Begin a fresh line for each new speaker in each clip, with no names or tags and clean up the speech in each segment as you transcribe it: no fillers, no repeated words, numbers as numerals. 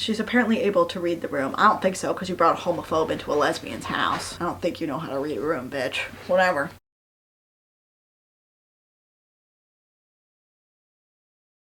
She's apparently able to read the room. I don't think so, because you brought a homophobe into a lesbian's house. I don't think you know how to read a room, bitch. Whatever.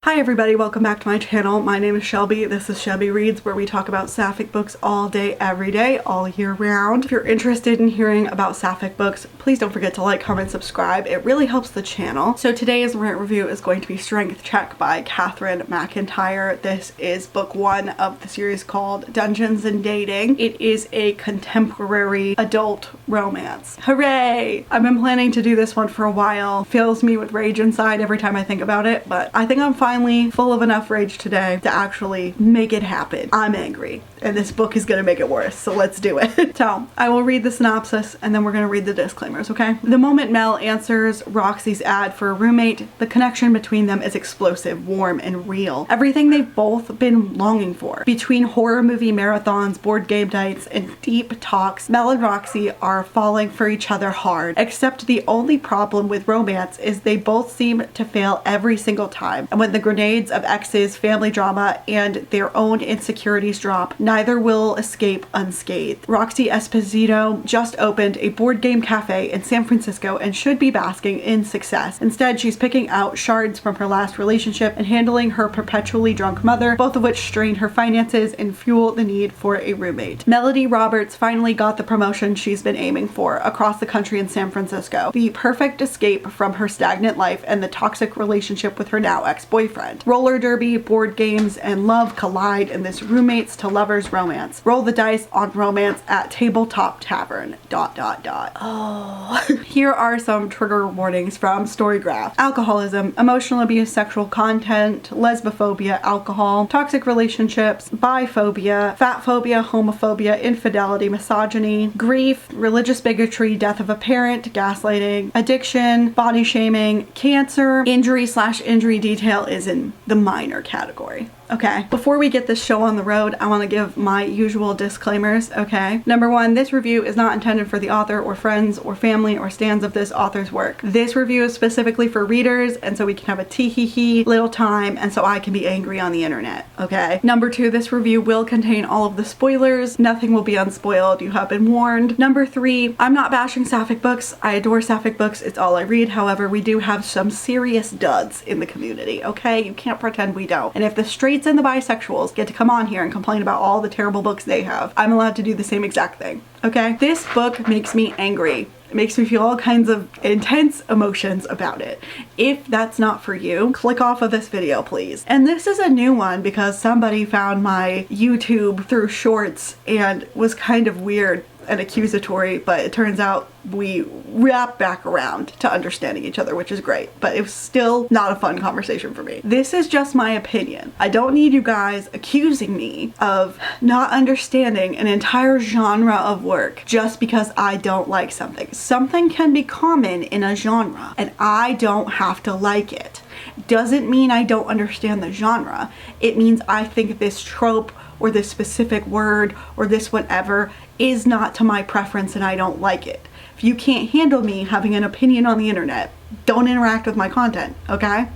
Hi everybody, welcome back to my channel. My name is Shelby. This is Shelby Reads, where we talk about sapphic books all day, every day, all year round. If you're interested in hearing about sapphic books, please don't forget to like, comment, subscribe. It really helps the channel. So today's rant review is going to be Strength Check by Katherine McIntyre. This is book 1 of the series called Dungeons and Dating. It is a contemporary adult romance. Hooray! I've been planning to do this one for a while. Fills me with rage inside every time I think about it, but I think I'm finally full of enough rage today to actually make it happen. I'm angry, and this book is gonna make it worse, so let's do it. So I will read the synopsis and then we're gonna read the disclaimers, okay? The moment Mel answers Roxy's ad for a roommate, the connection between them is explosive, warm, and real. Everything they've both been longing for. Between horror movie marathons, board game nights, and deep talks, Mel and Roxy are falling for each other hard, except the only problem with romance is they both seem to fail every single time. And when the grenades of exes, family drama, and their own insecurities drop, neither will escape unscathed. Roxy Esposito just opened a board game cafe in San Francisco and should be basking in success. Instead, she's picking out shards from her last relationship and handling her perpetually drunk mother, both of which strain her finances and fuel the need for a roommate. Melody Roberts finally got the promotion she's been aiming for across the country in San Francisco. The perfect escape from her stagnant life and the toxic relationship with her now ex-boyfriend. Roller derby, board games, and love collide in this roommates to lovers romance. Roll the dice on romance at Tabletop Tavern. ... Oh. Here are some trigger warnings from Storygraph. Alcoholism, emotional abuse, sexual content, lesbophobia, alcohol, toxic relationships, biphobia, fat phobia, homophobia, infidelity, misogyny, grief, religious bigotry, death of a parent, gaslighting, addiction, body shaming, cancer, injury/injury detail is in the minor category. Okay, before we get this show on the road, I want to give my usual disclaimers, okay? Number 1, this review is not intended for the author or friends or family or stands of this author's work. This review is specifically for readers, and so we can have a tee-hee-hee little time, and so I can be angry on the internet, okay? Number 2, this review will contain all of the spoilers. Nothing will be unspoiled. You have been warned. Number 3, I'm not bashing sapphic books. I adore sapphic books. It's all I read. However, we do have some serious duds in the community, okay? You can't pretend we don't. And if the straights and the bisexuals get to come on here and complain about all the terrible books they have, I'm allowed to do the same exact thing, okay? This book makes me angry. It makes me feel all kinds of intense emotions about it. If that's not for you, click off of this video, please. And this is a new one because somebody found my YouTube through shorts and was kind of weird and accusatory, but it turns out we wrap back around to understanding each other, which is great, but it was still not a fun conversation for me. This is just my opinion. I don't need you guys accusing me of not understanding an entire genre of work just because I don't like something. Something can be common in a genre, and I don't have to like it. Doesn't mean I don't understand the genre. It means I think this trope or this specific word or this whatever is not to my preference and I don't like it. If you can't handle me having an opinion on the internet, don't interact with my content, okay?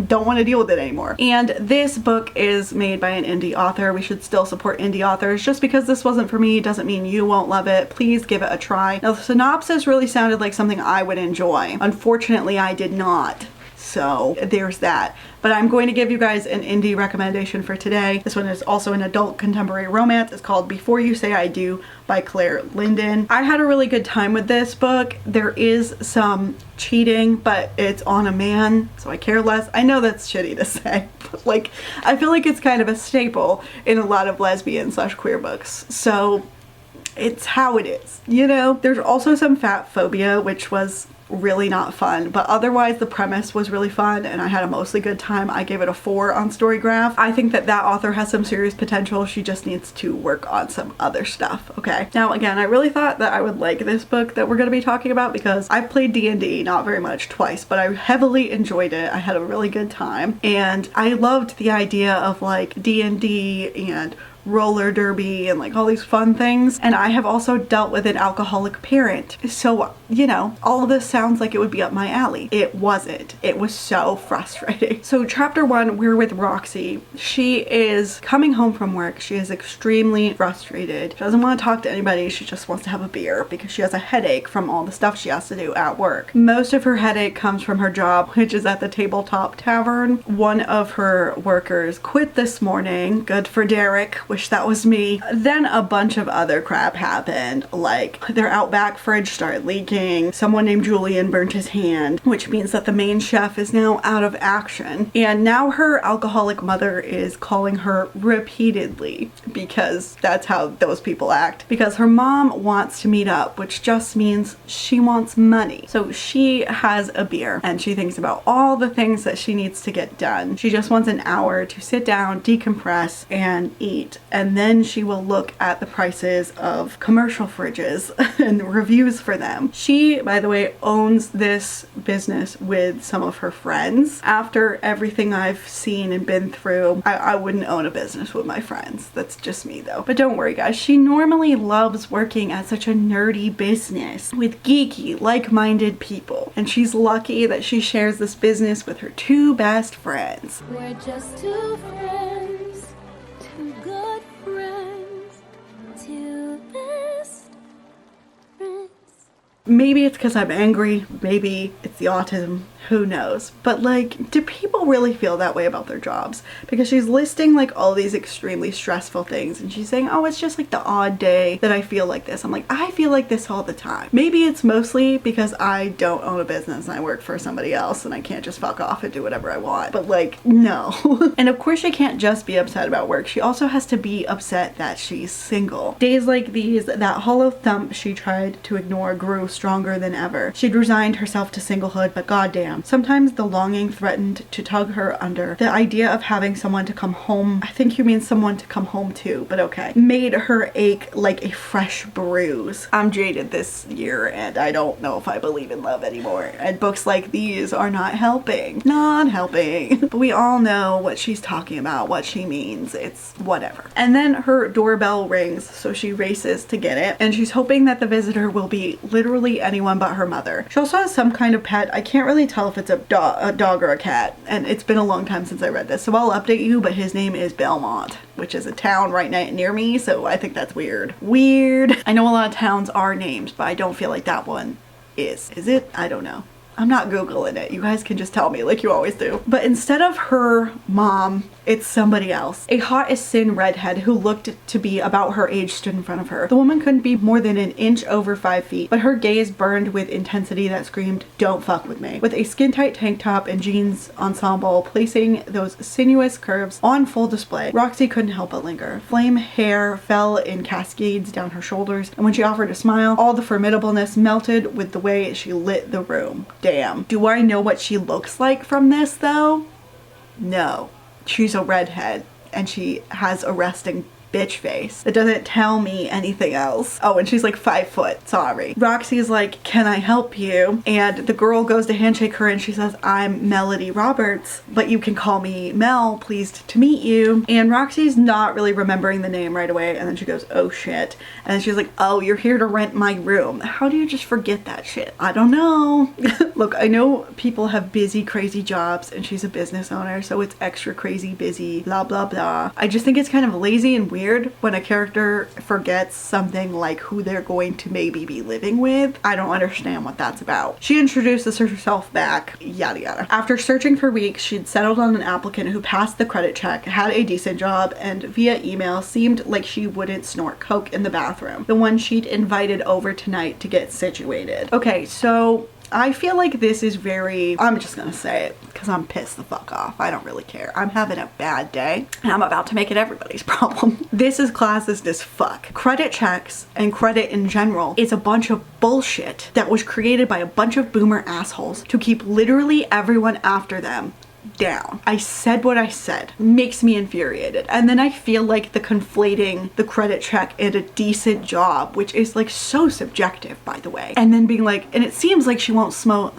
Don't want to deal with it anymore. And this book is made by an indie author. We should still support indie authors. Just because this wasn't for me doesn't mean you won't love it. Please give it a try. Now, the synopsis really sounded like something I would enjoy. Unfortunately, I did not. So there's that. But I'm going to give you guys an indie recommendation for today. This one is also an adult contemporary romance. It's called Before You Say I Do by Clare Lydon. I had a really good time with this book. There is some cheating, but it's on a man, so I care less. I know that's shitty to say, but like, I feel like it's kind of a staple in a lot of lesbian/queer books. So it's how it is, you know? There's also some fat phobia, which was really not fun, but otherwise the premise was really fun and I had a mostly good time. I gave it a 4 on Storygraph. I think that that author has some serious potential. She just needs to work on some other stuff, okay? Now again, I really thought that I would like this book that we're going to be talking about because I've played D&D, not very much, twice, but I heavily enjoyed it. I had a really good time and I loved the idea of like D&D and roller derby and like all these fun things, and I have also dealt with an alcoholic parent, so you know, all of this sounds sounds like it would be up my alley. It wasn't. It was so frustrating. So chapter 1, we're with Roxy. She is coming home from work. She is extremely frustrated. She doesn't want to talk to anybody. She just wants to have a beer because she has a headache from all the stuff she has to do at work. Most of her headache comes from her job, which is at the Tabletop Tavern. One of her workers quit this morning. Good for Derek. Wish that was me. Then a bunch of other crap happened. Like their Outback fridge started leaking. Someone named Julian burnt his hand, which means that the main chef is now out of action. And now her alcoholic mother is calling her repeatedly because that's how those people act. Because her mom wants to meet up, which just means she wants money. So she has a beer and she thinks about all the things that she needs to get done. She just wants an hour to sit down, decompress, and eat. And then she will look at the prices of commercial fridges and reviews for them. She, by the way, owns this business with some of her friends. After everything I've seen and been through, I wouldn't own a business with my friends. That's just me though. But don't worry guys, she normally loves working at such a nerdy business with geeky, like-minded people. And she's lucky that she shares this business with her 2 best friends.
We're just 2 friends, 2 good friends, 2 best friends.
Maybe it's because I'm angry, maybe it's the autism, who knows. But like, do people really feel that way about their jobs? Because she's listing like all these extremely stressful things and she's saying, oh, it's just like the odd day that I feel like this. I'm like, I feel like this all the time. Maybe it's mostly because I don't own a business and I work for somebody else and I can't just fuck off and do whatever I want. But like, no. And of course she can't just be upset about work. She also has to be upset that she's single. Days like these, that hollow thump she tried to ignore grew stronger than ever. She'd resigned herself to singlehood, but goddamn, sometimes the longing threatened to tug her under. The idea of having someone to come home, I think you mean someone to come home to, but okay, made her ache like a fresh bruise. I'm jaded this year and I don't know if I believe in love anymore. And books like these are not helping. Not helping. But we all know what she's talking about, what she means. It's whatever. And then her doorbell rings, so she races to get it. And she's hoping that the visitor will be literally anyone but her mother. She also has some kind of pet. I can't really tell if it's a dog or a cat, and it's been a long time since I read this, so I'll update you, but his name is Belmont, which is a town right near me, so I think that's weird. Weird. I know a lot of towns are named, but I don't feel like that one is. Is it? I don't know. I'm not Googling it. You guys can just tell me like you always do. But instead of her mom, it's somebody else. A hot as sin redhead who looked to be about her age stood in front of her. The woman couldn't be more than an inch over 5 feet, but her gaze burned with intensity that screamed, "Don't fuck with me." With a skin-tight tank top and jeans ensemble placing those sinuous curves on full display, Roxy couldn't help but linger. Flame hair fell in cascades down her shoulders, and when she offered a smile, all the formidableness melted with the way she lit the room. Damn. Do I know what she looks like from this though? No. She's a redhead and she has a resting bitch face. It doesn't tell me anything else. Oh, and she's like 5 foot. Sorry. Roxy's like, "Can I help you?" And the girl goes to handshake her and she says, "I'm Melody Roberts, but you can call me Mel. Pleased to meet you." And Roxy's not really remembering the name right away. And then she goes, "Oh shit." And then she's like, "Oh, you're here to rent my room." How do you just forget that shit? I don't know. Look, I know people have busy, crazy jobs and she's a business owner, so it's extra crazy busy, blah, blah, blah. I just think it's kind of lazy and weird when a character forgets something like who they're going to maybe be living with. I don't understand what that's about. She introduces herself back, yada yada. After searching for weeks, she'd settled on an applicant who passed the credit check, had a decent job, and via email seemed like she wouldn't snort coke in the bathroom. The one she'd invited over tonight to get situated. Okay, so I feel like this is very, I'm just gonna say it because I'm pissed the fuck off. I don't really care. I'm having a bad day and I'm about to make it everybody's problem. This is classist as fuck. Credit checks and credit in general is a bunch of bullshit that was created by a bunch of boomer assholes to keep literally everyone after them down. I said what I said. Makes me infuriated. And then I feel like the conflating the credit check and a decent job, which is like so subjective, by the way, and then being like, and it seems like she won't snort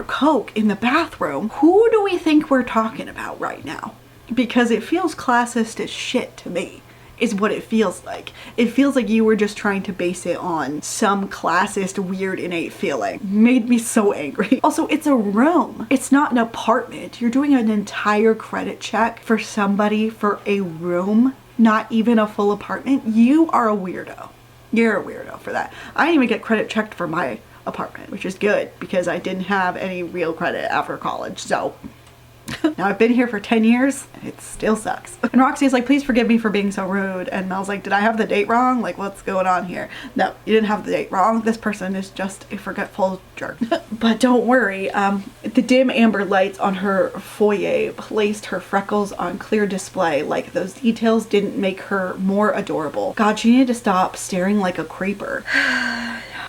coke in the bathroom. Who do we think we're talking about right now? Because it feels classist as shit to me. is what it feels like. It feels like you were just trying to base it on some classist, weird, innate feeling. Made me so angry. Also, it's a room. It's not an apartment. You're doing an entire credit check for somebody for a room, not even a full apartment. You are a weirdo. You're a weirdo for that. I didn't even get credit checked for my apartment, which is good because I didn't have any real credit after college. So now I've been here for 10 years and it still sucks. And Roxy's like, please forgive me for being so rude. And Mel's like, did I have the date wrong? Like, what's going on here? No, you didn't have the date wrong. This person is just a forgetful jerk. But don't worry, the dim amber lights on her foyer placed her freckles on clear display. Like those details didn't make her more adorable. God, she needed to stop staring like a creeper.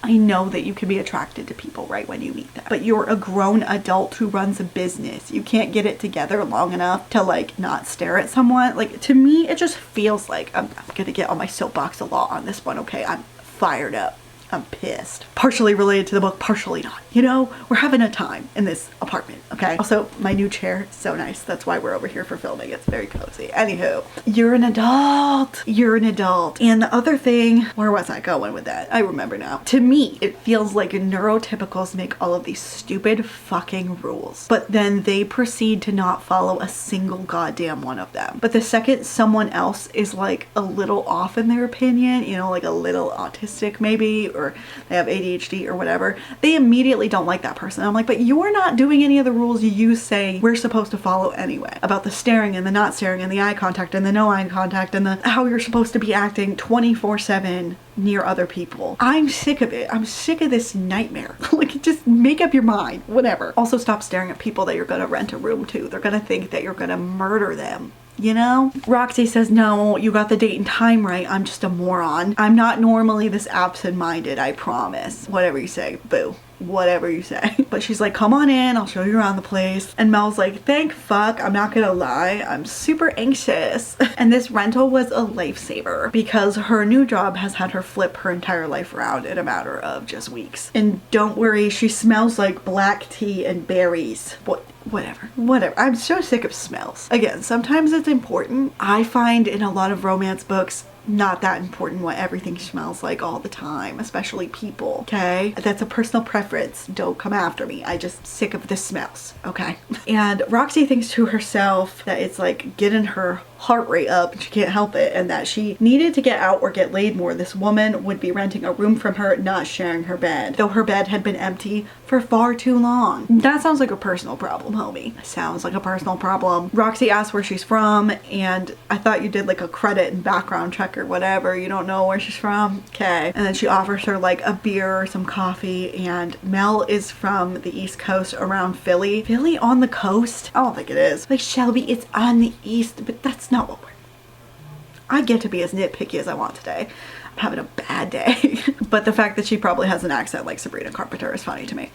I know that you can be attracted to people right when you meet them, but you're a grown adult who runs a business. You can't get it together long enough to like not stare at someone. Like, to me, it just feels like I'm gonna get on my soapbox a lot on this one, okay? I'm fired up. I'm pissed. Partially related to the book, partially not. You know, we're having a time in this apartment, okay? Also, my new chair, so nice. That's why we're over here for filming. It's very cozy. Anywho, you're an adult. You're an adult. And the other thing, where was I going with that? I remember now. To me, it feels like neurotypicals make all of these stupid fucking rules, but then they proceed to not follow a single goddamn one of them. But the second someone else is like a little off in their opinion, you know, like a little autistic maybe, or they have ADHD or whatever, they immediately don't like that person. I'm like, but you're not doing any of the rules you say we're supposed to follow anyway, about the staring and the not staring and the eye contact and the no eye contact and the how you're supposed to be acting 24/7 near other people. I'm sick of it. I'm sick of this nightmare. Like, just make up your mind, whatever. Also, stop staring at people that you're gonna rent a room to. They're gonna think that you're gonna murder them. You know? Roxy says, no, you got the date and time right. I'm just a moron. I'm not normally this absent-minded, I promise. Whatever you say, boo. Whatever you say. But she's like, come on in, I'll show you around the place. And Mel's like, thank fuck, I'm not gonna lie, I'm super anxious. And this rental was a lifesaver because her new job has had her flip her entire life around in a matter of just weeks. And don't worry, she smells like black tea and berries. Whatever. I'm so sick of smells. Again, sometimes it's important. I find in a lot of romance books, not that important what everything smells like all the time, especially people, okay? That's a personal preference. Don't come after me. I just sick of the smells, okay? And Roxy thinks to herself that it's like getting her heart rate up and she can't help it, and that she needed to get out or get laid more. This woman would be renting a room from her, not sharing her bed, though her bed had been empty for far too long. That sounds like a personal problem, homie. Sounds like a personal problem. Roxy asks where she's from, and I thought you did like a credit and background check or whatever. You don't know where she's from? Okay. And then she offers her like a beer or some coffee, and Mel is from the East Coast around Philly. Philly on the coast? I don't think it is. Like, Shelby, it's on the east, but that's not what we're... I get to be as nitpicky as I want today. I'm having a bad day. But the fact that she probably has an accent like Sabrina Carpenter is funny to me.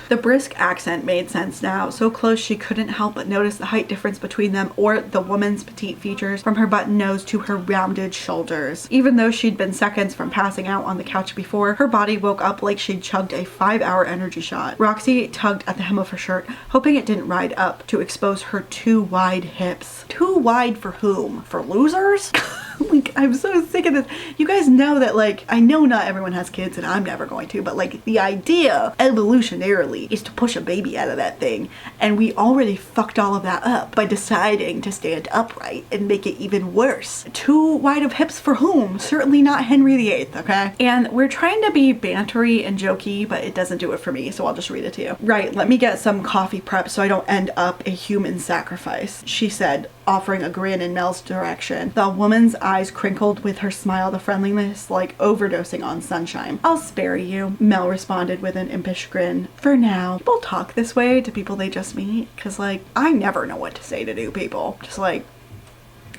The brisk accent made sense now. So close she couldn't help but notice the height difference between them, or the woman's petite features from her button nose to her rounded shoulders. Even though she'd been seconds from passing out on the couch before, her body woke up like she'd chugged a 5-hour energy shot. Roxy tugged at the hem of her shirt, hoping it didn't ride up to expose her too wide hips. Too wide for whom? For losers? Like, I'm so sick of this. You guys know that, like, I know not everyone has kids and I'm never going to, but like the idea evolutionarily is to push a baby out of that thing, and we already fucked all of that up by deciding to stand upright and make it even worse. Too wide of hips for whom? Certainly not Henry VIII, okay? And we're trying to be bantery and jokey, but it doesn't do it for me, so I'll just read it to you. Right, let me get some coffee prep so I don't end up a human sacrifice, she said, offering a grin in Mel's direction. The woman's eyes crinkled with her smile, the friendliness like overdosing on sunshine. I'll spare you, Mel responded with an impish grin. For now. People talk this way to people they just meet, because like, I never know what to say to new people. Just like,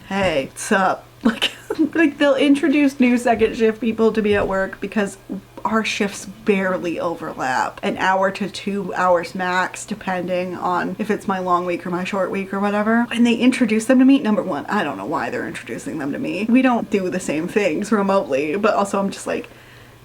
hey, what's up? Like they'll introduce new second shift people to me at work because our shifts barely overlap. An hour to 2 hours max, depending on if it's my long week or my short week or whatever. And they introduce them to me. Number one, I don't know why they're introducing them to me. We don't do the same things remotely, but also I'm just like,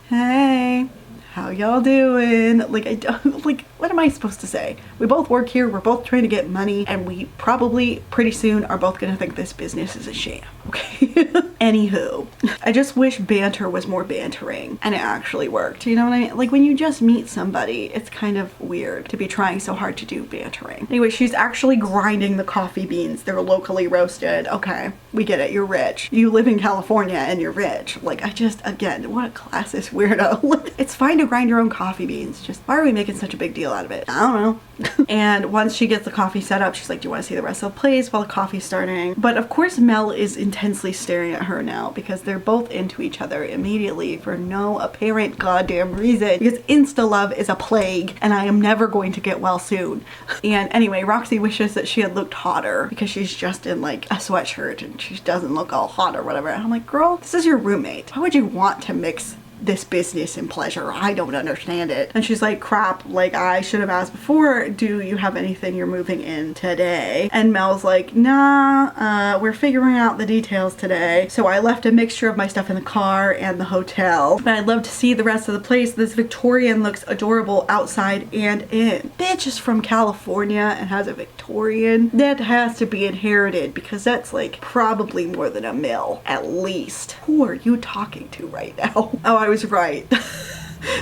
hey, how y'all doing? Like, I don't, like, what am I supposed to say? We both work here, we're both trying to get money, and we probably pretty soon are both gonna think this business is a sham, okay? Anywho, I just wish banter was more bantering and it actually worked. You know what I mean? Like when you just meet somebody, it's kind of weird to be trying so hard to do bantering. Anyway, she's actually grinding the coffee beans. They're locally roasted. Okay, we get it. You're rich. You live in California and you're rich. Like again, what a classist weirdo. It's fine to grind your own coffee beans. Just why are we making such a big deal out of it? I don't know. And once she gets the coffee set up, she's like, do you want to see the rest of the place while the coffee's starting? But of course Mel is intensely staring at her now because they're both into each other immediately for no apparent goddamn reason, because insta love is a plague and I am never going to get well soon. And anyway, Roxy wishes that she had looked hotter because she's just in like a sweatshirt and she doesn't look all hot or whatever. And I'm like, girl, this is your roommate. Why would you want to mix this business and pleasure? I don't understand it. And she's like, crap, like I should have asked before, do you have anything you're moving in today? And Mel's like, nah, we're figuring out the details today. So I left a mixture of my stuff in the car and the hotel. But I'd love to see the rest of the place. This Victorian looks adorable outside and in. Bitch is from California and has a Victorian. That has to be inherited because that's like probably more than $1 million at least. Who are you talking to right now? Oh, I was right.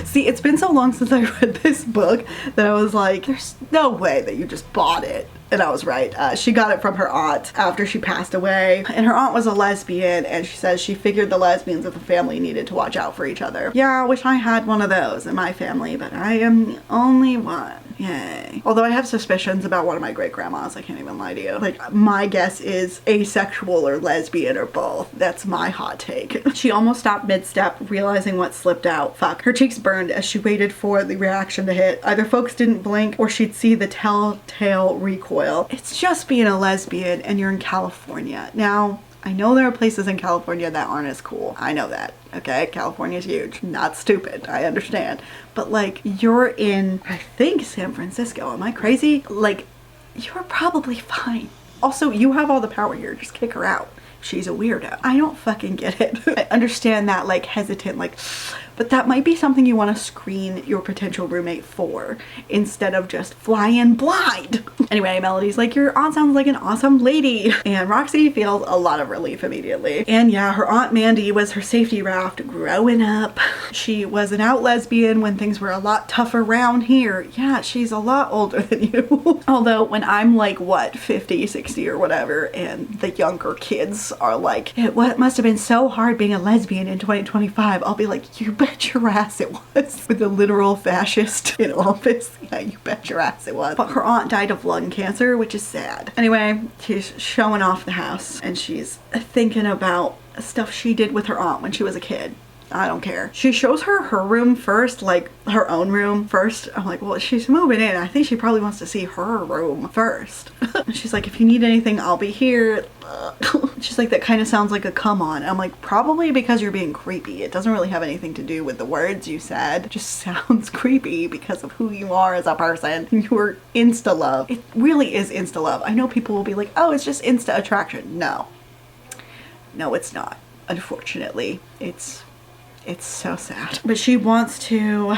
See, it's been so long since I read this book that I was like, there's no way that you just bought it. And I was right. She got it from her aunt after she passed away. And her aunt was a lesbian, and she says she figured the lesbians of the family needed to watch out for each other. Yeah, I wish I had one of those in my family, but I am the only one. Yay. Although I have suspicions about one of my great grandmas, I can't even lie to you. Like, my guess is asexual or lesbian or both. That's my hot take. She almost stopped mid-step, realizing what slipped out. Fuck. Her cheeks burned as she waited for the reaction to hit. Either folks didn't blink or she'd see the telltale recoil. It's just being a lesbian and you're in California. Now, I know there are places in California that aren't as cool. I know that, okay? California's huge. Not stupid. I understand. But like, you're in, I think, San Francisco. Am I crazy? Like, you're probably fine. Also, you have all the power here. Just kick her out. She's a weirdo. I don't fucking get it. I understand that, like, hesitant, like, but that might be something you want to screen your potential roommate for instead of just flying blind. Anyway, Melody's like, your aunt sounds like an awesome lady. And Roxy feels a lot of relief immediately. And yeah, her Aunt Mandy was her safety raft growing up. She was an out lesbian when things were a lot tougher around here. Yeah, she's a lot older than you. Although when I'm like, what, 50, 60 or whatever, and the younger kids are like, it must have been so hard being a lesbian in 2025. I'll be like, you bet your ass it was. With the literal fascist in office. Yeah, you bet your ass it was. But her aunt died of lung cancer, which is sad. Anyway, she's showing off the house and she's thinking about stuff she did with her aunt when she was a kid. I don't care. She shows her room first, like her own room first. I'm like, well, she's moving in. I think she probably wants to see her room first. She's like, if you need anything, I'll be here. She's like, that kind of sounds like a come on. I'm like, probably because you're being creepy. It doesn't really have anything to do with the words you said. It just sounds creepy because of who you are as a person. You're insta love. It really is insta love. I know people will be like, oh, it's just insta attraction. No, it's not. Unfortunately, it's so sad. But she wants to,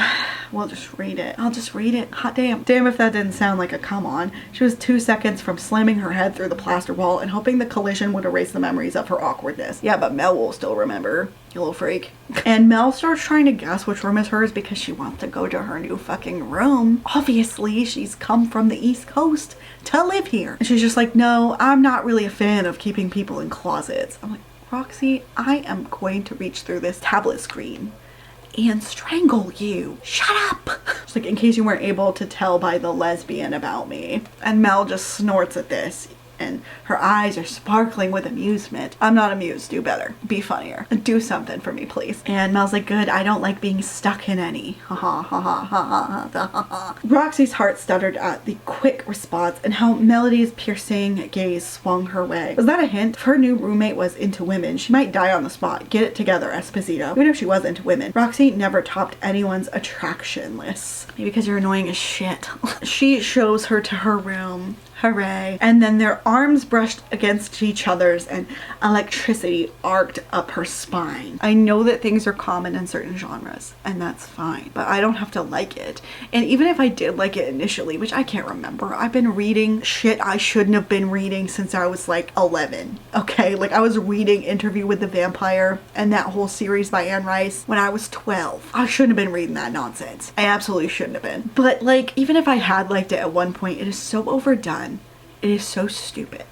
well, just read it. I'll just read it. Hot damn. Damn if that didn't sound like a come on. She was 2 seconds from slamming her head through the plaster wall and hoping the collision would erase the memories of her awkwardness. Yeah, but Mel will still remember. You little freak. And Mel starts trying to guess which room is hers because she wants to go to her new fucking room. Obviously, she's come from the East Coast to live here. And she's just like, no, I'm not really a fan of keeping people in closets. I'm like, Roxy, I am going to reach through this tablet screen and strangle you. Shut up! She's like, in case you weren't able to tell by the lesbian about me. And Mel just snorts at this. And her eyes are sparkling with amusement. I'm not amused. Do better. Be funnier. Do something for me, please. And Mel's like, good. I don't like being stuck in any. Ha ha ha ha ha ha ha ha. Roxy's heart stuttered at the quick response and how Melody's piercing gaze swung her way. Was that a hint? If her new roommate was into women, she might die on the spot. Get it together, Esposito. Even if she was into women, Roxy never topped anyone's attraction list. Maybe because you're annoying as shit. She shows her to her room. hooray. And then their arms brushed against each other's and electricity arced up her spine. I know that things are common in certain genres, and that's fine, but I don't have to like it. And even if I did like it initially, which I can't remember, I've been reading shit I shouldn't have been reading since I was like 11. Okay, like I was reading Interview with the Vampire and that whole series by Anne Rice when I was 12. I shouldn't have been reading that nonsense. I absolutely shouldn't have been. But like, even if I had liked it at one point, it is so overdone. It is so stupid.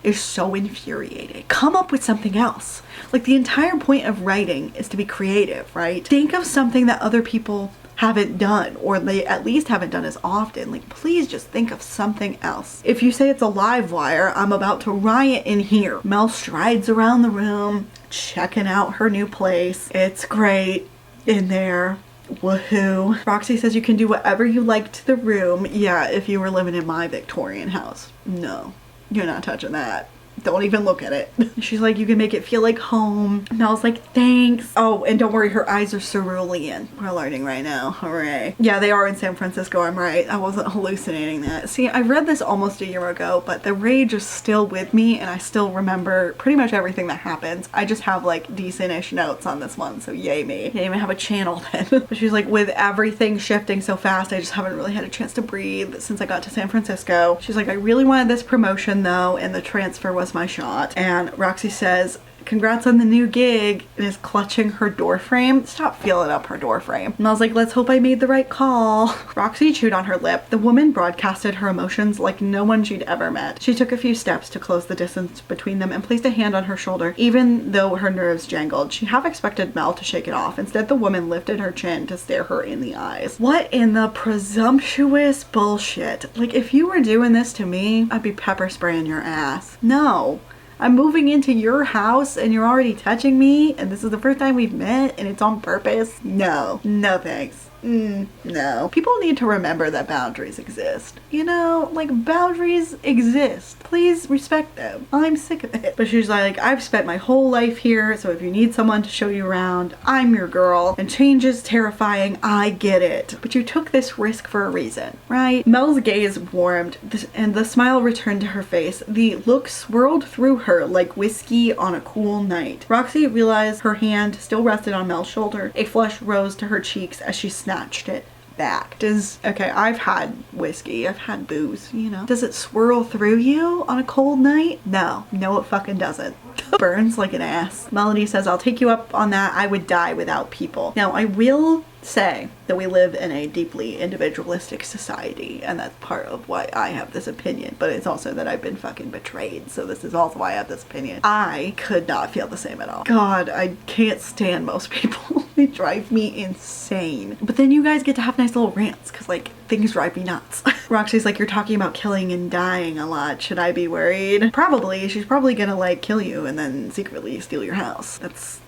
It is so infuriating. Come up with something else. Like, the entire point of writing is to be creative, right? Think of something that other people haven't done, or they at least haven't done as often. Like, please just think of something else. If you say it's a live wire, I'm about to riot in here. Mel strides around the room, checking out her new place. It's great in there. Woohoo. Roxy says you can do whatever you like to the room. Yeah, if you were living in my Victorian house. No, you're not touching that. Don't even look at it. She's like, you can make it feel like home. Mel's like, thanks. Oh, and don't worry, her eyes are cerulean. We're learning right now. Hooray. Yeah, they are in San Francisco. I'm right. I wasn't hallucinating that. See, I read this almost a year ago, but the rage is still with me, and I still remember pretty much everything that happens. I just have like decent-ish notes on this one, so yay me. I didn't even have a channel then. But she's like, with everything shifting so fast, I just haven't really had a chance to breathe since I got to San Francisco. She's like, I really wanted this promotion though, and the transfer was my shot. And Roxy says, congrats on the new gig, and is clutching her door frame. Stop feeling up her door frame. And I was like, let's hope I made the right call. Roxy chewed on her lip. The woman broadcasted her emotions like no one she'd ever met. She took a few steps to close the distance between them and placed a hand on her shoulder, even though her nerves jangled. She half expected Mel to shake it off. Instead, the woman lifted her chin to stare her in the eyes. What in the presumptuous bullshit? Like, if you were doing this to me, I'd be pepper spraying your ass. No. I'm moving into your house and you're already touching me, and this is the first time we've met and it's on purpose? No. No thanks. No. People need to remember that boundaries exist. You know, like, boundaries exist. Please respect them. I'm sick of it. But she's like, I've spent my whole life here, so if you need someone to show you around, I'm your girl. And change is terrifying, I get it. But you took this risk for a reason, right? Mel's gaze warmed, and the smile returned to her face. The look swirled through her like whiskey on a cool night. Roxy realized her hand still rested on Mel's shoulder. A flush rose to her cheeks as she snatched it back. Okay, I've had whiskey, I've had booze, you know. Does it swirl through you on a cold night? No, it fucking doesn't. Burns like an ass. Melody says, I'll take you up on that. I would die without people. Now, I will say that we live in a deeply individualistic society, and that's part of why I have this opinion, but it's also that I've been fucking betrayed, so this is also why I have this opinion. I could not feel the same at all. God, I can't stand most people. They drive me insane. But then you guys get to have nice little rants, because like, things drive me nuts. Roxy's like, you're talking about killing and dying a lot. Should I be worried? Probably. She's probably gonna like kill you and then secretly steal your house.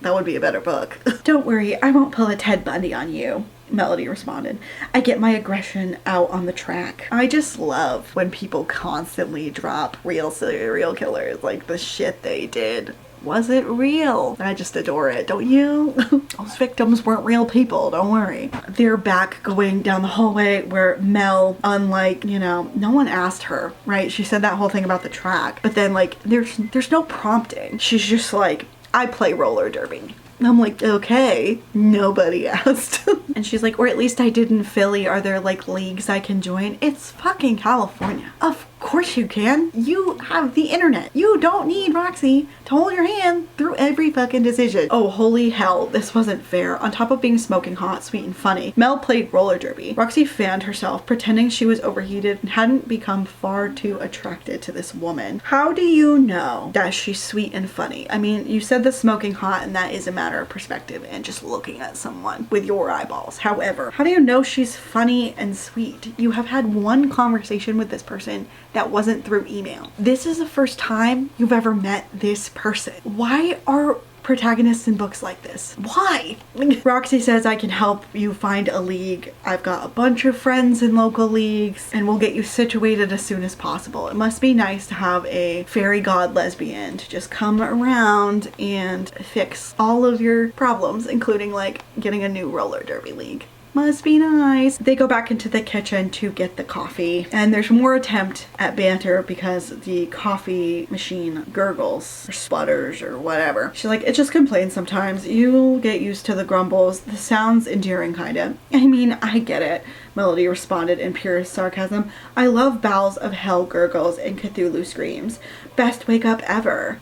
That would be a better book. Don't worry, I won't pull a Ted Bundy on you, Melody responded. I get my aggression out on the track. I just love when people constantly drop real serial killers, like the shit they did. Was it real? I just adore it, don't you? Those victims weren't real people, don't worry. They're back going down the hallway where Mel, unlike, you know, no one asked her, right? She said that whole thing about the track, but then like, there's no prompting. She's just like, I play roller derby. And I'm like, okay, nobody asked. And she's like, or at least I did in Philly. Are there like leagues I can join? It's fucking California. Of course you can. You have the internet. You don't need Roxy to hold your hand through every fucking decision. Oh, holy hell, this wasn't fair. On top of being smoking hot, sweet, and funny, Mel played roller derby. Roxy fanned herself, pretending she was overheated and hadn't become far too attracted to this woman. How do you know that she's sweet and funny? I mean, you said the smoking hot, and that is a matter of perspective and just looking at someone with your eyeballs. However, how do you know she's funny and sweet? You have had one conversation with this person that wasn't through email. This is the first time you've ever met this person. Why are protagonists in books like this? Why? Roxy says, I can help you find a league. I've got a bunch of friends in local leagues and we'll get you situated as soon as possible. It must be nice to have a fairy god lesbian to just come around and fix all of your problems, including like getting a new roller derby league. Must be nice. They go back into the kitchen to get the coffee, and there's more attempt at banter because the coffee machine gurgles or sputters or whatever. She's like, it just complains sometimes. You'll get used to the grumbles. The sound's endearing, kinda. I mean, I get it. Melody responded in pure sarcasm. I love bowels of hell gurgles and Cthulhu screams. Best wake up ever.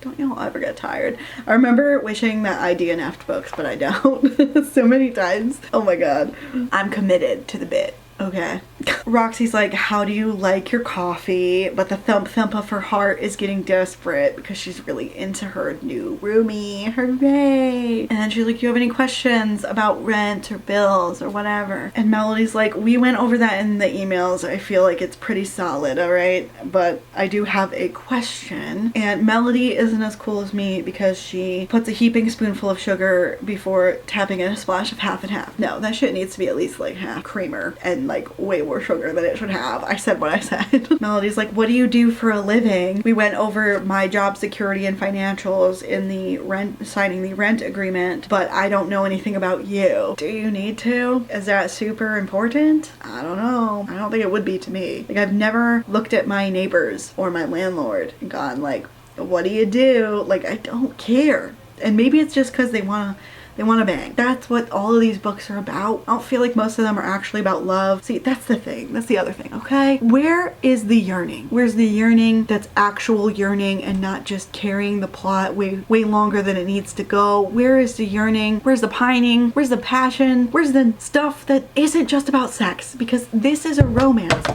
Don't y'all ever get tired? I remember wishing that I DNF'd books, but I don't. So many times. Oh my god. I'm committed to the bit. Okay. Roxy's like, how do you like your coffee? But the thump thump of her heart is getting desperate because she's really into her new roomie. Hooray! And then she's like, you have any questions about rent or bills or whatever? And Melody's like, we went over that in the emails. I feel like it's pretty solid, alright? But I do have a question. And Melody isn't as cool as me because she puts a heaping spoonful of sugar before tapping in a splash of half and half. No, that shit needs to be at least like half creamer and like way more sugar than it should have. I said what I said. Melody's like, what do you do for a living? We went over my job security and financials in the signing the rent agreement, but I don't know anything about you. Do you need to? Is that super important? I don't know. I don't think it would be to me. Like, I've never looked at my neighbors or my landlord and gone like, what do you do? Like, I don't care. And maybe it's just because they want to bang. That's what all of these books are about. I don't feel like most of them are actually about love. See, that's the thing. That's the other thing, okay? Where is the yearning? Where's the yearning that's actual yearning and not just carrying the plot way longer than it needs to go? Where is the yearning? Where's the pining? Where's the passion? Where's the stuff that isn't just about sex? Because this is a romance.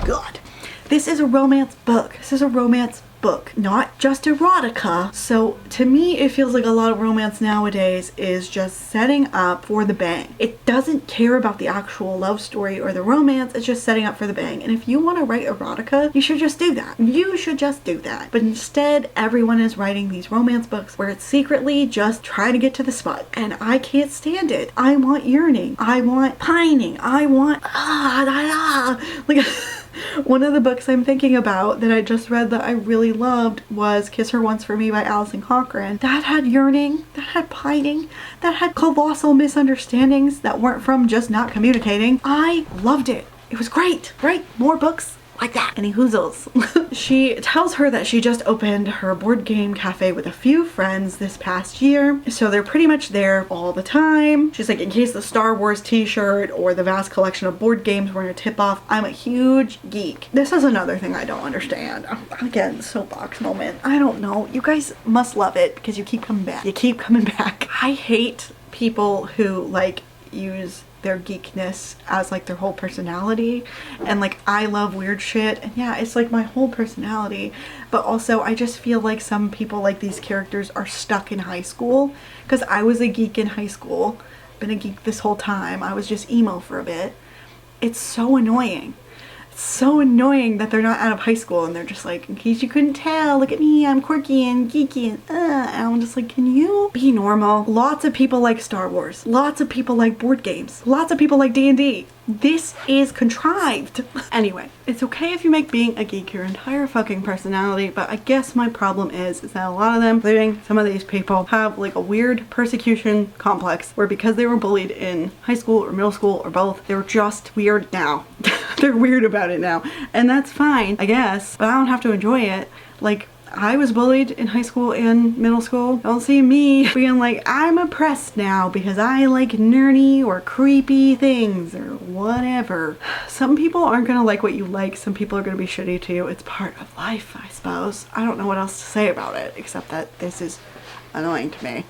God. This is a romance book. This is a romance book, not just erotica. So to me, it feels like a lot of romance nowadays is just setting up for the bang. It doesn't care about the actual love story or the romance. It's just setting up for the bang. And if you want to write erotica, you should just do that. You should just do that. But instead, everyone is writing these romance books where it's secretly just trying to get to the spot. And I can't stand it. I want yearning. I want pining. I want like one of the books I'm thinking about that I just read that I really loved was Kiss Her Once for Me by Alison Cochrane. That had yearning, that had pining, that had colossal misunderstandings that weren't from just not communicating. I loved it. It was great. Right? More books like that. Any hoozles. She tells her that she just opened her board game cafe with a few friends this past year, so they're pretty much there all the time. She's like, in case the Star Wars t-shirt or the vast collection of board games were gonna tip off, I'm a huge geek. This is another thing I don't understand. Again, soapbox moment. I don't know. You guys must love it because you keep coming back. You keep coming back. I hate people who like use their geekness as like their whole personality, and like I love weird shit, and yeah, it's like my whole personality, but also I just feel like some people, like these characters, are stuck in high school, because I was a geek in high school, been a geek this whole time. I was just emo for a bit. It's so annoying. It's so annoying that they're not out of high school and they're just like, in case you couldn't tell, look at me, I'm quirky and geeky and I'm just like, can you be normal? Lots of people like Star Wars. Lots of people like board games. Lots of people like D&D. This is contrived. Anyway, it's okay if you make being a geek your entire fucking personality, but I guess my problem is that a lot of them, including some of these people, have like a weird persecution complex where because they were bullied in high school or middle school or both, they're just weird now. They're weird about it now. And that's fine, I guess, but I don't have to enjoy it. Like, I was bullied in high school and middle school. Don't see me being like, I'm oppressed now because I like nerdy or creepy things or whatever. Some people aren't gonna like what you like. Some people are gonna be shitty to you. It's part of life, I suppose. I don't know what else to say about it except that this is annoying to me.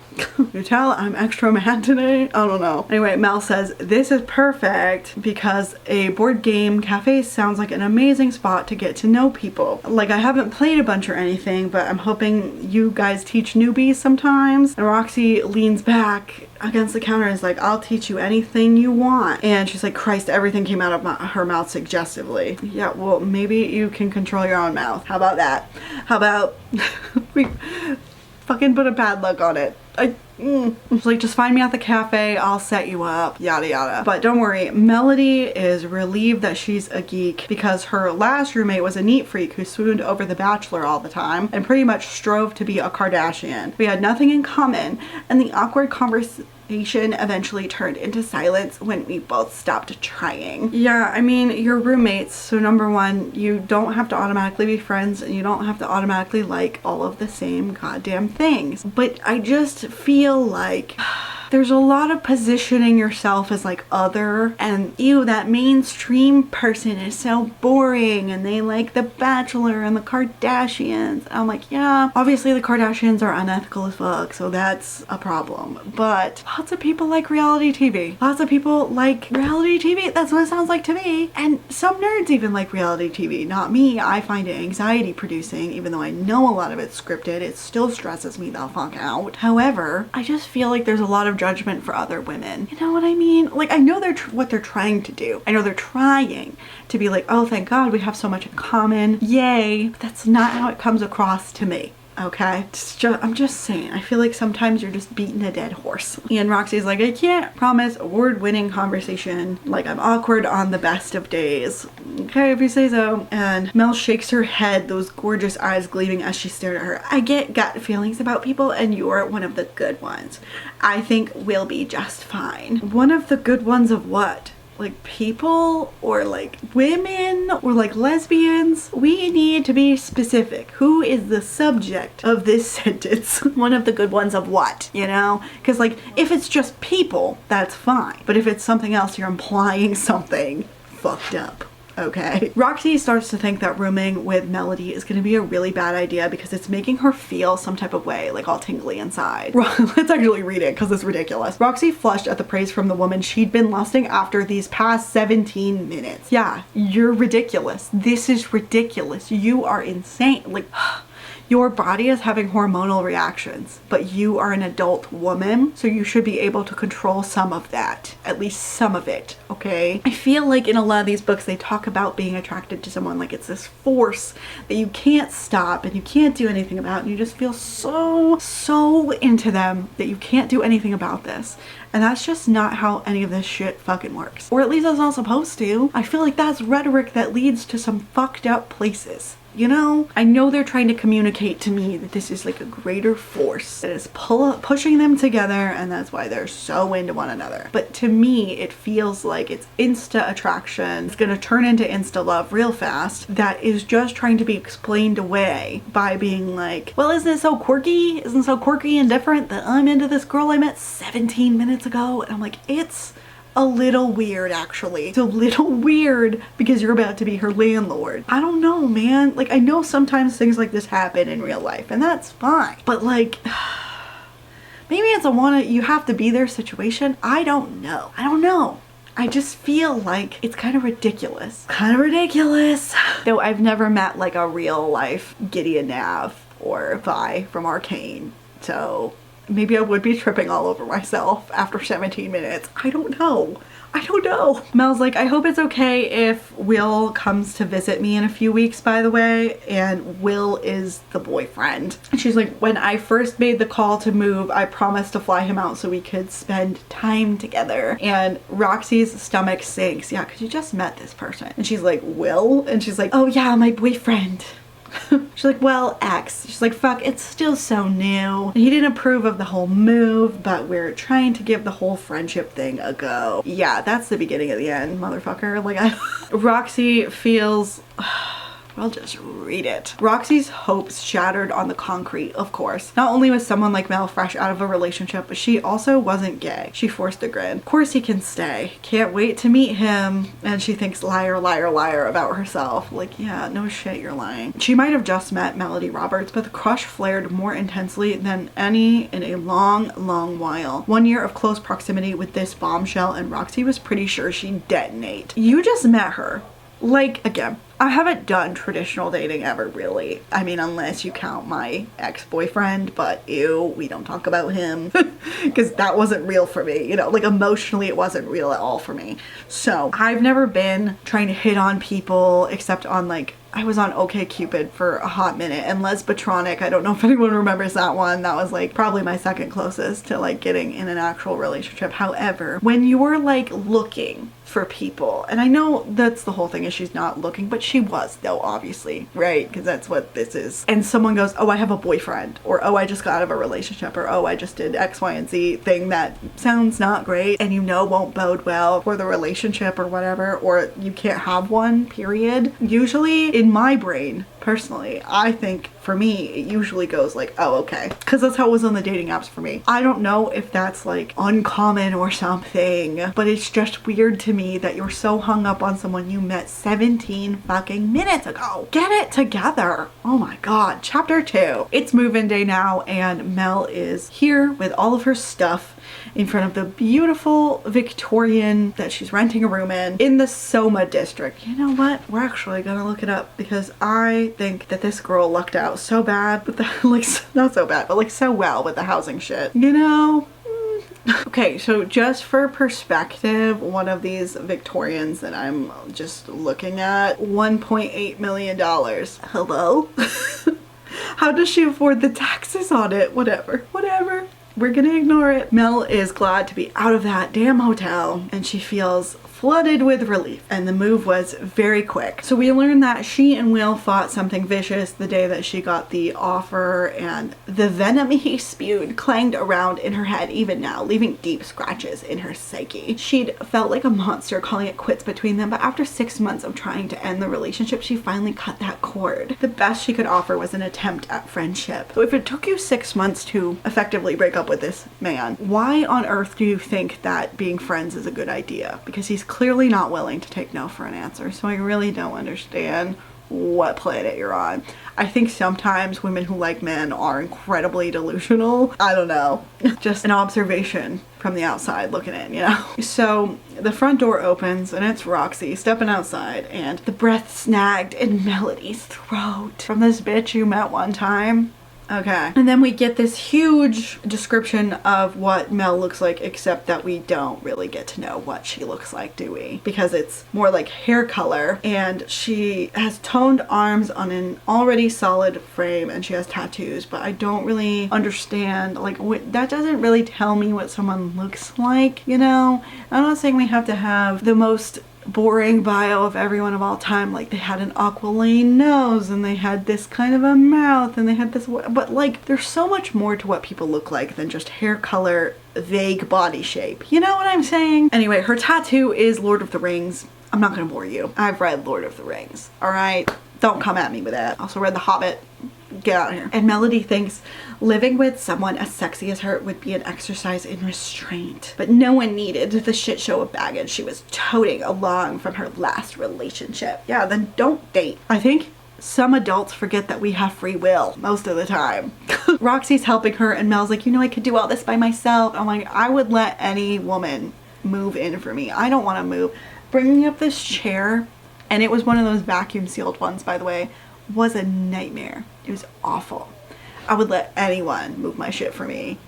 You tell I'm extra mad today? I don't know. Anyway, Mel says, this is perfect because a board game cafe sounds like an amazing spot to get to know people. Like, I haven't played a bunch or anything, but I'm hoping you guys teach newbies sometimes. And Roxy leans back against the counter and is like, I'll teach you anything you want. And she's like, Christ, everything came out of her mouth suggestively. Yeah, well, maybe you can control your own mouth. How about that? How about fucking put a padlock on it. She's like, just find me at the cafe, I'll set you up, yada yada. But don't worry, Melody is relieved that she's a geek because her last roommate was a neat freak who swooned over The Bachelor all the time and pretty much strove to be a Kardashian. We had nothing in common, and the awkward conversation eventually turned into silence when we both stopped trying. Yeah, I mean, you're roommates, so number one, you don't have to automatically be friends and you don't have to automatically like all of the same goddamn things. But I just feel like there's a lot of positioning yourself as like other, and ew, that mainstream person is so boring and they like The Bachelor and the Kardashians. I'm like, yeah, obviously the Kardashians are unethical as fuck, so that's a problem. But lots of people like reality TV. Lots of people like reality TV. That's what it sounds like to me. And some nerds even like reality TV. Not me. I find it anxiety producing, even though I know a lot of it's scripted. It still stresses me the fuck out. However, I just feel like there's a lot of judgment for other women. You know what I mean? Like, I know they're what they're trying to do. I know they're trying to be like, oh, thank God we have so much in common. Yay. But that's not how it comes across to me. Okay, I'm just saying, I feel like sometimes you're just beating a dead horse. And Roxy's like, I can't promise award-winning conversation, like I'm awkward on the best of days. Okay, if you say so. And Mel shakes her head, those gorgeous eyes gleaming as she stared at her. I get gut feelings about people and you're one of the good ones. I think we'll be just fine. One of the good ones of what? Like people, or like women, or like lesbians? We need to be specific. Who is the subject of this sentence? One of the good ones of what, you know? Because like if it's just people, that's fine, but if it's something else, you're implying something fucked up. Okay. Roxy starts to think that rooming with Melody is going to be a really bad idea because it's making her feel some type of way, like all tingly inside. Let's actually read it because it's ridiculous. Roxy flushed at the praise from the woman she'd been lusting after these past 17 minutes. Yeah, you're ridiculous. This is ridiculous. You are insane. Like, your body is having hormonal reactions, but you are an adult woman, so you should be able to control some of that, at least some of it, okay? I feel like in a lot of these books, they talk about being attracted to someone like it's this force that you can't stop and you can't do anything about, and you just feel so into them that you can't do anything about this. And that's just not how any of this shit fucking works. Or at least it's not supposed to. I feel like that's rhetoric that leads to some fucked up places. You know, I know they're trying to communicate to me that this is like a greater force that is pushing them together, and that's why they're so into one another. But to me, it feels like it's insta attraction. It's gonna turn into insta love real fast. That is just trying to be explained away by being like, well, isn't it so quirky? Isn't it so quirky and different that I'm into this girl I met 17 minutes ago? And I'm like, it's a little weird, actually. It's a little weird because you're about to be her landlord. I don't know, man. Like, I know sometimes things like this happen in real life and that's fine, but like maybe it's a you have to be there situation. I don't know. I just feel like it's kind of ridiculous. Though I've never met like a real life Gideon Nav or Vi from Arcane, so maybe I would be tripping all over myself after 17 minutes. I don't know. Mel's like, I hope it's okay if Will comes to visit me in a few weeks, by the way. And Will is the boyfriend. And she's like, when I first made the call to move, I promised to fly him out so we could spend time together. And Roxy's stomach sinks. Yeah, because you just met this person. And she's like, Will? And she's like, oh yeah, my boyfriend. She's like, well, ex. She's like, fuck, it's still so new. He didn't approve of the whole move, but we're trying to give the whole friendship thing a go. Yeah, that's the beginning of the end, motherfucker. Like, Roxy feels... Well, just read it. Roxy's hopes shattered on the concrete, of course. Not only was someone like Mel fresh out of a relationship, but she also wasn't gay. She forced a grin. Of course he can stay. Can't wait to meet him. And she thinks liar, liar, liar about herself. Like, yeah, no shit, you're lying. She might have just met Melody Roberts, but the crush flared more intensely than any in a long, long while. 1 year of close proximity with this bombshell, and Roxy was pretty sure she'd detonate. You just met her. Like, again, I haven't done traditional dating ever, really. I mean, unless you count my ex-boyfriend, but ew, we don't talk about him because that wasn't real for me, you know, like emotionally it wasn't real at all for me. So I've never been trying to hit on people except on like I was on OkCupid for a hot minute, and Lesbitronic, I don't know if anyone remembers that one. That was like probably my second closest to like getting in an actual relationship. However, when you're like looking for people, and I know that's the whole thing, is she's not looking, but she was though, obviously, right? Because that's what this is. And someone goes, oh, I have a boyfriend, or oh, I just got out of a relationship, or oh, I just did X, Y, and Z thing that sounds not great and you know won't bode well for the relationship or whatever, or you can't have one, period. Usually in my brain, personally, I think for me, it usually goes like, oh, okay. Because that's how it was on the dating apps for me. I don't know if that's like uncommon or something, but it's just weird to me that you're so hung up on someone you met 17 fucking minutes ago. Get it together. Oh my God. Chapter 2. It's move-in day now, and Mel is here with all of her stuff in front of the beautiful Victorian that she's renting a room in the Soma district. You know what? We're actually gonna look it up because I think that this girl lucked out so bad with the, like, not so bad, but like so well with the housing shit. You know? Okay, so just for perspective, one of these Victorians that I'm just looking at, $1.8 million. Hello? How does she afford the taxes on it? Whatever. We're gonna ignore it. Mel is glad to be out of that damn hotel, and she feels flooded with relief, and the move was very quick. So we learned that she and Will fought something vicious the day that she got the offer, and the venom he spewed clanged around in her head even now, leaving deep scratches in her psyche. She'd felt like a monster calling it quits between them, but after 6 months of trying to end the relationship, she finally cut that cord. The best she could offer was an attempt at friendship. So if it took you 6 months to effectively break up with this man, why on earth do you think that being friends is a good idea? Because he's clearly not willing to take no for an answer. So I really don't understand what planet you're on. I think sometimes women who like men are incredibly delusional. I don't know. Just an observation from the outside looking in, you know? So the front door opens and it's Roxy stepping outside, and the breath snagged in Melody's throat from this bitch you met one time. Okay. And then we get this huge description of what Mel looks like, except that we don't really get to know what she looks like, do we? Because it's more like hair color, and she has toned arms on an already solid frame, and she has tattoos, but I don't really understand, like, that doesn't really tell me what someone looks like, you know? I'm not saying we have to have the most boring bio of everyone of all time, like they had an aquiline nose and they had this kind of a mouth and they had this, but like there's so much more to what people look like than just hair color, vague body shape, you know what I'm saying? Anyway, her tattoo is Lord of the Rings. I'm not gonna bore you. I've read Lord of the Rings, all right? Don't come at me with that. Also read The Hobbit. Get out of here. And Melody thinks living with someone as sexy as her would be an exercise in restraint. But no one needed the shit show of baggage she was toting along from her last relationship. Yeah, then don't date. I think some adults forget that we have free will most of the time. Roxy's helping her, and Mel's like, you know, I could do all this by myself. I'm like, I would let any woman move in for me. I don't want to move. Bringing up this chair, and it was one of those vacuum sealed ones, by the way, was a nightmare. It was awful. I would let anyone move my shit for me.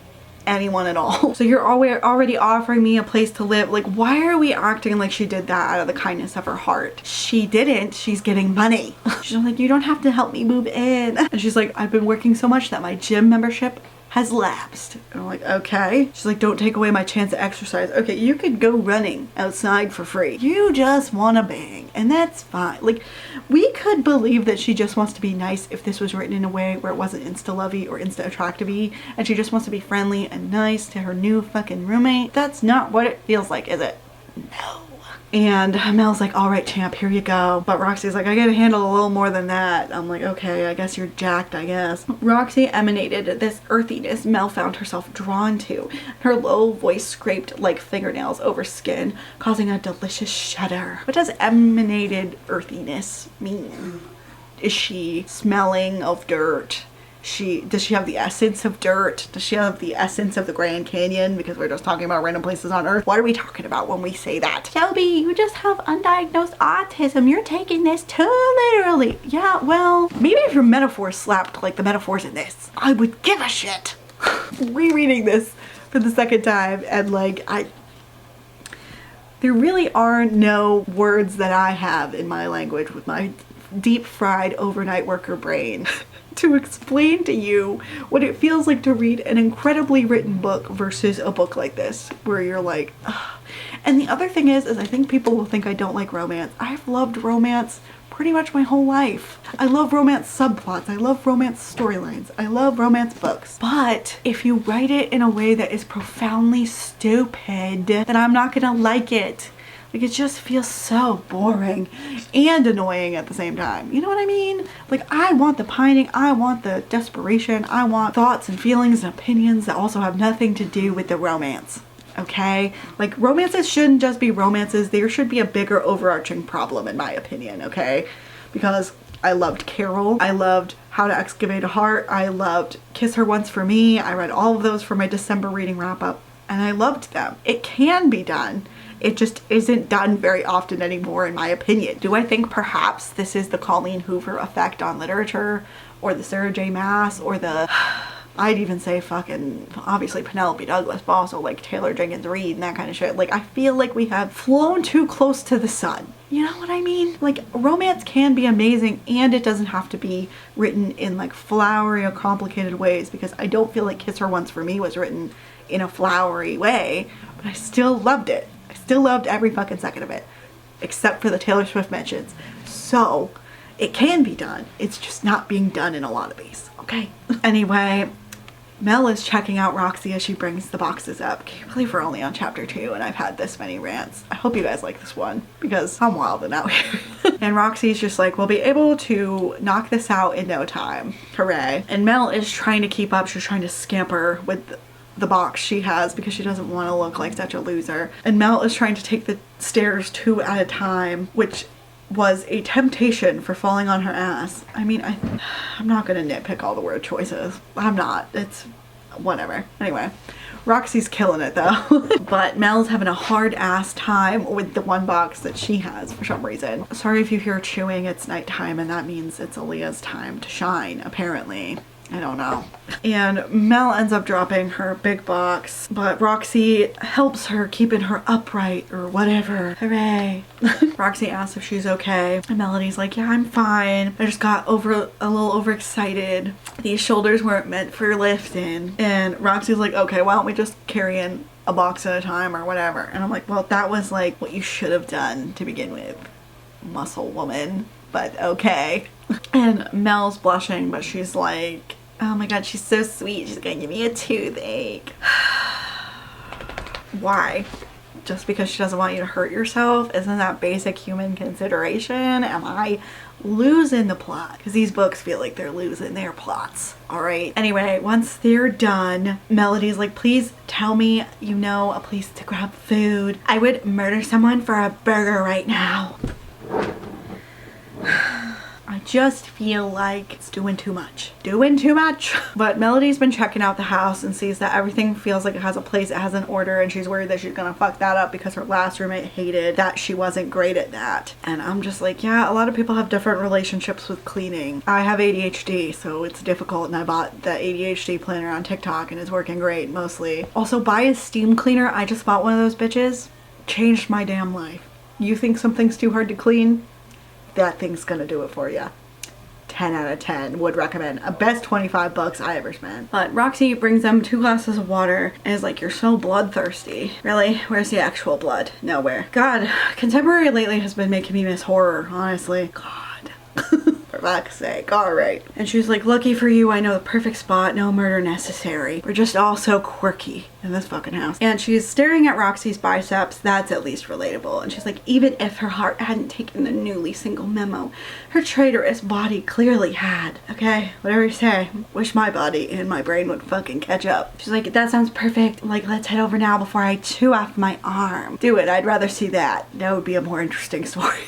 Anyone at all. So you're already offering me a place to live. Like, why are we acting like she did that out of the kindness of her heart? She didn't. She's getting money. She's like, you don't have to help me move in. And she's like, I've been working so much that my gym membership has lapsed. And I'm like, okay. She's like, don't take away my chance to exercise. Okay, you could go running outside for free. You just want to bang, and that's fine. Like, we could believe that she just wants to be nice if this was written in a way where it wasn't insta-lovey or insta-attractive-y, and she just wants to be friendly and nice to her new fucking roommate. That's not what it feels like, is it? No. And Mel's like, all right, champ, here you go. But Roxy's like, I gotta handle a little more than that. I'm like, okay, I guess you're jacked, I guess. Roxy emanated this earthiness Mel found herself drawn to. Her low voice scraped like fingernails over skin, causing a delicious shudder. What does emanated earthiness mean? Is she smelling of dirt? Does she have the essence of dirt? Does she have the essence of the Grand Canyon? Because we're just talking about random places on Earth. What are we talking about when we say that? Shelby, you just have undiagnosed autism. You're taking this too literally. Yeah, well, maybe if your metaphors slapped like the metaphors in this, I would give a shit. Rereading this for the second time, and like, there really are no words that I have in my language with my deep fried overnight worker brain to explain to you what it feels like to read an incredibly written book versus a book like this, where you're like, ugh. And the other thing is I think people will think I don't like romance. I've loved romance pretty much my whole life. I love romance subplots. I love romance storylines. I love romance books. But if you write it in a way that is profoundly stupid, then I'm not gonna like it. Like, it just feels so boring and annoying at the same time. You know what I mean? Like, I want the pining, I want the desperation, I want thoughts and feelings and opinions that also have nothing to do with the romance. Okay? Like, romances shouldn't just be romances. There should be a bigger overarching problem, in my opinion, okay? Because I loved Carol. I loved How to Excavate a Heart. I loved Kiss Her Once for Me. I read all of those for my December reading wrap up, and I loved them. It can be done. It just isn't done very often anymore, in my opinion. Do I think perhaps this is the Colleen Hoover effect on literature, or the Sarah J. Maas, or the, I'd even say fucking, obviously Penelope Douglas, but also like Taylor Jenkins Reid and that kind of shit. Like, I feel like we have flown too close to the sun. You know what I mean? Like, romance can be amazing, and it doesn't have to be written in like flowery or complicated ways, because I don't feel like Kiss Her Once for Me was written in a flowery way, but I still loved it. Still loved every fucking second of it, except for the Taylor Swift mentions. So it can be done. It's just not being done in a lot of these. Okay. Anyway, Mel is checking out Roxy as she brings the boxes up. Can you believe we're only on chapter 2 and I've had this many rants? I hope you guys like this one, because I'm wilding out here. And Roxy's just like, we'll be able to knock this out in no time. Hooray. And Mel is trying to keep up. She's trying to scamper with the box she has because she doesn't want to look like such a loser. And Mel is trying to take the stairs 2 at a time, which was a temptation for falling on her ass. I mean, I'm not gonna nitpick all the word choices. I'm not. It's whatever. Anyway, Roxy's killing it though. But Mel's having a hard ass time with the one box that she has for some reason. Sorry if you hear chewing, it's nighttime and that means it's Aaliyah's time to shine, apparently. I don't know. And Mel ends up dropping her big box, but Roxy helps her, keeping her upright or whatever. Hooray. Roxy asks if she's okay, and Melody's like, yeah, I'm fine. I just got a little overexcited. These shoulders weren't meant for lifting. And Roxy's like, okay, why don't we just carry in a box at a time or whatever? And I'm like, well, that was like what you should have done to begin with, muscle woman. But okay. And Mel's blushing, but she's like, oh my god, she's so sweet. She's gonna give me a toothache. Why? Just because she doesn't want you to hurt yourself? Isn't that basic human consideration? Am I losing the plot? Because these books feel like they're losing their plots. Alright. Anyway, once they're done, Melody's like, please tell me you know a place to grab food. I would murder someone for a burger right now. I just feel like it's doing too much. Doing too much. But Melody's been checking out the house and sees that everything feels like it has a place, it has an order, and she's worried that she's gonna fuck that up because her last roommate hated that she wasn't great at that. And I'm just like, yeah, a lot of people have different relationships with cleaning. I have ADHD, so it's difficult, and I bought the ADHD planner on TikTok and it's working great, mostly. Also, buy a steam cleaner. I just bought one of those bitches. Changed my damn life. You think something's too hard to clean? That thing's gonna do it for you. 10 out of 10 would recommend. A best 25 bucks I ever spent. But Roxy brings them 2 glasses of water and is like, you're so bloodthirsty. Really? Where's the actual blood? Nowhere. God, contemporary lately has been making me miss horror, honestly. God. For fuck's sake. Alright. And she's like, lucky for you, I know the perfect spot, no murder necessary. We're just all so quirky in this fucking house. And she's staring at Roxy's biceps. That's at least relatable. And she's like, even if her heart hadn't taken the newly single memo, her traitorous body clearly had. Okay, whatever you say. Wish my body and my brain would fucking catch up. She's like, that sounds perfect. Like, let's head over now before I chew off my arm. Do it. I'd rather see that. That would be a more interesting story.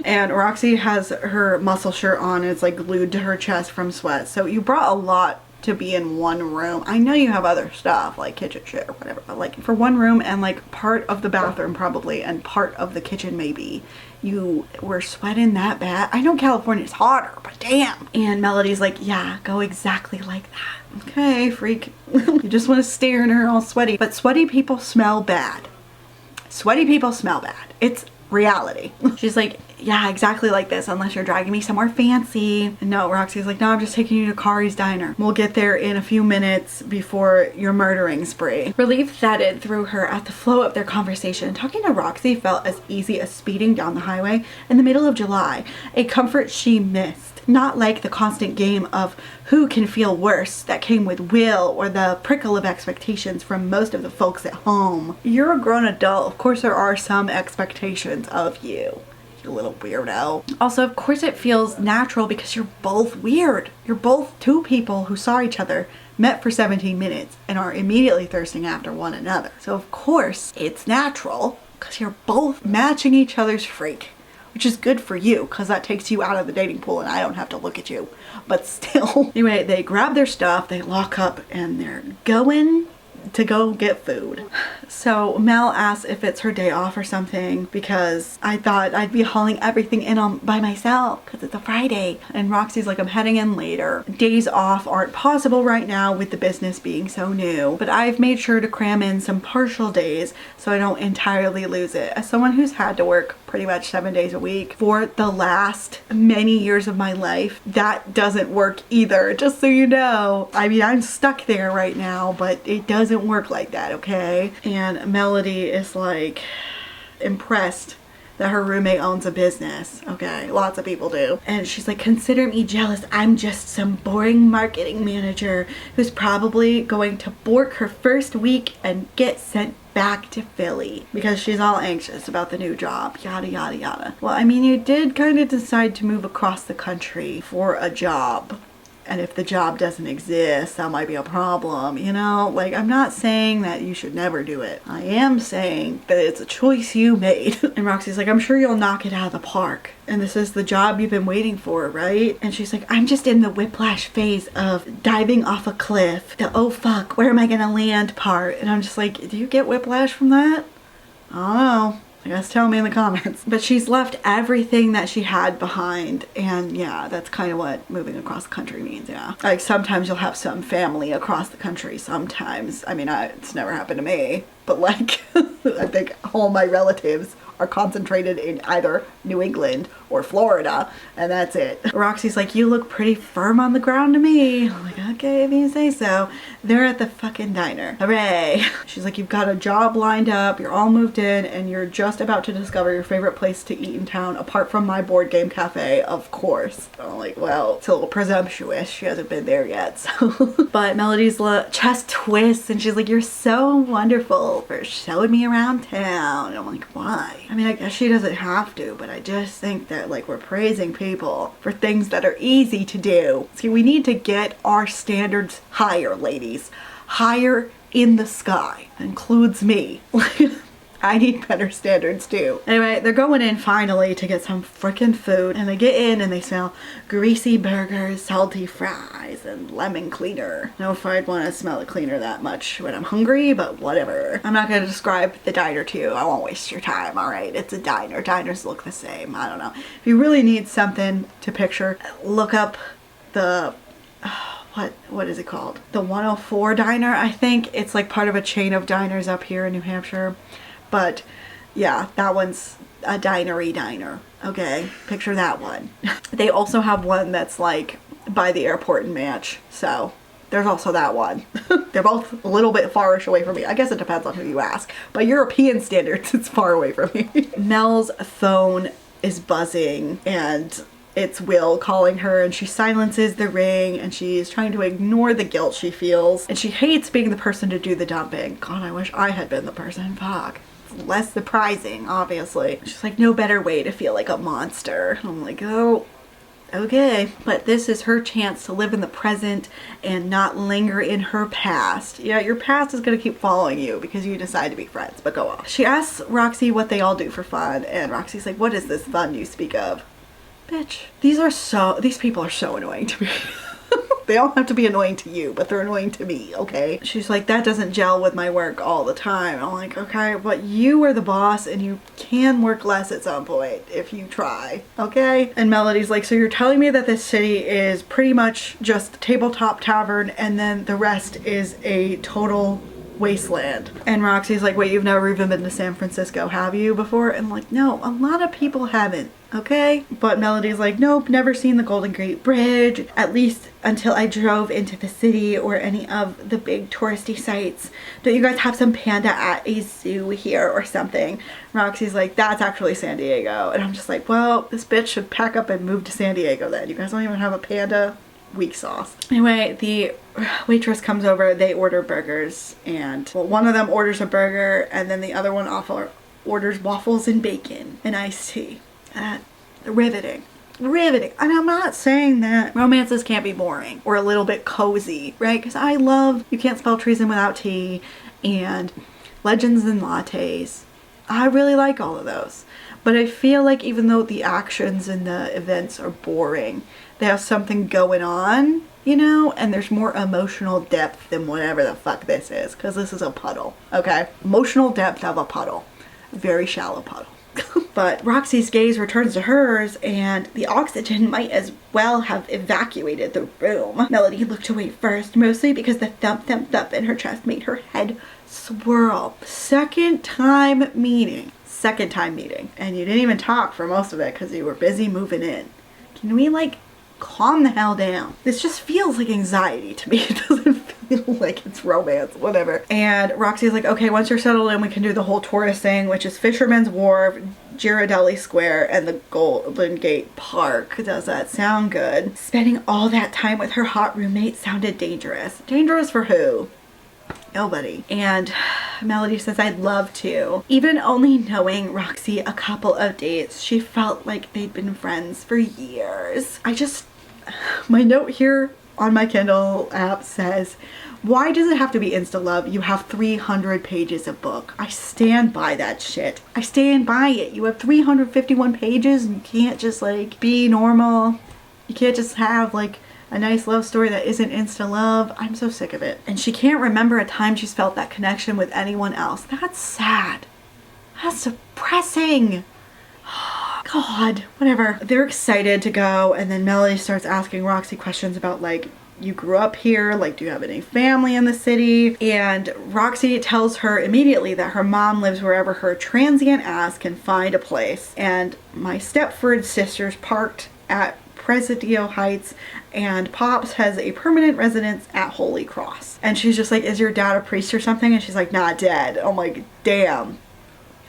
And Roxy has her muscle shirt on and it's like glued to her chest from sweat. So you brought a lot to be in one room. I know you have other stuff like kitchen shit or whatever, but like for one room and like part of the bathroom probably and part of the kitchen maybe, you were sweating that bad. I know California's hotter, but damn. And Melody's like, yeah, go exactly like that. Okay, freak. You just want to stare in her all sweaty. But sweaty people smell bad. Sweaty people smell bad. It's reality. She's like, yeah, exactly like this, unless you're dragging me somewhere fancy. And no, Roxy's like, no, I'm just taking you to Kari's diner. We'll get there in a few minutes before your murdering spree. Relief flooded through her at the flow of their conversation. Talking to Roxy felt as easy as speeding down the highway in the middle of July, a comfort she missed. Not like the constant game of who can feel worse that came with Will or the prickle of expectations from most of the folks at home. You're a grown adult. Of course there are some expectations of you, you little weirdo. Also, of course it feels natural because you're both weird. You're both two people who saw each other, met for 17 minutes, and are immediately thirsting after one another. So of course it's natural because you're both matching each other's freak. Which is good for you, because that takes you out of the dating pool and I don't have to look at you. But still. Anyway, they grab their stuff, they lock up, and they're going to go get food. So Mel asks if it's her day off or something, because I thought I'd be hauling everything in on by myself because it's a Friday. And Roxy's like, I'm heading in later. Days off aren't possible right now with the business being so new, but I've made sure to cram in some partial days so I don't entirely lose it. As someone who's had to work pretty much 7 days a week for the last many years of my life, that doesn't work either, just so you know. I mean, I'm stuck there right now, but it doesn't work like that, okay? And Melody is like impressed that her roommate owns a business. Okay, lots of people do. And she's like, consider me jealous. I'm just some boring marketing manager who's probably going to bork her first week and get sent back to Philly because she's all anxious about the new job, yada yada yada. Well, I mean, you did kind of decide to move across the country for a job. And if the job doesn't exist, that might be a problem, you know? Like, I'm not saying that you should never do it. I am saying that it's a choice you made. And Roxy's like, I'm sure you'll knock it out of the park. And this is the job you've been waiting for, right? And she's like, I'm just in the whiplash phase of diving off a cliff. The oh fuck, where am I gonna land part. And I'm just like, do you get whiplash from that? I don't know. I guess tell me in the comments. But she's left everything that she had behind, and yeah, that's kind of what moving across the country means, yeah. Like, sometimes you'll have some family across the country, sometimes. I mean, it's never happened to me, but like, I think all my relatives are concentrated in either New England or Florida, and that's it. Roxy's like, you look pretty firm on the ground to me. I'm like, okay, if you say so. They're at the fucking diner. Hooray. She's like, you've got a job lined up, you're all moved in, and you're just about to discover your favorite place to eat in town, apart from my board game cafe, of course. I'm like, well, it's a little presumptuous. She hasn't been there yet, so. But Melody's chest twists, and she's like, you're so wonderful for showing me around town. And I'm like, why? I mean, I guess she doesn't have to, but I just think that, like, we're praising people for things that are easy to do. See, we need to get our standards higher, ladies. Higher in the sky. That includes me. I need better standards too. Anyway, they're going in finally to get some freaking food, and they get in and they smell greasy burgers, salty fries, and lemon cleaner. I don't know if I'd want to smell a cleaner that much when I'm hungry, but whatever. I'm not going to describe the diner to you. I won't waste your time, alright? It's a diner. Diners look the same. I don't know. If you really need something to picture, look up the... what is it called? The 104 Diner, I think. It's like part of a chain of diners up here in New Hampshire. But yeah, that one's a dinery diner. Okay, picture that one. They also have one that's like by the airport in Match. So there's also that one. They're both a little bit farish away from me. I guess it depends on who you ask. By European standards, it's far away from me. Mel's phone is buzzing and it's Will calling her, and she silences the ring and she's trying to ignore the guilt she feels. And she hates being the person to do the dumping. God, I wish I had been the person. Fuck. Less surprising, obviously. She's like, no better way to feel like a monster. I'm like, oh, okay. But this is her chance to live in the present and not linger in her past. Yeah, your past is gonna keep following you because you decide to be friends, but go off. She asks Roxy what they all do for fun, and Roxy's like, what is this fun you speak of? Bitch, these people are so annoying to me. They don't have to be annoying to you, but they're annoying to me, okay? She's like, that doesn't gel with my work all the time. I'm like, okay, but you are the boss and you can work less at some point if you try, okay? And Melody's like, so you're telling me that this city is pretty much just tabletop tavern and then the rest is a total wasteland. And Roxy's like, wait, you've never even been to San Francisco, have you, before? And I'm like, no, a lot of people haven't, okay? But Melody's like, nope, never seen the Golden Gate Bridge, at least until I drove into the city or any of the big touristy sites. Don't you guys have some panda at a zoo here or something? Roxy's like, that's actually San Diego. And I'm just like, well, this bitch should pack up and move to San Diego then. You guys don't even have a panda? Weak sauce. Anyway, the waitress comes over, they order burgers, and well, one of them orders a burger and then the other one orders waffles and bacon and iced tea. Riveting. And I'm not saying that romances can't be boring or a little bit cozy, right? Because I love You Can't Spell Treason Without Tea and Legends and Lattes. I really like all of those. But I feel like even though the actions and the events are boring, they have something going on, you know, and there's more emotional depth than whatever the fuck this is, because this is a puddle, okay? Emotional depth of a puddle. Very shallow puddle. But Roxy's gaze returns to hers, and the oxygen might as well have evacuated the room. Melody looked away first, mostly because the thump thump thump in her chest made her head swirl. Second time meeting. And you didn't even talk for most of it because you were busy moving in. Can we, like, calm the hell down? This just feels like anxiety to me. It doesn't feel like it's romance, whatever. And Roxy's like, okay, once you're settled in, we can do the whole tourist thing, which is Fisherman's Wharf, Ghirardelli Square, and the Golden Gate Park. Does that sound good? Spending all that time with her hot roommate sounded dangerous. Dangerous for who? Nobody. And Melody says, I'd love to. Even only knowing Roxy a couple of days, she felt like they'd been friends for years. My note here on my Kindle app says, why does it have to be insta love? You have 300 pages of book. I stand by that shit. I stand by it. You have 351 pages and you can't just like be normal. You can't just have like a nice love story that isn't insta love. I'm so sick of it. And she can't remember a time she's felt that connection with anyone else. That's sad. That's depressing. God, whatever. They're excited to go, and then Melody starts asking Roxy questions about like, you grew up here, like, do you have any family in the city? And Roxy tells her immediately that her mom lives wherever her transient ass can find a place. And my Stepford sisters parked at Presidio Heights, and Pops has a permanent residence at Holy Cross. And she's just like, is your dad a priest or something? And she's like, not dead. I'm like, damn.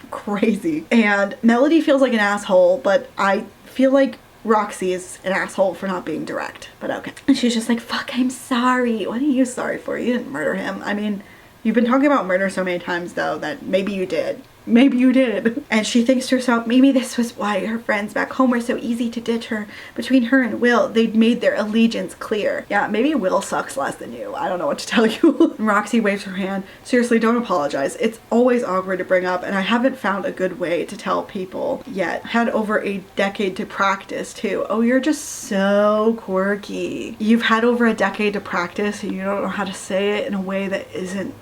Crazy. And Melody feels like an asshole, but I feel like Roxy is an asshole for not being direct, but okay. And she's just like, fuck, I'm sorry. What are you sorry for? You didn't murder him. I mean, you've been talking about murder so many times though that maybe you did. Maybe you did. And she thinks to herself, maybe this was why her friends back home were so easy to ditch her. Between her and Will, they'd made their allegiance clear. Yeah, maybe Will sucks less than you. I don't know what to tell you. Roxy waves her hand. Seriously, don't apologize. It's always awkward to bring up, and I haven't found a good way to tell people yet. Had over a decade to practice too. Oh, you're just so quirky. You've had over a decade to practice and you don't know how to say it in a way that isn't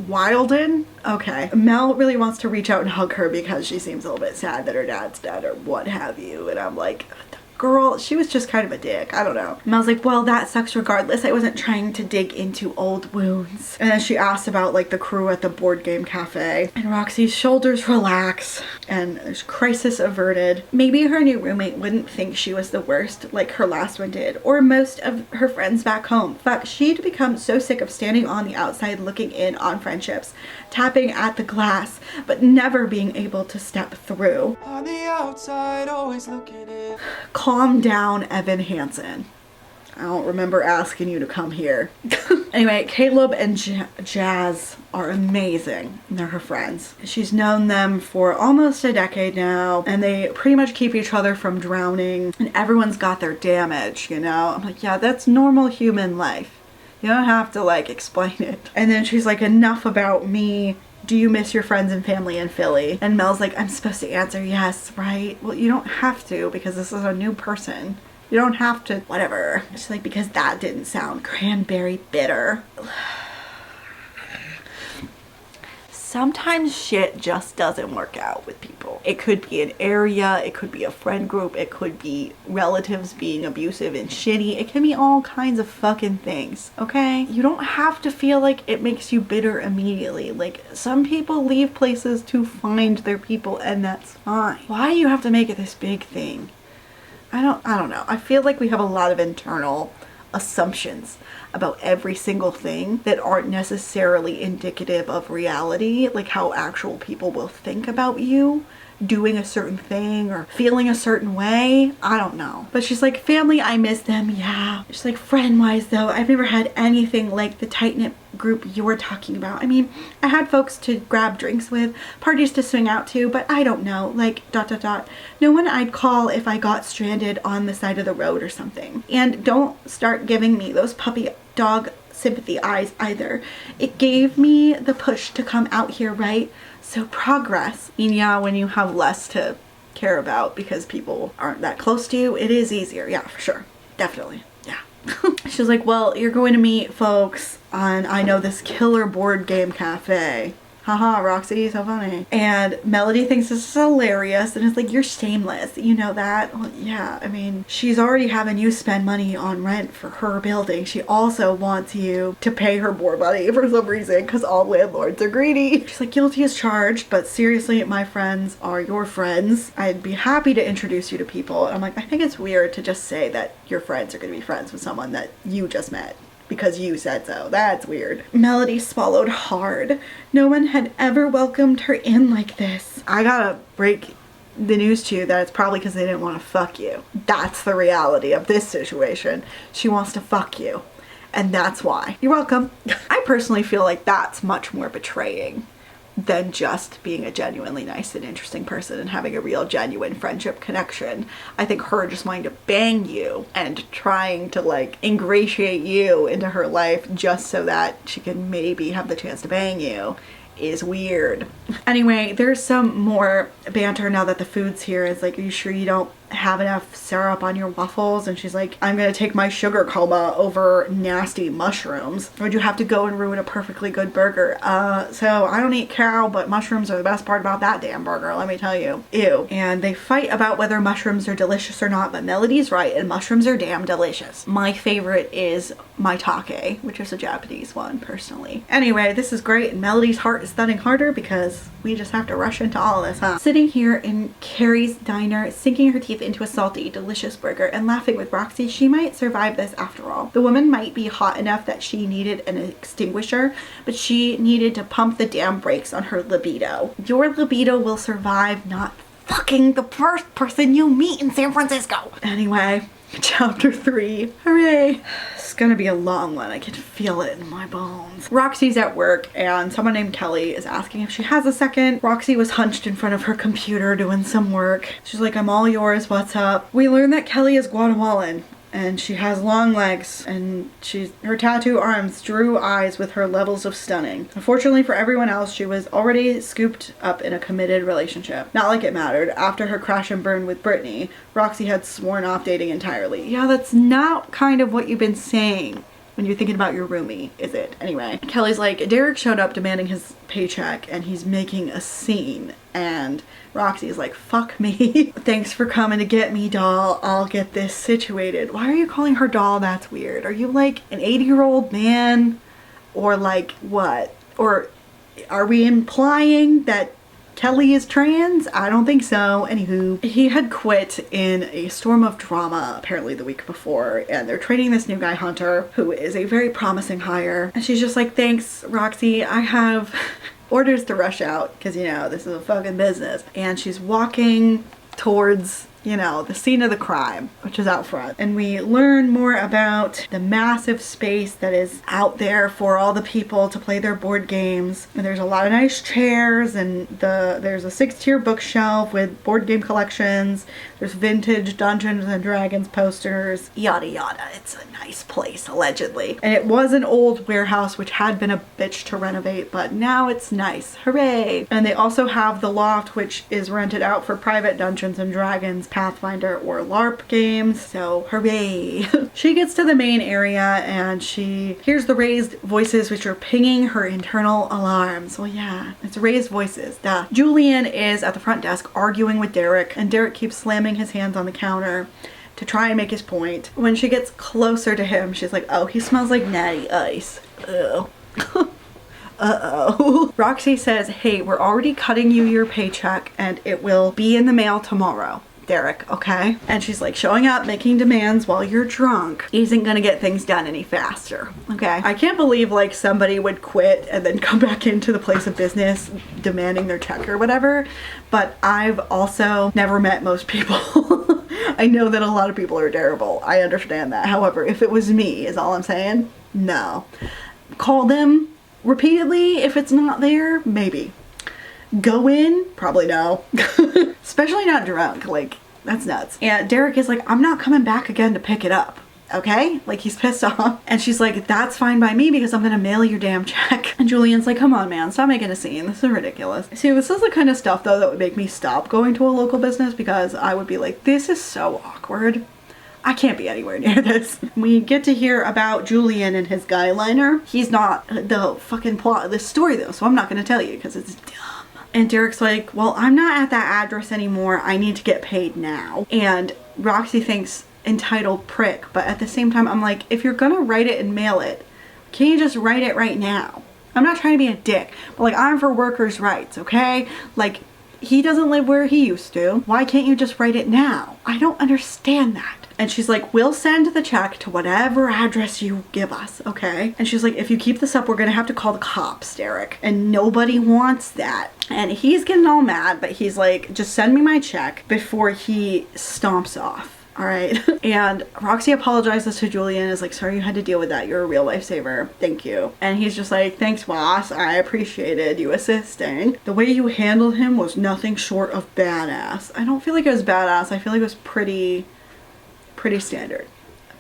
Wilden? Okay. Mel really wants to reach out and hug her because she seems a little bit sad that her dad's dead or what have you. And I'm like, girl, she was just kind of a dick. I don't know. Mel's like, well, that sucks regardless. I wasn't trying to dig into old wounds. And then she asks about like the crew at the board game cafe. And Roxy's shoulders relax and there's crisis averted. Maybe her new roommate wouldn't think she was the worst like her last one did, or most of her friends back home. Fuck, she'd become so sick of standing on the outside looking in on friendships, tapping at the glass, but never being able to step through. On the outside, always looking in. Calm down, Evan Hansen. I don't remember asking you to come here. Anyway, Caleb and Jazz are amazing. They're her friends. She's known them for almost a decade now, and they pretty much keep each other from drowning, and everyone's got their damage, you know? I'm like, yeah, that's normal human life. You don't have to like explain it. And then she's like, enough about me. Do you miss your friends and family in Philly? And Mel's like, I'm supposed to answer yes, right? Well, you don't have to because this is a new person. You don't have to, whatever. She's like, because that didn't sound cranberry bitter. sometimes shit just doesn't work out with people. It could be an area, it could be a friend group, it could be relatives being abusive and shitty. It can be all kinds of fucking things, okay? You don't have to feel like it makes you bitter immediately. Like, some people leave places to find their people, and that's fine. Why do you have to make it this big thing? I don't know. I feel like we have a lot of internal assumptions about every single thing that aren't necessarily indicative of reality, like how actual people will think about you doing a certain thing or feeling a certain way. I don't know. But she's like, family, I miss them. Yeah. She's like, friend wise though, I've never had anything like the tight-knit group you're talking about. I mean, I had folks to grab drinks with, parties to swing out to, but I don't know, like ... No one I'd call if I got stranded on the side of the road or something. And don't start giving me those puppy dog sympathy eyes either. It gave me the push to come out here, right? So progress. I mean, yeah, when you have less to care about because people aren't that close to you, it is easier. Yeah, for sure. Definitely. Yeah. She was like, well, you're going to meet folks on, I know, this killer board game cafe. Haha, Roxy, so funny. And Melody thinks this is hilarious and it's like, you're shameless. You know that? Well, yeah, I mean, she's already having you spend money on rent for her building. She also wants you to pay her more money for some reason because all landlords are greedy. She's like, guilty as charged, but seriously, my friends are your friends. I'd be happy to introduce you to people. And I'm like, I think it's weird to just say that your friends are going to be friends with someone that you just met because you said so. That's weird. Melody swallowed hard. No one had ever welcomed her in like this. I gotta break the news to you that it's probably because they didn't want to fuck you. That's the reality of this situation. She wants to fuck you. And that's why. You're welcome. I personally feel like that's much more betraying than just being a genuinely nice and interesting person and having a real genuine friendship connection. I think her just wanting to bang you and trying to like ingratiate you into her life just so that she can maybe have the chance to bang you is weird. Anyway, there's some more banter now that the food's here. It's like, are you sure you don't have enough syrup on your waffles? And she's like, I'm gonna take my sugar coma over nasty mushrooms. Would you have to go and ruin a perfectly good burger? So I don't eat cow, but mushrooms are the best part about that damn burger, let me tell you. Ew. And they fight about whether mushrooms are delicious or not, but Melody's right, and mushrooms are damn delicious. My favorite is maitake, which is a Japanese one, personally. Anyway, this is great, and Melody's heart is thudding harder because we just have to rush into all this, huh? Sitting here in Carrie's diner, sinking her teeth into a salty, delicious burger and laughing with Roxy, she might survive this after all. The woman might be hot enough that she needed an extinguisher, but she needed to pump the damn brakes on her libido. Your libido will survive, not fucking the first person you meet in San Francisco. Anyway, chapter 3. Hooray. It's gonna be a long one. I can feel it in my bones. Roxy's at work and someone named Kelly is asking if she has a second. Roxy was hunched in front of her computer doing some work. She's like, I'm all yours, what's up? We learned that Kelly is Guatemalan and she has long legs and her tattoo arms drew eyes with her levels of stunning. Unfortunately for everyone else, she was already scooped up in a committed relationship. Not like it mattered. After her crash and burn with Brittany, Roxy had sworn off dating entirely. Yeah, that's not kind of what you've been saying when you're thinking about your roomie, is it? Anyway, Kelly's like, Derek showed up demanding his paycheck and he's making a scene. And Roxy's like, fuck me. Thanks for coming to get me, doll. I'll get this situated. Why are you calling her doll? That's weird. Are you like an 80-year-old man? Or like what? Or are we implying that Kelly is trans? I don't think so. Anywho, he had quit in a storm of drama apparently the week before, and they're training this new guy, Hunter, who is a very promising hire. And she's just like, thanks, Roxy. I have orders to rush out because, you know, this is a fucking business. And she's walking towards, you know, the scene of the crime, which is out front. And we learn more about the massive space that is out there for all the people to play their board games. And there's a lot of nice chairs, and there's a 6-tier bookshelf with board game collections. There's vintage Dungeons and Dragons posters, yada yada. It's a nice place, allegedly. And it was an old warehouse which had been a bitch to renovate, but now it's nice. Hooray! And they also have the loft, which is rented out for private Dungeons and Dragons Pathfinder or LARP games. So hooray. She gets to the main area and she hears the raised voices which are pinging her internal alarms. Well, yeah, it's raised voices. Duh. Julian is at the front desk arguing with Derek, and Derek keeps slamming his hands on the counter to try and make his point. When she gets closer to him, she's like, oh, he smells like natty ice. Ugh. Uh-oh. Roxy says, hey, we're already cutting you your paycheck and it will be in the mail tomorrow, Derek, okay? And she's like, showing up, making demands while you're drunk isn't gonna get things done any faster, okay? I can't believe like somebody would quit and then come back into the place of business demanding their check or whatever, but I've also never met most people. I know that a lot of people are terrible. I understand that. However, if it was me, is all I'm saying, no. Call them repeatedly if it's not there, maybe. Go in, probably no. Especially not drunk, like, that's nuts. And Derek is like, I'm not coming back again to pick it up, okay? Like, he's pissed off. And she's like, that's fine by me because I'm gonna mail your damn check. And Julian's like, come on, man, stop making a scene. This is ridiculous. See, this is the kind of stuff, though, that would make me stop going to a local business because I would be like, this is so awkward. I can't be anywhere near this. We get to hear about Julian and his guy liner. He's not the fucking plot of this story, though, so I'm not gonna tell you because it's dumb. And Derek's like, well, I'm not at that address anymore. I need to get paid now. And Roxy thinks entitled prick, but at the same time, I'm like, if you're gonna write it and mail it, can you just write it right now? I'm not trying to be a dick, but like, I'm for workers' rights, okay? Like, he doesn't live where he used to. Why can't you just write it now? I don't understand that. And she's like, we'll send the check to whatever address you give us, okay? And she's like, if you keep this up, we're gonna have to call the cops, Derek. And nobody wants that. And he's getting all mad, but he's like, just send me my check before he stomps off. All right. And Roxy apologizes to Julian, is like, sorry you had to deal with that. You're a real lifesaver. Thank you. And he's just like, thanks, boss. I appreciated you assisting. The way you handled him was nothing short of badass. I don't feel like it was badass. I feel like it was pretty standard,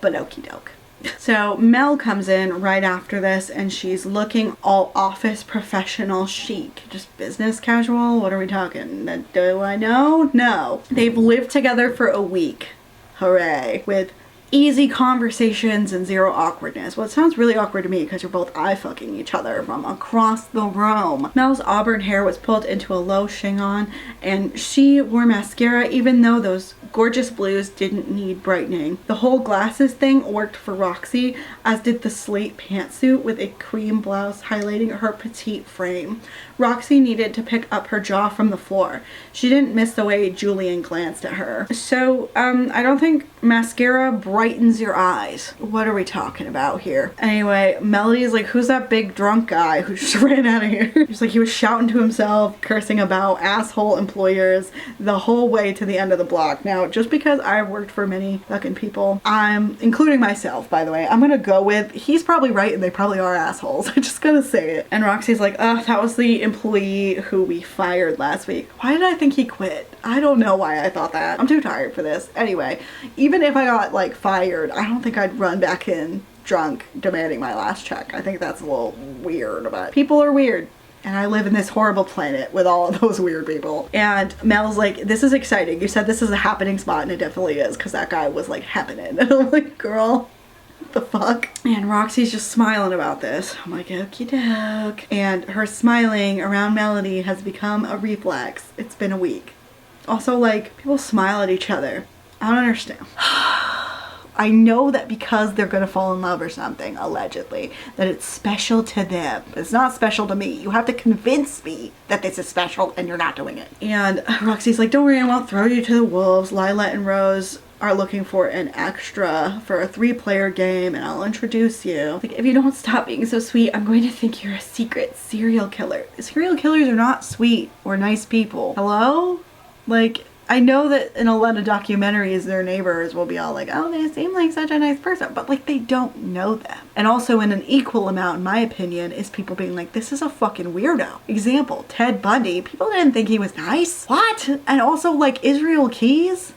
but okie doke. So Mel comes in right after this and she's looking all office professional chic, just business casual. What are we talking? Do I know? No. They've lived together for a week. Hooray. With easy conversations and zero awkwardness. Well, it sounds really awkward to me because you're both eye fucking each other from across the room. Mel's auburn hair was pulled into a low chignon and she wore mascara even though those gorgeous blues didn't need brightening. The whole glasses thing worked for Roxy, as did the slate pantsuit with a cream blouse highlighting her petite frame. Roxy needed to pick up her jaw from the floor. She didn't miss the way Julian glanced at her. So, I don't think mascara brightens your eyes. What are we talking about here? Anyway, Melody's like, who's that big drunk guy who just ran out of here? She's like, he was shouting to himself, cursing about asshole employers the whole way to the end of the block. Now, just because I've worked for many fucking people, I'm including myself, by the way, I'm gonna go with, he's probably right and they probably are assholes. I just gotta say it. And Roxy's like, that was the employee who we fired last week. Why did I think he quit? I don't know why I thought that. I'm too tired for this. Anyway, even if I got like fired, I don't think I'd run back in drunk demanding my last check. I think that's a little weird, but people are weird. And I live in this horrible planet with all of those weird people. And Mel's like, this is exciting. You said this is a happening spot, and it definitely is, because that guy was like happening. And I'm like, girl, what the fuck? And Roxy's just smiling about this. I'm like, okie doke. And her smiling around Melody has become a reflex. It's been a week. Also, like, people smile at each other. I don't understand. I know that because they're gonna fall in love or something, allegedly, that it's special to them. It's not special to me. You have to convince me that this is special and you're not doing it. And Roxy's like, don't worry, I won't throw you to the wolves. Lila and Rose are looking for an extra for a 3-player game and I'll introduce you. Like, if you don't stop being so sweet, I'm going to think you're a secret serial killer. Serial killers are not sweet or nice people. Hello? Like, I know that in a lot of documentaries, their neighbors will be all like, oh, they seem like such a nice person, but like, they don't know them. And also in an equal amount, in my opinion, is people being like, this is a fucking weirdo. Example, Ted Bundy. People didn't think he was nice. What? And also like Israel Keys.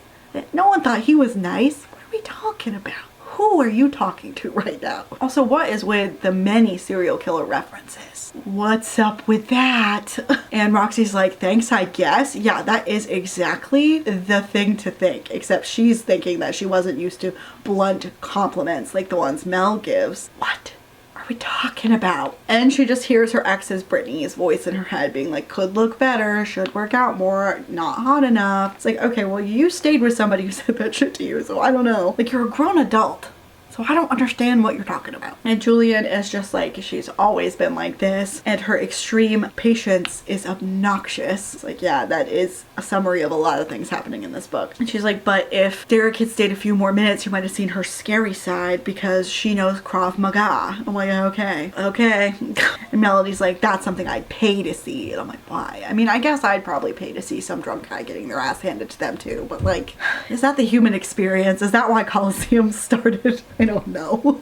No one thought he was nice. What are we talking about? who are you talking to right now? Also, what is with the many serial killer references? What's up with that? And Roxy's like, thanks, I guess. Yeah, that is exactly the thing to think, except she's thinking that she wasn't used to blunt compliments like the ones Mel gives. What are we talking about? And she just hears her ex's Brittany's voice in her head being like, could look better, should work out more, not hot enough. It's like, okay, well, you stayed with somebody who said that shit to you, so I don't know. Like, you're a grown adult, so I don't understand what you're talking about. And Julian is just like, she's always been like this, and her extreme patience is obnoxious. It's like, yeah, that is a summary of a lot of things happening in this book. And she's like, but if Derek had stayed a few more minutes, you might have seen her scary side because she knows Krav Maga. I'm like, okay. And Melody's like, that's something I'd pay to see. And I'm like, why? I mean, I guess I'd probably pay to see some drunk guy getting their ass handed to them too, but like, is that the human experience? Is that why Coliseum started? I don't know.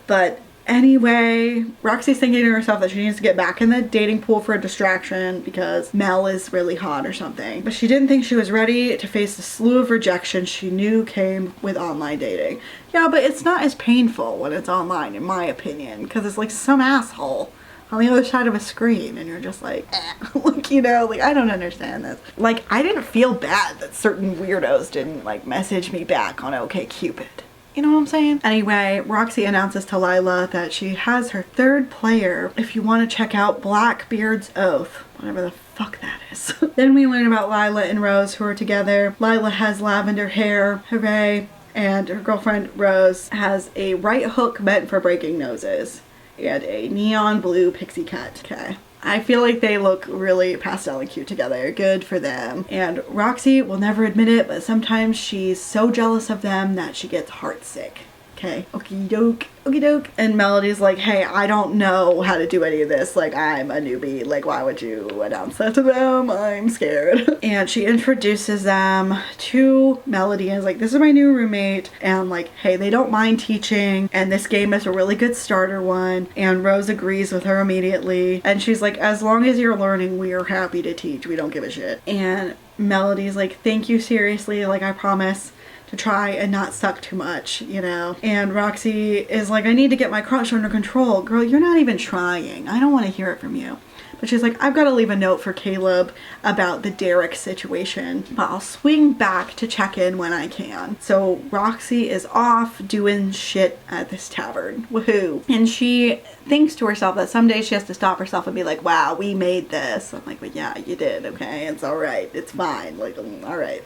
But anyway, Roxy's thinking to herself that she needs to get back in the dating pool for a distraction because Mel is really hot or something. But she didn't think she was ready to face the slew of rejection she knew came with online dating. Yeah, but it's not as painful when it's online, in my opinion, because it's like some asshole on the other side of a screen and you're just like, like, you know, like, I don't understand this. Like, I didn't feel bad that certain weirdos didn't like message me back on OkCupid. You know what I'm saying? Anyway, Roxy announces to Lila that she has her third player if you want to check out Blackbeard's Oath. Whatever the fuck that is. Then we learn about Lila and Rose, who are together. Lila has lavender hair, hooray, and her girlfriend Rose has a right hook meant for breaking noses and a neon blue pixie cut. Okay. I feel like they look really pastel and cute together. Good for them. And Roxy will never admit it, but sometimes she's so jealous of them that she gets heartsick. Okay, okie doke, okie doke. And Melody's like, hey, I don't know how to do any of this. Like, I'm a newbie. Like, why would you announce that to them? I'm scared. And she introduces them to Melody and is like, this is my new roommate. And like, hey, they don't mind teaching. And this game is a really good starter one. And Rose agrees with her immediately. And she's like, as long as you're learning, we are happy to teach. We don't give a shit. And Melody's like, thank you, seriously. Like, I promise to try and not suck too much, you know? And Roxy is like, I need to get my crush under control. Girl, you're not even trying. I don't want to hear it from you. But she's like, I've got to leave a note for Caleb about the Derek situation, but I'll swing back to check in when I can. So Roxy is off doing shit at this tavern. Woohoo. And she thinks to herself that someday she has to stop herself and be like, wow, we made this. I'm like, well, yeah, you did, okay? It's all right. It's fine. Like, all right.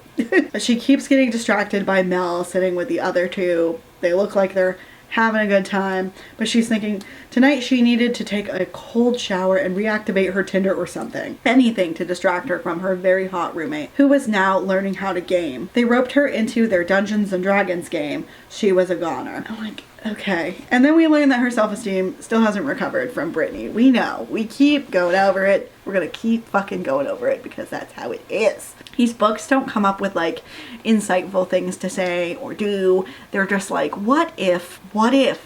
But she keeps getting distracted by Mel sitting with the other two. They look like they're having a good time, but she's thinking tonight she needed to take a cold shower and reactivate her Tinder or something. Anything to distract her from her very hot roommate, who was now learning how to game. They roped her into their Dungeons and Dragons game. She was a goner. I'm like, okay. And then we learn that her self-esteem still hasn't recovered from Brittany. We know. We keep going over it. We're gonna keep fucking going over it because that's how it is. These books don't come up with like insightful things to say or do. They're just like, what if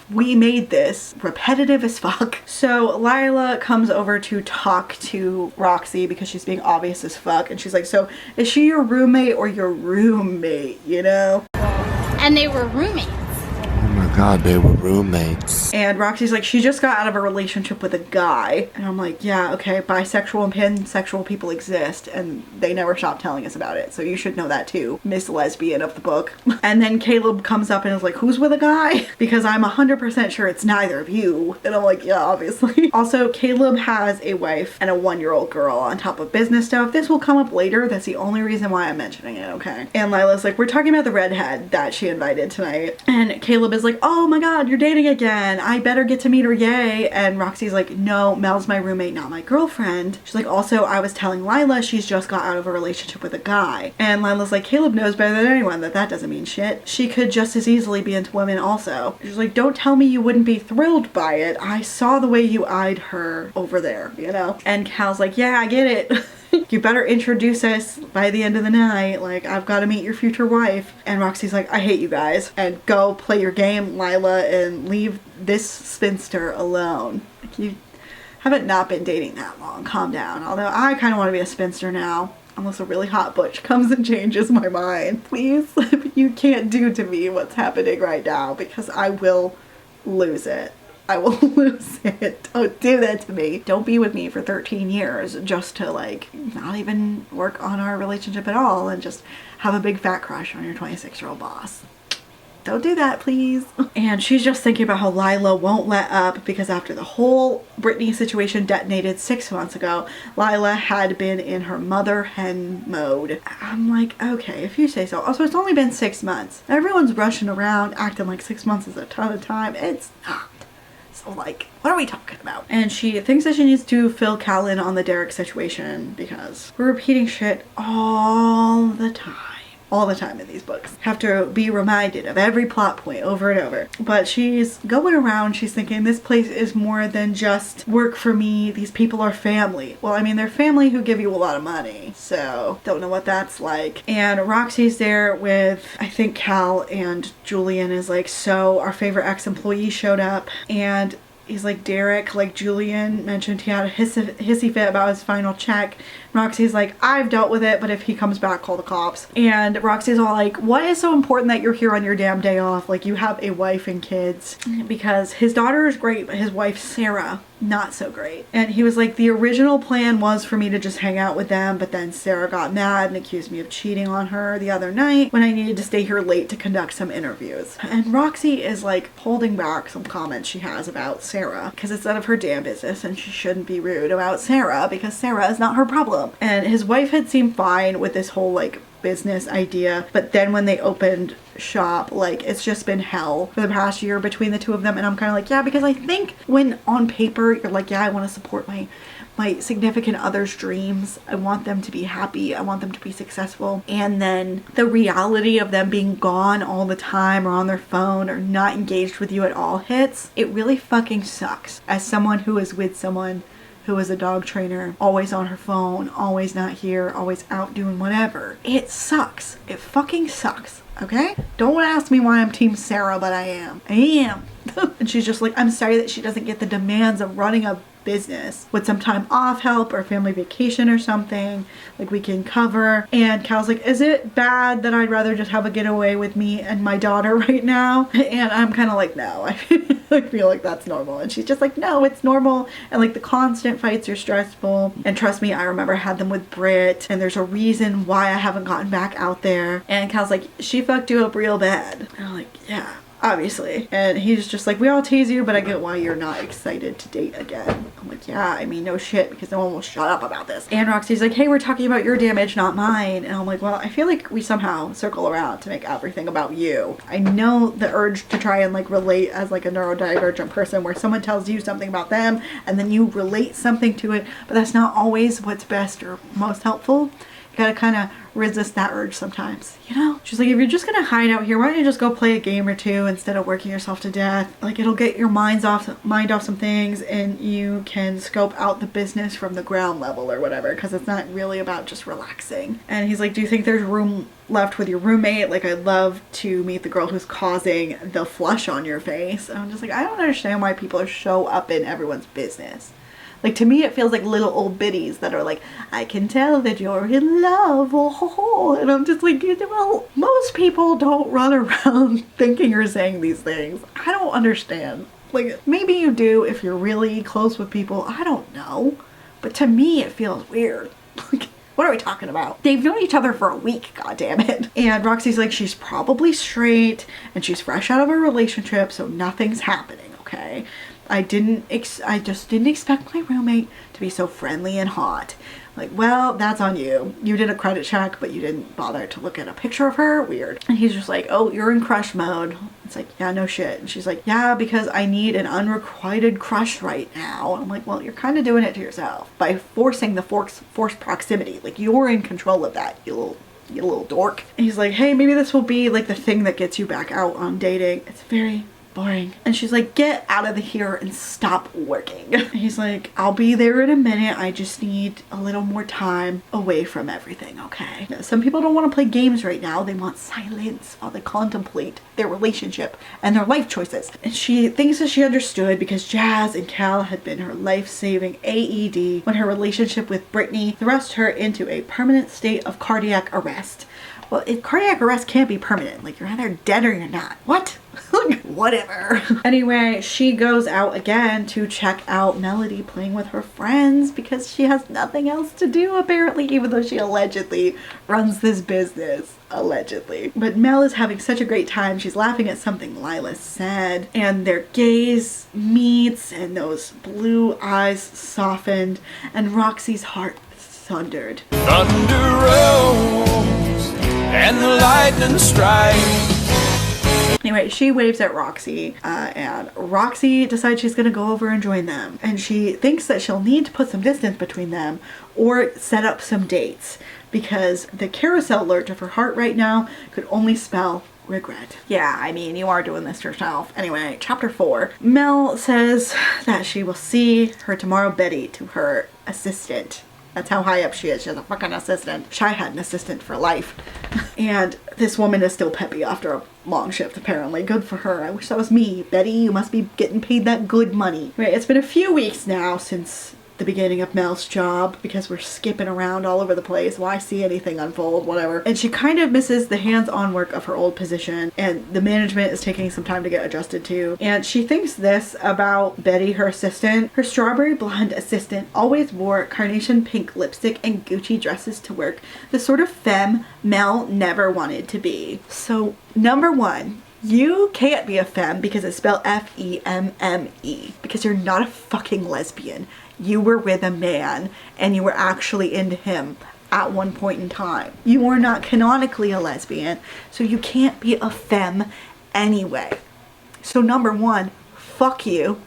we made this repetitive as fuck? So Lila comes over to talk to Roxy because she's being obvious as fuck. And she's like, so is she your roommate or your roommate, you know?
And they were roommates.
Oh my god, they were roommates.
And Roxy's like, she just got out of a relationship with a guy. And I'm like, yeah, okay, bisexual and pansexual people exist and they never stop telling us about it. So you should know that too, Miss Lesbian of the book. And then Caleb comes up and is like, who's with a guy? Because I'm 100% sure it's neither of you. And I'm like, yeah, obviously. Also, Caleb has a wife and a 1-year-old girl on top of business stuff. This will come up later. That's the only reason why I'm mentioning it, okay? And Lila's like, we're talking about the redhead that she invited tonight. And Caleb is like, oh my god, you're dating again. I better get to meet her, yay. And Roxy's like, no, Mel's my roommate, not my girlfriend. She's like, also, I was telling Lila she's just got out of a relationship with a guy. And Lila's like, Caleb knows better than anyone that doesn't mean shit. She could just as easily be into women also. She's like, don't tell me you wouldn't be thrilled by it. I saw the way you eyed her over there, you know? And Cal's like, yeah, I get it. You better introduce us by the end of the night. Like, I've got to meet your future wife. And Roxy's like, I hate you guys. And go play your game, Lila, and leave this spinster alone. Like, you haven't not been dating that long. Calm down. Although I kind of want to be a spinster now. unless a really hot butch comes and changes my mind. Please, you can't do to me what's happening right now because I will lose it. I will lose it. Don't do that to me. Don't be with me for 13 years just to like not even work on our relationship at all and just have a big fat crush on your 26-year-old boss. Don't do that, please. And she's just thinking about how Lila won't let up because after the whole Brittany situation detonated 6 months ago, Lila had been in her mother hen mode. I'm like, okay, if you say so. Also, it's only been 6 months. Everyone's rushing around acting like 6 months is a ton of time. It's not. So like, what are we talking about? And she thinks that she needs to fill Cal in on the Derek situation because we're repeating shit all the time. All the time in these books. Have to be reminded of every plot point over and over. But she's going around, she's thinking this place is more than just work for me. These people are family. Well, I mean, they're family who give you a lot of money. So, don't know what that's like. And Roxy's there with, I think, Cal, and Julian is like, so our favorite ex-employee showed up and he's like, Derek, like Julian mentioned he had a hissy fit about his final check. Roxy's like, I've dealt with it, but if he comes back, call the cops. And Roxy's all like, what is so important that you're here on your damn day off? Like, you have a wife and kids. Because his daughter is great, but his wife, Sarah, not so great. And he was like, the original plan was for me to just hang out with them, but then Sarah got mad and accused me of cheating on her the other night when I needed to stay here late to conduct some interviews. And Roxy is like holding back some comments she has about Sarah because it's none of her damn business and she shouldn't be rude about Sarah because Sarah is not her problem. And his wife had seemed fine with this whole like business idea, but then when they opened shop, like, it's just been hell for the past year between the two of them. And I'm kind of like, yeah, because I think when on paper you're like, yeah, I want to support my significant other's dreams, I want them to be happy, I want them to be successful, and then the reality of them being gone all the time or on their phone or not engaged with you at all hits, it really fucking sucks. As someone who is with someone who is a dog trainer, always on her phone, always not here, always out doing whatever. It sucks. It fucking sucks. Okay? Don't ask me why I'm Team Sarah, but I am. I am. And she's just like, I'm sorry that she doesn't get the demands of running a business with some time off help or family vacation or something like we can cover. And Cal's like, is it bad that I'd rather just have a getaway with me and my daughter right now? And I'm kind of like, no, I feel like that's normal. And she's just like, no, it's normal. And like the constant fights are stressful. And trust me, I remember I had them with Britt and there's a reason why I haven't gotten back out there. And Cal's like, she fucked you up real bad. And I'm like, yeah, obviously. And he's just like, we all tease you, but I get why you're not excited to date again. I'm like, yeah, I mean, no shit, because no one will shut up about this. And Roxy's like, hey, we're talking about your damage, not mine. And I'm like, well, I feel like we somehow circle around to make everything about you. I know the urge to try and like relate as like a neurodivergent person where someone tells you something about them and then you relate something to it, but that's not always what's best or most helpful. You gotta kind of resist that urge sometimes, you know? She's like, if you're just gonna hide out here, why don't you just go play a game or two instead of working yourself to death? Like, it'll get your mind off some things and you can scope out the business from the ground level or whatever, because it's not really about just relaxing. And he's like, do you think there's room left with your roommate? Like, I'd love to meet the girl who's causing the flush on your face. And I'm just like, I don't understand why people are so up in everyone's business. Like, to me, it feels like little old biddies that are like, I can tell that you're in love. Oh. And I'm just like, well, most people don't run around thinking or saying these things. I don't understand. Like, maybe you do if you're really close with people. I don't know. But to me, it feels weird. Like, what are we talking about? They've known each other for a week, goddammit. And Roxy's like, she's probably straight and she's fresh out of a relationship, so nothing's happening, okay? I just didn't expect my roommate to be so friendly and hot. Like, well, that's on you. You did a credit check, but you didn't bother to look at a picture of her. Weird. And he's just like, oh, you're in crush mode. It's like, yeah, no shit. And she's like, yeah, because I need an unrequited crush right now. I'm like, well, you're kind of doing it to yourself by forcing the forced proximity. Like, you're in control of that, you little dork. And he's like, hey, maybe this will be like the thing that gets you back out on dating. It's very, boring. And she's like, get out of here and stop working. And he's like, I'll be there in a minute. I just need a little more time away from everything, okay? Some people don't want to play games right now. They want silence while they contemplate their relationship and their life choices. And she thinks that she understood because Jazz and Cal had been her life-saving AED when her relationship with Brittany thrust her into a permanent state of cardiac arrest. Well, if cardiac arrest can't be permanent, like you're either dead or you're not. What? Whatever. Anyway, she goes out again to check out Melody playing with her friends because she has nothing else to do apparently, even though she allegedly runs this business. Allegedly. But Mel is having such a great time. She's laughing at something Lila said, and their gaze meets and those blue eyes softened and Roxy's heart thundered.
Thunder rolls and the lightning strikes.
Anyway, she waves at Roxy, and Roxy decides she's gonna go over and join them. And she thinks that she'll need to put some distance between them or set up some dates because the carousel lurch of her heart right now could only spell regret. Yeah, I mean, you are doing this to yourself. Anyway, chapter 4. Mel says that she will see her tomorrow Betty to her assistant. That's how high up she is. She has a fucking assistant. Shy had an assistant for life. And this woman is still peppy after a long shift, apparently. Good for her. I wish that was me. Betty, you must be getting paid that good money. Right, it's been a few weeks now since the beginning of Mel's job because we're skipping around all over the place. Why see anything unfold? Whatever. And she kind of misses the hands-on work of her old position, and the management is taking some time to get adjusted to. And she thinks this about Betty, her assistant. Her strawberry blonde assistant always wore carnation pink lipstick and Gucci dresses to work. The sort of femme Mel never wanted to be. So, number 1. You can't be a femme because it's spelled F-E-M-M-E because you're not a fucking lesbian. You were with a man and you were actually into him at one point in time. You are not canonically a lesbian, so you can't be a femme anyway. So number 1, fuck you.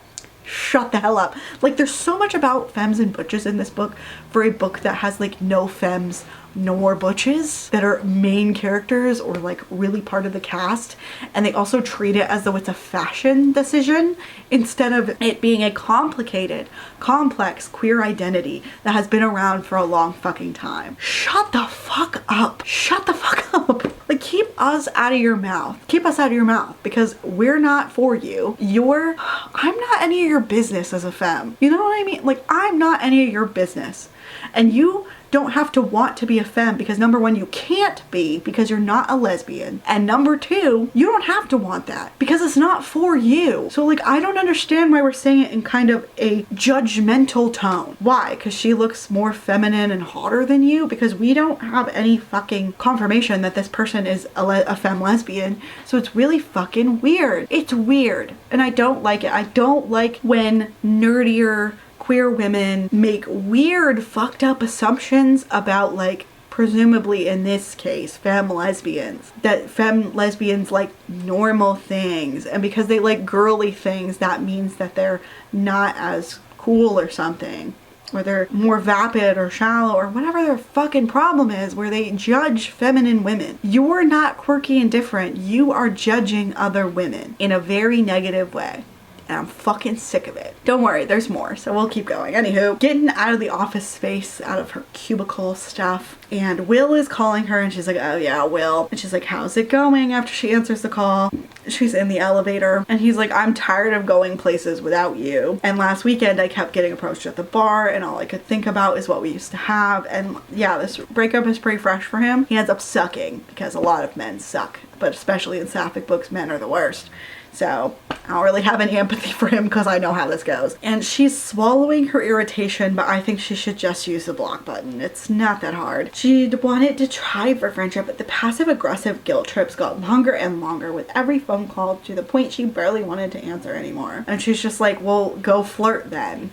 Shut the hell up. Like, there's so much about femmes and butches in this book for a book that has like no femmes nor butches that are main characters or like really part of the cast, and they also treat it as though it's a fashion decision instead of it being a complicated, complex queer identity that has been around for a long fucking time. Shut the fuck up. Shut the fuck up. Like, keep us out of your mouth. Keep us out of your mouth because we're not for you. I'm not any of your business as a femme. You know what I mean? Like, I'm not any of your business. And you don't have to want to be a femme because number 1, you can't be because you're not a lesbian. And number 2, you don't have to want that because it's not for you. So like, I don't understand why we're saying it in kind of a judgmental tone. Why? Because she looks more feminine and hotter than you? Because we don't have any fucking confirmation that this person is a femme lesbian. So it's really fucking weird. It's weird. And I don't like it. I don't like when nerdier queer women make weird fucked up assumptions about, like, presumably in this case femme lesbians, that femme lesbians like normal things, and because they like girly things that means that they're not as cool or something, or they're more vapid or shallow or whatever their fucking problem is, where they judge feminine women. You're not quirky and different. You are judging other women in a very negative way. And I'm fucking sick of it. Don't worry, there's more, so we'll keep going. Anywho, getting out of the office space, out of her cubicle stuff, and Will is calling her, and she's like, oh yeah, Will. And she's like, how's it going? After she answers the call, she's in the elevator, and he's like, I'm tired of going places without you. And last weekend, I kept getting approached at the bar, and all I could think about is what we used to have. And yeah, this breakup is pretty fresh for him. He ends up sucking, because a lot of men suck, but especially in sapphic books, men are the worst. So I don't really have any empathy for him because I know how this goes. And she's swallowing her irritation, but I think she should just use the block button. It's not that hard. She'd wanted to try for friendship, but the passive aggressive guilt trips got longer and longer with every phone call to the point she barely wanted to answer anymore. And she's just like, well, go flirt then.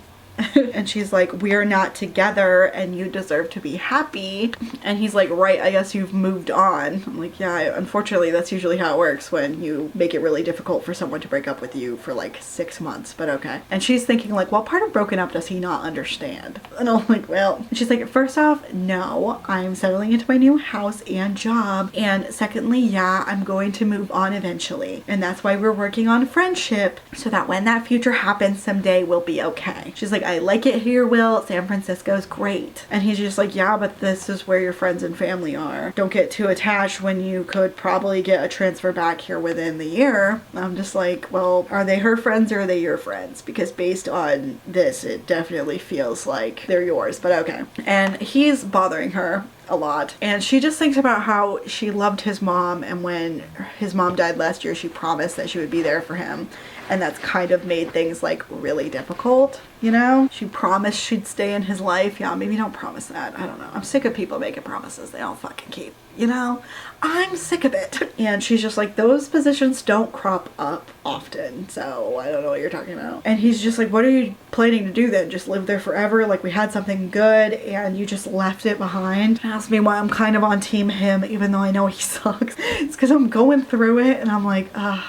And she's like, we're not together and you deserve to be happy. And he's like, right, I guess you've moved on. I'm like, yeah, unfortunately that's usually how it works when you make it really difficult for someone to break up with you for like 6 months, but okay. And she's thinking like, what part of broken up does he not understand? And I'm like, well, she's like, first off, no, I'm settling into my new house and job. And secondly, yeah, I'm going to move on eventually. And that's why we're working on friendship, so that when that future happens someday, we'll be okay. She's like, I like it here, Will. San Francisco's great. And he's just like, yeah, but this is where your friends and family are. Don't get too attached when you could probably get a transfer back here within the year. I'm just like, well, are they her friends or are they your friends? Because based on this, it definitely feels like they're yours, but okay. And he's bothering her a lot, and she just thinks about how she loved his mom, and when his mom died last year, she promised that she would be there for him, and that's kind of made things like really difficult, you know? She promised she'd stay in his life. Yeah, maybe don't promise that. I don't know. I'm sick of people making promises they don't fucking keep, you know? I'm sick of it. And she's just like, those positions don't crop up often, so I don't know what you're talking about. And he's just like, what are you planning to do then? Just live there forever? Like, we had something good and you just left it behind? And asked me why I'm kind of on team him, even though I know he sucks. It's because I'm going through it and I'm like, I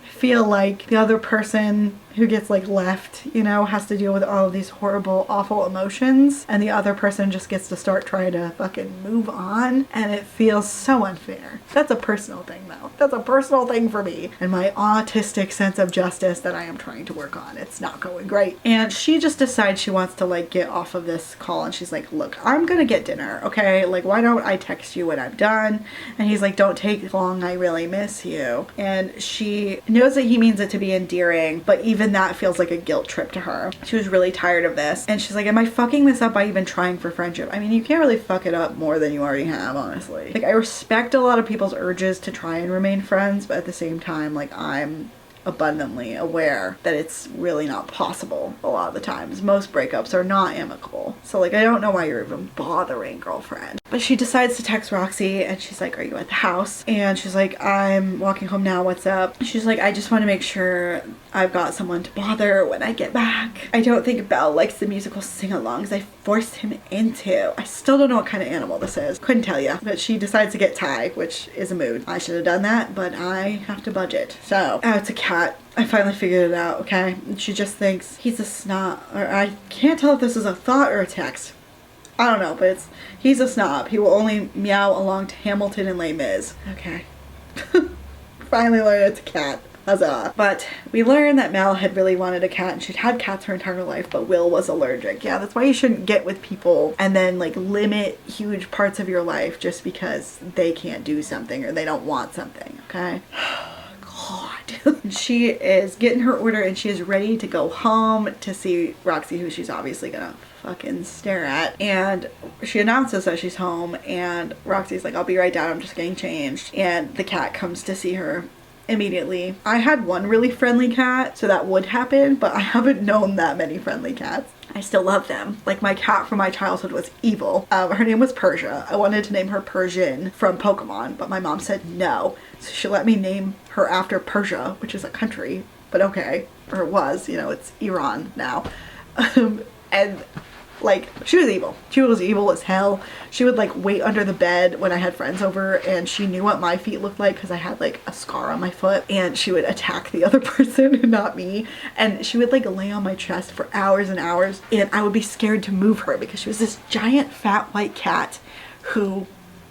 feel like the other person who gets like left, you know, has to deal with all of these horrible, awful emotions, and the other person just gets to start trying to fucking move on, and it feels so unfair. That's a personal thing though. That's a personal thing for me and my autistic sense of justice that I am trying to work on. It's not going great. And she just decides she wants to like get off of this call, and she's like, look, I'm gonna get dinner, okay? Like, why don't I text you when I'm done? And he's like, don't take long, I really miss you. And she knows that he means it to be endearing, but even that feels like a guilt trip to her. She was really tired of this, and she's like, am I fucking this up by even trying for friendship? I mean, you can't really fuck it up more than you already have, honestly. Like, I respect a lot of people's urges to try and remain friends, but at the same time, like, I'm abundantly aware that it's really not possible a lot of the times. Most breakups are not amicable. So like, I don't know why you're even bothering, girlfriend. But she decides to text Roxy, and she's like, are you at the house? And she's like, I'm walking home now, what's up? She's like, I just want to make sure I've got someone to bother when I get back. I don't think Belle likes the musical sing-alongs I forced him into. I still don't know what kind of animal this is. Couldn't tell you. But she decides to get Ty, which is a mood. I should have done that, but I have to budget. So, it's a cat. I finally figured it out, okay? And she just thinks he's a snob, or I can't tell if this is a thought or a text. I don't know, but he's a snob. He will only meow along to Hamilton and Les Mis. Okay. Finally learned it's a cat. Huzzah. But we learned that Mel had really wanted a cat, and she'd had cats her entire life, but Will was allergic. Yeah, that's why you shouldn't get with people and then like limit huge parts of your life just because they can't do something or they don't want something, okay? God. She is getting her order, and she is ready to go home to see Roxy, who she's obviously gonna fucking stare at. And she announces that she's home, and Roxy's like, I'll be right down, I'm just getting changed. And the cat comes to see her immediately. I had one really friendly cat, so that would happen, but I haven't known that many friendly cats. I still love them. Like, my cat from my childhood was evil. Her name was Persia. I wanted to name her Persian from Pokemon, but my mom said no. So she let me name her after Persia, which is a country, but okay. Or it was, you know, it's Iran now. And like, she was evil. She was evil as hell. She would like wait under the bed when I had friends over, and she knew what my feet looked like because I had like a scar on my foot, and she would attack the other person and not me. And she would like lay on my chest for hours and hours, and I would be scared to move her because she was this giant fat white cat who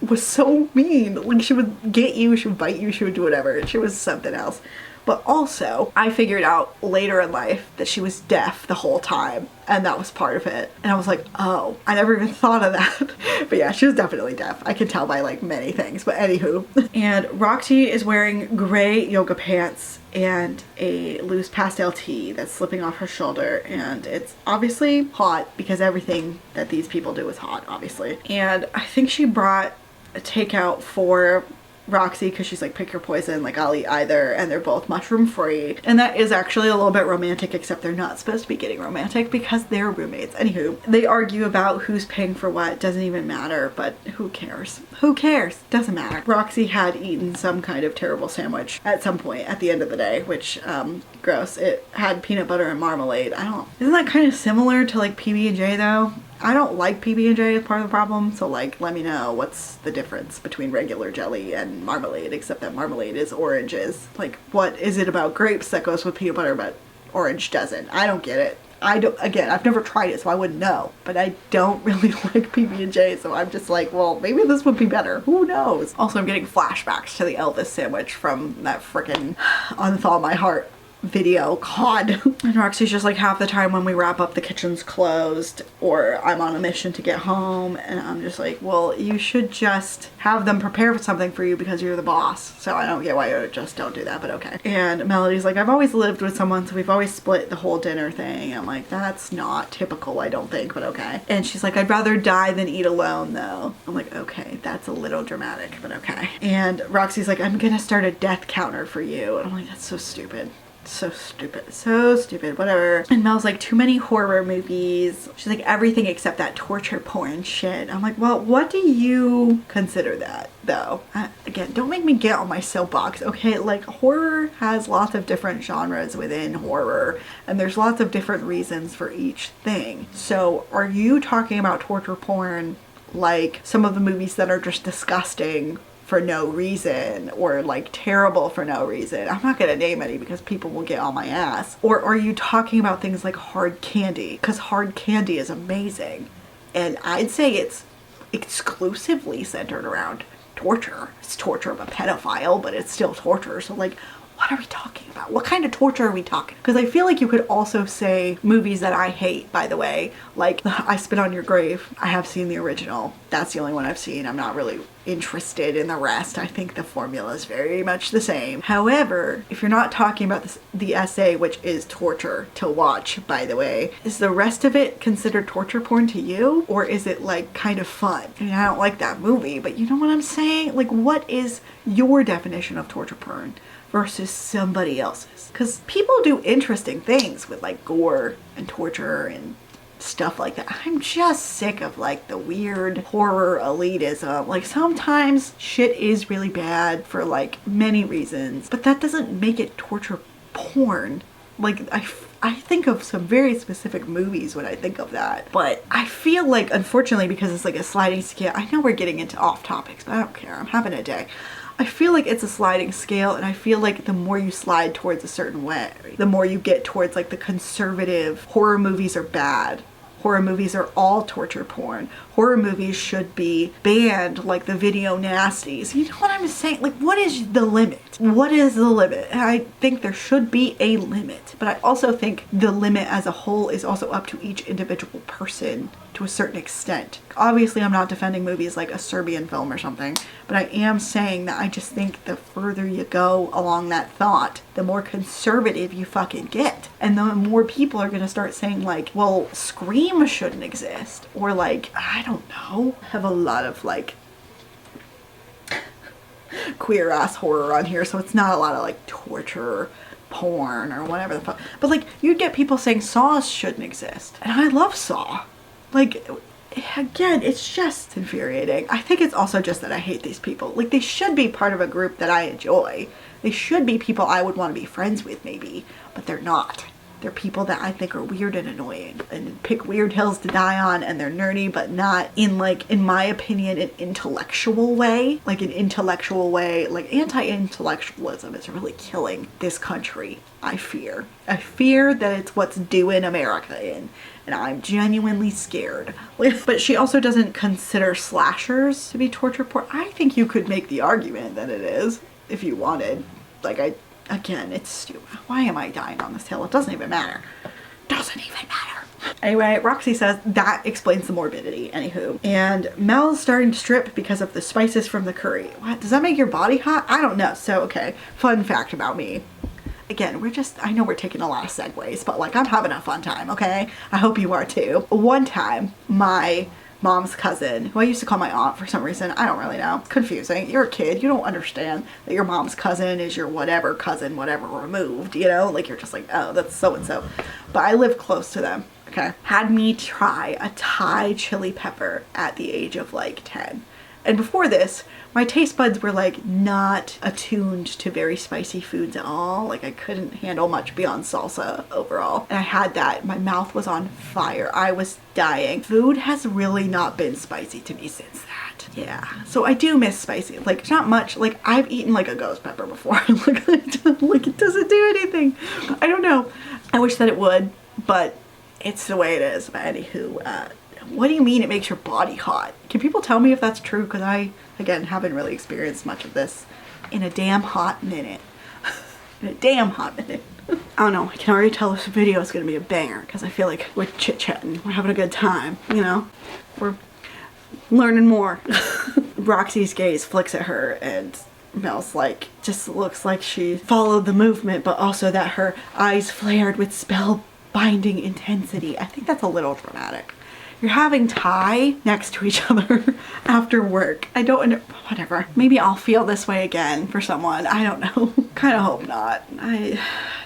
was so mean. Like, she would get you, she would bite you, she would do whatever. She was something else. But also, I figured out later in life that she was deaf the whole time, and that was part of it. And I was like, oh, I never even thought of that. But yeah, she was definitely deaf. I could tell by like many things, but anywho. And Roxy is wearing gray yoga pants and a loose pastel tee that's slipping off her shoulder, and it's obviously hot because everything that these people do is hot, obviously. And I think she brought a takeout for Roxy because she's like, pick your poison, like I'll eat either, and they're both mushroom free. And that is actually a little bit romantic, except they're not supposed to be getting romantic because they're roommates. Anywho, they argue about who's paying for what. Doesn't even matter, but who cares? Who cares? Doesn't matter. Roxy had eaten some kind of terrible sandwich at some point at the end of the day, which gross. It had peanut butter and marmalade. Isn't that kind of similar to like PB&J though? I don't like PB&J as part of the problem, so like let me know what's the difference between regular jelly and marmalade, except that marmalade is oranges. Like, what is it about grapes that goes with peanut butter but orange doesn't? I don't get it. Again, I've never tried it, so I wouldn't know, but I don't really like PB&J, so I'm just like, well, maybe this would be better. Who knows? Also, I'm getting flashbacks to the Elvis sandwich from that frickin' Unthaw My Heart video. God. And Roxy's just like, half the time when we wrap up the kitchen's closed or I'm on a mission to get home, and I'm just like, well, you should just have them prepare for something for you because you're the boss. So I don't get why you just don't do that, but okay. And Melody's like, I've always lived with someone, so we've always split the whole dinner thing. I'm like, that's not typical, I don't think, but okay. And she's like, I'd rather die than eat alone though. I'm like, okay, that's a little dramatic, but okay. And Roxy's like, I'm gonna start a death counter for you. And I'm like, that's so stupid. So stupid, whatever. And Mel's like, too many horror movies. She's like, everything except that torture porn shit. I'm like, well, what do you consider that though? Again, don't make me get on my soapbox, okay? Like, horror has lots of different genres within horror, and there's lots of different reasons for each thing. So are you talking about torture porn like some of the movies that are just disgusting for no reason, or like terrible for no reason? I'm not gonna name any because people will get on my ass. Or are you talking about things like hard candy? Because hard candy is amazing, and I'd say it's exclusively centered around torture. It's torture of a pedophile, but it's still torture. So like, what are we talking about? What kind of torture are we talking? Because I feel like you could also say movies that I hate, by the way, like I Spit on Your Grave. I have seen the original. That's the only one I've seen. I'm not really interested in the rest. I think the formula is very much the same. However, if you're not talking about this, the essay, which is torture to watch, by the way, is the rest of it considered torture porn to you? Or is it like kind of fun? I mean, I don't like that movie, but you know what I'm saying? Like, what is your definition of torture porn versus somebody else's? Because people do interesting things with like gore and torture and stuff like that. I'm just sick of like the weird horror elitism. Like, sometimes shit is really bad for like many reasons, but that doesn't make it torture porn. Like, I think of some very specific movies when I think of that, but I feel like, unfortunately, because it's like a sliding scale, I know we're getting into off topics, but I don't care. I'm having a day. I feel like it's a sliding scale, and I feel like the more you slide towards a certain way, the more you get towards like the conservative horror movies are bad. Horror movies are all torture porn. Horror movies should be banned like the video nasties. You know what I'm saying? Like, what is the limit? What is the limit? And I think there should be a limit, but I also think the limit as a whole is also up to each individual person to a certain extent. Obviously, I'm not defending movies like a Serbian film or something, but I am saying that I just think the further you go along that thought, the more conservative you fucking get. And the more people are gonna start saying like, well, Scream shouldn't exist. Or like, I don't know, have a lot of like queer ass horror on here, so it's not a lot of like torture porn or whatever the fuck. But like, you'd get people saying Saw shouldn't exist. And I love Saw. Like, again, it's just infuriating. I think it's also just that I hate these people. Like, they should be part of a group that I enjoy. They should be people I would want to be friends with, maybe, but they're not. They're people that I think are weird and annoying and pick weird hills to die on, and they're nerdy, but not in like, in my opinion, an intellectual way. Like an intellectual way, like anti-intellectualism is really killing this country, I fear. I fear that it's what's doing America in, and I'm genuinely scared. But she also doesn't consider slashers to be torture porn. I think you could make the argument that it is, if you wanted. Like, again, it's stupid. Why am I dying on this hill? It doesn't even matter. Doesn't even matter. Anyway, Roxy says that explains the morbidity. Anywho. And Mel's starting to strip because of the spices from the curry. What? Does that make your body hot? I don't know. So, okay. Fun fact about me. Again, I know we're taking a lot of segues, but like, I'm having a fun time, okay? I hope you are too. One time, my mom's cousin, who I used to call my aunt for some reason. I don't really know. It's confusing. You're a kid. You don't understand that your mom's cousin is your whatever cousin, whatever removed, you know? Like, you're just like, oh, that's so-and-so. But I live close to them, okay? Had me try a Thai chili pepper at the age of like 10. And before this, my taste buds were like not attuned to very spicy foods at all. Like, I couldn't handle much beyond salsa overall. And I had that. My mouth was on fire. I was dying. Food has really not been spicy to me since that. Yeah. So I do miss spicy. Like, not much. Like, I've eaten like a ghost pepper before. like it doesn't do anything. I don't know. I wish that it would, but it's the way it is. But anywho, what do you mean it makes your body hot? Can people tell me if that's true? Because I, again, haven't really experienced much of this in a damn hot minute. In a damn hot minute. I don't know. I can already tell this video is going to be a banger because I feel like we're chit-chatting. We're having a good time, you know? We're learning more. Roxy's gaze flicks at her and Mel's like, just looks like she followed the movement, but also that her eyes flared with spellbinding intensity. I think that's a little dramatic. You're having Thai next to each other after work. I don't, whatever. Maybe I'll feel this way again for someone. I don't know. Kind of hope not.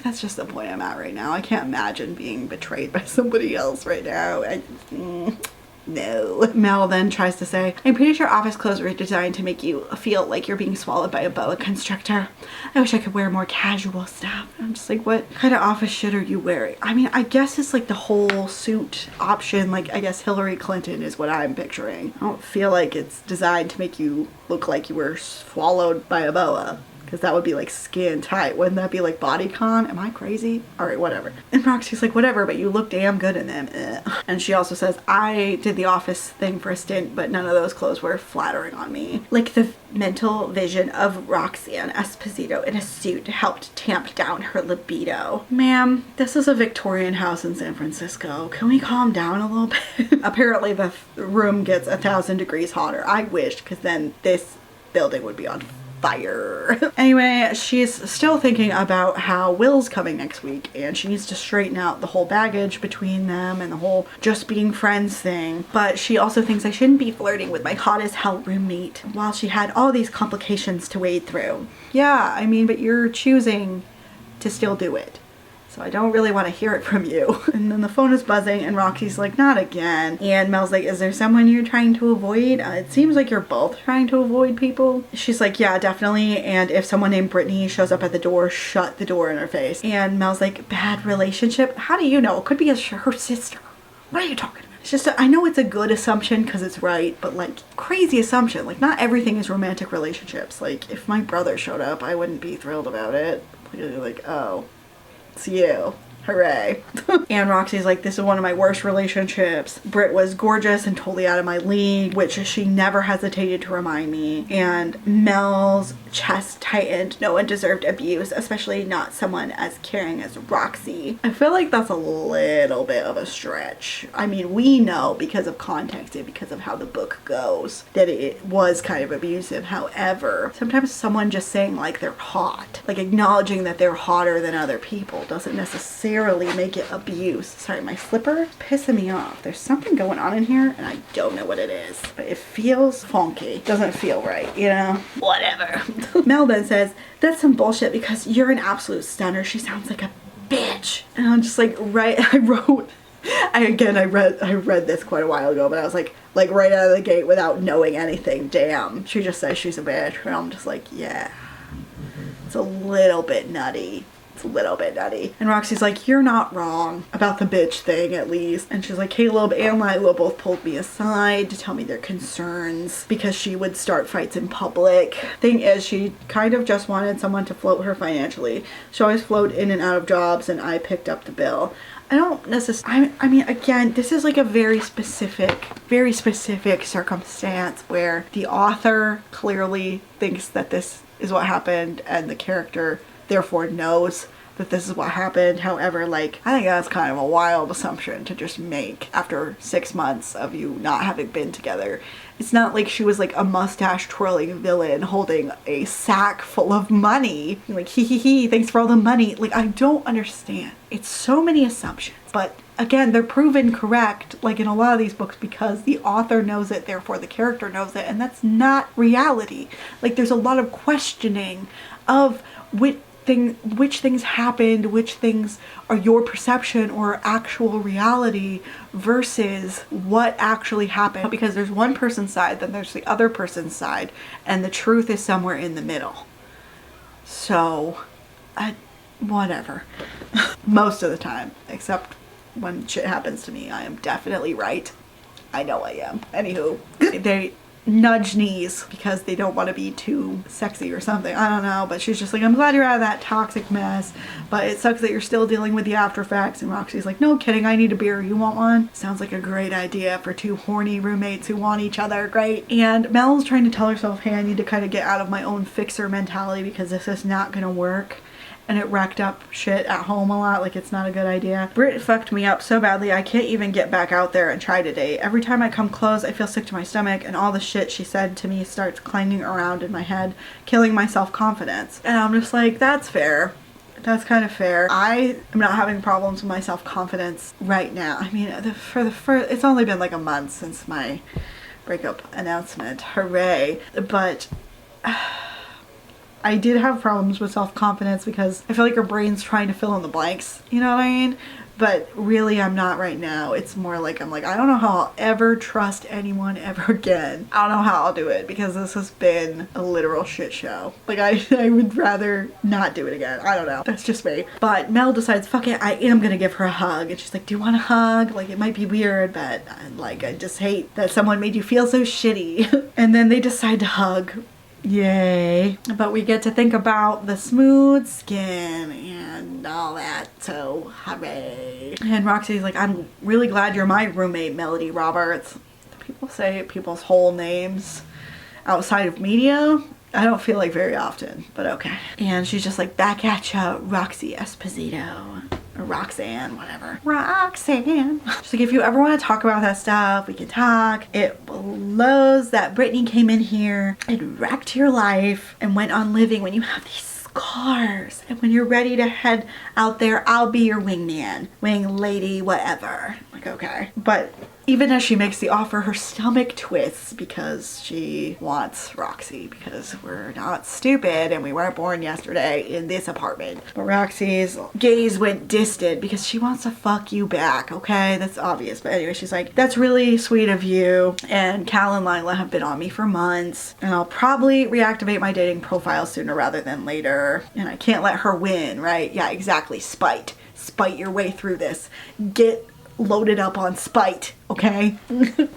That's just the point I'm at right now. I can't imagine being betrayed by somebody else right now. No. Mel then tries to say, I'm pretty sure office clothes were designed to make you feel like you're being swallowed by a boa constrictor. I wish I could wear more casual stuff. I'm just like, what kind of office shit are you wearing? I mean, I guess it's like the whole suit option. Like, I guess Hillary Clinton is what I'm picturing. I don't feel like it's designed to make you look like you were swallowed by a boa. Because that would be like skin tight. Wouldn't that be like bodycon? Am I crazy? All right, whatever. And Roxy's like, whatever, but you look damn good in them. Ugh. And she also says, I did the office thing for a stint, but none of those clothes were flattering on me. Like, the mental vision of Roxanne Esposito in a suit helped tamp down her libido. Ma'am, this is a Victorian house in San Francisco. Can we calm down a little bit? Apparently the room gets 1,000 degrees hotter. I wish, because then this building would be on fire. Anyway, she's still thinking about how Will's coming next week and she needs to straighten out the whole baggage between them and the whole just being friends thing. But she also thinks I shouldn't be flirting with my hot as hell roommate while she had all these complications to wade through. Yeah, I mean, but you're choosing to still do it. So I don't really want to hear it from you. And then the phone is buzzing and Roxy's like, not again. And Mel's like, is there someone you're trying to avoid? It seems like you're both trying to avoid people. She's like, yeah, definitely. And if someone named Brittany shows up at the door, shut the door in her face. And Mel's like, bad relationship? How do you know? It could be her sister. What are you talking about? It's just, I know it's a good assumption because it's right, but like, crazy assumption. Like, not everything is romantic relationships. Like, if my brother showed up, I wouldn't be thrilled about it. Like, oh. It's you. Hooray. And Roxy's like, this is one of my worst relationships. Britt was gorgeous and totally out of my league, which she never hesitated to remind me. And Mel's chest tightened. No one deserved abuse, especially not someone as caring as Roxy. I feel like that's a little bit of a stretch. I mean, we know because of context and because of how the book goes that it was kind of abusive. However, sometimes someone just saying like they're hot, like acknowledging that they're hotter than other people doesn't necessarily make it abuse. Sorry, my slipper is pissing me off. There's something going on in here and I don't know what it is, but it feels funky. Doesn't feel right, you know? Whatever. Mel then says, that's some bullshit because you're an absolute stunner. She sounds like a bitch. And I'm just like, right, I read this quite a while ago, but I was like right out of the gate without knowing anything. Damn, she just says she's a bitch. And I'm just like, yeah, it's a little bit nutty. A little bit nutty. And Roxy's like, you're not wrong about the bitch thing, at least. And she's like, Caleb and Lila both pulled me aside to tell me their concerns because she would start fights in public. Thing is, she kind of just wanted someone to float her financially. She always flowed in and out of jobs and I picked up the bill. I don't necessarily, I mean, again, this is like a very specific circumstance where the author clearly thinks that this is what happened and the character therefore knows that this is what happened. However, like, I think that's kind of a wild assumption to just make after 6 months of you not having been together. It's not like she was like a mustache twirling villain holding a sack full of money. Like, hee, thanks for all the money. Like, I don't understand. It's so many assumptions. But again, they're proven correct, like in a lot of these books, because the author knows it, therefore the character knows it, and that's not reality. Like, there's a lot of questioning of which things happened, which things are your perception or actual reality versus what actually happened, because there's one person's side, then there's the other person's side, and the truth is somewhere in the middle. So, whatever. Most of the time, except when shit happens to me, I am definitely right. I know I am. Anywho, they nudge knees because they don't want to be too sexy or something. I don't know, but she's just like, I'm glad you're out of that toxic mess, but it sucks that you're still dealing with the after effects. And Roxy's like, no kidding, I need a beer. You want one? Sounds like a great idea for two horny roommates who want each other. Great. And Mel's trying to tell herself, hey, I need to kind of get out of my own fixer mentality because this is not gonna work. And it wrecked up shit at home a lot, like it's not a good idea. Britt fucked me up so badly I can't even get back out there and try to date. Every time I come close, I feel sick to my stomach, and all the shit she said to me starts clanging around in my head, killing my self-confidence. And I'm just like, that's fair. That's kind of fair. I am not having problems with my self-confidence right now. I mean, it's only been like a month since my breakup announcement. Hooray. But I did have problems with self-confidence because I feel like her brain's trying to fill in the blanks, you know what I mean? But really, I'm not right now. It's more like, I'm like, I don't know how I'll ever trust anyone ever again. I don't know how I'll do it because this has been a literal shit show. Like, I would rather not do it again. I don't know. That's just me. But Mel decides, fuck it, I am gonna give her a hug. And she's like, do you want a hug? Like, it might be weird, but like, I just hate that someone made you feel so shitty. And then they decide to hug. Yay. But we get to think about the smooth skin and all that, so hooray. And Roxy's like, I'm really glad you're my roommate, Melody Roberts. People say people's whole names outside of media. I don't feel like very often, but okay. And she's just like, back at ya, Roxy Esposito. Or Roxanne, whatever. Roxanne. She's like, if you ever want to talk about that stuff, we can talk. It blows that Brittany came in here and wrecked your life and went on living when you have these scars. And when you're ready to head out there, I'll be your wingman. Wing lady, whatever. Like, okay. But even as she makes the offer, her stomach twists because she wants Roxy, because we're not stupid and we weren't born yesterday in this apartment. But Roxy's gaze went distant because she wants to fuck you back, okay? That's obvious. But anyway, she's like, that's really sweet of you. And Cal and Lila have been on me for months. And I'll probably reactivate my dating profile sooner rather than later. And I can't let her win, right? Yeah, exactly. Spite. Spite your way through this. Get loaded up on spite, okay?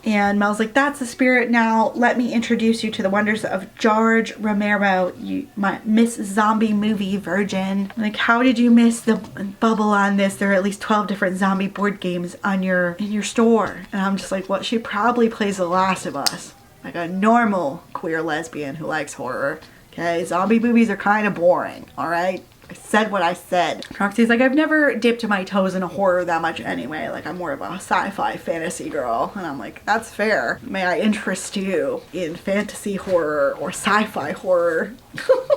And Mel's like, that's the spirit. Now let me introduce you to the wonders of George Romero, my Miss Zombie Movie virgin. Like, how did you miss the bubble on this? There are at least 12 different zombie board games on in your store. And I'm just like, what? She probably plays The Last of Us, like a normal queer lesbian who likes horror. Okay, zombie movies are kind of boring, all right? I said what I said. Roxy's like, I've never dipped my toes in a horror that much anyway. Like, I'm more of a sci-fi fantasy girl. And I'm like, that's fair. May I interest you in fantasy horror or sci-fi horror?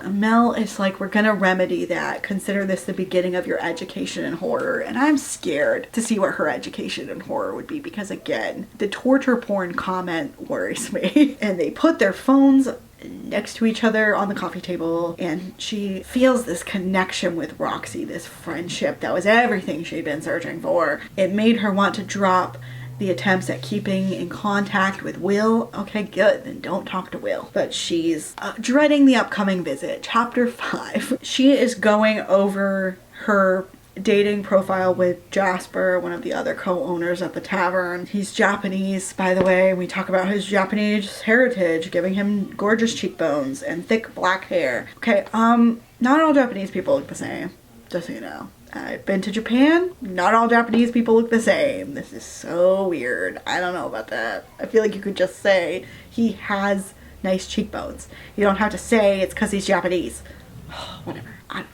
Mel is like, we're gonna remedy that. Consider this the beginning of your education in horror. And I'm scared to see what her education in horror would be because, again, the torture porn comment worries me. And they put their phones next to each other on the coffee table, and she feels this connection with Roxy, this friendship that was everything she'd been searching for. It made her want to drop the attempts at keeping in contact with Will. Okay, good, then don't talk to Will. But she's dreading the upcoming visit. Chapter 5. She is going over her dating profile with Jasper, one of the other co-owners at the tavern. He's Japanese, by the way. We talk about his Japanese heritage, giving him gorgeous cheekbones and thick black hair. Okay, not all Japanese people look the same, just so you know. I've been to Japan. Not all Japanese people look the same. This is so weird. I don't know about that. I feel like you could just say he has nice cheekbones. You don't have to say it's because he's Japanese. Whatever.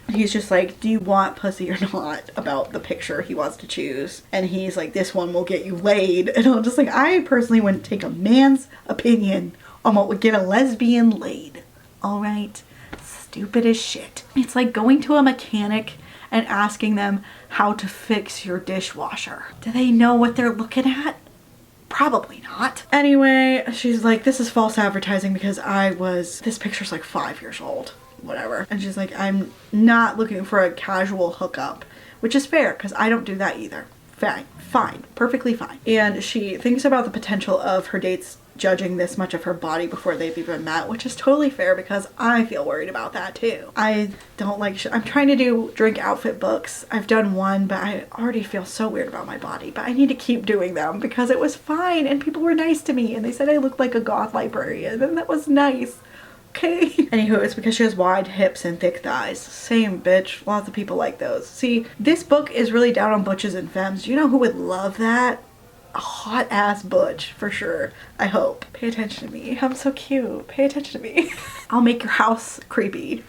He's just like, do you want pussy or not, about the picture he wants to choose. And he's like, this one will get you laid. And I'm just like, I personally wouldn't take a man's opinion on what would get a lesbian laid. All right? Stupid as shit. It's like going to a mechanic and asking them how to fix your dishwasher. Do they know what they're looking at? Probably not. Anyway, she's like, this is false advertising because this picture's like 5 years old, whatever. And she's like, I'm not looking for a casual hookup, which is fair because I don't do that either. Fine, perfectly fine. And she thinks about the potential of her dates judging this much of her body before they've even met, which is totally fair because I feel worried about that too. I don't like I'm trying to do drink outfit books. I've done one, but I already feel so weird about my body, but I need to keep doing them because it was fine and people were nice to me and they said I looked like a goth librarian and that was nice. Okay. Anywho, it's because she has wide hips and thick thighs. Same, bitch. Lots of people like those. See, this book is really down on butches and femmes. You know who would love that? A hot ass butch, for sure. I hope. Pay attention to me. I'm so cute. Pay attention to me. I'll make your house creepy.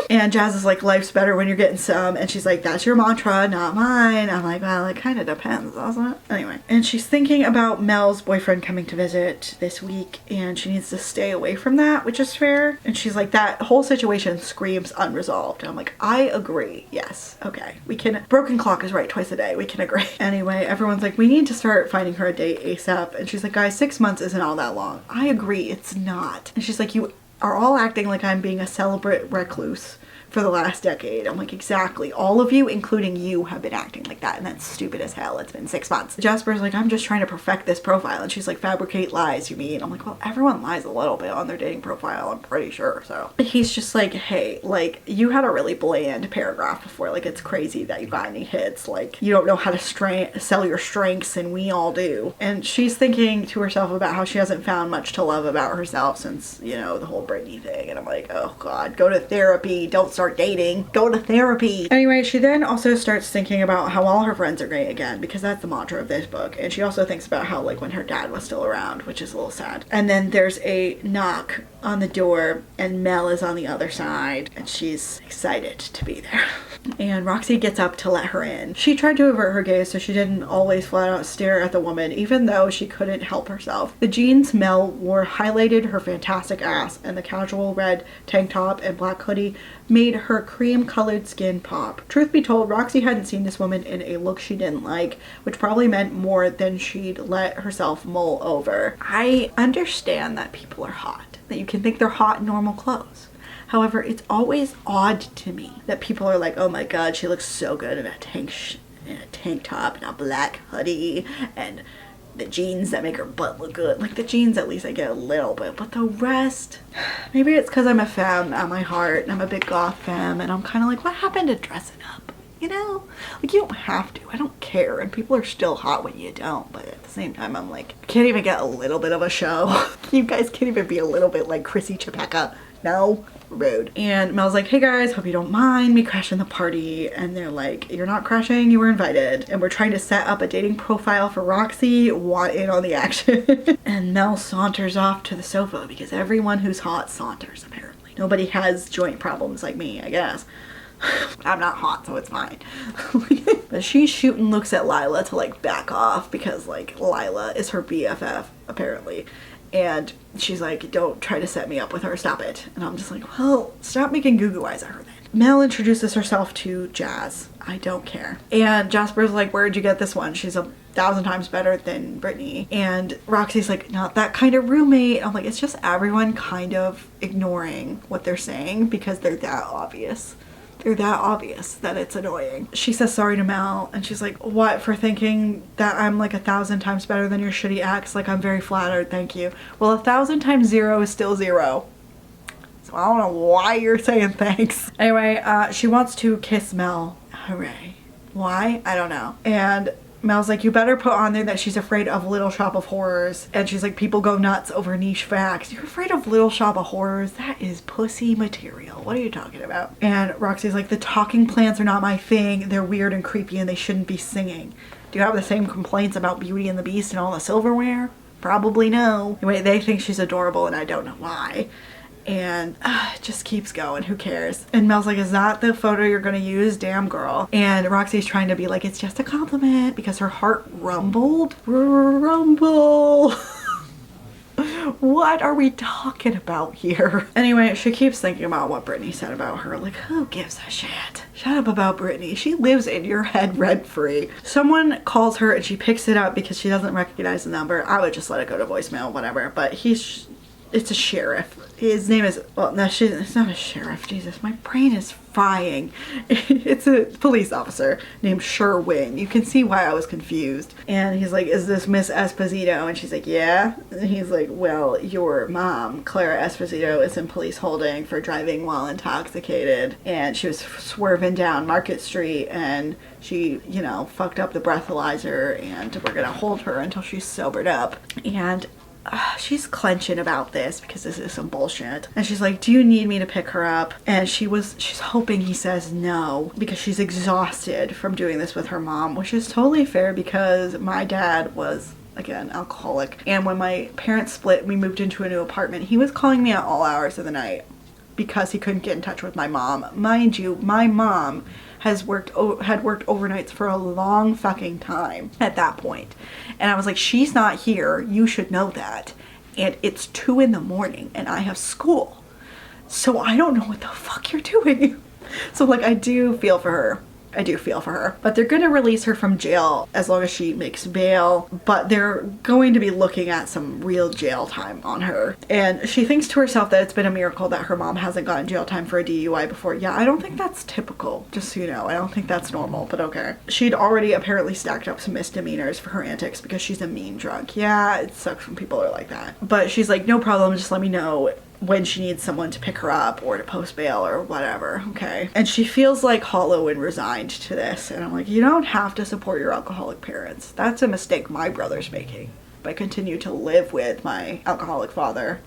And Jazz is like, life's better when you're getting some. And she's like, that's your mantra, not mine. I'm like, well, it kind of depends, doesn't it? Anyway. And she's thinking about Mel's boyfriend coming to visit this week. And she needs to stay away from that, which is fair. And she's like, that whole situation screams unresolved. And I'm like, I agree. Yes. Okay. We can. Broken clock is right twice a day. We can agree. Anyway, everyone's like, we need to start finding her a date ASAP. And she's like, guys, 6 months isn't all that long. I agree. It's not. And she's like, you are all acting like I'm being a celibate recluse for the last decade. I'm like, exactly. All of you, including you, have been acting like that, and that's stupid as hell. It's been 6 months. Jasper's like, I'm just trying to perfect this profile, and she's like, fabricate lies, you mean? I'm like, well, everyone lies a little bit on their dating profile, I'm pretty sure, so. He's just like, hey, like, you had a really bland paragraph before, like, it's crazy that you got any hits, like, you don't know how to sell your strengths, and we all do. And she's thinking to herself about how she hasn't found much to love about herself since, you know, the whole Britney thing, and I'm like, oh god, go to therapy, don't start dating, go to therapy. Anyway, she then also starts thinking about how all her friends are gay again, because that's the mantra of this book. And she also thinks about how, like, when her dad was still around, which is a little sad. And then there's a knock on the door and Mel is on the other side and she's excited to be there. And Roxy gets up to let her in. She tried to avert her gaze so she didn't always flat out stare at the woman, even though she couldn't help herself. The jeans Mel wore highlighted her fantastic ass, and the casual red tank top and black hoodie made her cream-colored skin pop. Truth be told, Roxy hadn't seen this woman in a look she didn't like, which probably meant more than she'd let herself mull over. I understand that people are hot, that you can think they're hot in normal clothes. However, it's always odd to me that people are like, oh my god, she looks so good in a tank top and a black hoodie and the jeans that make her butt look good. Like, the jeans at least I get a little bit, but the rest, maybe it's because I'm a femme at my heart and I'm a big goth femme and I'm kind of like, what happened to dressing up? You know, like, you don't have to. I don't care, and people are still hot when you don't, but at the same time I'm like, can't even get a little bit of a show. You guys can't even be a little bit like Chrissy Chapeka. No, rude. And Mel's like, hey guys, hope you don't mind me crashing the party. And they're like, you're not crashing, you were invited. And we're trying to set up a dating profile for Roxy. Want in on the action. And Mel saunters off to the sofa because everyone who's hot saunters, apparently. Nobody has joint problems like me, I guess. I'm not hot, so it's fine. But she's shooting looks at Lila to, like, back off because, like, Lila is her BFF, apparently. And she's like, don't try to set me up with her, stop it. And I'm just like, well, stop making goo-goo eyes at her then. Mel introduces herself to Jazz. I don't care. And Jasper's like, where'd you get this one? She's 1,000 times better than Britney. And Roxy's like, not that kind of roommate. I'm like, it's just everyone kind of ignoring what they're saying because they're that obvious. They're that obvious that it's annoying. She says sorry to Mel and she's like, what, for thinking that I'm like 1,000 times better than your shitty ex? Like, I'm very flattered, thank you. Well, 1,000 times 0 is still 0. So I don't know why you're saying thanks. Anyway, she wants to kiss Mel. Hooray. Why? I don't know. And Mel's like, you better put on there that she's afraid of Little Shop of Horrors. And she's like, people go nuts over niche facts. You're afraid of Little Shop of Horrors? That is pussy material. What are you talking about? And Roxy's like, the talking plants are not my thing. They're weird and creepy and they shouldn't be singing. Do you have the same complaints about Beauty and the Beast and all the silverware? Probably no. Anyway, they think she's adorable and I don't know why. And it just keeps going, who cares? And Mel's like, is that the photo you're gonna use? Damn girl. And Roxy's trying to be like, it's just a compliment because her heart rumbled. Rumble. What are we talking about here? Anyway, she keeps thinking about what Brittany said about her. Like, who gives a shit? Shut up about Brittany. She lives in your head rent-free. Someone calls her and she picks it up because she doesn't recognize the number. I would just let it go to voicemail, whatever. But it's a sheriff. His name is, well, no, it's not a sheriff. Jesus, my brain is frying. It's a police officer named Sherwin. You can see why I was confused. And he's like, is this Miss Esposito? And she's like, yeah. And he's like, well, your mom, Clara Esposito, is in police holding for driving while intoxicated. And she was swerving down Market Street and she, you know, fucked up the breathalyzer and we're gonna hold her until she's sobered up. And she's clenching about this because this is some bullshit. And she's like, do you need me to pick her up? And she's hoping he says no because she's exhausted from doing this with her mom, which is totally fair because my dad was, again, alcoholic. And when my parents split, we moved into a new apartment. He was calling me at all hours of the night because he couldn't get in touch with my mom. Mind you, my mom had worked overnights for a long fucking time at that point. And I was like, she's not here. You should know that. And it's 2 a.m. and I have school. So I don't know what the fuck you're doing. So like, I do feel for her. But they're gonna release her from jail as long as she makes bail, but they're going to be looking at some real jail time on her. And she thinks to herself that it's been a miracle that her mom hasn't gotten jail time for a DUI before. Yeah, I don't think that's typical, just so you know. I don't think that's normal, but okay. She'd already apparently stacked up some misdemeanors for her antics because she's a mean drunk. Yeah, it sucks when people are like that. But she's like, no problem, just let me know when she needs someone to pick her up or to post bail or whatever, okay? And she feels like hollow and resigned to this. And I'm like, you don't have to support your alcoholic parents. That's a mistake my brother's making. But I continue to live with my alcoholic father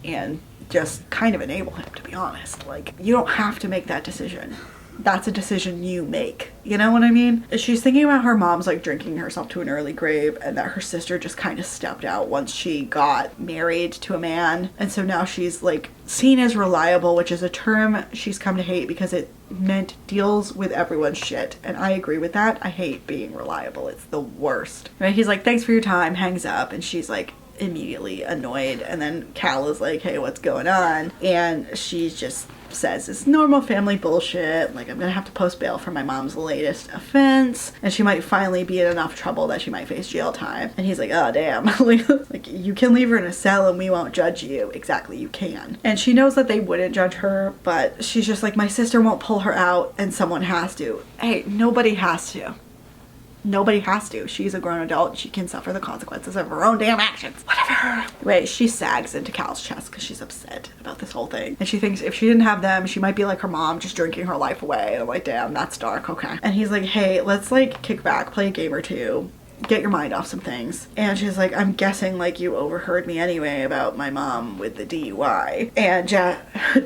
and just kind of enable him, to be honest. Like, you don't have to make that decision. That's a decision you make. You know what I mean? She's thinking about her mom's like drinking herself to an early grave and that her sister just kind of stepped out once she got married to a man. And so now she's like seen as reliable, which is a term she's come to hate because it meant deals with everyone's shit. And I agree with that. I hate being reliable. It's the worst. Right? He's like, thanks for your time, hangs up. And she's like immediately annoyed. And then Cal is like, hey, what's going on? And she just says it's normal family bullshit, like I'm gonna have to post bail for my mom's latest offense and she might finally be in enough trouble that she might face jail time. And he's like, oh damn. Like, you can leave her in a cell and we won't judge you. Exactly, you can. And she knows that they wouldn't judge her, but she's just like, my sister won't pull her out and someone has to. Hey, nobody has to. Nobody has to. She's a grown adult. She can suffer the consequences of her own damn actions. Whatever. Anyway, she sags into Cal's chest because she's upset about this whole thing. And she thinks if she didn't have them, she might be like her mom, just drinking her life away. And I'm like, damn, that's dark. Okay. And he's like, hey, let's like kick back, play a game or two. Get your mind off some things. And she's like, I'm guessing like you overheard me anyway about my mom with the DUI. And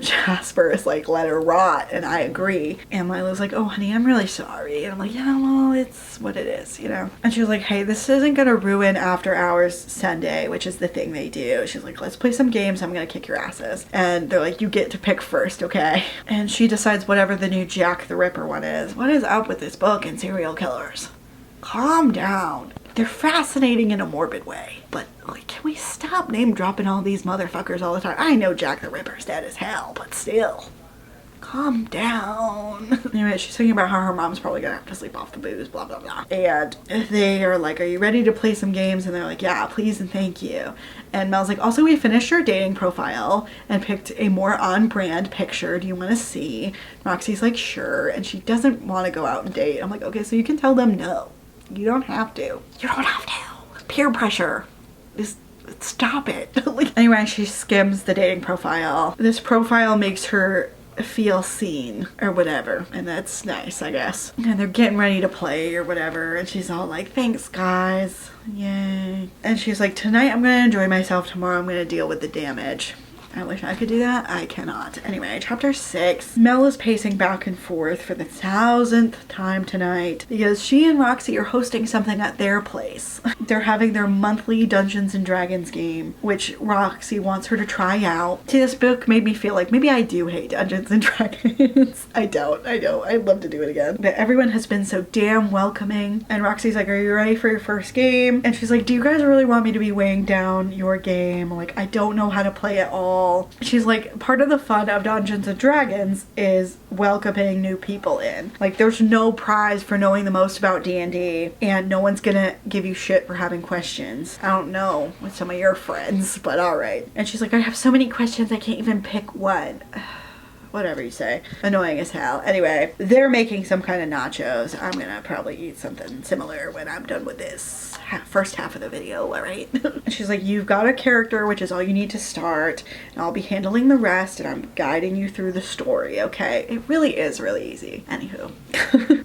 Jasper is like, let her rot. And I agree. And Lila's like, oh honey, I'm really sorry. And I'm like, yeah, well, it's what it is, you know? And she was like, hey, this isn't gonna ruin after hours Sunday, which is the thing they do. She's like, let's play some games. I'm gonna kick your asses. And they're like, you get to pick first, okay? And she decides whatever the new Jack the Ripper one is. What is up with this book and serial killers? Calm down. They're fascinating in a morbid way. But like, can we stop name dropping all these motherfuckers all the time? I know Jack the Ripper's dead as hell, but still. Calm down. Anyway, she's thinking about how her mom's probably gonna have to sleep off the booze, blah, blah, blah. And they are like, are you ready to play some games? And they're like, yeah, please and thank you. And Mel's like, also, we finished your dating profile and picked a more on-brand picture. Do you want to see? Roxy's like, sure. And she doesn't want to go out and date. I'm like, okay, so you can tell them no. You don't have to. You don't have to. Peer pressure. Just stop it. Like, anyway, she skims the dating profile. This profile makes her feel seen or whatever, and that's nice, I guess. And they're getting ready to play or whatever, and she's all like, thanks guys, yay. And she's like, tonight I'm gonna enjoy myself, tomorrow I'm gonna deal with the damage. I wish I could do that. I cannot. Anyway, chapter 6. Mel is pacing back and forth for the 1000th time tonight because she and Roxy are hosting something at their place. They're having their monthly Dungeons and Dragons game, which Roxy wants her to try out. See, this book made me feel like maybe I do hate Dungeons and Dragons. I don't. I know. I'd love to do it again. But everyone has been so damn welcoming. And Roxy's like, are you ready for your first game? And she's like, do you guys really want me to be weighing down your game? Like, I don't know how to play at all. She's like, part of the fun of Dungeons and Dragons is welcoming new people in. Like, there's no prize for knowing the most about D&D, and no one's gonna give you shit for having questions. I don't know with some of your friends, but alright. And she's like, I have so many questions I can't even pick one. Whatever you say. Annoying as hell. Anyway, they're making some kind of nachos. I'm gonna probably eat something similar when I'm done with this first half of the video, alright? She's like, you've got a character, which is all you need to start, and I'll be handling the rest, and I'm guiding you through the story, okay? It really is really easy. Anywho.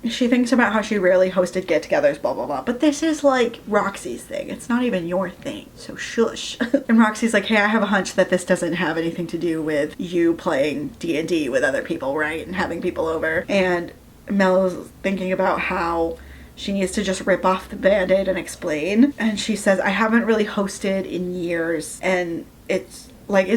She thinks about how she rarely hosted get-togethers, blah, blah, blah, but this is like Roxy's thing. It's not even your thing, so shush. And Roxy's like, hey, I have a hunch that this doesn't have anything to do with you playing D&D with other people, right? And having people over. And Mel's thinking about how she needs to just rip off the band-aid and explain. And she says, I haven't really hosted in years, and it's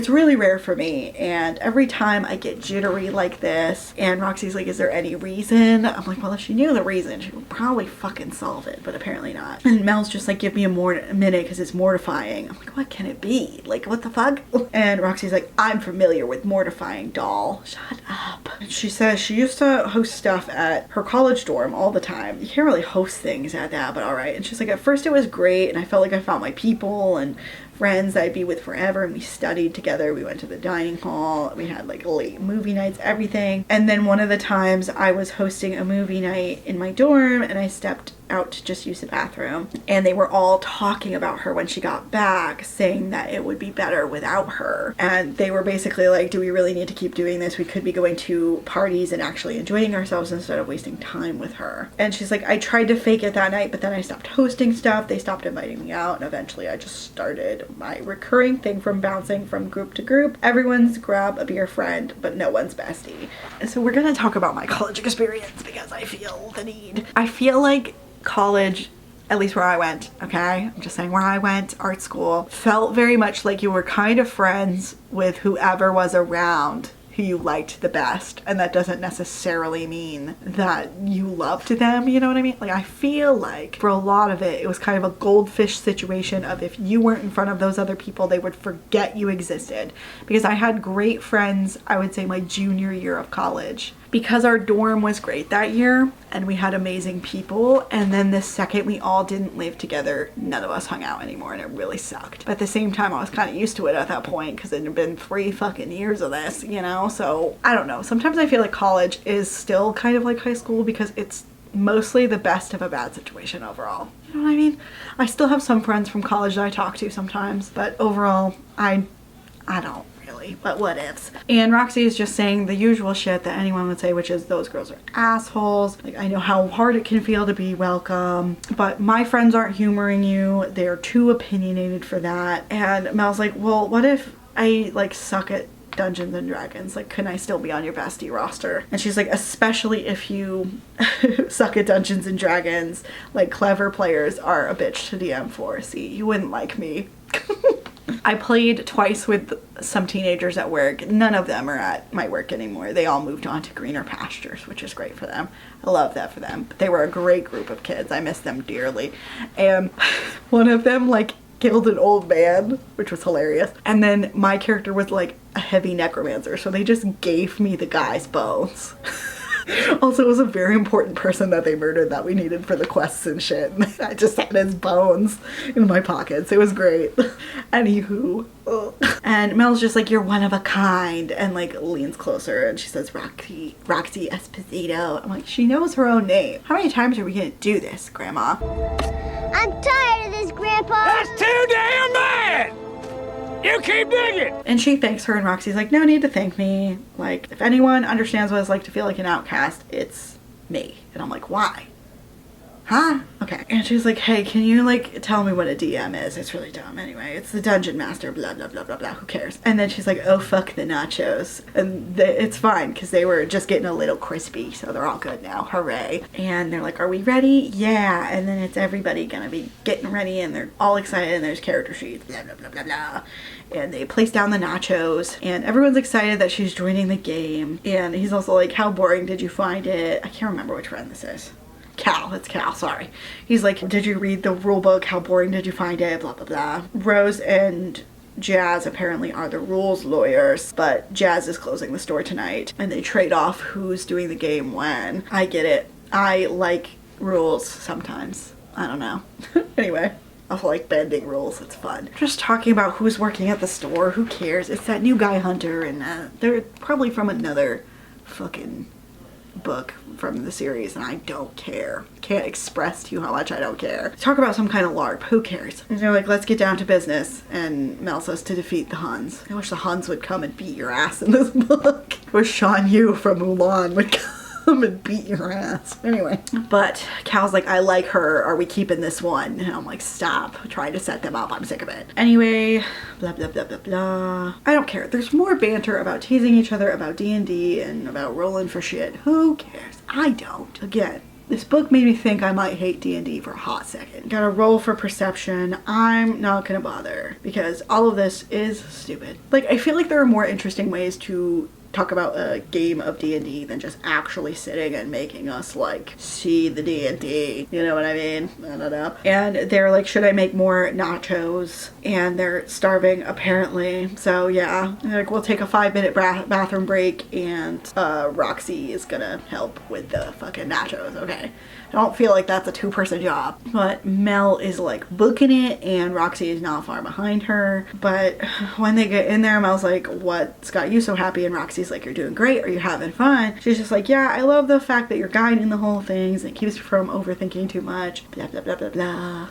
really rare for me, and every time I get jittery like this. And Roxy's like, is there any reason? I'm like, well, if she knew the reason, she would probably fucking solve it, but apparently not. And Mel's just like, give me a minute because it's mortifying. I'm like, what can it be? Like, what the fuck? And Roxy's like, I'm familiar with mortifying, doll. Shut up. And she says she used to host stuff at her college dorm all the time. You can't really host things at that, but alright. And she's like, at first it was great, and I felt like I found my people and friends that I'd be with forever, and we studied together. We went to the dining hall. We had like late movie nights, everything. And then one of the times I was hosting a movie night in my dorm, and I stepped out to just use the bathroom, and they were all talking about her when she got back, saying that it would be better without her. And they were basically like, do we really need to keep doing this? We could be going to parties and actually enjoying ourselves instead of wasting time with her. And she's like, I tried to fake it that night, but then I stopped hosting stuff. They stopped inviting me out, and eventually I just started my recurring thing from bouncing from group to group. Everyone's grab a beer friend, but no one's bestie. And so we're gonna talk about my college experience because I feel the need. I feel like college, at least where I went, okay? I'm just saying where I went, art school, felt very much like you were kind of friends with whoever was around who you liked the best, and that doesn't necessarily mean that you loved them, you know what I mean? Like, I feel like for a lot of it, it was kind of a goldfish situation of if you weren't in front of those other people, they would forget you existed. Because I had great friends, I would say my junior year of college, because our dorm was great that year and we had amazing people. And then the second we all didn't live together, none of us hung out anymore, and it really sucked. But at the same time, I was kind of used to it at that point because it had been 3 fucking years of this, you know? So I don't know. Sometimes I feel like college is still kind of like high school because it's mostly the best of a bad situation overall. You know what I mean? I still have some friends from college that I talk to sometimes, but overall, I don't. But what ifs. And Roxy is just saying the usual shit that anyone would say, which is those girls are assholes. Like, I know how hard it can feel to be welcome, but my friends aren't humoring you. They're too opinionated for that. And Mel's like, well, what if I like suck at Dungeons and Dragons? Like, can I still be on your bestie roster? And she's like, especially if you suck at Dungeons and Dragons, like clever players are a bitch to DM for. See, you wouldn't like me. I played twice with some teenagers at work. None of them are at my work anymore. They all moved on to greener pastures, which is great for them. I love that for them. But they were a great group of kids. I miss them dearly. And one of them like killed an old man, which was hilarious. And then my character was like a heavy necromancer, so they just gave me the guy's bones. Also, it was a very important person that they murdered that we needed for the quests and shit. I just had his bones in my pockets. It was great. Anywho. Ugh. And Mel's just like, you're one of a kind, and like leans closer and she says, Roxy Esposito. I'm like, she knows her own name. How many times are we gonna do this, Grandma?
I'm tired of this, Grandpa.
That's too damn bad! You keep digging!
And she thanks her, and Roxy's like, no need to thank me. Like, if anyone understands what it's like to feel like an outcast, it's me. And I'm like, why? huh? Okay. And she's like, hey, can you like tell me what a DM is? It's really dumb anyway. It's the dungeon master, blah, blah, blah, blah, blah. Who cares? And then she's like, oh, fuck the nachos. And it's fine because they were just getting a little crispy. So they're all good now. Hooray. And they're like, are we ready? Yeah. And then it's everybody gonna be getting ready and they're all excited and there's character sheets, blah, blah, blah, blah, blah. And they place down the nachos and everyone's excited that she's joining the game. And he's also like, how boring did you find it? I can't remember which friend this is. Cal, it's Cal, sorry. He's like, did you read the rule book? How boring did you find it? Blah, blah, blah. Rose and Jazz apparently are the rules lawyers, but Jazz is closing the store tonight and they trade off who's doing the game when. I get it. I like rules sometimes. I don't know. Anyway. I like bending rules, it's fun. Just talking about who's working at the store, who cares? It's that new guy Hunter and they're probably from another fucking book from the series and I don't care. Can't express to you how much I don't care. Talk about some kind of LARP, who cares? And they're like, let's get down to business. And Mel says to defeat the Huns. I wish the Huns would come and beat your ass in this book. I wish Shan Yu from Mulan would come and beat your ass. Anyway. But Cal's like, I like her. Are we keeping this one? And I'm like, stop trying to set them up. I'm sick of it. Anyway, blah, blah, blah, blah, blah. I don't care. There's more banter about teasing each other about D&D and about rolling for shit. Who cares? I don't. Again, this book made me think I might hate D&D for a hot second. Gotta roll for perception. I'm not gonna bother because all of this is stupid. Like, I feel like there are more interesting ways to talk about a game of D&D than just actually sitting and making us like see the D&D, you know what I mean? I don't know. And they're like, should I make more nachos? And they're starving apparently, so yeah. And like, we'll take a 5-minute bathroom break and Roxy is gonna help with the fucking nachos. Okay, I don't feel like that's a 2-person job, but Mel is like booking it and Roxy is not far behind her. But when they get in there, Mel's like, what's got you so happy? And Roxy's like, you're doing great. Are you having fun? She's just like, yeah, I love the fact that you're guiding the whole things. It keeps you from overthinking too much. Blah, blah, blah, blah, blah.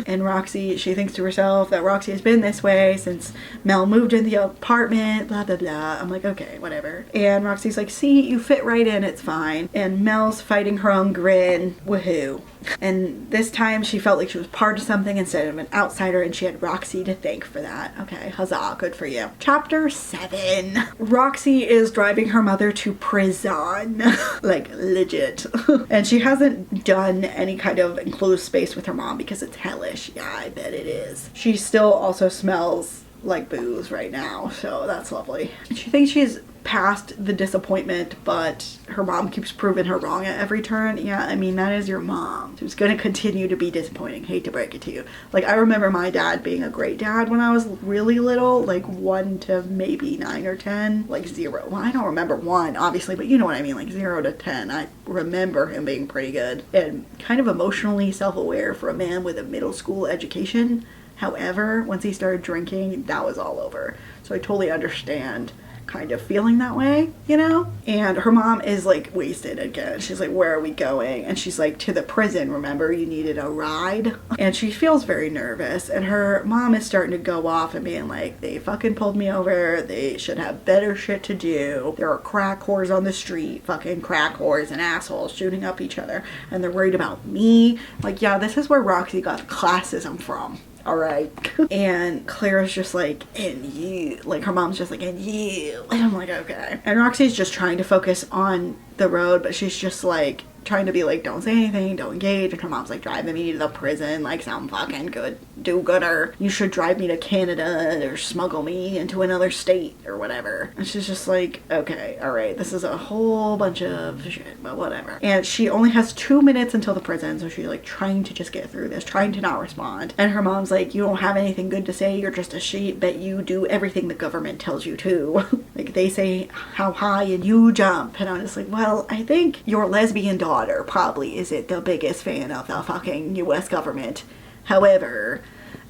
And Roxy, she thinks to herself that Roxy has been this way since Mel moved in the apartment. Blah, blah, blah. I'm like, okay, whatever. And Roxy's like, see, you fit right in. It's fine. And Mel's fighting her own grin. Woohoo. And this time she felt like she was part of something instead of an outsider, and she had Roxy to thank for that. Okay, huzzah, good for you. Chapter 7. Roxy is driving her mother to prison. Like, legit. And she hasn't done any kind of enclosed space with her mom because it's hellish. Yeah, I bet it is. She still also smells like booze right now, so that's lovely. She thinks she's past the disappointment, but her mom keeps proving her wrong at every turn. Yeah, I mean, that is your mom. She's gonna continue to be disappointing. Hate to break it to you. Like, I remember my dad being a great dad when I was really little, like 1 to maybe 9 or 10, like 0. Well, I don't remember 1, obviously, but you know what I mean, like 0 to 10. I remember him being pretty good and kind of emotionally self-aware for a man with a middle school education. However, once he started drinking, that was all over. So I totally understand kind of feeling that way, you know? And her mom is like wasted again. She's like, where are we going? And she's like, to the prison, remember you needed a ride? And she feels very nervous, and her mom is starting to go off and being like, they fucking pulled me over, they should have better shit to do, there are crack whores on the street, fucking crack whores and assholes shooting up each other, and they're worried about me. Like, yeah, this is where Roxy got classism from. Alright. And Claire's just like, and you. Like, her mom's just like, and you. And I'm like, okay. And Roxy's just trying to focus on the road, but she's just like trying to be like, don't say anything, don't engage. And her mom's like, driving me to the prison like some fucking good do-gooder. You should drive me to Canada or smuggle me into another state or whatever. And she's just like, okay, alright, this is a whole bunch of shit, but whatever. And she only has 2 minutes until the prison, so she's like trying to just get through this, trying to not respond. And her mom's like, you don't have anything good to say, you're just a sheep, but you do everything the government tells you to. Like, they say how high and you jump. And I'm just like, well, I think your lesbian daughter probably isn't the biggest fan of the fucking US government. However,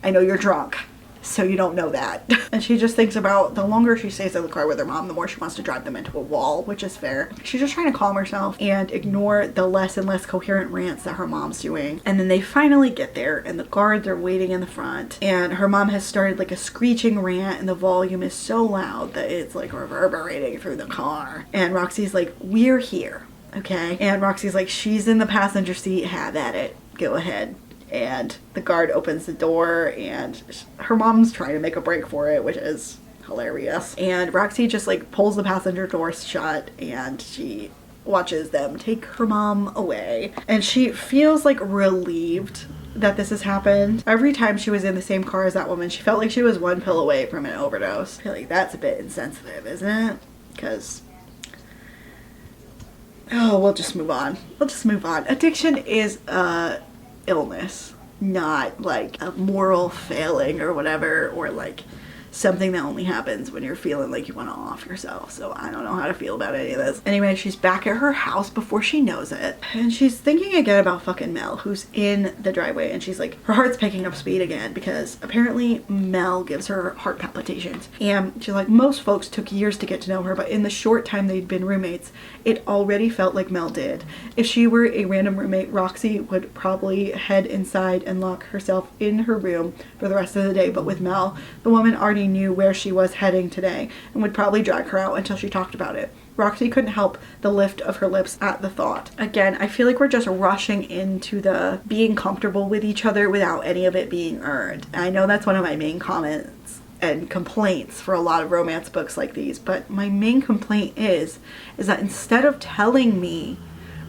I know you're drunk, so you don't know that. And she just thinks about the longer she stays in the car with her mom, the more she wants to drive them into a wall, which is fair. She's just trying to calm herself and ignore the less and less coherent rants that her mom's doing. And then they finally get there, and the guards are waiting in the front, and her mom has started like a screeching rant, and the volume is so loud that it's like reverberating through the car. And Roxy's like, we're here. Okay. And Roxy's like, she's in the passenger seat, have at it. go ahead. And the guard opens the door and her mom's trying to make a break for it, which is hilarious. And Roxy just like pulls the passenger door shut and she watches them take her mom away. And she feels like relieved that this has happened. Every time she was in the same car as that woman, she felt like she was one pill away from an overdose. I feel like that's a bit insensitive, isn't it? Because, oh, we'll just move on. We'll just move on. Addiction is a illness, not like a moral failing or whatever, or like something that only happens when you're feeling like you want to off yourself. So I don't know how to feel about any of this. Anyway, she's back at her house before she knows it, and she's thinking again about fucking Mel, who's in the driveway, and she's like, her heart's picking up speed again because apparently Mel gives her heart palpitations. And she's like, most folks took years to get to know her, but in the short time they'd been roommates, it already felt like Mel did. If she were a random roommate, Roxy would probably head inside and lock herself in her room for the rest of the day, but with Mel, the woman already knew where she was heading today and would probably drag her out until she talked about it. Roxy couldn't help the lift of her lips at the thought. Again, I feel like we're just rushing into the being comfortable with each other without any of it being earned. And I know that's one of my main comments and complaints for a lot of romance books like these, but my main complaint is that instead of telling me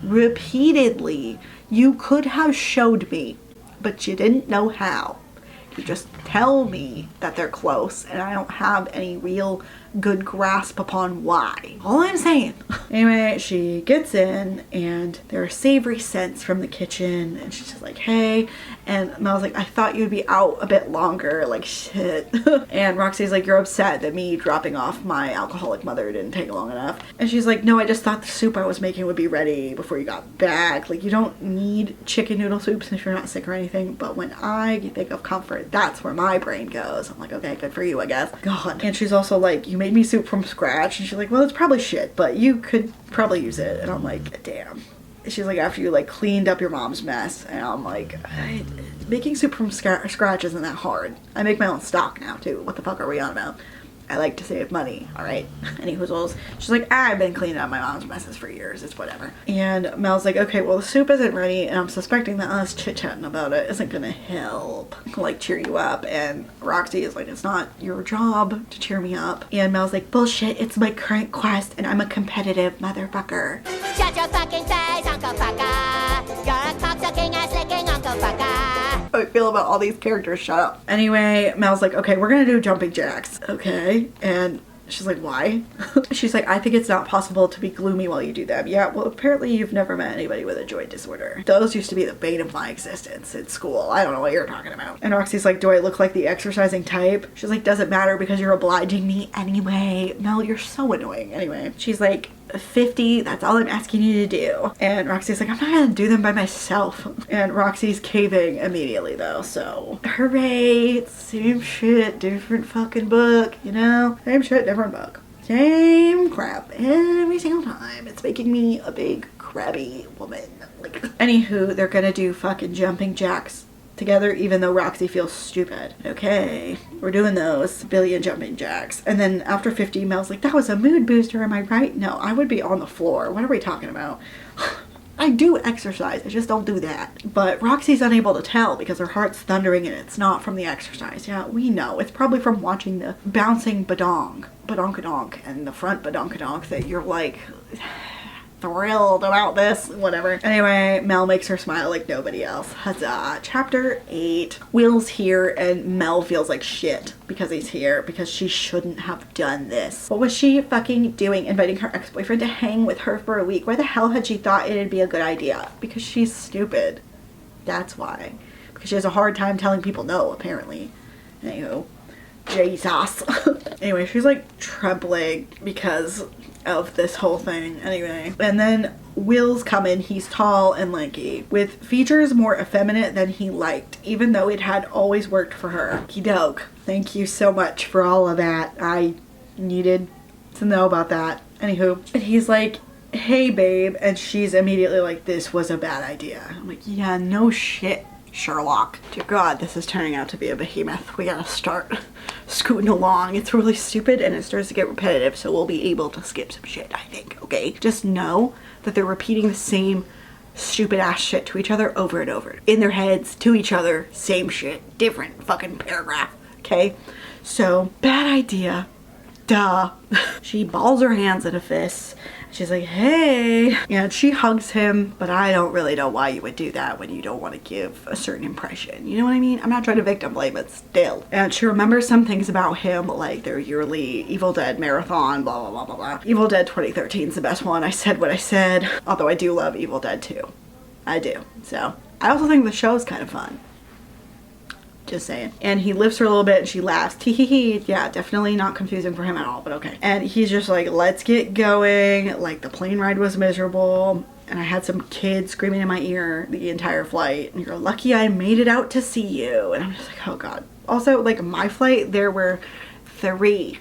repeatedly, you could have showed me, but you didn't know how. You just tell me that they're close and I don't have any real good grasp upon why. All I'm saying. Anyway, she gets in and there are savory scents from the kitchen and she's just like, hey. And Mel's like, I thought you'd be out a bit longer, like shit. And Roxy's like, you're upset that me dropping off my alcoholic mother didn't take long enough. And she's like, no, I just thought the soup I was making would be ready before you got back. Like, you don't need chicken noodle soups if you're not sick or anything, but when I think of comfort, that's where my brain goes. I'm like, okay, good for you, I guess. God. And she's also like, you made me soup from scratch. And she's like, well, it's probably shit, but you could probably use it. And I'm like, damn. She's like, after you like cleaned up your mom's mess. And I'm like, making soup from scratch isn't that hard. I make my own stock now too. What the fuck are we on about? I like to save money, alright? Any hoozles. She's like, I've been cleaning up my mom's messes for years, it's whatever. And Mel's like, okay, well the soup isn't ready and I'm suspecting that us chit-chatting about it isn't gonna help, like, cheer you up. And Roxy is like, it's not your job to cheer me up. And Mel's like, bullshit, it's my current quest and I'm a competitive motherfucker.
Shut your fucking face, Uncle Fucker. You're a cocksucking ass licking Uncle Fucker.
How I feel about all these characters, shut up. Anyway, Mel's like, okay, we're gonna do jumping jacks. Okay. And she's like, why? She's like, I think it's not possible to be gloomy while you do them. Yeah, well, apparently you've never met anybody with a joy disorder. Those used to be the bane of my existence in school. I don't know what you're talking about. And Roxy's like, do I look like the exercising type? She's like, doesn't matter because you're obliging me anyway. Mel, you're so annoying. Anyway, she's like, 50, that's all I'm asking you to do. And Roxy's like, I'm not gonna do them by myself. And Roxy's caving immediately though, so hooray, same shit, different fucking book, you know? Same shit, different book. Same crap every single time. It's making me a big crabby woman. Like, anywho, they're gonna do fucking jumping jacks together even though Roxy feels stupid. Okay, we're doing those billion jumping jacks. And then after 50, Mel's like, that was a mood booster, am I right? No, I would be on the floor. What are we talking about? I do exercise, I just don't do that. But Roxy's unable to tell because her heart's thundering and it's not from the exercise. Yeah, we know. It's probably from watching the bouncing badonkadonk and the front badonkadonk that you're like thrilled about this, whatever. Anyway, Mel makes her smile like nobody else. Huzzah. Chapter 8. Will's here and Mel feels like shit because he's here because she shouldn't have done this. What was she fucking doing inviting her ex-boyfriend to hang with her for a week? Why the hell had she thought it'd be a good idea? Because she's stupid. That's why. Because she has a hard time telling people no, apparently. Anywho. Jesus. Anyway, she's like trembling because of this whole thing. Anyway, and then Will's coming. He's tall and lanky with features more effeminate than he liked, even though it had always worked for her. Okey-doke. Thank you so much for all of that. I needed to know about that. Anywho, and he's like, hey babe, and she's immediately like, this was a bad idea. I'm like, yeah, no shit, Sherlock. Dear God, this is turning out to be a behemoth. We gotta start scooting along. It's really stupid and it starts to get repetitive, so we'll be able to skip some shit, I think, okay? Just know that they're repeating the same stupid ass shit to each other over and over. In their heads, to each other, same shit, different fucking paragraph, okay? So, bad idea. Duh. She balls her hands in a fist. She's like, hey. And she hugs him, but I don't really know why you would do that when you don't want to give a certain impression. You know what I mean? I'm not trying to victim blame, but still. And she remembers some things about him, like their yearly Evil Dead marathon, blah, blah, blah, blah, blah. Evil Dead 2013 is the best one. I said what I said, although I do love Evil Dead 2. I do. So, I also think the show is kind of fun. Just saying. And he lifts her a little bit and she laughs. Tee hee hee. Yeah, definitely not confusing for him at all, but okay. And he's just like, let's get going. Like, the plane ride was miserable. And I had some kid screaming in my ear the entire flight. And you're lucky I made it out to see you. And I'm just like, oh God. Also, like, my flight, there were 3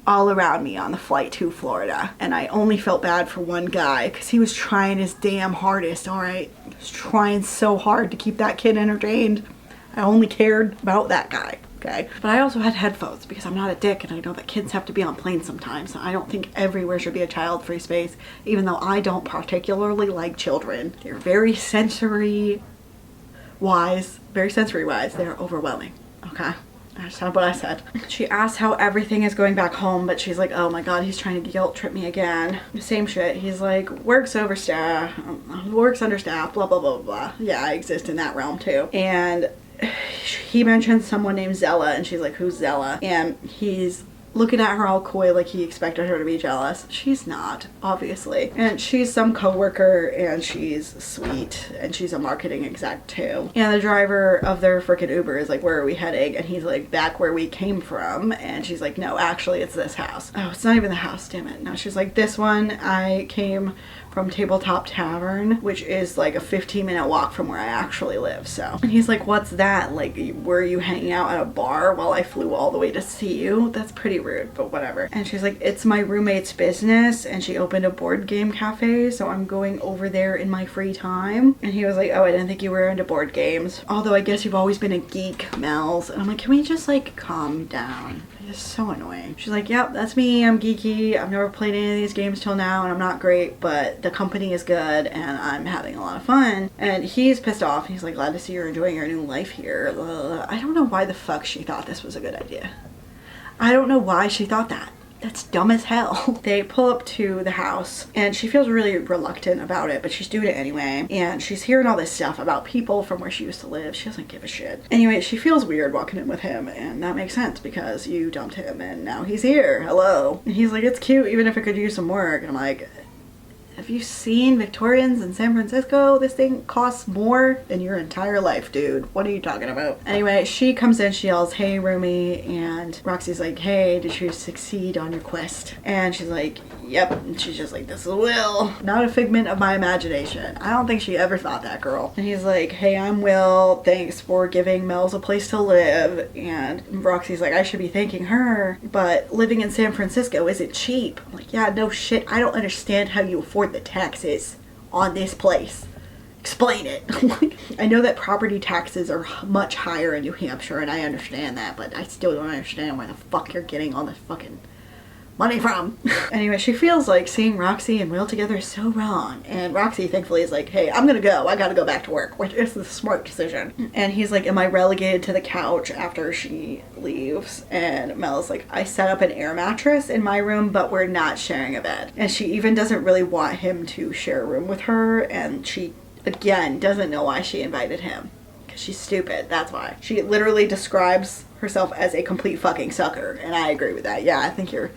all around me on the flight to Florida. And I only felt bad for one guy because he was trying his damn hardest, all right? He was trying so hard to keep that kid entertained. I only cared about that guy, okay? But I also had headphones because I'm not a dick and I know that kids have to be on planes sometimes. I don't think everywhere should be a child-free space, even though I don't particularly like children. They're very sensory-wise. They're overwhelming, okay? That's not what I said. She asks how everything is going back home, but she's like, oh my God, he's trying to guilt trip me again. Same shit. He's like, work's understaffed, blah, blah, blah, blah. Yeah, I exist in that realm too. And he mentions someone named Zella, and she's like, who's Zella? And he's looking at her all coy like he expected her to be jealous. She's not, obviously. And she's some coworker and she's sweet and she's a marketing exec too. And the driver of their freaking Uber is like, where are we heading? And he's like, back where we came from. And she's like, no, actually it's this house. Oh, it's not even the house, damn it. No, she's like, this one, I came from Tabletop Tavern, which is like a 15-minute walk from where I actually live, so. And he's like, what's that? Like, were you hanging out at a bar while I flew all the way to see you? That's pretty rude, but whatever. And she's like, it's my roommate's business, and she opened a board game cafe, so I'm going over there in my free time. And he was like, oh, I didn't think you were into board games. Although I guess you've always been a geek, Mel's. And I'm like, can we just like calm down? It's so annoying. She's like, yep, that's me. I'm geeky. I've never played any of these games till now and I'm not great, but the company is good and I'm having a lot of fun. And he's pissed off. He's like, glad to see you're enjoying your new life here. I don't know why the fuck she thought this was a good idea. I don't know why she thought that. That's dumb as hell. They pull up to the house and she feels really reluctant about it, but she's doing it anyway. And she's hearing all this stuff about people from where she used to live. She doesn't give a shit. Anyway, she feels weird walking in with him, and that makes sense because you dumped him and now he's here. Hello. And he's like, it's cute even if it could use some work. And I'm like, have you seen Victorians in San Francisco? This thing costs more than your entire life, dude. What are you talking about? Anyway, she comes in, she yells, hey, roomie, and Roxy's like, hey, did you succeed on your quest? And she's like, yep. And she's just like, this is Will. Not a figment of my imagination. I don't think she ever thought that, girl. And he's like, hey, I'm Will. Thanks for giving Mel's a place to live. And Roxy's like, I should be thanking her, but living in San Francisco isn't cheap. I'm like, yeah, no shit. I don't understand how you afford the taxes on this place. Explain it. I know that property taxes are much higher in New Hampshire, and I understand that, but I still don't understand where the fuck you're getting all this fucking money from. Anyway, she feels like seeing Roxy and Will together is so wrong. And Roxy thankfully is like, hey, I'm gonna go. I gotta go back to work, which is the smart decision. And he's like, am I relegated to the couch after she leaves? And Mel's like, I set up an air mattress in my room, but we're not sharing a bed. And she even doesn't really want him to share a room with her. And she, again, doesn't know why she invited him. Because she's stupid, that's why. She literally describes herself as a complete fucking sucker. And I agree with that. Yeah, I think you're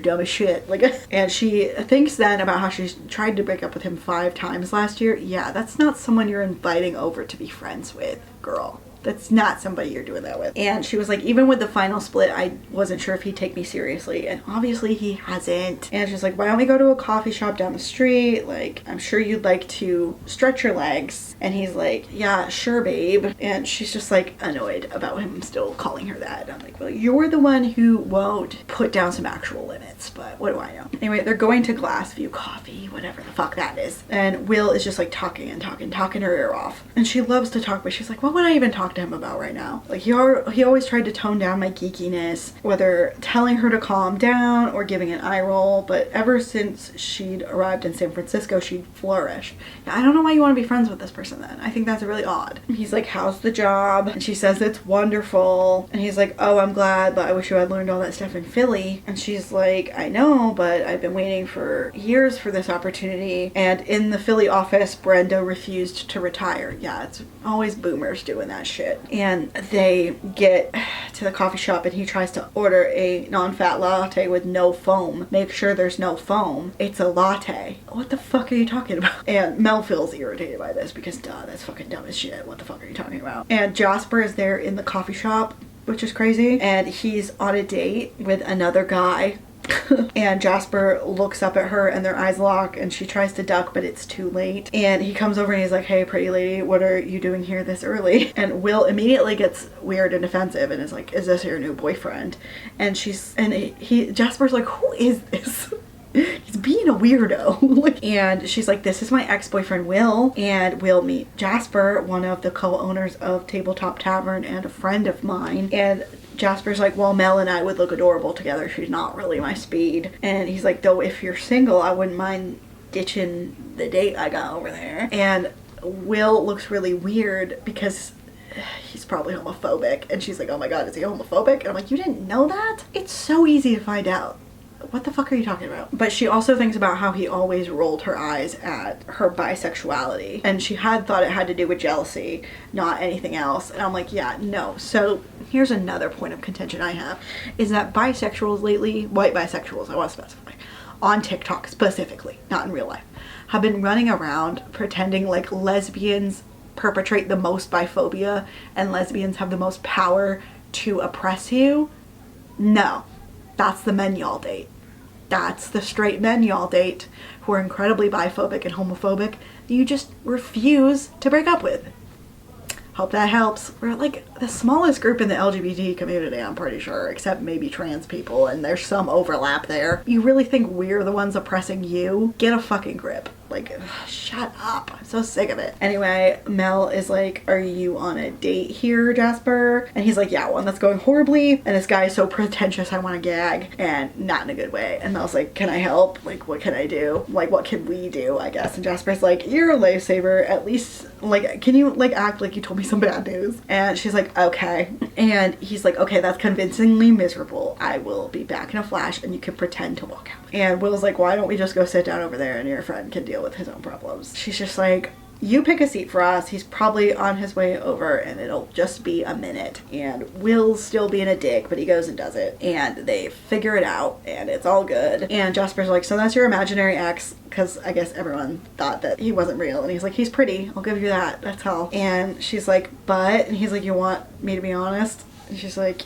dumb as shit. Like, and she thinks then about how she's tried to break up with him 5 times last year. Yeah, that's not someone you're inviting over to be friends with, girl. That's not somebody you're doing that with. And she was like, even with the final split, I wasn't sure if he'd take me seriously. And obviously he hasn't. And she's like, why don't we go to a coffee shop down the street? Like, I'm sure you'd like to stretch your legs. And he's like, yeah, sure, babe. And she's just like annoyed about him still calling her that. I'm like, well, you're the one who won't put down some actual limits, but what do I know? Anyway, they're going to Glassview Coffee, whatever the fuck that is. And Will is just like talking her ear off. And she loves to talk, but she's like, what would I even talk talk to him about right now. Like he always tried to tone down my geekiness, whether telling her to calm down or giving an eye roll, but ever since she'd arrived in San Francisco, she'd flourished. I don't know why you want to be friends with this person then. I think that's really odd. He's like, how's the job? And she says it's wonderful. And he's like, oh, I'm glad, but I wish you had learned all that stuff in Philly. And she's like, I know, but I've been waiting for years for this opportunity. And in the Philly office, Brenda refused to retire. Yeah, it's always boomers doing that shit. And they get to the coffee shop and he tries to order a non-fat latte with no foam. Make sure there's no foam. It's a latte. What the fuck are you talking about? And Mel feels irritated by this because duh, that's fucking dumb as shit. What the fuck are you talking about? And Jasper is there in the coffee shop, which is crazy. And he's on a date with another guy. And Jasper looks up at her and their eyes lock and she tries to duck, but it's too late. And he comes over and he's like, hey, pretty lady, what are you doing here this early? And Will immediately gets weird and offensive and is like, is this your new boyfriend? And Jasper's like, who is this? He's being a weirdo. And she's like, this is my ex-boyfriend Will, and we'll meet Jasper, one of the co-owners of Tabletop Tavern and a friend of mine. And Jasper's like, well, Mel and I would look adorable together. She's not really my speed. And he's like, though if you're single, I wouldn't mind ditching the date I got over there. And Will looks really weird because he's probably homophobic. And she's like, oh my god, is he homophobic? And I'm like, you didn't know that? It's so easy to find out. What the fuck are you talking about? But she also thinks about how he always rolled her eyes at her bisexuality. And she had thought it had to do with jealousy, not anything else. And I'm like, yeah, no. So here's another point of contention I have, is that bisexuals lately, white bisexuals, I want to specify, on TikTok specifically, not in real life, have been running around pretending like lesbians perpetrate the most biphobia and lesbians have the most power to oppress you. No. That's the men y'all date. That's the straight men y'all date who are incredibly biphobic and homophobic that you just refuse to break up with. Hope that helps. We're like the smallest group in the LGBT community, I'm pretty sure, except maybe trans people, and there's some overlap there. You really think we're the ones oppressing you? Get a fucking grip. Like, ugh, shut up. I'm so sick of it. Anyway, Mel is like, are you on a date here, Jasper? And he's like, yeah, one that's going horribly. And this guy is so pretentious, I want to gag. And not in a good way. And Mel's like, can I help? Like, what can I do? Like, what can we do, I guess? And Jasper's like, you're a lifesaver. At least, like, can you, like, act like you told me some bad news? And she's like, okay. And he's like, okay, that's convincingly miserable. I will be back in a flash and you can pretend to walk out. And Will's like, why don't we just go sit down over there and your friend can deal with his own problems? She's just like, you pick a seat for us. He's probably on his way over and it'll just be a minute. And Will's still being a dick, but he goes and does it. And they figure it out and it's all good. And Jasper's like, so that's your imaginary ex? Because I guess everyone thought that he wasn't real. And he's like, he's pretty. I'll give you that. That's all. And she's like, but? And he's like, you want me to be honest? And she's like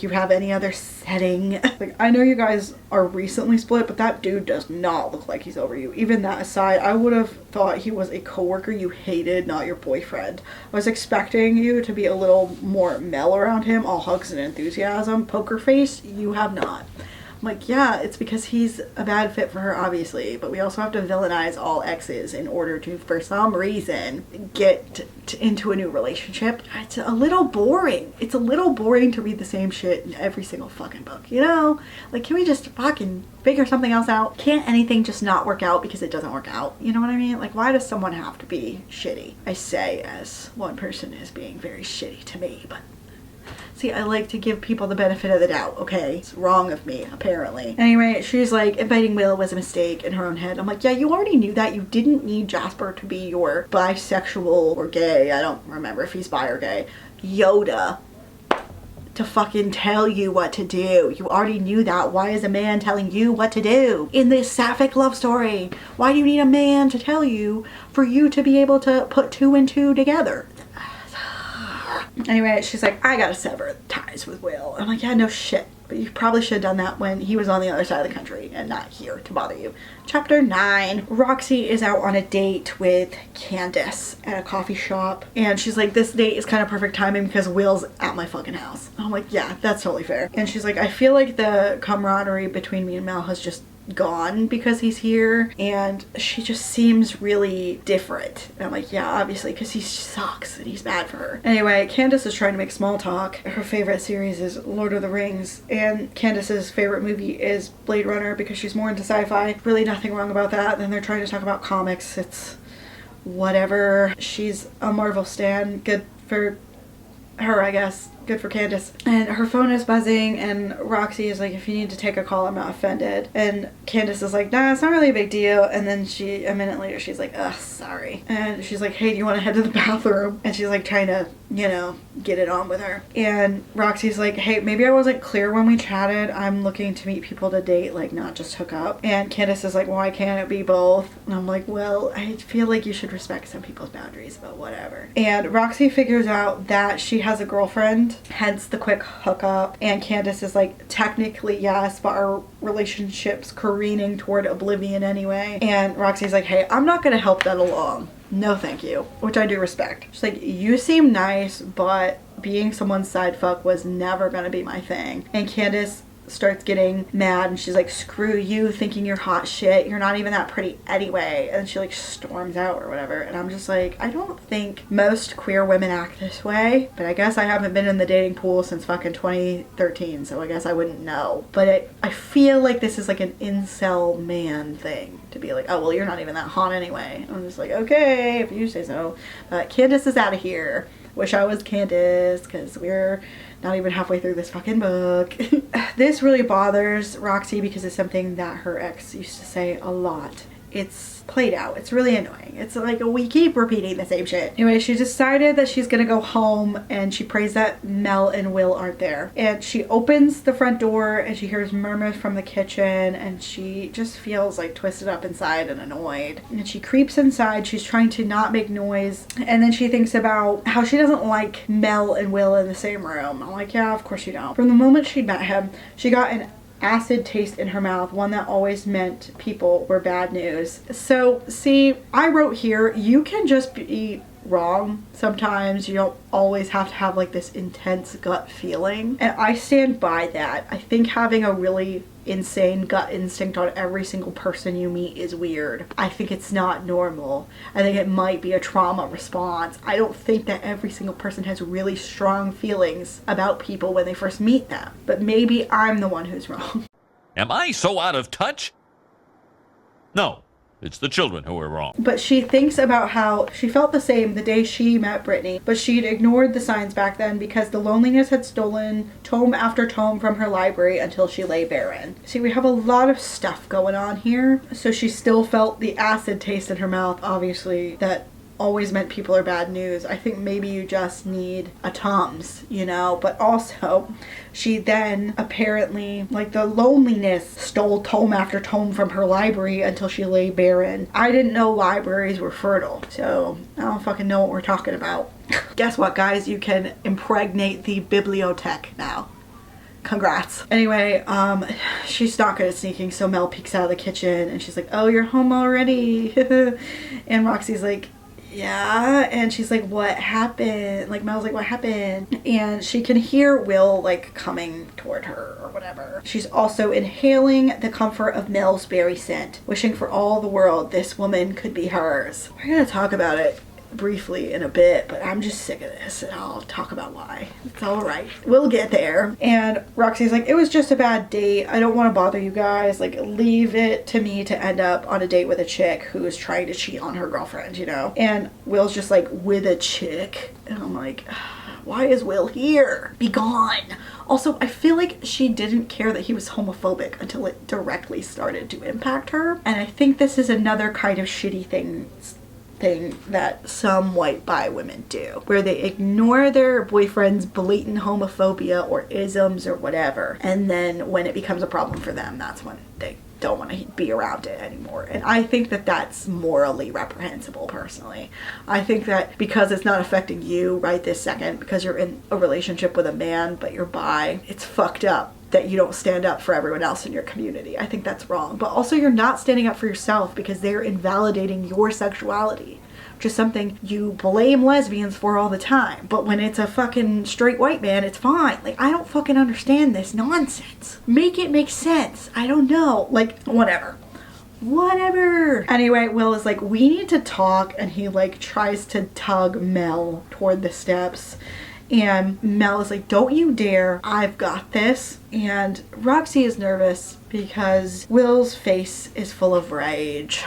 you have any other setting? Like, I know you guys are recently split, but that dude does not look like he's over you. Even that aside, I would have thought he was a coworker you hated, not your boyfriend. I was expecting you to be a little more Mel around him, all hugs and enthusiasm. Poker face, you have not. I'm like, yeah, it's because he's a bad fit for her, obviously, but we also have to villainize all exes in order to, for some reason, get into a new relationship. It's a little boring. It's a little boring to read the same shit in every single fucking book, you know? Like, can we just fucking figure something else out? Can't anything just not work out because it doesn't work out? You know what I mean? Like, why does someone have to be shitty? I say as one person is being very shitty to me, but see, I like to give people the benefit of the doubt, okay? It's wrong of me, apparently. Anyway, she's like, inviting Will was a mistake in her own head. I'm like, yeah, you already knew that. You didn't need Jasper to be your bisexual or gay, I don't remember if he's bi or gay, Yoda to fucking tell you what to do. You already knew that. Why is a man telling you what to do in this sapphic love story? Why do you need a man to tell you for you to be able to put two and two together? Anyway, she's like, I gotta sever ties with Will. I'm like, yeah, no shit. But you probably should have done that when he was on the other side of the country and not here to bother you. Chapter 9. Roxy is out on a date with Candace at a coffee shop. And she's like, this date is kind of perfect timing because Will's at my fucking house. I'm like, yeah, that's totally fair. And she's like, I feel like the camaraderie between me and Mel has just gone because he's here, and she just seems really different. And I'm like, yeah, obviously, because he sucks and he's bad for her. Anyway, Candace is trying to make small talk. Her favorite series is Lord of the Rings, and Candace's favorite movie is Blade Runner because she's more into sci-fi. Really nothing wrong about that. Then they're trying to talk about comics. It's whatever. She's a Marvel stan. Good for her, I guess. Good for Candace. And her phone is buzzing, and Roxy is like, if you need to take a call, I'm not offended. And Candace is like, nah, it's not really a big deal. And then a minute later, she's like, ugh, sorry. And she's like, hey, do you want to head to the bathroom? And she's like trying to, get it on with her. And Roxy's like, hey, maybe I wasn't clear when we chatted. I'm looking to meet people to date, like not just hook up. And Candace is like, why can't it be both? And I'm like, well, I feel like you should respect some people's boundaries, but whatever. And Roxy figures out that she has a girlfriend, hence the quick hookup. And Candace is like, technically yes, but our relationship's careening toward oblivion anyway. And Roxy's like, hey, I'm not gonna help that along. No thank you. Which I do respect. She's like, you seem nice, but being someone's side fuck was never gonna be my thing. And Candace starts getting mad, and she's like, screw you thinking you're hot shit, you're not even that pretty anyway. And she like storms out or whatever. And I'm just like, I don't think most queer women act this way, but I guess I haven't been in the dating pool since fucking 2013, so I guess I wouldn't know. But I feel like this is like an incel man thing to be like, oh well, you're not even that hot anyway. I'm just like, okay, if you say so. But Candace is out of here. Wish I was Candace, because we're not even halfway through this fucking book. This really bothers Roxy because it's something that her ex used to say a lot. It's played out. It's really annoying. It's like we keep repeating the same shit. Anyway, she decided that she's gonna go home, and she prays that Mel and Will aren't there. And she opens the front door, and she hears murmurs from the kitchen, and she just feels like twisted up inside and annoyed. And she creeps inside. She's trying to not make noise, and then she thinks about how she doesn't like Mel and Will in the same room. I'm like, yeah, of course you don't. From the moment she met him, she got an acid taste in her mouth, one that always meant people were bad news. So see, I wrote here, you can just be wrong sometimes. You don't always have to have like this intense gut feeling, and I stand by that. I think having a really insane gut instinct on every single person you meet is weird. I think it's not normal. I think it might be a trauma response. I don't think that every single person has really strong feelings about people when they first meet them, but maybe I'm the one who's wrong.
Am I so out of touch? No, it's the children who are wrong.
But she thinks about how she felt the same the day she met Brittany, but she'd ignored the signs back then because the loneliness had stolen tome after tome from her library until she lay barren. See, we have a lot of stuff going on here. So she still felt the acid taste in her mouth, obviously, that always meant people are bad news. I think maybe you just need a Tums, but also she then apparently, like, the loneliness stole tome after tome from her library until she lay barren. I didn't know libraries were fertile, so I don't fucking know what we're talking about. Guess what, guys? You can impregnate the bibliothèque now. Congrats. Anyway, she's not good at sneaking, so Mel peeks out of the kitchen and she's like, oh, you're home already. And Roxy's like, yeah. And she's like, what happened? Like, Mel's like, what happened? And she can hear Will like coming toward her or whatever. She's also inhaling the comfort of Mel's berry scent, wishing for all the world this woman could be hers. We're gonna talk about it briefly in a bit, but I'm just sick of this, and I'll talk about why. It's all right. We'll get there. And Roxy's like, it was just a bad date. I don't want to bother you guys. Like, leave it to me to end up on a date with a chick who is trying to cheat on her girlfriend, And Will's just like, with a chick? And I'm like, why is Will here? Be gone. Also, I feel like she didn't care that he was homophobic until it directly started to impact her. And I think this is another kind of shitty thing that some white bi women do, where they ignore their boyfriend's blatant homophobia or isms or whatever, and then when it becomes a problem for them, that's when they don't want to be around it anymore. And I think that that's morally reprehensible, personally. I think that because it's not affecting you right this second, because you're in a relationship with a man but you're bi, it's fucked up that you don't stand up for everyone else in your community. I think that's wrong. But also, you're not standing up for yourself because they're invalidating your sexuality. which is something you blame lesbians for all the time. But when it's a fucking straight white man, it's fine. Like, I don't fucking understand this nonsense. Make it make sense. I don't know. Like, whatever. Anyway, Will is like, we need to talk, and he like tries to tug Mel toward the steps, and Mel is like, don't you dare, I've got this. And Roxy is nervous because Will's face is full of rage.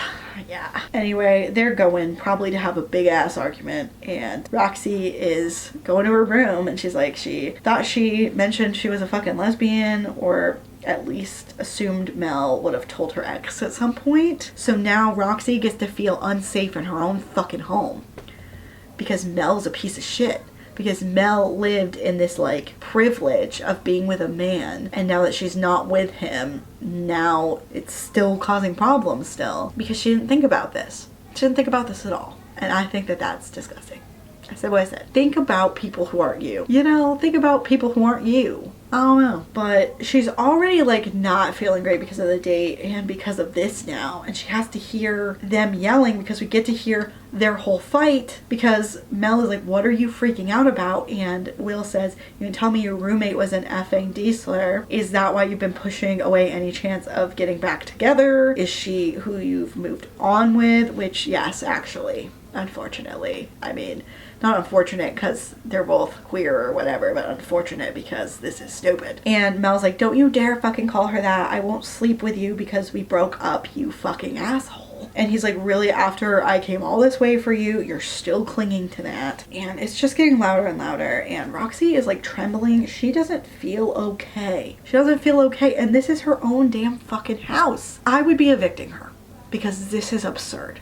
Yeah. Anyway, they're going probably to have a big ass argument, and Roxy is going to her room, and she's like, she thought she mentioned she was a fucking lesbian, or at least assumed Mel would have told her ex at some point. So now Roxy gets to feel unsafe in her own fucking home because Mel's a piece of shit. Because Mel lived in this like privilege of being with a man, and now that she's not with him, now it's still causing problems still because she didn't think about this. She didn't think about this at all. And I think that that's disgusting. I said what I said. Think about people who aren't you. You know, think about people who aren't you. I don't know. But she's already like not feeling great because of the date and because of this now. And she has to hear them yelling because we get to hear their whole fight because Mel is like, what are you freaking out about? And Will says, you can tell me your roommate was an effing Diesler. Is that why you've been pushing away any chance of getting back together? Is she who you've moved on with? Which, yes, actually, unfortunately. I mean, not unfortunate because they're both queer or whatever, but unfortunate because this is stupid. And Mel's like, don't you dare fucking call her that. I won't sleep with you because we broke up, you fucking asshole. And he's like, really, after I came all this way for you, you're still clinging to that. And it's just getting louder and louder. And Roxy is like trembling. She doesn't feel okay. She doesn't feel okay. And this is her own damn fucking house. I would be evicting her because this is absurd.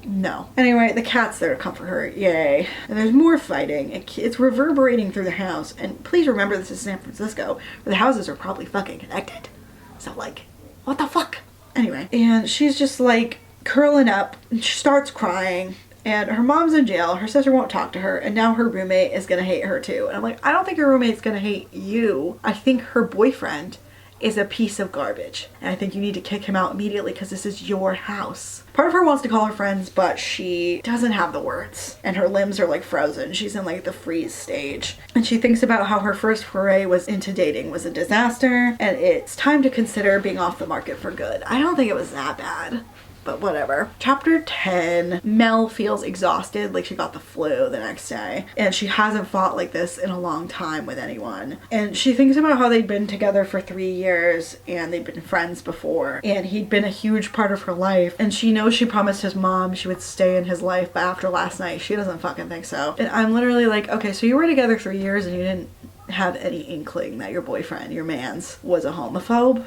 No. Anyway, the cat's there to comfort her. Yay. And there's more fighting. It's reverberating through the house. And please remember, this is San Francisco, where the houses are probably fucking connected. So like, what the fuck? Anyway. And she's just like curling up. And she starts crying. And her mom's in jail. Her sister won't talk to her. And now her roommate is gonna hate her too. And I'm like, I don't think her roommate's gonna hate you. I think her boyfriend is a piece of garbage. And I think you need to kick him out immediately because this is your house. Part of her wants to call her friends, but she doesn't have the words. And her limbs are like frozen. She's in like the freeze stage. And she thinks about how her first foray into dating was a disaster. And it's time to consider being off the market for good. I don't think it was that bad. But whatever. Chapter 10. Mel feels exhausted, like she got the flu the next day. And she hasn't fought like this in a long time with anyone. And she thinks about how they'd been together for 3 years and they'd been friends before. And he'd been a huge part of her life. And she knows she promised his mom she would stay in his life, but after last night, she doesn't fucking think so. And I'm literally like, okay, so you were together 3 years and you didn't have any inkling that your boyfriend, your man's, was a homophobe?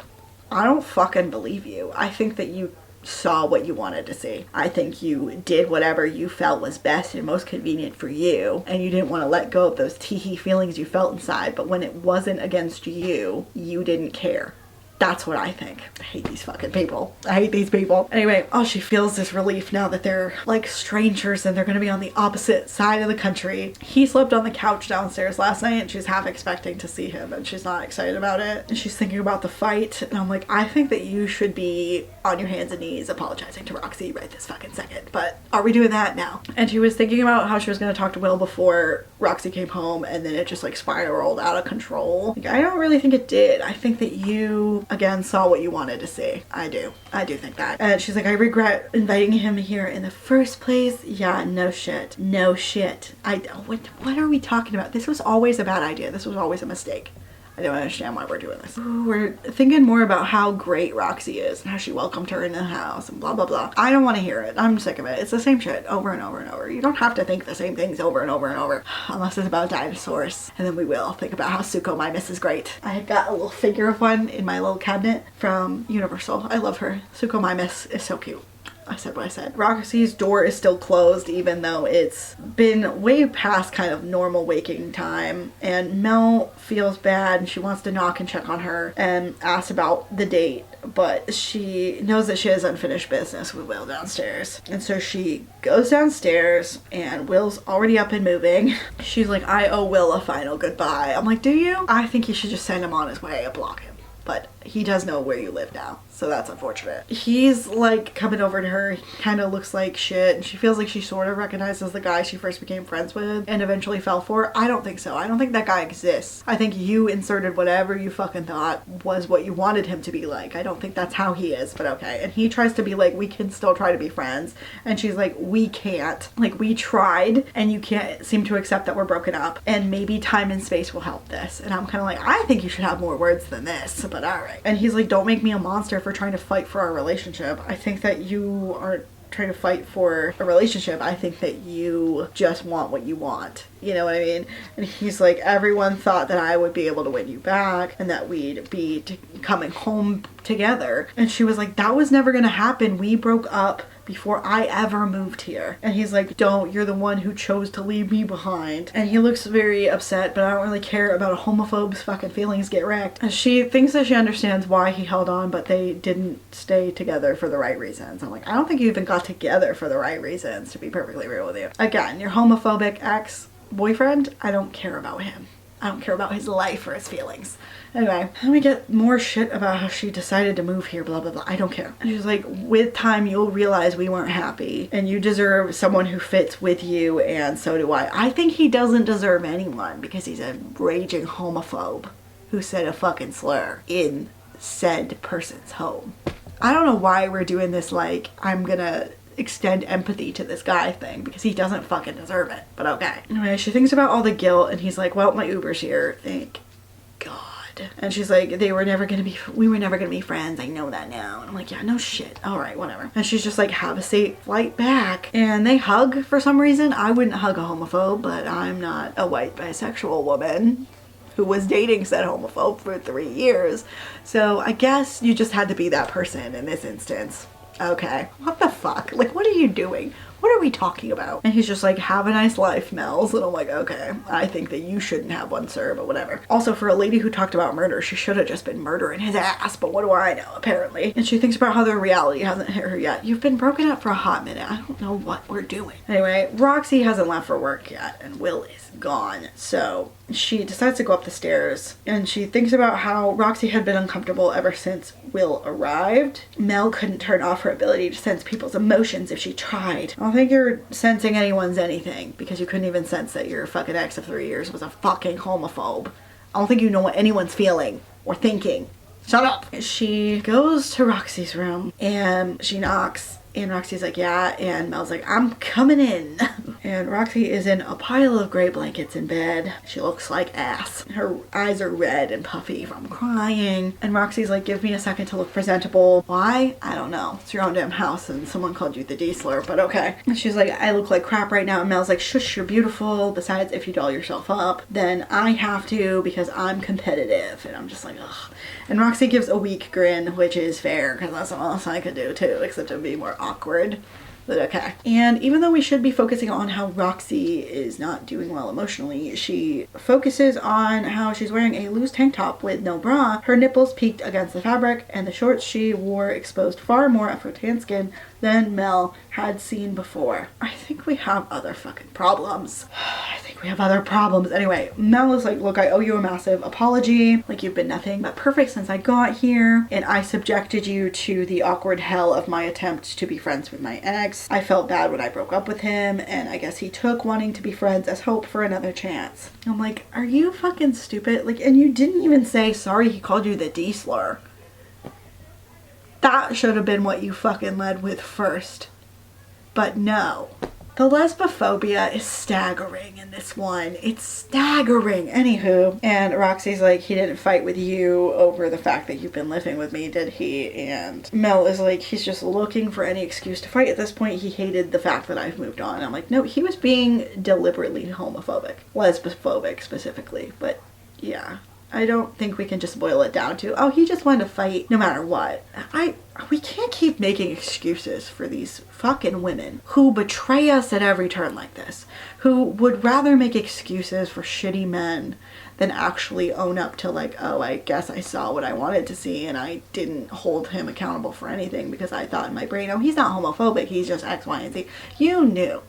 I don't fucking believe you. I think that you saw what you wanted to see. I think you did whatever you felt was best and most convenient for you, and you didn't want to let go of those teehee feelings you felt inside, but when it wasn't against you, you didn't care. That's what I think. I hate these fucking people. I hate these people. Anyway, oh, she feels this relief now that they're like strangers and they're gonna be on the opposite side of the country. He slept on the couch downstairs last night and she's half expecting to see him and she's not excited about it. And she's thinking about the fight. And I'm like, I think that you should be on your hands and knees apologizing to Roxy right this fucking second. But are we doing that now? And she was thinking about how she was gonna talk to Will before Roxy came home, and then it just like spiraled out of control. Like, I don't really think it did. I think that you, again, saw what you wanted to see. I do think that. And she's like, I regret inviting him here in the first place. Yeah, no shit. No shit. What are we talking about? This was always a bad idea. This was always a mistake. I don't understand why we're doing this. Ooh, we're thinking more about how great Roxy is and how she welcomed her in the house and blah, blah, blah. I don't want to hear it. I'm sick of it. It's the same shit over and over and over. You don't have to think the same things over and over and over. Unless it's about dinosaurs. And then we will think about how Suko Mimus is great. I got a little figure of one in my little cabinet from Universal. I love her. Suko Mimus is so cute. I said what I said. Roxy's door is still closed even though it's been way past kind of normal waking time, and Mel feels bad and she wants to knock and check on her and ask about the date, but she knows that she has unfinished business with Will downstairs. And so she goes downstairs and Will's already up and moving. She's like, I owe Will a final goodbye. I'm like, do you? I think you should just send him on his way and block him. but he does know where you live now, so that's unfortunate. He's like coming over to her. He kind of looks like shit, and she feels like she sort of recognizes the guy she first became friends with and eventually fell for. I don't think so. I don't think that guy exists. I think you inserted whatever you fucking thought was what you wanted him to be like. I don't think that's how he is, but okay. And he tries to be like, we can still try to be friends, and she's like, we can't. Like, we tried, and you can't seem to accept that we're broken up, and maybe time and space will help this. And I'm kind of like, I think you should have more words than this, but all right. And he's like, don't make me a monster for trying to fight for our relationship. I think that you aren't trying to fight for a relationship. I think that you just want what you want. You know what I mean? And he's like, everyone thought that I would be able to win you back and that we'd be coming home together. And she was like, that was never gonna happen. We broke up before I ever moved here. And he's like, don't, you're the one who chose to leave me behind. And he looks very upset, but I don't really care about a homophobe's fucking feelings get wrecked. And she thinks that she understands why he held on, but they didn't stay together for the right reasons. I'm like, I don't think you even got together for the right reasons, to be perfectly real with you. Again, your homophobic ex-boyfriend, I don't care about him. I don't care about his life or his feelings. Anyway, then we get more shit about how she decided to move here, blah, blah, blah. I don't care. And she's like, with time, you'll realize we weren't happy and you deserve someone who fits with you, and so do I. I think he doesn't deserve anyone because he's a raging homophobe who said a fucking slur in said person's home. I don't know why we're doing this, like, I'm gonna extend empathy to this guy thing, because he doesn't fucking deserve it, but okay. Anyway, she thinks about all the guilt, and he's like, well, my Uber's here, thank God. And she's like, we were never gonna be friends, I know that now. And I'm like, yeah, no shit, all right, whatever. And she's just like, have a safe flight back. And they hug for some reason. I wouldn't hug a homophobe, but I'm not a white bisexual woman who was dating said homophobe for 3 years, so I guess you just had to be that person in this instance. Okay, what the fuck? Like, what are you doing? What are we talking about? And he's just like, have a nice life, Mel's. And I'm like, okay, I think that you shouldn't have one, sir, but whatever. Also, for a lady who talked about murder, she should have just been murdering his ass, but what do I know, apparently. And she thinks about how their reality hasn't hit her yet. You've been broken up for a hot minute. I don't know what we're doing. Anyway, Roxy hasn't left for work yet, and Will is gone. So she decides to go up the stairs, and she thinks about how Roxy had been uncomfortable ever since Will arrived. Mel couldn't turn off her ability to sense people's emotions if she tried. I don't think you're sensing anyone's anything, because you couldn't even sense that your fucking ex of 3 years was a fucking homophobe. I don't think you know what anyone's feeling or thinking. Shut up! She goes to Roxy's room and she knocks. And Roxy's like, yeah, and Mel's like, I'm coming in. And Roxy is in a pile of gray blankets in bed. She looks like ass. Her eyes are red and puffy from crying. And Roxy's like, give me a second to look presentable. Why? I don't know. It's your own damn house and someone called you the D-slur, but okay. And she's like, I look like crap right now. And Mel's like, shush, you're beautiful. Besides, if you doll yourself up, then I have to because I'm competitive. And I'm just like, ugh. And Roxy gives a weak grin, which is fair, because that's all else I could do too, except to be more awkward. But okay. And even though we should be focusing on how Roxy is not doing well emotionally, she focuses on how she's wearing a loose tank top with no bra. Her nipples peeked against the fabric, and the shorts she wore exposed far more of her tan skin than Mel had seen before. I think we have other fucking problems. I think we have other problems. Anyway, Mel is like, look, I owe you a massive apology. Like, you've been nothing but perfect since I got here, and I subjected you to the awkward hell of my attempt to be friends with my ex. I felt bad when I broke up with him, and I guess he took wanting to be friends as hope for another chance. I'm like, are you fucking stupid? Like, and you didn't even say sorry he called you the D-slur. That should have been what you fucking led with first. But no. The lesbophobia is staggering in this one. It's staggering. Anywho. And Roxy's like, he didn't fight with you over the fact that you've been living with me, did he? And Mel is like, he's just looking for any excuse to fight. At this point, he hated the fact that I've moved on. And I'm like, no, he was being deliberately homophobic. Lesbophobic specifically. But yeah. I don't think we can just boil it down to, oh, he just wanted to fight no matter what. We can't keep making excuses for these fucking women who betray us at every turn like this, who would rather make excuses for shitty men than actually own up to, like, oh, I guess I saw what I wanted to see and I didn't hold him accountable for anything because I thought in my brain, oh, he's not homophobic, he's just X, Y, and Z. You knew.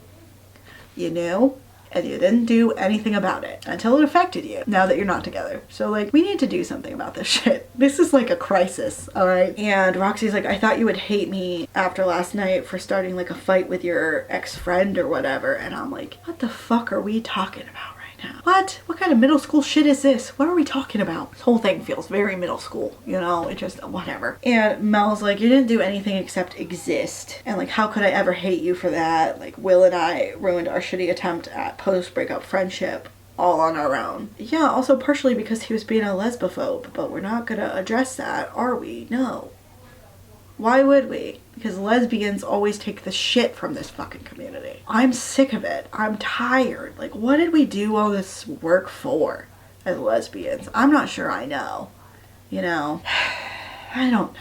You knew. and you didn't do anything about it until it affected you now that you're not together. So like, we need to do something about this shit. This is like a crisis, all right? And Roxy's like, I thought you would hate me after last night for starting like a fight with your ex-friend or whatever. And I'm like, what the fuck are we talking about right now? What kind of middle school shit is this? What are we talking about? This whole thing feels very middle school, you know? It just, whatever. And Mel's like, you didn't do anything except exist. And like, how could I ever hate you for that? Like, Will and I ruined our shitty attempt at post-breakup friendship all on our own. Yeah, also partially because he was being a lesbophobe, but we're not gonna address that, are we? No. Why would we? Because lesbians always take the shit from this fucking community. I'm sick of it. I'm tired. Like, what did we do all this work for as lesbians? I'm not sure I know. You know? I don't know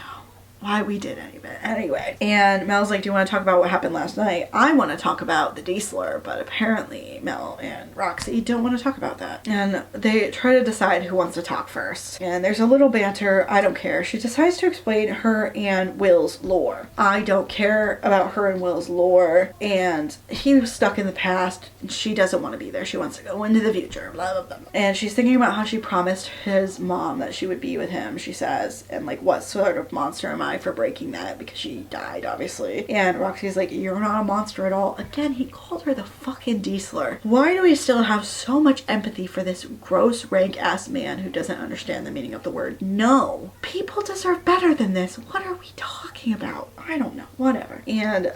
why we did any of it. Anyway. And Mel's like, do you want to talk about what happened last night? I want to talk about the D-slur, but apparently Mel and Roxy don't want to talk about that. And they try to decide who wants to talk first. And there's a little banter. I don't care. She decides to explain her and Will's lore. I don't care about her and Will's lore. And he was stuck in the past. And she doesn't want to be there. She wants to go into the future. Blah, blah, blah. And she's thinking about how she promised his mom that she would be with him, she says. And like, what sort of monster am I for breaking that? Because she died, obviously. And Roxy's like, you're not a monster at all. Again, he called her the fucking D-slur. Why do we still have so much empathy for this gross, rank-ass man who doesn't understand the meaning of the word no? People deserve better than this. What are we talking about? I don't know. Whatever. And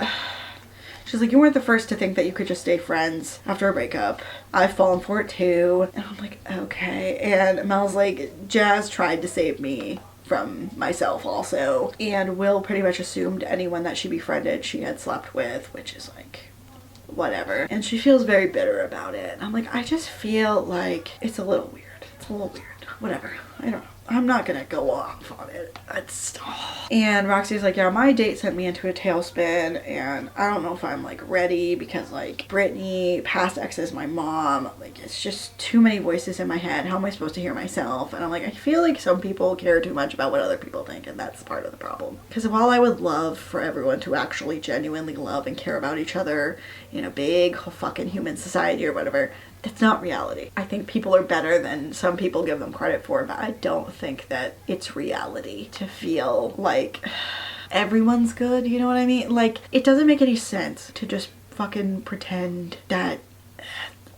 she's like, you weren't the first to think that you could just stay friends after a breakup. I've fallen for it too. And I'm like, okay. And Mel's like, Jazz tried to save me from myself also. And Will pretty much assumed anyone that she befriended she had slept with, which is like, whatever. And she feels very bitter about it. And I'm like, I just feel like it's a little weird. It's a little weird. Whatever. I don't know. I'm not gonna go off on it. And Roxy's like, yeah, my date sent me into a tailspin and I don't know if I'm like ready because like Brittany, past ex is my mom. Like, it's just too many voices in my head. How am I supposed to hear myself? And I'm like, I feel like some people care too much about what other people think, and that's part of the problem. Because while I would love for everyone to actually genuinely love and care about each other in a big fucking human society or whatever, that's not reality. I think people are better than some people give them credit for, but I don't think that it's reality to feel like everyone's good, you know what I mean? Like, it doesn't make any sense to just fucking pretend that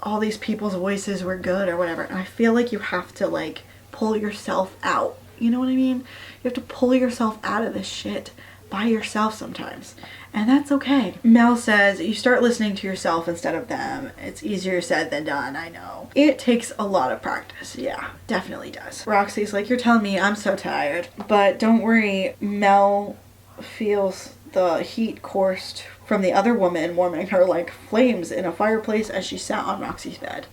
all these people's voices were good or whatever. And I feel like you have to like pull yourself out, you know what I mean? You have to pull yourself out of this shit by yourself sometimes. And that's okay. Mel says, you start listening to yourself instead of them. It's easier said than done, I know. It takes a lot of practice. Yeah, definitely does. Roxy's like, you're telling me I'm so tired. But don't worry, Mel feels the heat coursed from the other woman warming her like flames in a fireplace as she sat on Roxy's bed.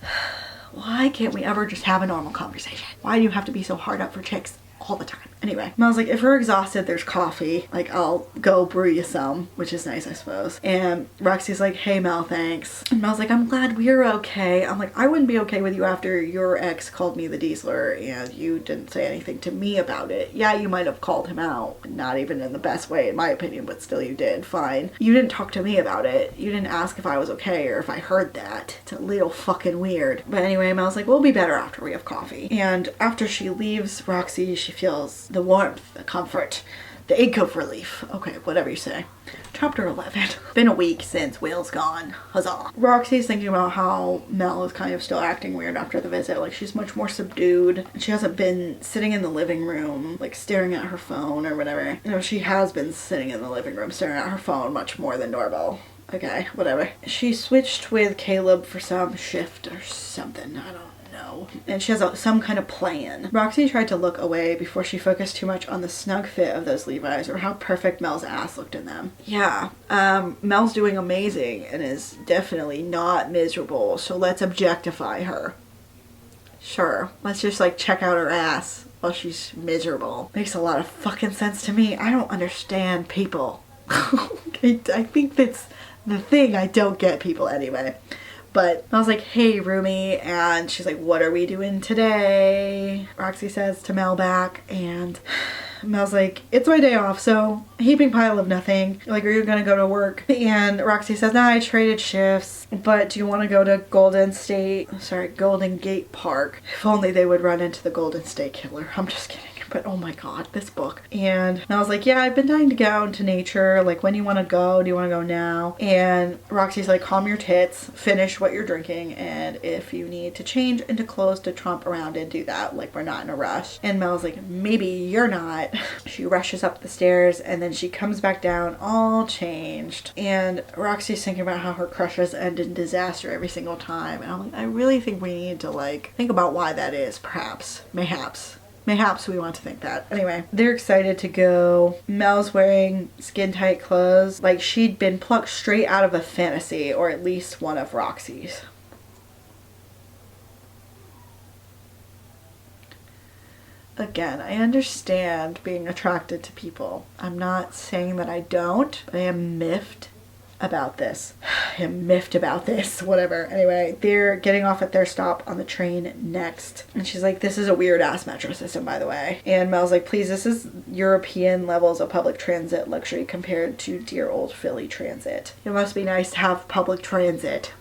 Why can't we ever just have a normal conversation? Why do you have to be so hard up for chicks all the time? Anyway, Mel's like, if we're exhausted, there's coffee. Like, I'll go brew you some, which is nice, I suppose. And Roxy's like, hey Mel, thanks. And Mel's like, I'm glad we're okay. I'm like, I wouldn't be okay with you after your ex called me the D-slur and you didn't say anything to me about it. Yeah, you might have called him out. Not even in the best way, in my opinion, but still you did. Fine. You didn't talk to me about it. You didn't ask if I was okay or if I heard that. It's a little fucking weird. But anyway, Mel's like, we'll be better after we have coffee. And after she leaves Roxy, she feels the warmth, the comfort, the ache of relief. Okay, whatever you say. Chapter 11. Been a week since Will's gone. Huzzah. Roxy's thinking about how Mel is kind of still acting weird after the visit. Like, she's much more subdued. And she hasn't been sitting in the living room, like, staring at her phone or whatever. You know, she has been sitting in the living room staring at her phone much more than normal. Okay, whatever. She switched with Caleb for some shift or something. I don't know. And she has some kind of plan. Roxy tried to look away before she focused too much on the snug fit of those Levi's or how perfect Mel's ass looked in them. Yeah, Mel's doing amazing and is definitely not miserable, so let's objectify her. Sure, let's just like check out her ass while she's miserable. Makes a lot of fucking sense to me. I don't understand people. I think that's the thing. I don't get people anyway. But I was like, hey, roomie, and she's like, what are we doing today? Roxy says to Mel back, and Mel's like, it's my day off, so heaping pile of nothing. Like, are you gonna go to work? And Roxy says, nah, I traded shifts, but do you want to go to Golden Gate Park? If only they would run into the Golden State Killer. I'm just kidding. But oh my god, this book. And I was like, yeah, I've been dying to get out into nature. Like, when do you want to go? Do you want to go now? And Roxy's like, calm your tits, finish what you're drinking, and if you need to change into clothes to tromp around and do that, like, we're not in a rush. And Mel's like, maybe you're not. She rushes up the stairs and then she comes back down all changed. And Roxy's thinking about how her crushes end in disaster every single time. And I'm like, I really think we need to, like, think about why that is, perhaps, Mayhaps we want to think that. Anyway, they're excited to go. Mel's wearing skin tight clothes like she'd been plucked straight out of a fantasy, or at least one of Roxy's. Again, I understand being attracted to people. I'm not saying that I don't, but I am miffed about this. Whatever. Anyway, they're getting off at their stop on the train next. And she's like, this is a weird ass metro system, by the way. And Mel's like, please, this is European levels of public transit luxury compared to dear old Philly transit. It must be nice to have public transit.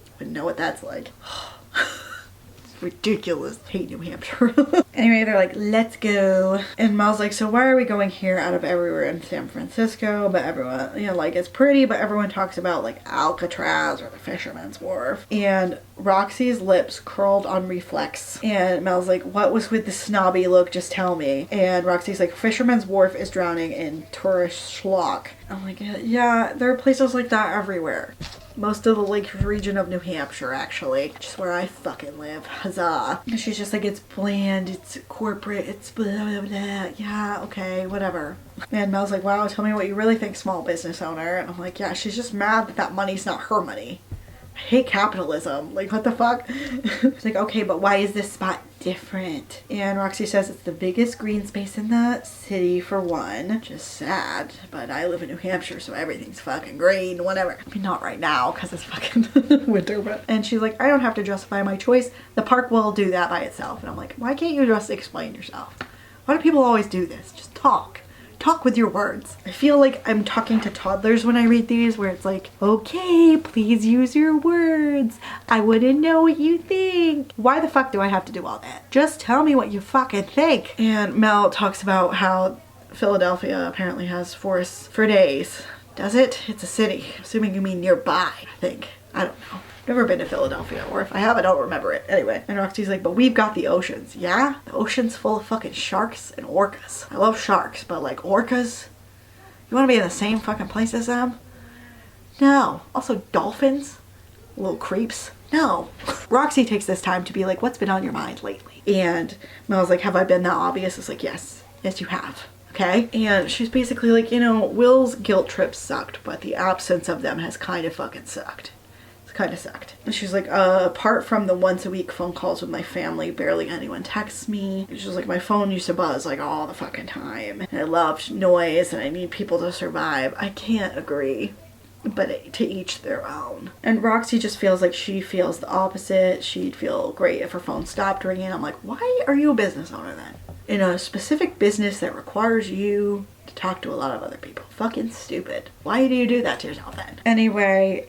I wouldn't know what that's like. Ridiculous. Hate New Hampshire. Anyway, they're like, let's go. And Mel's like, so why are we going here out of everywhere in San Francisco? But everyone, you know, like, it's pretty, but everyone talks about, like, Alcatraz or the Fisherman's Wharf. And Roxy's lips curled on reflex. And Mel's like, what was with the snobby look? Just tell me. And Roxy's like, Fisherman's Wharf is drowning in tourist schlock. I'm like, yeah, there are places like that everywhere. Most of the lake region of New Hampshire, actually. Just where I fucking live. Huzzah. And she's just like, it's bland, it's corporate, it's blah, blah, blah. Yeah, okay, whatever. And Mel's like, wow, tell me what you really think, small business owner. And I'm like, yeah, she's just mad that that money's not her money. I hate capitalism. Like, what the fuck? It's like, okay, but why is this spot different? And Roxy says it's the biggest green space in the city, for one. Just sad, but I live in New Hampshire, so everything's fucking green, whatever. I mean, not right now, because it's fucking winter, but... And she's like, I don't have to justify my choice. The park will do that by itself. And I'm like, why can't you just explain yourself? Why do people always do this? Just talk. Talk with your words. I feel like I'm talking to toddlers when I read these, where it's like, okay, please use your words. I wouldn't know what you think. Why the fuck do I have to do all that? Just tell me what you fucking think. And Mel talks about how Philadelphia apparently has forests for days. Does it? It's a city. Assuming you mean nearby, I think. I don't know. Never been to Philadelphia, or if I have, I don't remember it. Anyway, and Roxy's like, but we've got the oceans. Yeah? The ocean's full of fucking sharks and orcas. I love sharks, but like orcas? You wanna be in the same fucking place as them? No. Also dolphins? Little creeps? No. Roxy takes this time to be like, what's been on your mind lately? And Mel's like, have I been that obvious? It's like, yes. Yes, you have. Okay? And she's basically like, you know, Will's guilt trip sucked, but the absence of them has kind of fucking sucked. Kind of sucked. And she's like, apart from the once a week phone calls with my family, barely anyone texts me. She's like, my phone used to buzz like all the fucking time. And I loved noise and I need people to survive. I can't agree, but to each their own. And Roxy just feels like she feels the opposite. She'd feel great if her phone stopped ringing. I'm like, why are you a business owner then? In a specific business that requires you to talk to a lot of other people. Fucking stupid. Why do you do that to yourself then? Anyway,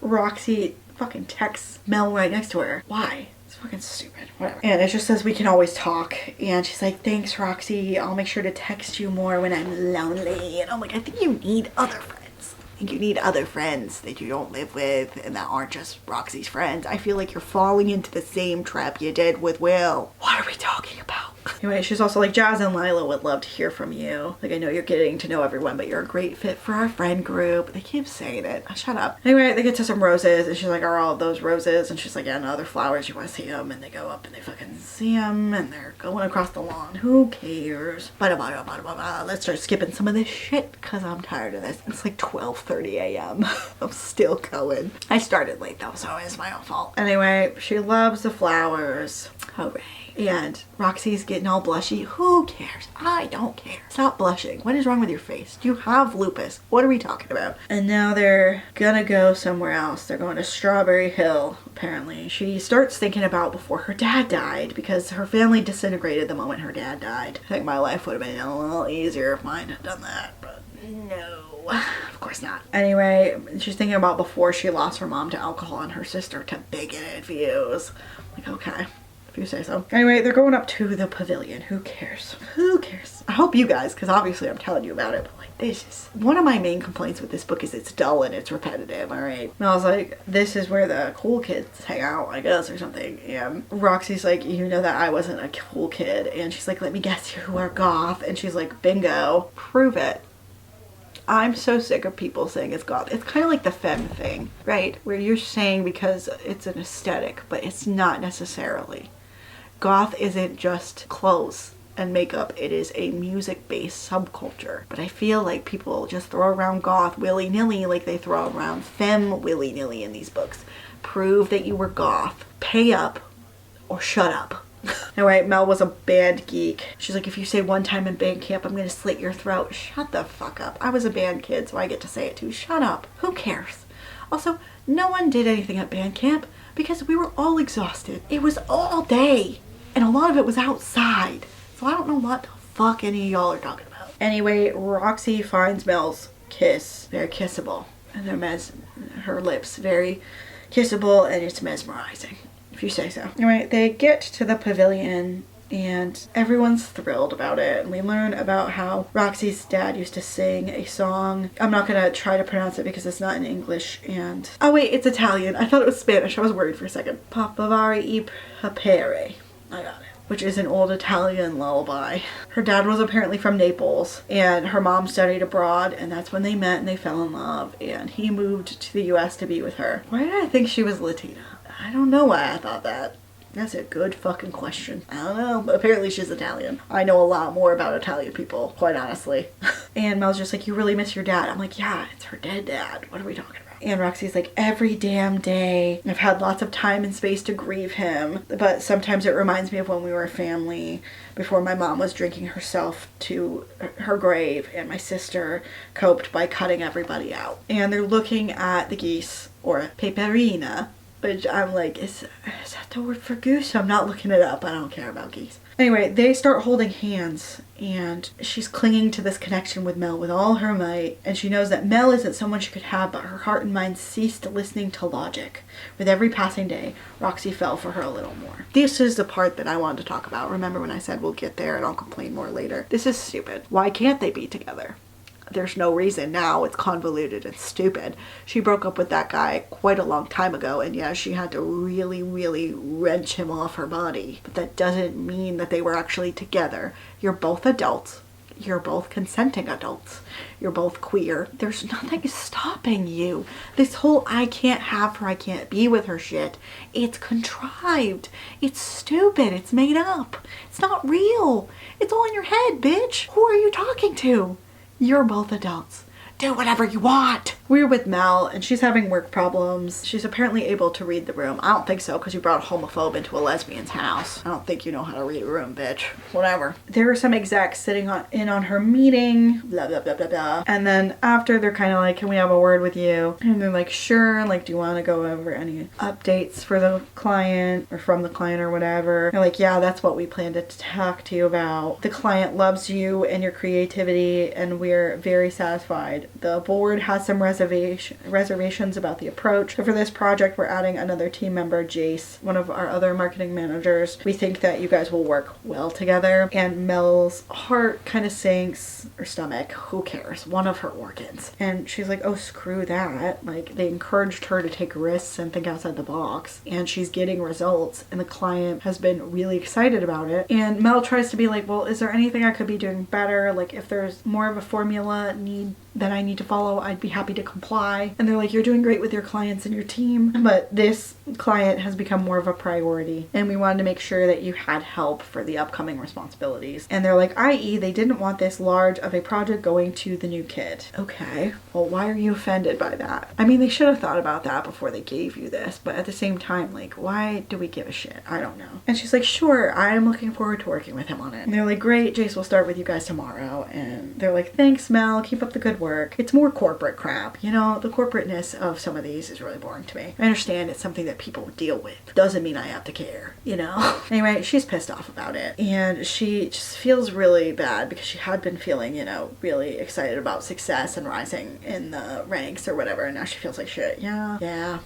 Roxy fucking texts Mel right next to her. Why? It's fucking stupid. Whatever. And it just says we can always talk. And she's like, thanks, Roxy. I'll make sure to text you more when I'm lonely. And I'm like, I think you need other friends. I think you need other friends that you don't live with and that aren't just Roxy's friends. I feel like you're falling into the same trap you did with Will. What are we talking about? Anyway, she's also like, Jazz and Lila would love to hear from you. Like, I know you're getting to know everyone, but you're a great fit for our friend group. They keep saying it. Shut up. Anyway, they get to some roses, and she's like, are all of those roses? And she's like, yeah, no, other flowers, you want to see them? And they go up, and they fucking see them, and they're going across the lawn. Who cares? Let's start skipping some of this shit, because I'm tired of this. It's like 12:30 a.m. I'm still going. I started late, though, so it's my own fault. Anyway, she loves the flowers. Hooray. And Roxy's getting all blushy. Who cares? I don't care. Stop blushing. What is wrong with your face? Do you have lupus? What are we talking about? And now they're gonna go somewhere else. They're going to Strawberry Hill, apparently. She starts thinking about before her dad died, because her family disintegrated the moment her dad died. I think my life would have been a little easier if mine had done that, but no. Of course not. Anyway, she's thinking about before she lost her mom to alcohol and her sister to bigoted views. Like, okay, if you say so. Anyway, they're going up to the pavilion. Who cares? Who cares? I hope you guys, because obviously I'm telling you about it, but like, this is one of my main complaints with this book is it's dull and it's repetitive, alright? And I was like, this is where the cool kids hang out, I guess, or something. And Roxy's like, you know that I wasn't a cool kid. And she's like, let me guess, you are goth. And she's like, bingo. Prove it. I'm so sick of people saying it's goth. It's kind of like the femme thing, right? Where you're saying because it's an aesthetic, but it's not necessarily. Goth isn't just clothes and makeup. It is a music-based subculture. But I feel like people just throw around goth willy-nilly like they throw around femme willy-nilly in these books. Prove that you were goth. Pay up or shut up. Anyway, Mel was a band geek. She's like, if you say one time in band camp, I'm gonna slit your throat. Shut the fuck up. I was a band kid, so I get to say it too. Shut up. Who cares? Also, no one did anything at band camp because we were all exhausted. It was all day, and a lot of it was outside. So I don't know what the fuck any of y'all are talking about. Anyway, Roxy finds Mel's kiss very kissable. And her lips very kissable, and it's mesmerizing. If you say so. Anyway, they get to the pavilion and everyone's thrilled about it. And we learn about how Roxy's dad used to sing a song. I'm not gonna try to pronounce it because it's not in English. And oh wait, it's Italian. I thought it was Spanish. I was worried for a second. Papavari e papere. I got it. Which is an old Italian lullaby. Her dad was apparently from Naples and her mom studied abroad, and that's when they met and they fell in love, and he moved to the US to be with her. Why did I think she was Latina? I don't know why I thought that. That's a good fucking question. I don't know, but apparently she's Italian. I know a lot more about Italian people, quite honestly. And Mel's just like, you really miss your dad? I'm like, yeah, it's her dead dad. What are we talking about? And Roxy's like, every damn day. I've had lots of time and space to grieve him, but sometimes it reminds me of when we were a family, before my mom was drinking herself to her grave, and my sister coped by cutting everybody out. And they're looking at the geese, or peperina, which I'm like, is that the word for goose? I'm not looking it up. I don't care about geese. Anyway, they start holding hands, and she's clinging to this connection with Mel with all her might, and she knows that Mel isn't someone she could have, but her heart and mind ceased listening to logic. With every passing day, Roxy fell for her a little more. This is the part that I wanted to talk about. Remember when I said we'll get there and I'll complain more later? This is stupid. Why can't they be together? There's no reason now. It's convoluted and stupid. She broke up with that guy quite a long time ago, and yeah, she had to really, really wrench him off her body. But that doesn't mean that they were actually together. You're both adults. You're both consenting adults. You're both queer. There's nothing stopping you. This whole I can't have her, I can't be with her shit, it's contrived. It's stupid. It's made up. It's not real. It's all in your head, bitch. Who are you talking to? You're both adults. Do whatever you want. We're with Mel, and she's having work problems. She's apparently able to read the room. I don't think so, because you brought a homophobe into a lesbian's house. I don't think you know how to read a room, bitch. Whatever. There are some execs sitting in on her meeting, blah, blah, blah, blah, blah. And then after, they're kind of like, can we have a word with you? And they're like, sure. Like, do you want to go over any updates for the client, or from the client, or whatever? They're like, yeah, that's what we plan to talk to you about. The client loves you and your creativity, and we're very satisfied. The board has some reservations about the approach. So for this project, we're adding another team member, Jace, one of our other marketing managers. We think that you guys will work well together. And Mel's heart kind of sinks, or stomach, who cares? One of her organs. And she's like, oh, screw that. Like, they encouraged her to take risks and think outside the box. And she's getting results. And the client has been really excited about it. And Mel tries to be like, well, is there anything I could be doing better? Like, if there's more of a formula that I need to follow, I'd be happy to comply. And they're like, you're doing great with your clients and your team, but this client has become more of a priority and we wanted to make sure that you had help for the upcoming responsibilities. And they're like, i.e. they didn't want this large of a project going to the new kid. Okay, well, why are you offended by that? I mean, they should have thought about that before they gave you this, but at the same time, like, why do we give a shit? I don't know. And she's like, sure, I'm looking forward to working with him on it. And they're like, great, Jace will start with you guys tomorrow. And they're like, thanks, Mel, keep up the good work. It's more corporate crap. You know, the corporateness of some of these is really boring to me. I understand it's something that people deal with. Doesn't mean I have to care, you know? Anyway, she's pissed off about it. And she just feels really bad because she had been feeling, you know, really excited about success and rising in the ranks or whatever. And now she feels like shit. Yeah.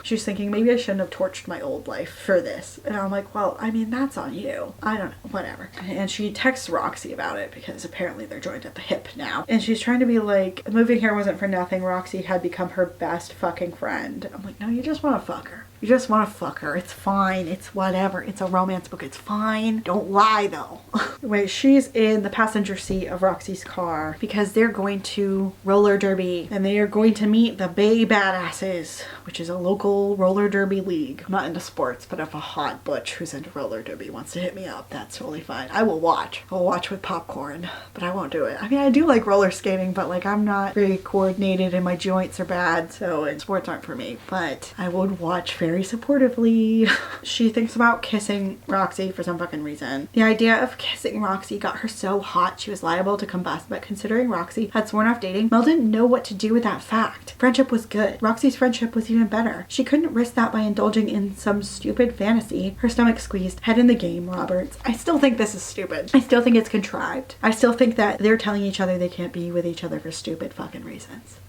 She's thinking, maybe I shouldn't have torched my old life for this. And I'm like, well, I mean, that's on you. I don't know, whatever. And she texts Roxy about it because apparently they're joined at the hip now. And she's trying to be like, moving here wasn't for nothing. Roxy had become her best fucking friend. I'm like, no, you just want to fuck her. You just want to fuck her. It's fine. It's whatever. It's a romance book. It's fine. Don't lie though. Wait, she's in the passenger seat of Roxy's car because they're going to roller derby and they are going to meet the Bay Badasses, which is a local roller derby league. I'm not into sports, but if a hot butch who's into roller derby wants to hit me up, that's totally fine. I will watch. I'll watch with popcorn, but I won't do it. I mean, I do like roller skating, but like I'm not very coordinated and my joints are bad, so and sports aren't for me, but I would watch very supportively. She thinks about kissing Roxy for some fucking reason. The idea of kissing Roxy got her so hot she was liable to combust, but considering Roxy had sworn off dating, Mel didn't know what to do with that fact. Friendship was good. Roxy's friendship was even better. She couldn't risk that by indulging in some stupid fantasy. Her stomach squeezed. Head in the game, Roberts. I still think this is stupid. I still think it's contrived. I still think that they're telling each other they can't be with each other for stupid fucking reasons.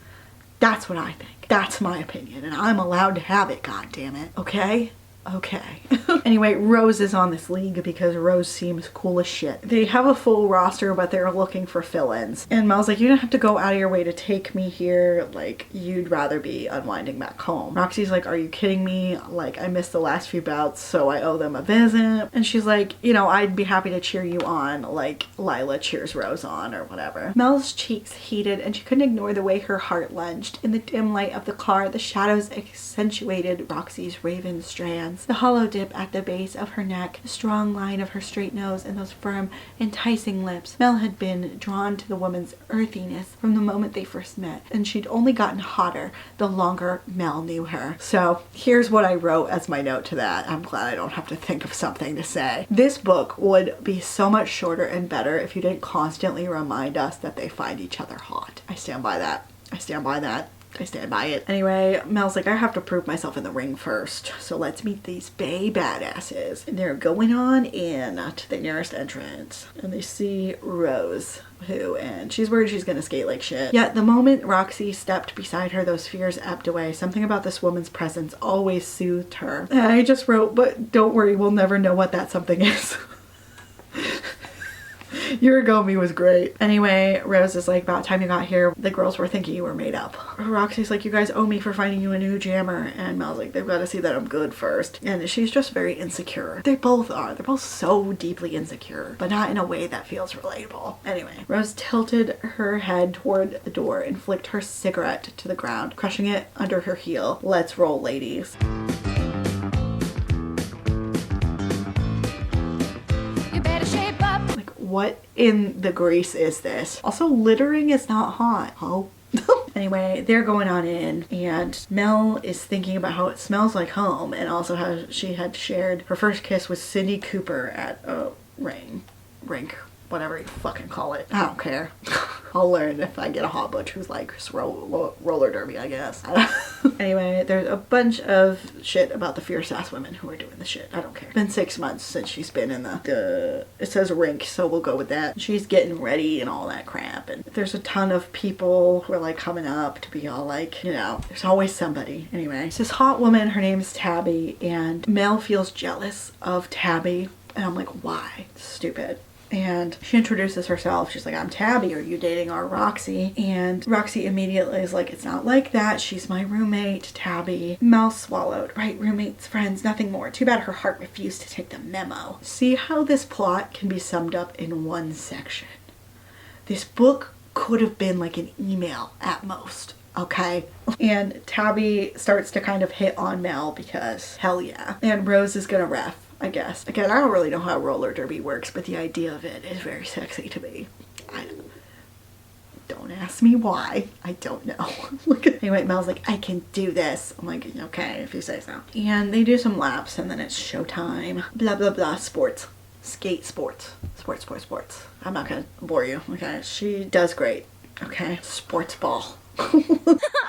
That's what I think. That's my opinion, and I'm allowed to have it, goddammit. Okay? Okay. Anyway, Rose is on this league because Rose seems cool as shit. They have a full roster, but they're looking for fill-ins. And Mel's like, you don't have to go out of your way to take me here. Like, you'd rather be unwinding back home. Roxy's like, are you kidding me? Like, I missed the last few bouts, so I owe them a visit. And she's like, you know, I'd be happy to cheer you on like Lila cheers Rose on or whatever. Mel's cheeks heated and she couldn't ignore the way her heart lunged. In the dim light of the car, the shadows accentuated Roxy's raven strands. The hollow dip at the base of her neck, the strong line of her straight nose, and those firm, enticing lips. Mel had been drawn to the woman's earthiness from the moment they first met, and she'd only gotten hotter the longer Mel knew her. So here's what I wrote as my note to that. I'm glad I don't have to think of something to say. This book would be so much shorter and better if you didn't constantly remind us that they find each other hot. I stand by that. I stand by that. I stand by it. Anyway, Mel's like, I have to prove myself in the ring first. So let's meet these Bay Badasses. And they're going on in to the nearest entrance. And they see Rose, and she's worried she's gonna skate like shit. Yet the moment Roxy stepped beside her, those fears ebbed away. Something about this woman's presence always soothed her. And I just wrote, but don't worry, we'll never know what that something is. Your Gomi was great. Anyway, Rose is like, about time you got here, the girls were thinking you were made up. Roxy's like, you guys owe me for finding you a new jammer. And Mel's like, they've got to see that I'm good first. And she's just very insecure. They both are. They're both so deeply insecure, but not in a way that feels relatable. Anyway, Rose tilted her head toward the door and flicked her cigarette to the ground, crushing it under her heel. Let's roll, ladies. What in the grease is this? Also, littering is not hot. Oh. Anyway, they're going on in and Mel is thinking about how it smells like home and also how she had shared her first kiss with Cindy Cooper at a rink, whatever you fucking call it. I don't care. I'll learn if I get a hot butch who's like roller derby, I guess. Anyway, there's a bunch of shit about the fierce ass women who are doing the shit. I don't care. It's been 6 months since she's been in the it says rink, so we'll go with that. She's getting ready and all that crap. And there's a ton of people who are like coming up to be all like, you know, there's always somebody. Anyway, it's this hot woman, her name's Tabby, and Mel feels jealous of Tabby. And I'm like, why? Stupid. And she introduces herself. She's like, I'm Tabby. Are you dating our Roxy? And Roxy immediately is like, it's not like that. She's my roommate, Tabby. Mel swallowed. Right, roommates, friends, nothing more. Too bad her heart refused to take the memo. See how this plot can be summed up in one section. This book could have been like an email at most. Okay. And Tabby starts to kind of hit on Mel because hell yeah. And Rose is gonna ref, I guess. Again, I don't really know how roller derby works, but the idea of it is very sexy to me. Don't ask me why. I don't know. Anyway, Mel's like, I can do this. I'm like, okay, if you say so. And they do some laps and then it's showtime. Blah, blah, blah. Sports. Skate sports. Sports. I'm not gonna bore you. Okay. She does great. Okay. Sports ball.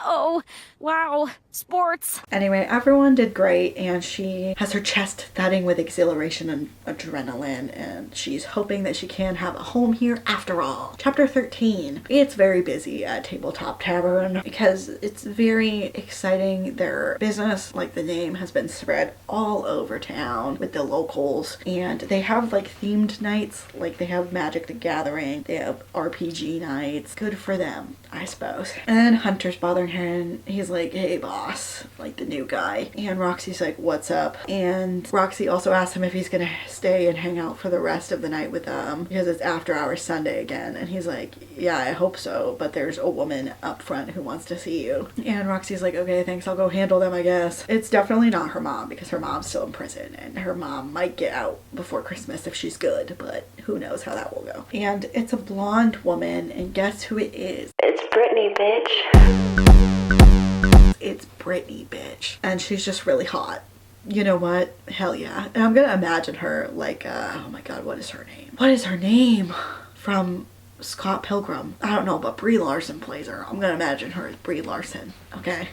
Oh, wow. Sports.
Anyway, everyone did great and she has her chest thudding with exhilaration and adrenaline and she's hoping that she can have a home here after all. Chapter 13. It's very busy at Tabletop Tavern because it's very exciting. Their business, like the name, has been spread all over town with the locals and they have like themed nights, like they have Magic the Gathering, they have RPG nights. Good for them, I suppose. And then Hunter's bothering her and he's like, hey boss, like the new guy. And Roxy's like, what's up? And Roxy also asks him if he's gonna stay and hang out for the rest of the night with them because it's after hours Sunday again. And he's like, yeah, I hope so, but there's a woman up front who wants to see you. And Roxy's like, okay, thanks, I'll go handle them, I guess. It's definitely not her mom because her mom's still in prison and her mom might get out before Christmas if she's good, but who knows how that will go. And it's a blonde woman and guess who it is?
It's Brittany, bitch.
It's Brittany, bitch. And she's just really hot. You know what? Hell yeah. And I'm gonna imagine her like, oh my god, what is her name? What is her name? From Scott Pilgrim. I don't know, but Brie Larson plays her. I'm gonna imagine her as Brie Larson, okay?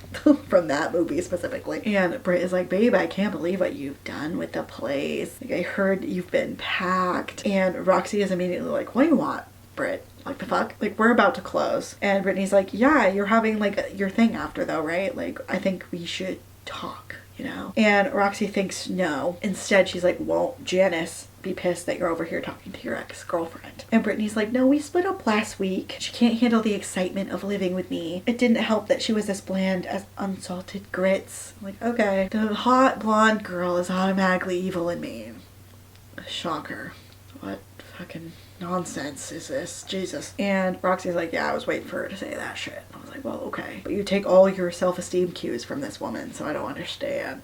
From that movie specifically. And Britt is like, babe, I can't believe what you've done with the place. Like, I heard you've been packed. And Roxy is immediately like, what do you want, Britt? Like, the fuck? Like, we're about to close. And Brittany's like, yeah, you're having like your thing after though, right? Like, I think we should talk, you know? And Roxy thinks no. Instead, she's like, won't Janice be pissed that you're over here talking to your ex-girlfriend? And Brittany's like, no, we split up last week. She can't handle the excitement of living with me. It didn't help that she was as bland as unsalted grits. I'm like, okay. The hot blonde girl is automatically evil and mean. Shocker. What fucking nonsense is this? Jesus. And Roxy's like, yeah, I was waiting for her to say that shit. I was like, well, okay. But you take all your self-esteem cues from this woman, so I don't understand.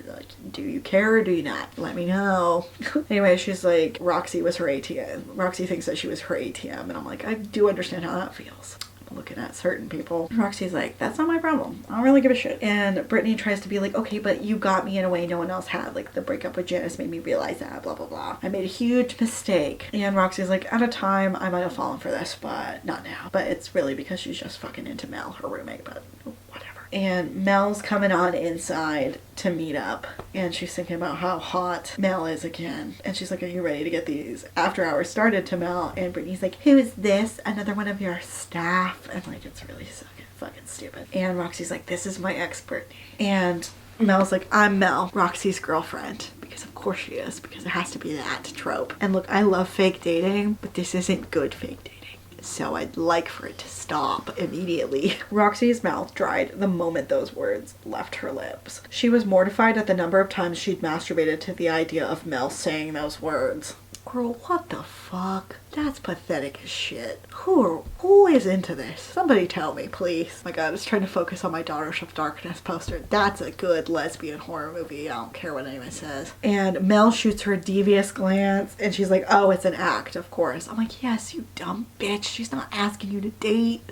Like, do you care or do you not? Let me know. Anyway, she's like, Roxy was her ATM. Roxy thinks that she was her ATM, and I'm like, I do understand how that feels. Looking at certain people. Roxy's like, that's not my problem. I don't really give a shit. And Brittany tries to be like, okay, but you got me in a way no one else had. Like, the breakup with Janice made me realize that, blah, blah, blah. I made a huge mistake. And Roxy's like, at a time, I might have fallen for this, but not now. But it's really because she's just fucking into Mel, her roommate, but whatever. And Mel's coming on inside to meet up. And she's thinking about how hot Mel is again. And she's like, are you ready to get these after hours started to Mel? And Brittany's like, who is this? Another one of your staff? And like, it's really fucking stupid. And Roxy's like, this is my ex Brittany. And Mel's like, I'm Mel, Roxy's girlfriend. Because of course she is. Because it has to be that trope. And look, I love fake dating, but this isn't good fake dating. So I'd like for it to stop immediately. Roxy's mouth dried the moment those words left her lips. She was mortified at the number of times she'd masturbated to the idea of Mel saying those words. Girl, what the fuck? That's pathetic as shit. Who is into this? Somebody tell me, please. My god, I was trying to focus on my Daughters of Darkness poster. That's a good lesbian horror movie. I don't care what anyone says. And Mel shoots her a devious glance, and she's like, oh, it's an act, of course. I'm like, yes, you dumb bitch. She's not asking you to date.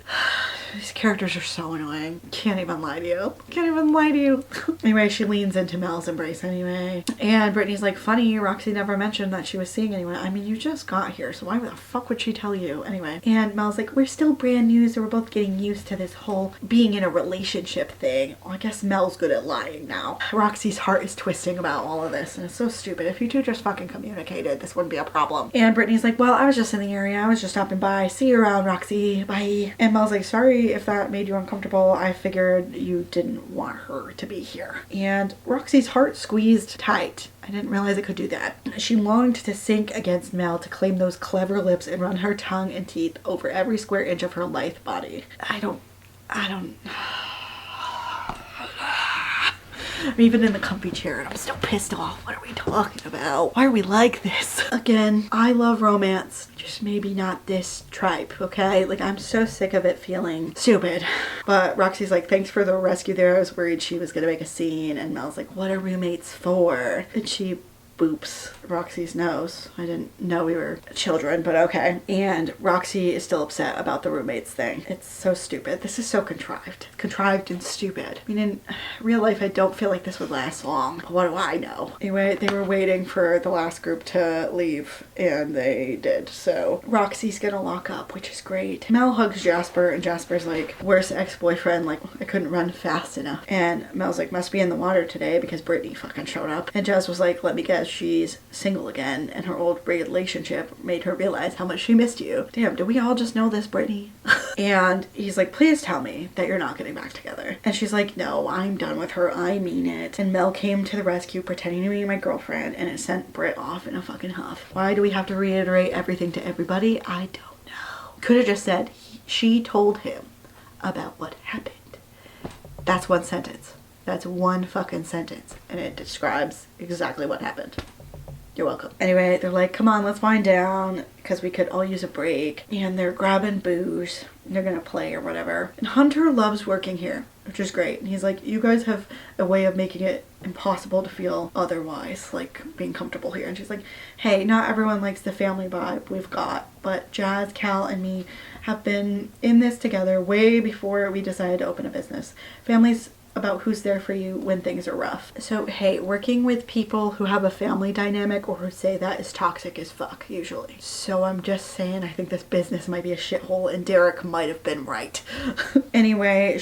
These characters are so annoying. Can't even lie to you. Can't even lie to you. Anyway, she leans into Mel's embrace anyway. And Brittany's like, funny, Roxy never mentioned that she was seeing anyone. I mean, you just got here, so why the fuck would she tell you? Anyway. And Mel's like, we're still brand new, so we're both getting used to this whole being in a relationship thing. Well, I guess Mel's good at lying now. Roxy's heart is twisting about all of this, and it's so stupid. If you two just fucking communicated, this wouldn't be a problem. And Brittany's like, well, I was just in the area. I was just stopping by. See you around, Roxy. Bye. And Mel's like, sorry if that made you uncomfortable. I figured you didn't want her to be here. And Roxy's heart squeezed tight. I didn't realize it could do that. She longed to sink against Mel, to claim those clever lips and run her tongue and teeth over every square inch of her lithe body. I don't I'm even in the comfy chair and I'm still pissed off. What are we talking about? Why are we like this? Again, I love romance, just maybe not this tripe, okay? Like, I'm so sick of it feeling stupid. But Roxy's like, thanks for the rescue there. I was worried she was gonna make a scene. And Mel's like, what are roommates for? And she boops Roxy's nose. I didn't know we were children, but okay. And Roxy is still upset about the roommates thing. It's so stupid. This is so contrived. Contrived and stupid. I mean, in real life, I don't feel like this would last long. But what do I know? Anyway, they were waiting for the last group to leave, and they did. So Roxy's gonna lock up, which is great. Mel hugs Jasper, and Jasper's like, worst ex-boyfriend, like, I couldn't run fast enough. And Mel's like, must be in the water today because Brittany fucking showed up. And Jazz was like, let me guess, she's single again, and her old relationship made her realize how much she missed you. Damn, do we all just know this, Brittany? And he's like, please tell me that you're not getting back together. And she's like, no, I'm done with her. I mean it. And Mel came to the rescue pretending to be my girlfriend, and it sent Britt off in a fucking huff. Why do we have to reiterate everything to everybody? I don't know. Could have just said she told him about what happened. That's one sentence. That's one fucking sentence, and it describes exactly what happened. You're welcome. Anyway, they're like, come on, let's wind down because we could all use a break. And they're grabbing booze. They're gonna play or whatever. And Hunter loves working here, which is great. And he's like, you guys have a way of making it impossible to feel otherwise, like being comfortable here. And she's like, hey, not everyone likes the family vibe we've got, but Jazz, Cal, and me have been in this together way before we decided to open a business. Families about who's there for you when things are rough. So hey, working with people who have a family dynamic or who say that is toxic as fuck usually. So I'm just saying, I think this business might be a shithole and Derek might have been right. Anyway,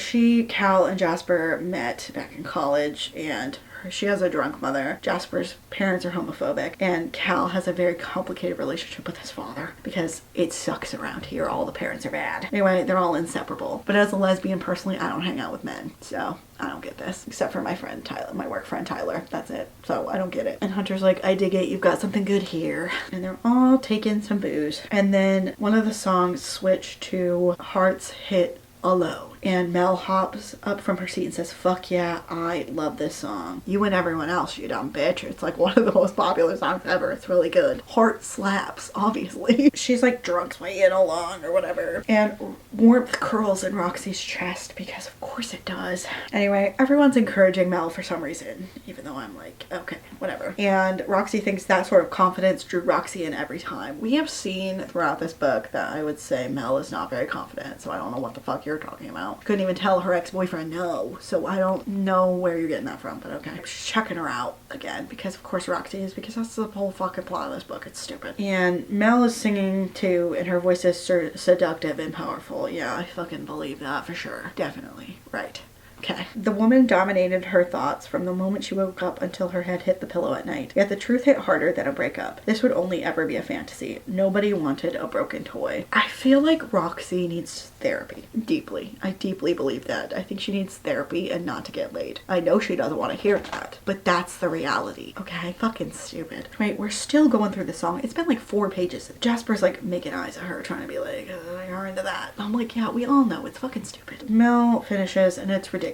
Cal and Jasper met back in college, and she has a drunk mother. Jasper's parents are homophobic, and Cal has a very complicated relationship with his father because it sucks around here. All the parents are bad. Anyway, they're all inseparable. But as a lesbian, personally, I don't hang out with men, so I don't get this. Except for my friend Tyler, my work friend Tyler. That's it. So I don't get it. And Hunter's like, I dig it. You've got something good here. And they're all taking some booze. And then one of the songs switched to Hearts Hit Alone. And Mel hops up from her seat and says, fuck yeah, I love this song. You and everyone else, you dumb bitch. It's like one of the most popular songs ever. It's really good. Heart slaps, obviously. She's like drunk swaying along or whatever. And warmth curls in Roxy's chest because of course it does. Anyway, everyone's encouraging Mel for some reason, even though I'm like, okay, whatever. And Roxy thinks that sort of confidence drew Roxy in every time. We have seen throughout this book that I would say Mel is not very confident, so I don't know what the fuck you're talking about. Couldn't even tell her ex-boyfriend no, so I don't know where you're getting that from, but okay. She's checking her out again because of course Roxy is, because that's the whole fucking plot of this book. It's stupid. And Mel is singing too, and her voice is seductive and powerful. Yeah, I fucking believe that for sure. Definitely. Right. Okay. The woman dominated her thoughts from the moment she woke up until her head hit the pillow at night. Yet the truth hit harder than a breakup. This would only ever be a fantasy. Nobody wanted a broken toy. I feel like Roxy needs therapy. Deeply. I deeply believe that. I think she needs therapy and not to get laid. I know she doesn't want to hear that, but that's the reality. Okay? Fucking stupid. Wait, we're still going through the song. It's been like 4 pages. Jasper's like making eyes at her, trying to be like, you're into that. I'm like, yeah, we all know. It's fucking stupid. Mel finishes and it's ridiculous.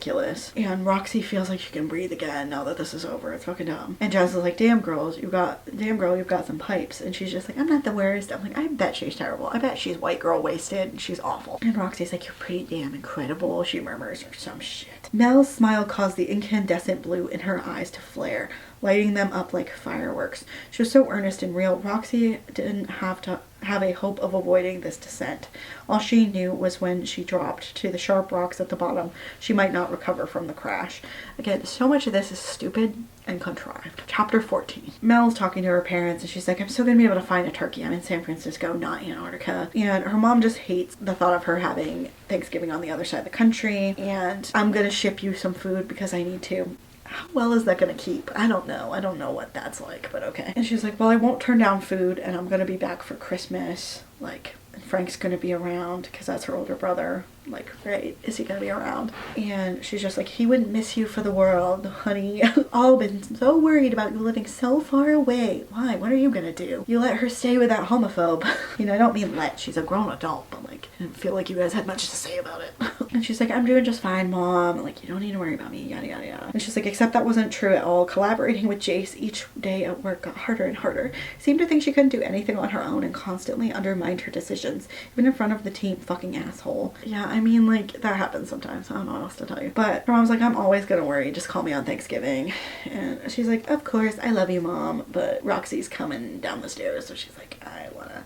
And Roxy feels like she can breathe again now that this is over. It's fucking dumb. And Jazz is like, damn girl, you've got some pipes. And she's just like, I'm not the worst. I'm like, I bet she's terrible. I bet she's white girl wasted and she's awful. And Roxy's like, you're pretty damn incredible, she murmurs, or some shit. Mel's smile caused the incandescent blue in her eyes to flare, lighting them up like fireworks. She was so earnest and real. Roxy didn't have to have a hope of avoiding this descent. All she knew was when she dropped to the sharp rocks at the bottom, she might not recover from the crash. Again, so much of this is stupid and contrived. Chapter 14. Mel's talking to her parents and she's like, I'm still gonna be able to find a turkey. I'm in San Francisco, not Antarctica. And her mom just hates the thought of her having Thanksgiving on the other side of the country. And I'm gonna ship you some food because I need to. How well is that gonna keep? I don't know. I don't know what that's like, but okay. And she's like, well, I won't turn down food and I'm gonna be back for Christmas. Like, Frank's gonna be around because that's her older brother. Like, right, is he gonna be around? And she's just like, he wouldn't miss you for the world, honey. I've been so worried about you living so far away. Why? What are you gonna do? You let her stay with that homophobe. You know, I don't mean let, she's a grown adult, but like, I didn't feel like you guys had much to say about it. And she's like, I'm doing just fine, Mom. Like, you don't need to worry about me, yada yada yada. And she's like, except that wasn't true at all. Collaborating with Jace each day at work got harder and harder. Seemed to think she couldn't do anything on her own and constantly undermined her decisions, even in front of the team. Fucking asshole. Yeah, I mean, like, that happens sometimes. I don't know what else to tell you. But her mom's like, I'm always gonna worry. Just call me on Thanksgiving. And she's like, of course, I love you, Mom. But Roxy's coming down the stairs, so she's like, I wanna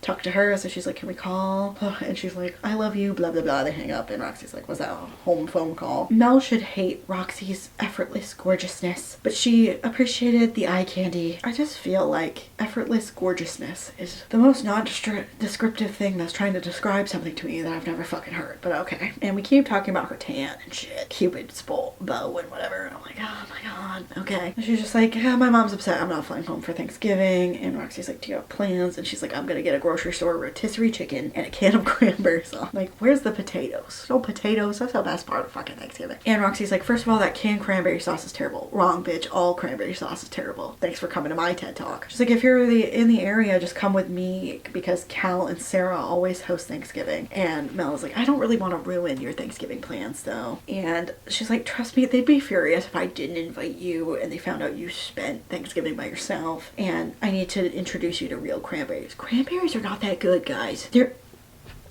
talk to her. So she's like, can we call? And she's like, I love you, blah blah blah. They hang up and Roxy's like, was that a home phone call? Mel should hate Roxy's effortless gorgeousness, but she appreciated the eye candy. I just feel like effortless gorgeousness is the most non-descriptive thing that's trying to describe something to me that I've never fucking heard, but okay. And we keep talking about her tan and shit, Cupid's bow and whatever. And I'm like, oh my god, okay. And she's just like, yeah, my mom's upset I'm not flying home for Thanksgiving. And Roxy's like, do you have plans? And she's like, I'm gonna get a grocery store rotisserie chicken and a can of cranberry sauce. Like, where's the potatoes? No potatoes. That's the best part of fucking Thanksgiving. And Roxy's like, first of all, that canned cranberry sauce is terrible. Wrong, bitch. All cranberry sauce is terrible. Thanks for coming to my TED Talk. She's like, if you're in the area, just come with me because Cal and Sarah always host Thanksgiving. And Mel is like, I don't really want to ruin your Thanksgiving plans though. And she's like, trust me, they'd be furious if I didn't invite you and they found out you spent Thanksgiving by yourself. And I need to introduce you to real cranberries. Cranberries are not that good, guys. They're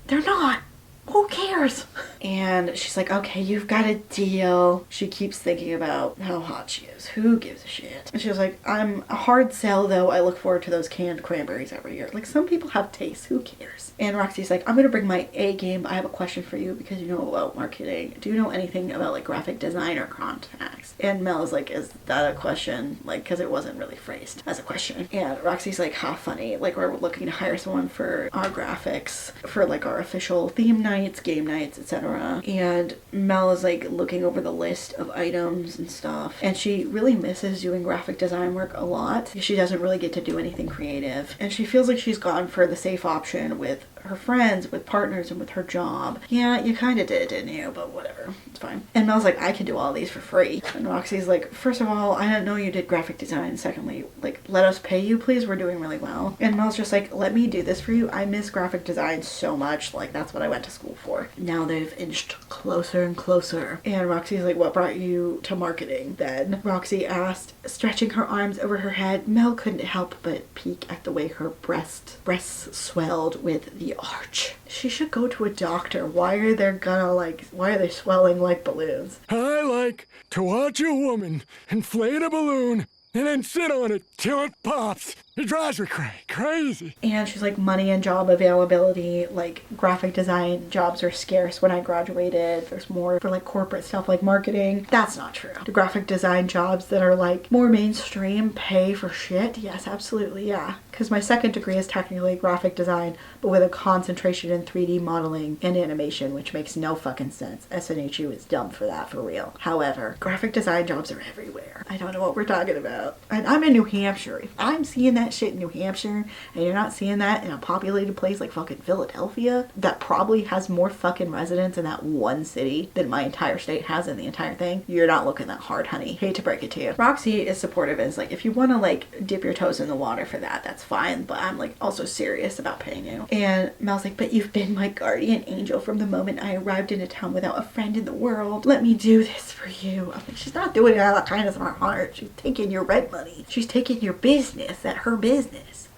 not. Who cares? And she's like, okay, you've got a deal. She keeps thinking about how hot she is. Who gives a shit? And she was like, I'm a hard sell though. I look forward to those canned cranberries every year. Like, some people have tastes. Who cares? And Roxy's like, I'm gonna bring my A game. I have a question for you because you know about marketing. Do you know anything about like graphic design or contacts? And Mel is like, is that a question? Like, because it wasn't really phrased as a question. And Roxy's like, how funny. Like, we're looking to hire someone for our graphics for like our official theme nights, game nights, etc. And Mel is like looking over the list of items and stuff, and she really misses doing graphic design work a lot. She doesn't really get to do anything creative, and she feels like she's gone for the safe option with her friends, with partners, and with her job. Yeah, you kind of did, didn't you? But whatever, it's fine. And Mel's like, I can do all these for free. And Roxy's like, first of all, I didn't know you did graphic design. Secondly, like, let us pay you, please. We're doing really well. And Mel's just like, let me do this for you. I miss graphic design so much. Like, that's what I went to school for. Now they've inched closer and closer. And Roxy's like, what brought you to marketing then? Roxy asked, stretching her arms over her head. Mel couldn't help but peek at the way her breasts swelled with the arch. She should go to a doctor. Why are they swelling like balloons?
I like to watch a woman inflate a balloon and then sit on it till it pops. It drives me crazy.
And she's like, money and job availability, like graphic design jobs are scarce when I graduated. There's more for like corporate stuff like marketing. That's not true. The graphic design jobs that are like more mainstream pay for shit? Yes, absolutely, yeah. Because my second degree is technically graphic design, but with a concentration in 3D modeling and animation, which makes no fucking sense. SNHU is dumb for that, for real. However, graphic design jobs are everywhere. I don't know what we're talking about. And I'm in New Hampshire. If I'm seeing that shit in New Hampshire and you're not seeing that in a populated place like fucking Philadelphia that probably has more fucking residents in that one city than my entire state has in the entire thing, you're not looking that hard, honey. Hate to break it to you. Roxy is supportive and is like, if you want to like dip your toes in the water for that, that's fine, but I'm like also serious about paying you. And Mel's like, but you've been my guardian angel from the moment I arrived into town without a friend in the world. Let me do this for you. I'm like, she's not doing it out of the kindness of her heart. She's taking your rent money. She's taking your business at her business.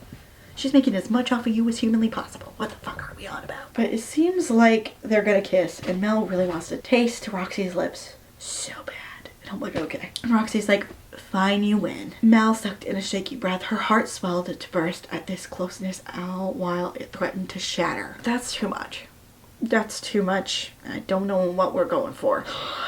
She's making as much off of you as humanly possible. What the fuck are we on about? But it seems like they're gonna kiss, and Mel really wants to taste Roxy's lips so bad. And I'm like, okay. And Roxy's like, fine, you win. Mel sucked in a shaky breath. Her heart swelled to burst at this closeness, all while it threatened to shatter. That's too much. That's too much. I don't know what we're going for.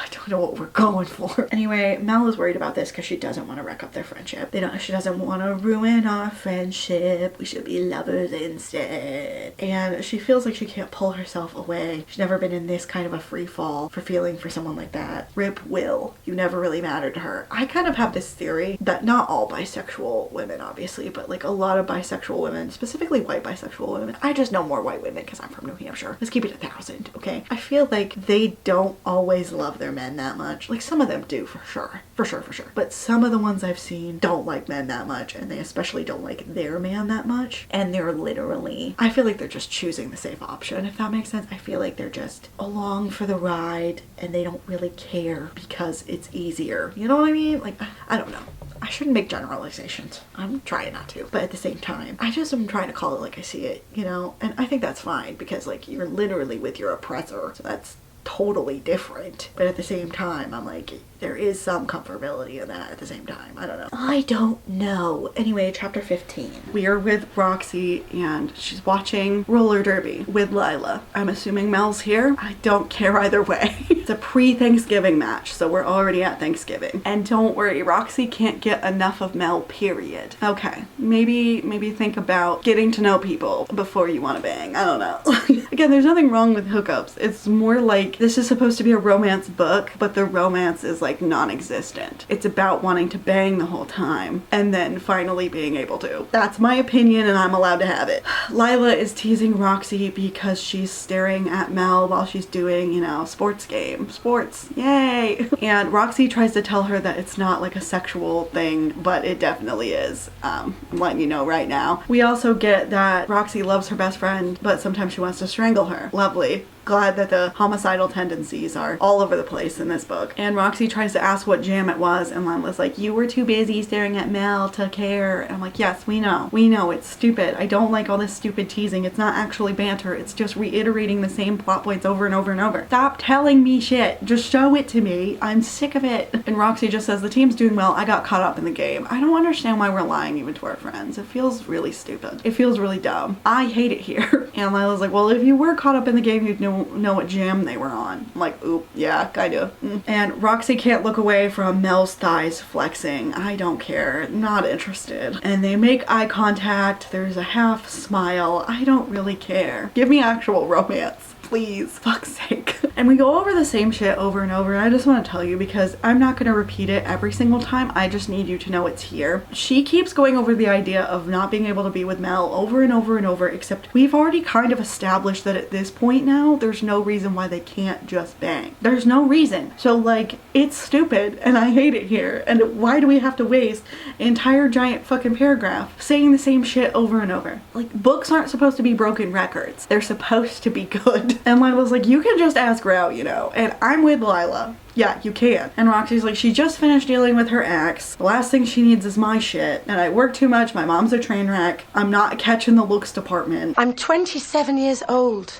I don't know what we're going for. Anyway, Mel is worried about this because she doesn't want to wreck up their friendship. She doesn't want to ruin our friendship. We should be lovers instead. And she feels like she can't pull herself away. She's never been in this kind of a free fall for feeling for someone like that. Rip Will. You never really mattered to her. I kind of have this theory that not all bisexual women, obviously, but like a lot of bisexual women, specifically white bisexual women, I just know more white women because I'm from New Hampshire. Let's keep it 1,000, okay? I feel like they don't always love their men that much. Like some of them do for sure. For sure. But some of the ones I've seen don't like men that much, and they especially don't like their man that much. And they're literally, I feel like they're just choosing the safe option, if that makes sense. I feel like they're just along for the ride and they don't really care because it's easier. You know what I mean? Like, I don't know. I shouldn't make generalizations. I'm trying not to. But at the same time, I just am trying to call it like I see it, you know? And I think that's fine because like you're literally with your oppressor. So that's totally different. But at the same time, I'm like, there is some comfortability in that at the same time. I don't know. I don't know. Anyway, chapter 15. We are with Roxy and she's watching roller derby with Lila. I'm assuming Mel's here. I don't care either way. It's a pre-Thanksgiving match, so we're already at Thanksgiving. And don't worry, Roxy can't get enough of Mel, period. Okay, maybe think about getting to know people before you want to bang. I don't know. Again, there's nothing wrong with hookups. It's more like this is supposed to be a romance book, but the romance is like non-existent. It's about wanting to bang the whole time and then finally being able to. That's my opinion and I'm allowed to have it. Lila is teasing Roxy because she's staring at Mel while she's doing, you know, sports game. Sports, yay! And Roxy tries to tell her that it's not like a sexual thing, but it definitely is. I'm letting you know right now. We also get that Roxy loves her best friend, but sometimes she wants to strangle her. Lovely. Glad that the homicidal tendencies are all over the place in this book. And Roxy tries to ask what jam it was, and Lila's like, you were too busy staring at Mel to care. And I'm like, yes, we know. We know, it's stupid. I don't like all this stupid teasing. It's not actually banter. It's just reiterating the same plot points over and over and over. Stop telling me shit. Just show it to me. I'm sick of it. And Roxy just says, the team's doing well. I got caught up in the game. I don't understand why we're lying even to our friends. It feels really stupid. It feels really dumb. I hate it here. And Lila's like, well, if you were caught up in the game, you'd know what jam they were on. I'm like, oop, yeah, kinda. And Roxy can't look away from Mel's thighs flexing. I don't care, not interested. And they make eye contact, there's a half smile. I don't really care. Give me actual romance, please, fuck's sake. And we go over the same shit over and over, and I just want to tell you because I'm not going to repeat it every single time. I just need you to know it's here. She keeps going over the idea of not being able to be with Mel over and over and over, except we've already kind of established that at this point now, there's no reason why they can't just bang. There's no reason. So like, it's stupid and I hate it here. And why do we have to waste an entire giant fucking paragraph saying the same shit over and over? Like, books aren't supposed to be broken records. They're supposed to be good. And Lila's like, you can just ask Rao, you know, and I'm with Lila. Yeah, you can. And Roxy's like, she just finished dealing with her ex. The last thing she needs is my shit. And I work too much. My mom's a train wreck. I'm not catching the looks department.
I'm 27 years old.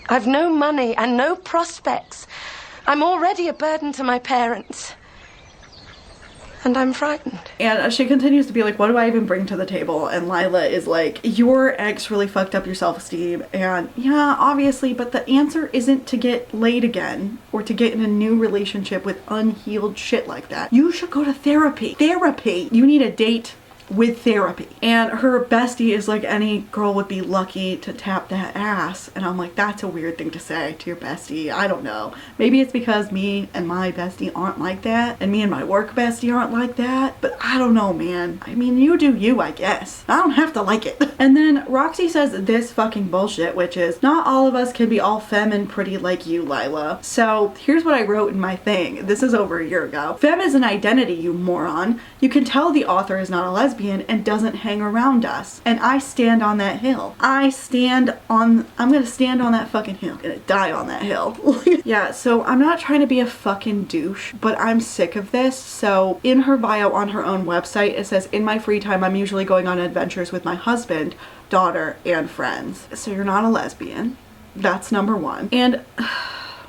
I've no money and no prospects. I'm already a burden to my parents. And I'm frightened.
And she continues to be like, what do I even bring to the table? And Lila is like, your ex really fucked up your self-esteem. And yeah, obviously, but the answer isn't to get laid again or to get in a new relationship with unhealed shit like that. You should go to therapy. Therapy. You need a date with therapy. And her bestie is like, any girl would be lucky to tap that ass. And I'm like, that's a weird thing to say to your bestie. I don't know. Maybe it's because me and my bestie aren't like that, and me and my work bestie aren't like that, but I don't know, man. I mean, you do you, I guess. I don't have to like it. And then Roxy says this fucking bullshit, which is, not all of us can be all femme and pretty like you, Lila. So here's what I wrote in my thing. This is over a year ago. Femme is an identity, you moron. You can tell the author is not a lesbian and doesn't hang around us. And I stand on that hill. I'm gonna stand on that fucking hill. I'm gonna die on that hill. Yeah, so I'm not trying to be a fucking douche, but I'm sick of this. So in her bio on her own website, it says, in my free time, I'm usually going on adventures with my husband, daughter, and friends. So you're not a lesbian. That's number one. And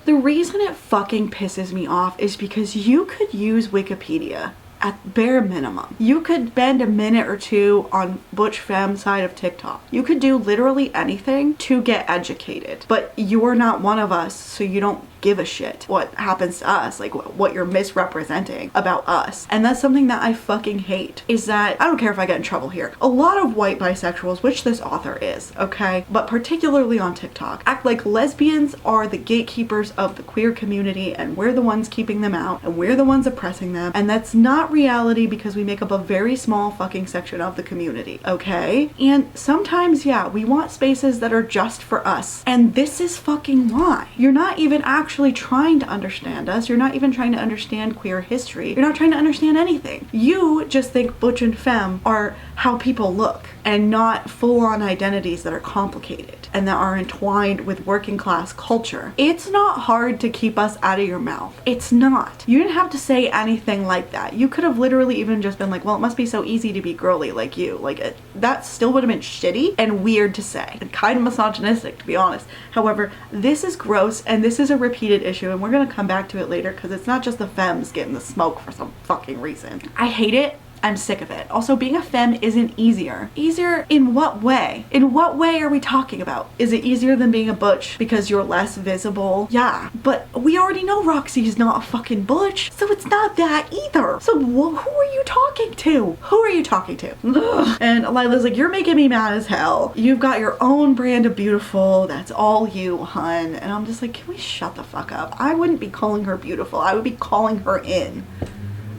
the reason it fucking pisses me off is because you could use Wikipedia at bare minimum. You could spend a minute or two on Butch Femme side of TikTok. You could do literally anything to get educated, but you're not one of us, so you don't give a shit what happens to us, like what you're misrepresenting about us. And that's something that I fucking hate, is that I don't care if I get in trouble here. A lot of white bisexuals, which this author is, okay, but particularly on TikTok, act like lesbians are the gatekeepers of the queer community and we're the ones keeping them out and we're the ones oppressing them. And that's not reality, because we make up a very small fucking section of the community, okay? And sometimes, yeah, we want spaces that are just for us. And this is fucking why. You're not even actually trying to understand us. You're not even trying to understand queer history. You're not trying to understand anything. You just think butch and femme are how people look and not full-on identities that are complicated and that are entwined with working class culture. It's not hard to keep us out of your mouth. It's not. You didn't have to say anything like that. You could have literally even just been like, well, it must be so easy to be girly like you. Like, that still would have been shitty and weird to say and kind of misogynistic, to be honest. However, this is gross and this is a repeated issue, and we're gonna come back to it later because it's not just the femmes getting the smoke for some fucking reason. I hate it. I'm sick of it. Also, being a femme isn't easier. Easier in what way? In what way are we talking about? Is it easier than being a butch because you're less visible? Yeah, but we already know Roxy's not a fucking butch, so it's not that either. So who are you talking to? Who are you talking to? Ugh. And Lila's like, you're making me mad as hell. You've got your own brand of beautiful. That's all you, hun. And I'm just like, can we shut the fuck up? I wouldn't be calling her beautiful. I would be calling her in.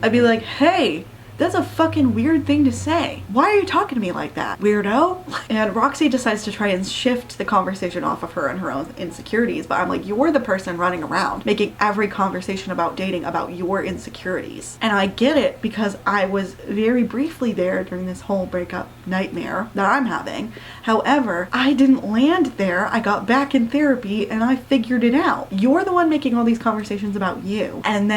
I'd be like, hey, that's a fucking weird thing to say. Why are you talking to me like that, weirdo? And Roxy decides to try and shift the conversation off of her and her own insecurities, but I'm like, you're the person running around making every conversation about dating about your insecurities. And I get it, because I was very briefly there during this whole breakup nightmare that I'm having. However, I didn't land there. I got back in therapy and I figured it out. You're the one making all these conversations about you and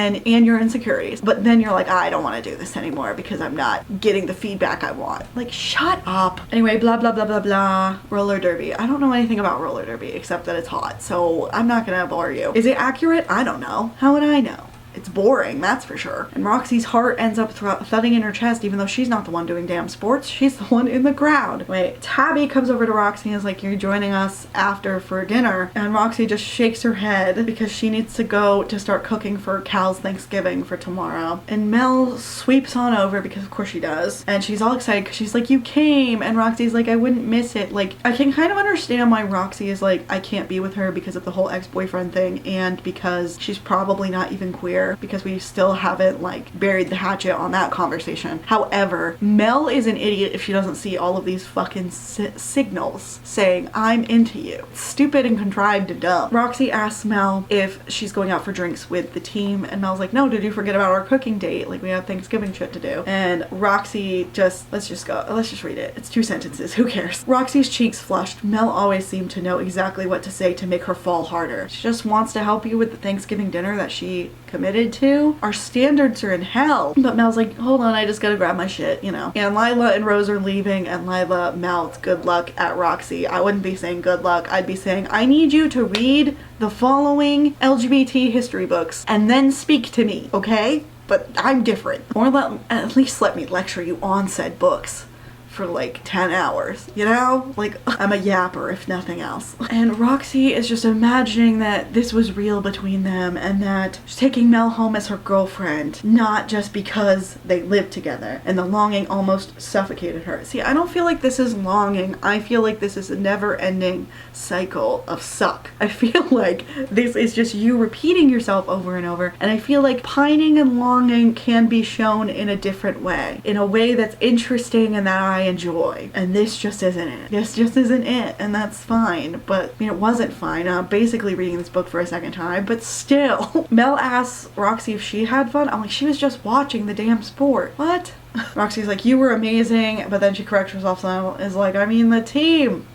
your insecurities, but then you're like, I don't want to do this anymore because I'm not getting the feedback I want. Like, shut up. Anyway, blah blah blah blah blah. Roller derby. I don't know anything about roller derby except that it's hot, so I'm not gonna bore you. Is it accurate? I don't know. How would I know? It's boring, that's for sure. And Roxy's heart ends up thudding in her chest, even though she's not the one doing damn sports. She's the one in the crowd. Wait, Tabby comes over to Roxy and is like, you're joining us after for dinner. And Roxy just shakes her head because she needs to go to start cooking for Cal's Thanksgiving for tomorrow. And Mel sweeps on over, because of course she does. And she's all excited because she's like, you came. And Roxy's like, I wouldn't miss it. Like, I can kind of understand why Roxy is like, I can't be with her because of the whole ex-boyfriend thing, and because she's probably not even queer, because we still haven't like buried the hatchet on that conversation. However, Mel is an idiot if she doesn't see all of these fucking signals saying I'm into you. It's stupid and contrived and dumb. Roxy asks Mel if she's going out for drinks with the team, and Mel's like, no, did you forget about our cooking date? Like, we have Thanksgiving shit to do. And Roxy let's just read it. It's 2 sentences, who cares? Roxy's cheeks flushed. Mel always seemed to know exactly what to say to make her fall harder. She just wants to help you with the Thanksgiving dinner that she committed to. Our standards are in hell. But Mel's like, hold on, I just gotta grab my shit, you know. And Lila and Rose are leaving, and Lila mouths good luck at Roxy. I wouldn't be saying good luck. I'd be saying, I need you to read the following LGBT history books and then speak to me, okay? But I'm different. Or at least let me lecture you on said books for like 10 hours, you know? Like, I'm a yapper if nothing else. And Roxy is just imagining that this was real between them, and that she's taking Mel home as her girlfriend, not just because they live together. And the longing almost suffocated her. See, I don't feel like this is longing. I feel like this is a never-ending cycle of suck. I feel like this is just you repeating yourself over and over, and I feel like pining and longing can be shown in a different way, in a way that's interesting and that I enjoy. And this just isn't it. This just isn't it, and that's fine. But I mean, it wasn't fine. I'm basically reading this book for a second time, but still. Mel asks Roxy if she had fun. I'm like, she was just watching the damn sport. What? Roxy's like, you were amazing, but then she corrects herself and is like, I mean, the team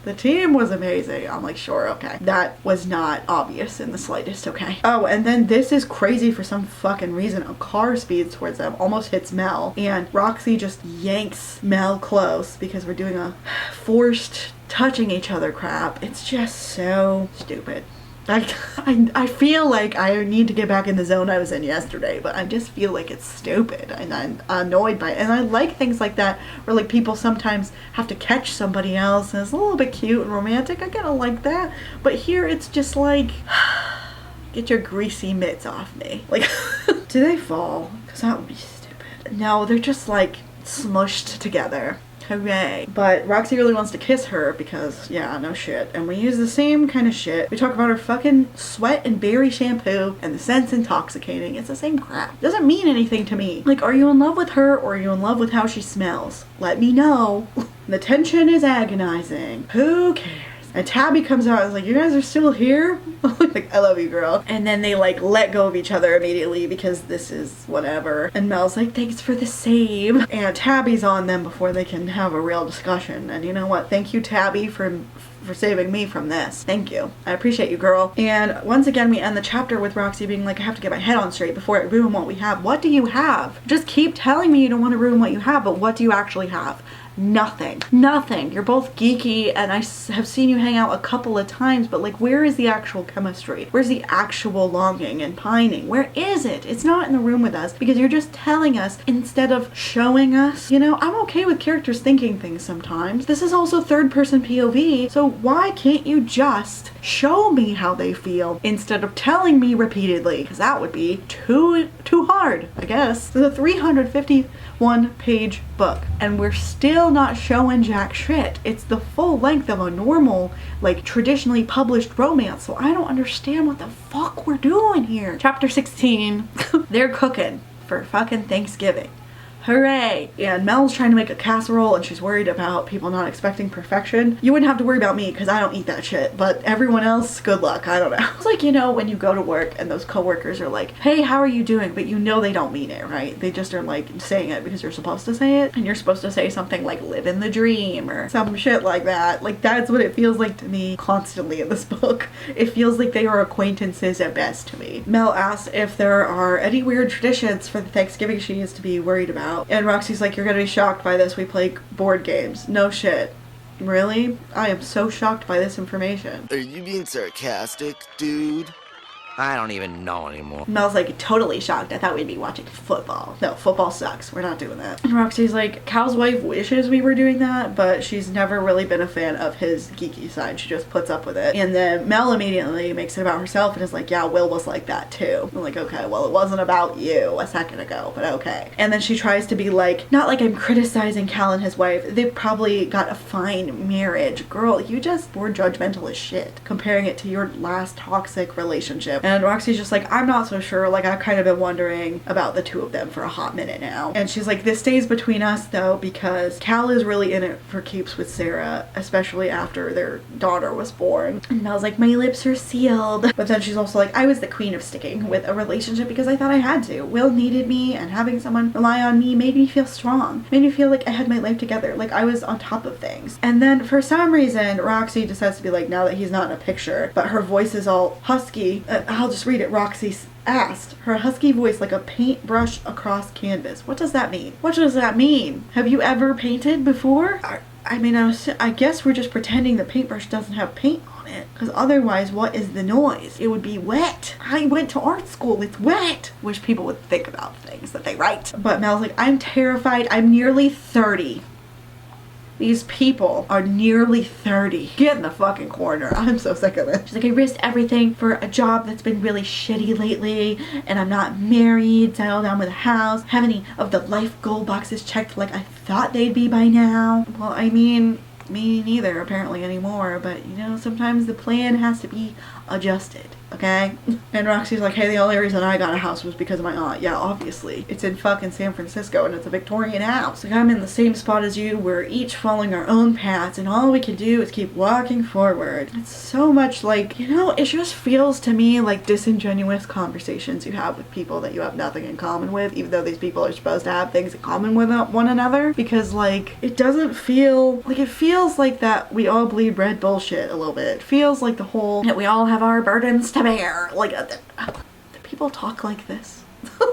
was amazing. I'm like, sure, okay. That was not obvious in the slightest, okay. Oh, and then this is crazy for some fucking reason. A car speeds towards them, almost hits Mel, and Roxy just yanks Mel close because we're doing a forced touching each other crap. It's just so stupid. I feel like I need to get back in the zone I was in yesterday, but I just feel like it's stupid, and I'm annoyed by it. And I like things like that where like people sometimes have to catch somebody else, and it's a little bit cute and romantic. I kind of like that. But here it's just like, Get your greasy mitts off me. Like, do they fall? Because that would be stupid. No, they're just like smushed together. Hooray. But Roxy really wants to kiss her because, yeah, no shit. And we use the same kind of shit. We talk about her fucking sweat and berry shampoo and the scent's intoxicating. It's the same crap. Doesn't mean anything to me. Like, are you in love with her or are you in love with how she smells? Let me know. The tension is agonizing. Who cares? And Tabby comes out and is like, you guys are still here? Like, I love you, girl. And then they like let go of each other immediately because this is whatever. And Mel's like, thanks for the save. And Tabby's on them before they can have a real discussion. And you know what? Thank you, Tabby, for saving me from this. Thank you. I appreciate you, girl. And once again, we end the chapter with Roxy being like, I have to get my head on straight before I ruin what we have. What do you have? Just keep telling me you don't want to ruin what you have, but what do you actually have? Nothing. Nothing. You're both geeky and I have seen you hang out a couple of times, but like, where is the actual chemistry? Where's the actual longing and pining? Where is it? It's not in the room with us because you're just telling us instead of showing us. You know, I'm okay with characters thinking things sometimes. This is also third person POV, so why can't you just show me how they feel instead of telling me repeatedly? Because that would be too hard, I guess. It's a 351-page book and we're still not showing jack shit. It's the full length of a normal, like, traditionally published romance, so I don't understand what the fuck we're doing here. Chapter 16. They're cooking for fucking Thanksgiving. Hooray! And Mel's trying to make a casserole and she's worried about people not expecting perfection. You wouldn't have to worry about me because I don't eat that shit, but everyone else, good luck. I don't know. It's like, you know, when you go to work and those coworkers are like, hey, how are you doing? But you know they don't mean it, right? They just are like saying it because you're supposed to say it, and you're supposed to say something like living the dream or some shit like that. Like, that's what it feels like to me constantly in this book. It feels like they are acquaintances at best to me. Mel asks if there are any weird traditions for the Thanksgiving she needs to be worried about. And Roxy's like, you're gonna be shocked by this. We play board games. No shit. Really? I am so shocked by this information.
Are you being sarcastic, dude?
I don't even know anymore.
Mel's like, totally shocked. I thought we'd be watching football. No, football sucks. We're not doing that. And Roxy's like, Cal's wife wishes we were doing that, but she's never really been a fan of his geeky side. She just puts up with it. And then Mel immediately makes it about herself and is like, yeah, Will was like that too. I'm like, okay, well, it wasn't about you a second ago, but okay. And then she tries to be like, not like I'm criticizing Cal and his wife. They've probably got a fine marriage. Girl, you just were judgmental as shit, comparing it to your last toxic relationship. And Roxy's just like, I'm not so sure. Like, I've kind of been wondering about the two of them for a hot minute now. And she's like, this stays between us though, because Cal is really in it for keeps with Sarah, especially after their daughter was born. And Mel's like, my lips are sealed. But then she's also like, I was the queen of sticking with a relationship because I thought I had to. Will needed me, and having someone rely on me made me feel strong. Made me feel like I had my life together. Like I was on top of things. And then for some reason, Roxy decides to be like, now that he's not in a picture, but her voice is all husky. I'll just read it. Roxy asked, her husky voice like a paintbrush across canvas. What does that mean? What does that mean? Have you ever painted before? I mean, I guess we're just pretending the paintbrush doesn't have paint on it, because otherwise what is the noise? It would be wet. I went to art school. It's wet. Wish people would think about things that they write. But Mel's like, I'm terrified. I'm nearly 30. These people are nearly 30. Get in the fucking corner. I'm so sick of it. She's like, I risked everything for a job that's been really shitty lately, and I'm not married, settled down with a house, have any of the life goal boxes checked like I thought they'd be by now. Well, I mean, me neither apparently anymore, but you know, sometimes the plan has to be adjusted, okay? And Roxy's like, hey, the only reason I got a house was because of my aunt. Yeah, obviously. It's in fucking San Francisco and it's a Victorian house. Like, I'm in the same spot as you. We're each following our own paths and all we can do is keep walking forward. It's so much like, you know, it just feels to me like disingenuous conversations you have with people that you have nothing in common with, even though these people are supposed to have things in common with one another. Because like, it doesn't feel like, it feels like that we all bleed red bullshit a little bit. It feels like the whole that we all have our burdens to bear. Like, do people talk like this?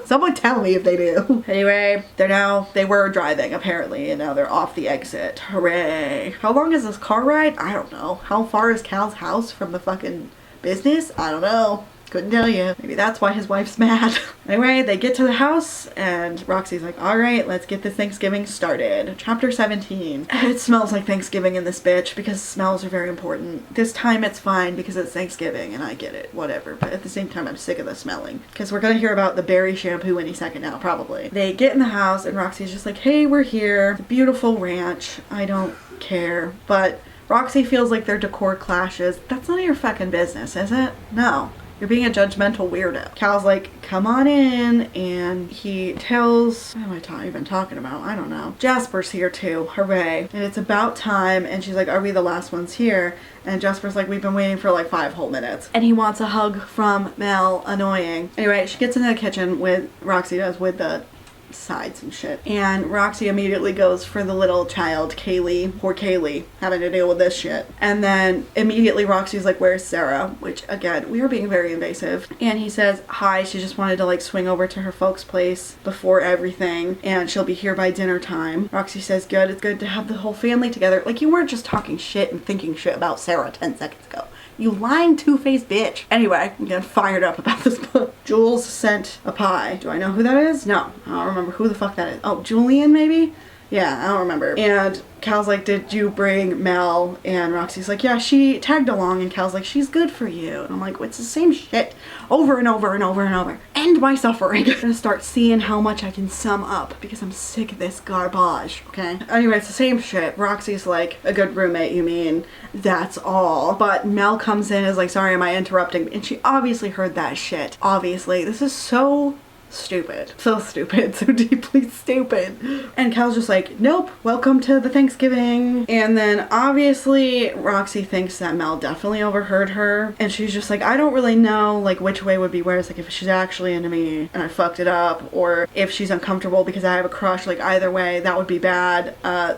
Someone tell me if they do. Anyway, they were driving apparently, and now they're off the exit. Hooray. How long is this car ride? I don't know. How far is Cal's house from the fucking business? I don't know. Couldn't tell you. Maybe that's why his wife's mad. Anyway, they get to the house and Roxy's like, all right, let's get this Thanksgiving started. Chapter 17. It smells like Thanksgiving in this bitch because smells are very important. This time it's fine because it's Thanksgiving and I get it, whatever. But at the same time, I'm sick of the smelling because we're gonna hear about the berry shampoo any second now, probably. They get in the house and Roxy's just like, hey, we're here. It's a beautiful ranch. I don't care. But Roxy feels like their decor clashes. That's none of your fucking business, is it? No. You're being a judgmental weirdo. Cal's like, come on in, and he tells, what am I even talking about? I don't know. Jasper's here too, hooray. And it's about time, and she's like, are we the last ones here? And Jasper's like, we've been waiting for like 5 whole minutes. And he wants a hug from Mel, annoying. Anyway, she gets into the kitchen with, Roxy does, with the sides and shit. And Roxy immediately goes for the little child, Kaylee. Poor Kaylee, having to deal with this shit. And then immediately Roxy's like, where's Sarah? Which, again, we are being very invasive. And he says, hi, she just wanted to like swing over to her folks' place before everything. And she'll be here by dinner time. Roxy says, good, it's good to have the whole family together. Like, you weren't just talking shit and thinking shit about Sarah 10 seconds ago. You lying two-faced bitch. Anyway, I'm getting fired up about this book. Jules sent a pie. Do I know who that is? No. I don't remember who the fuck that is. Oh, Julian maybe? Yeah, I don't remember. And Cal's like, did you bring Mel? And Roxy's like, yeah, she tagged along. And Cal's like, she's good for you. And I'm like, it's the same shit over and over and over and over. End my suffering. I'm gonna start seeing how much I can sum up because I'm sick of this garbage, okay? Anyway, it's the same shit. Roxy's like, a good roommate, you mean? That's all. But Mel comes in and is like, sorry, am I interrupting? And she obviously heard that shit. Obviously. This is so stupid. So stupid. So deeply stupid. And Cal's just like, nope, welcome to the Thanksgiving. And then obviously Roxy thinks that Mel definitely overheard her. And she's just like, I don't really know like which way would be worse. Like if she's actually into me and I fucked it up, or if she's uncomfortable because I have a crush, like either way, that would be bad.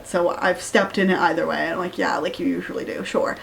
So I've stepped in it either way. And I'm like, yeah, like you usually do, sure.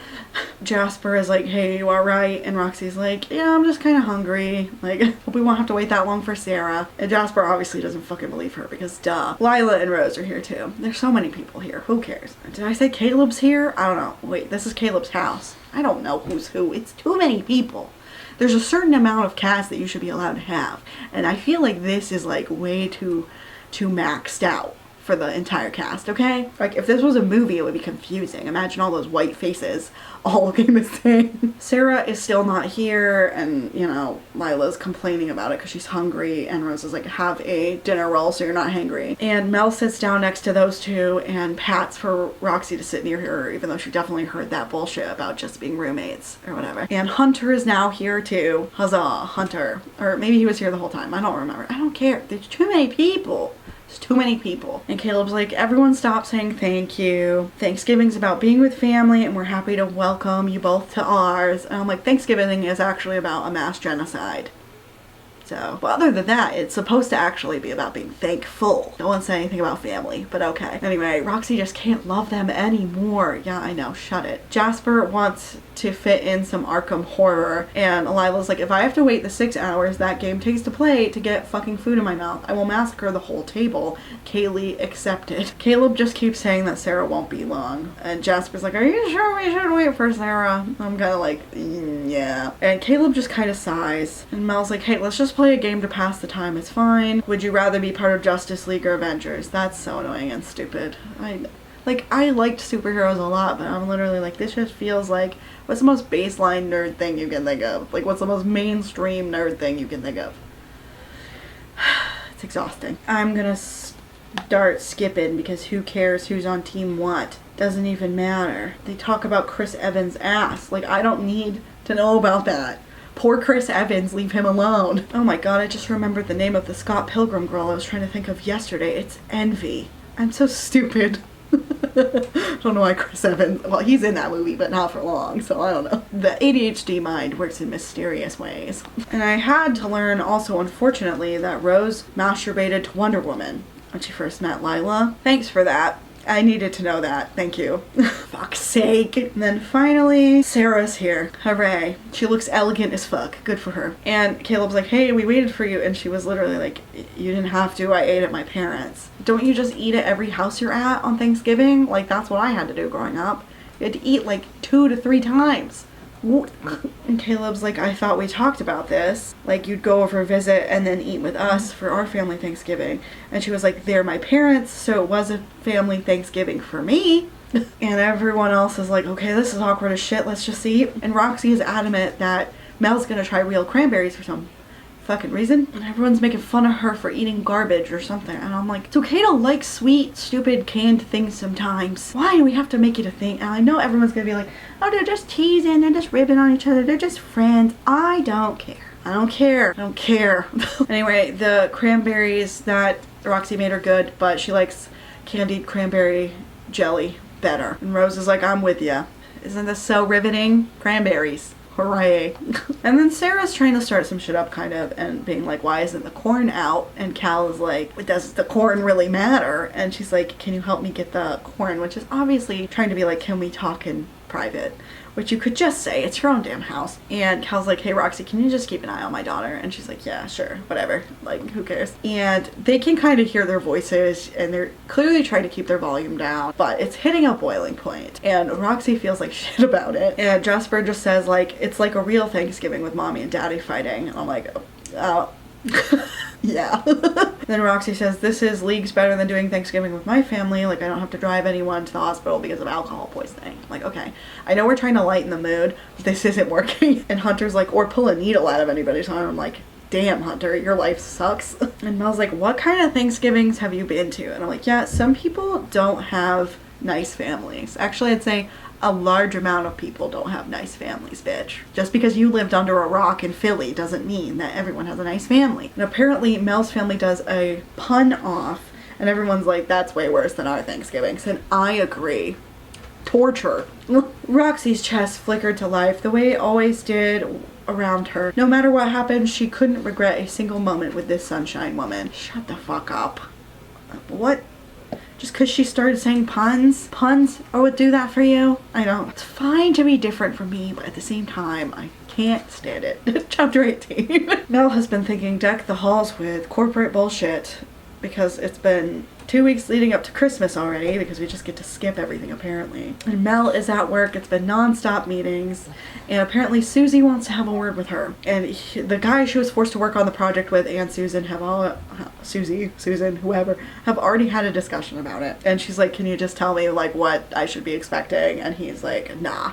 Jasper is like, hey, you alright? And Roxy's like, yeah, I'm just kind of hungry. Like, hope we won't have to wait that long for Sarah. And Jasper obviously doesn't fucking believe her because duh. Lila and Rose are here too. There's so many people here. Who cares? Did I say Caleb's here? I don't know. Wait, this is Caleb's house. I don't know who's who. It's too many people. There's a certain amount of cast that you should be allowed to have. And I feel like this is like way too maxed out for the entire cast, okay? Like, if this was a movie, it would be confusing. Imagine all those white faces all looking the same. Sarah is still not here, and, you know, Lila's complaining about it because she's hungry, and Rose is like, have a dinner roll so you're not hangry. And Mel sits down next to those two and pats for Roxy to sit near her, even though she definitely heard that bullshit about just being roommates or whatever. And Hunter is now here too. Huzzah, Hunter. Or maybe he was here the whole time. I don't remember. I don't care. There's too many people. Too many people. And Caleb's like, everyone stop saying thank you. Thanksgiving's about being with family and we're happy to welcome you both to ours. And I'm like, Thanksgiving is actually about a mass genocide. So, but other than that, it's supposed to actually be about being thankful. No one said anything about family, but okay. Anyway, Roxy just can't love them anymore. Yeah, I know, shut it. Jasper wants to fit in some Arkham horror, and Lila's like, if I have to wait the 6 hours that game takes to play to get fucking food in my mouth, I will massacre the whole table. Kaylee accepted. Caleb just keeps saying that Sarah won't be long, and Jasper's like, are you sure we should wait for Sarah? I'm kinda like, yeah. And Caleb just kind of sighs, and Mel's like, hey, let's just play a game to pass the time, it's fine. Would you rather be part of Justice League or Avengers? That's so annoying and stupid. I liked superheroes a lot, but I'm literally like, this just feels like, what's the most baseline nerd thing you can think of? Like, what's the most mainstream nerd thing you can think of? It's exhausting. I'm gonna start skipping because who cares who's on team what? Doesn't even matter. They talk about Chris Evans' ass. Like, I don't need to know about that. Poor Chris Evans, leave him alone. Oh my god, I just remembered the name of the Scott Pilgrim girl I was trying to think of yesterday. It's Envy. I'm so stupid. I don't know why Chris Evans, well, he's in that movie, but not for long, so I don't know. The ADHD mind works in mysterious ways. And I had to learn also, unfortunately, that Rose masturbated to Wonder Woman when she first met Lila. Thanks for that. I needed to know that. Thank you. Fuck's sake. And then finally, Sarah's here. Hooray. She looks elegant as fuck. Good for her. And Caleb's like, hey, we waited for you. And she was literally like, you didn't have to. I ate at my parents'. Don't you just eat at every house you're at on Thanksgiving? Like, that's what I had to do growing up. You had to eat like 2 to 3 times. And Caleb's like, I thought we talked about this. Like, you'd go over, visit, and then eat with us for our family Thanksgiving. And she was like, they're my parents, so it was a family Thanksgiving for me. And everyone else is like, okay, this is awkward as shit, let's just eat. And Roxy is adamant that Mel's gonna try real cranberries for some fucking reason. And everyone's making fun of her for eating garbage or something. And I'm like, it's okay to like sweet, stupid, canned things sometimes. Why do we have to make it a thing? And I know everyone's gonna be like, oh, they're just teasing, they're just ribbing on each other, they're just friends. I don't care. I don't care. I don't care. Anyway, the cranberries that Roxy made are good, but she likes candied cranberry jelly better. And Rose is like, I'm with ya. Isn't this so riveting? Cranberries. Hooray. And then Sarah's trying to start some shit up kind of and being like, why isn't the corn out? And Cal is like, does the corn really matter? And she's like, can you help me get the corn? Which is obviously trying to be like, can we talk in private? Which you could just say, it's your own damn house. And Cal's like, hey Roxy, can you just keep an eye on my daughter? And she's like, yeah, sure, whatever, like, who cares? And they can kind of hear their voices and they're clearly trying to keep their volume down, but it's hitting a boiling point. And Roxy feels like shit about it. And Jasper just says like, it's like a real Thanksgiving with mommy and daddy fighting. And I'm like, oh. Yeah. Then Roxy says, this is leagues better than doing Thanksgiving with my family. Like, I don't have to drive anyone to the hospital because of alcohol poisoning. I'm like, okay, I know we're trying to lighten the mood, but this isn't working. And Hunter's like, or pull a needle out of anybody's arm. I'm like, damn, Hunter, your life sucks. And Mel's like, what kind of Thanksgivings have you been to? And I'm like, yeah, some people don't have nice families. Actually, I'd say a large amount of people don't have nice families, bitch. Just because you lived under a rock in Philly doesn't mean that everyone has a nice family. And apparently Mel's family does a pun off and everyone's like, that's way worse than our Thanksgivings. And I agree. Torture. Roxy's chest flickered to life the way it always did around her. No matter what happened, she couldn't regret a single moment with this sunshine woman. Shut the fuck up. What? Just because she started saying puns? Puns would do that for you? I know. It's fine to be different from me, but at the same time, I can't stand it. Chapter 18. Mel has been thinking deck the halls with corporate bullshit because it's been 2 weeks leading up to Christmas already because we just get to skip everything apparently. And Mel is at work. It's been non-stop meetings and apparently Susie wants to have a word with her. And the guy she was forced to work on the project with and Susan have all, Susan, whoever, have already had a discussion about it. And she's like, can you just tell me like what I should be expecting? And he's like, nah.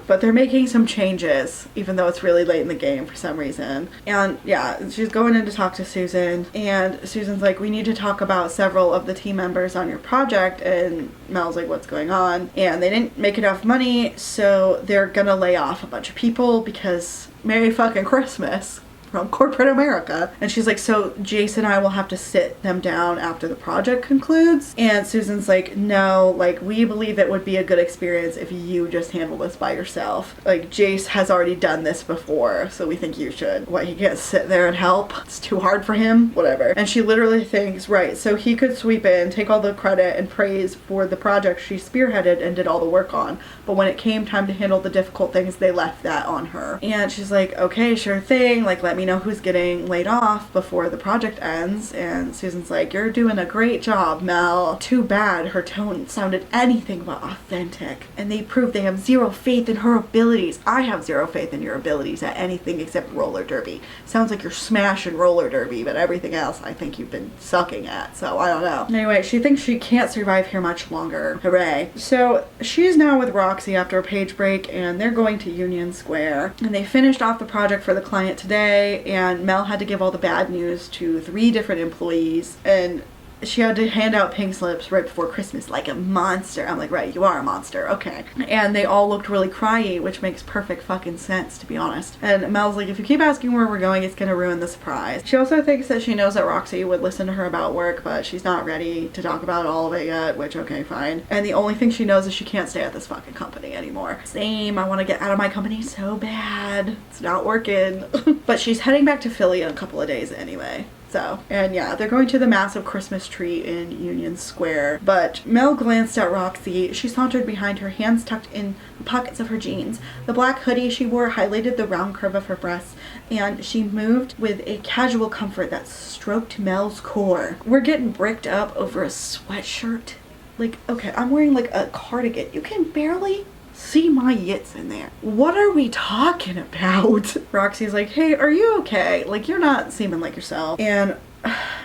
But they're making some changes, even though it's really late in the game for some reason. And yeah, she's going in to talk to Susan, and Susan's like, we need to talk about several of the team members on your project. And Mel's like, what's going on? And they didn't make enough money, so they're gonna lay off a bunch of people because Merry fucking Christmas from corporate America. And she's like, so Jason and I will have to sit them down after the project concludes. And Susan's like, no, like we believe it would be a good experience if you just handle this by yourself. Like Jace has already done this before, so we think you should. What, he can't sit there and help? It's too hard for him? Whatever. And she literally thinks, right, so he could sweep in, take all the credit and praise for the project she spearheaded and did all the work on. But when it came time to handle the difficult things, they left that on her. And she's like, okay, sure thing, like let me know who's getting laid off before the project ends. And Susan's like, you're doing a great job, Mel. Too bad her tone sounded anything but authentic. And they proved they have zero faith in her abilities. I have zero faith in your abilities at anything except roller derby. Sounds like you're smashing roller derby, but everything else I think you've been sucking at, so I don't know. Anyway, she thinks she can't survive here much longer. Hooray. So she's now with Roxy after a page break, and they're going to Union Square. And they finished off the project for the client today, and Mel had to give all the bad news to 3 different employees, and she had to hand out pink slips right before Christmas like a monster. I'm like, right, you are a monster, okay. And they all looked really cryy, which makes perfect fucking sense, to be honest. And Mel's like, if you keep asking where we're going, it's gonna ruin the surprise. She also thinks that she knows that Roxy would listen to her about work, but she's not ready to talk about all of it yet, which, okay, fine. And the only thing she knows is she can't stay at this fucking company anymore. Same, I want to get out of my company so bad. It's not working. But she's heading back to Philly in a couple of days anyway. So, and yeah, they're going to the massive Christmas tree in Union Square. But Mel glanced at Roxy. She sauntered behind her, hands tucked in the pockets of her jeans. The black hoodie she wore highlighted the round curve of her breasts, and she moved with a casual comfort that stroked Mel's core. We're getting bricked up over a sweatshirt. Like, okay, I'm wearing like a cardigan. You can barely see my yits in there. What are we talking about? Roxy's like, hey, are you okay? Like, you're not seeming like yourself. And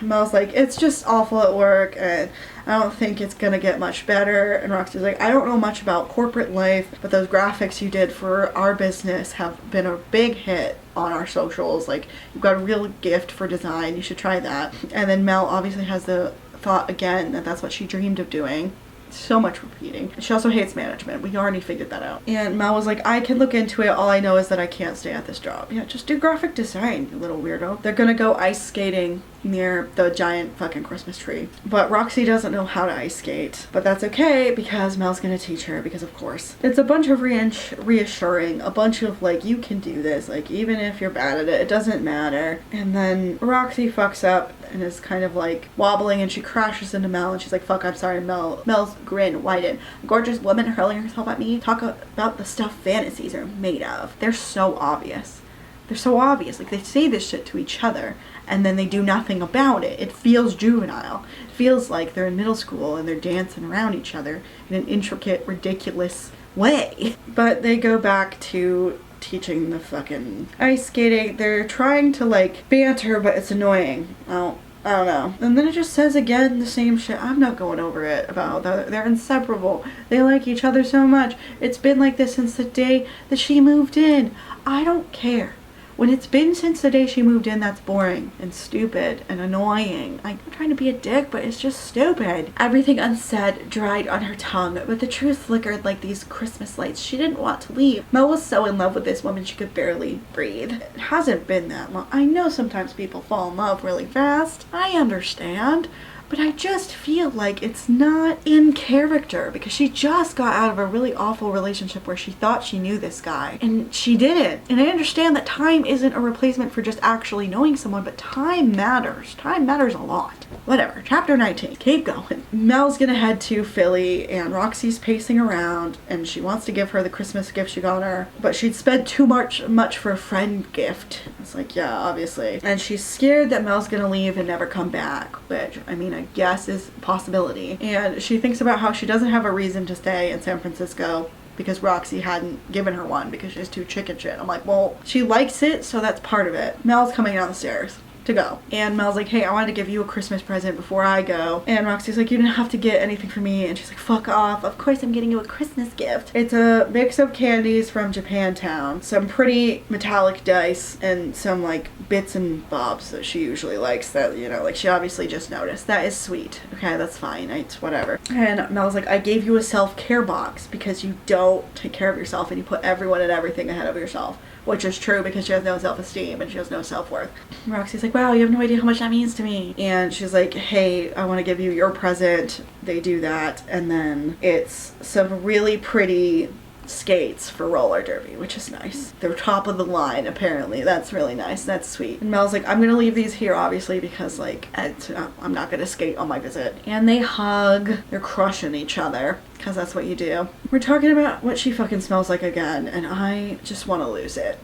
Mel's like, it's just awful at work and I don't think it's gonna get much better. And Roxy's like, I don't know much about corporate life, but those graphics you did for our business have been a big hit on our socials. Like, you've got a real gift for design. You should try that. And then Mel obviously has the thought again that that's what she dreamed of doing. So much repeating. She also hates management. We already figured that out. And Mel was like, I can look into it. All I know is that I can't stay at this job. Yeah, just do graphic design, you little weirdo. They're gonna go ice skating near the giant fucking Christmas tree. But Roxy doesn't know how to ice skate. But that's okay because Mel's gonna teach her, because of course. It's a bunch of reassuring, a bunch of like, you can do this. Like, even if you're bad at it, it doesn't matter. And then Roxy fucks up and is kind of like wobbling and she crashes into Mel and she's like, fuck, I'm sorry, Mel. Mel's grin widened. A gorgeous woman hurling herself at me. Talk about the stuff fantasies are made of. They're so obvious. They're so obvious. Like, they say this shit to each other and then they do nothing about it. It feels juvenile. It feels like they're in middle school and they're dancing around each other in an intricate, ridiculous way. But they go back to teaching the fucking ice skating. They're trying to like banter, but it's annoying. I don't know. And then it just says again the same shit. I'm not going over it about they're inseparable. They like each other so much. It's been like this since the day that she moved in. I don't care. When it's been since the day she moved in, that's boring and stupid and annoying. I'm trying to be a dick, but it's just stupid. Everything unsaid dried on her tongue, but the truth flickered like these Christmas lights. She didn't want to leave. Mel was so in love with this woman she could barely breathe. It hasn't been that long. I know sometimes people fall in love really fast. I understand. But I just feel like it's not in character because she just got out of a really awful relationship where she thought she knew this guy and she didn't. And I understand that time isn't a replacement for just actually knowing someone, but time matters. Time matters a lot. Whatever. Chapter 19. Keep going. Mel's gonna head to Philly and Roxy's pacing around and she wants to give her the Christmas gift she got her, but she'd spent too much for a friend gift. It's like, yeah, obviously. And she's scared that Mel's gonna leave and never come back, which, I mean, I guess is a possibility. And she thinks about how she doesn't have a reason to stay in San Francisco because Roxy hadn't given her one because she's too chicken shit. I'm like, well, she likes it, so that's part of it. Mel's coming down the stairs to go. And Mel's like, hey, I wanted to give you a Christmas present before I go. And Roxy's like, you didn't have to get anything for me. And she's like, fuck off. Of course I'm getting you a Christmas gift. It's a mix of candies from Japantown, some pretty metallic dice, and some like bits and bobs that she usually likes that, you know, like she obviously just noticed. That is sweet. Okay, that's fine. It's whatever. And Mel's like, I gave you a self-care box because you don't take care of yourself and you put everyone and everything ahead of yourself. Which is true because she has no self-esteem and she has no self-worth. Roxy's like, wow, you have no idea how much that means to me. And she's like, hey, I want to give you your present. They do that. And then it's some really pretty skates for roller derby, which is nice. They're top of the line, apparently. That's really nice. That's sweet. And Mel's like, I'm gonna leave these here, obviously, because like I'm not gonna skate on my visit. And they hug. They're crushing each other because that's what you do. We're talking about what she fucking smells like again, and I just want to lose it.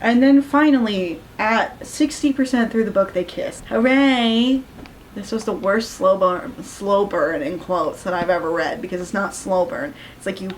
And then finally, at 60% through the book, they kiss. Hooray! This was the worst slow burn in quotes that I've ever read, because it's not slow burn. It's like you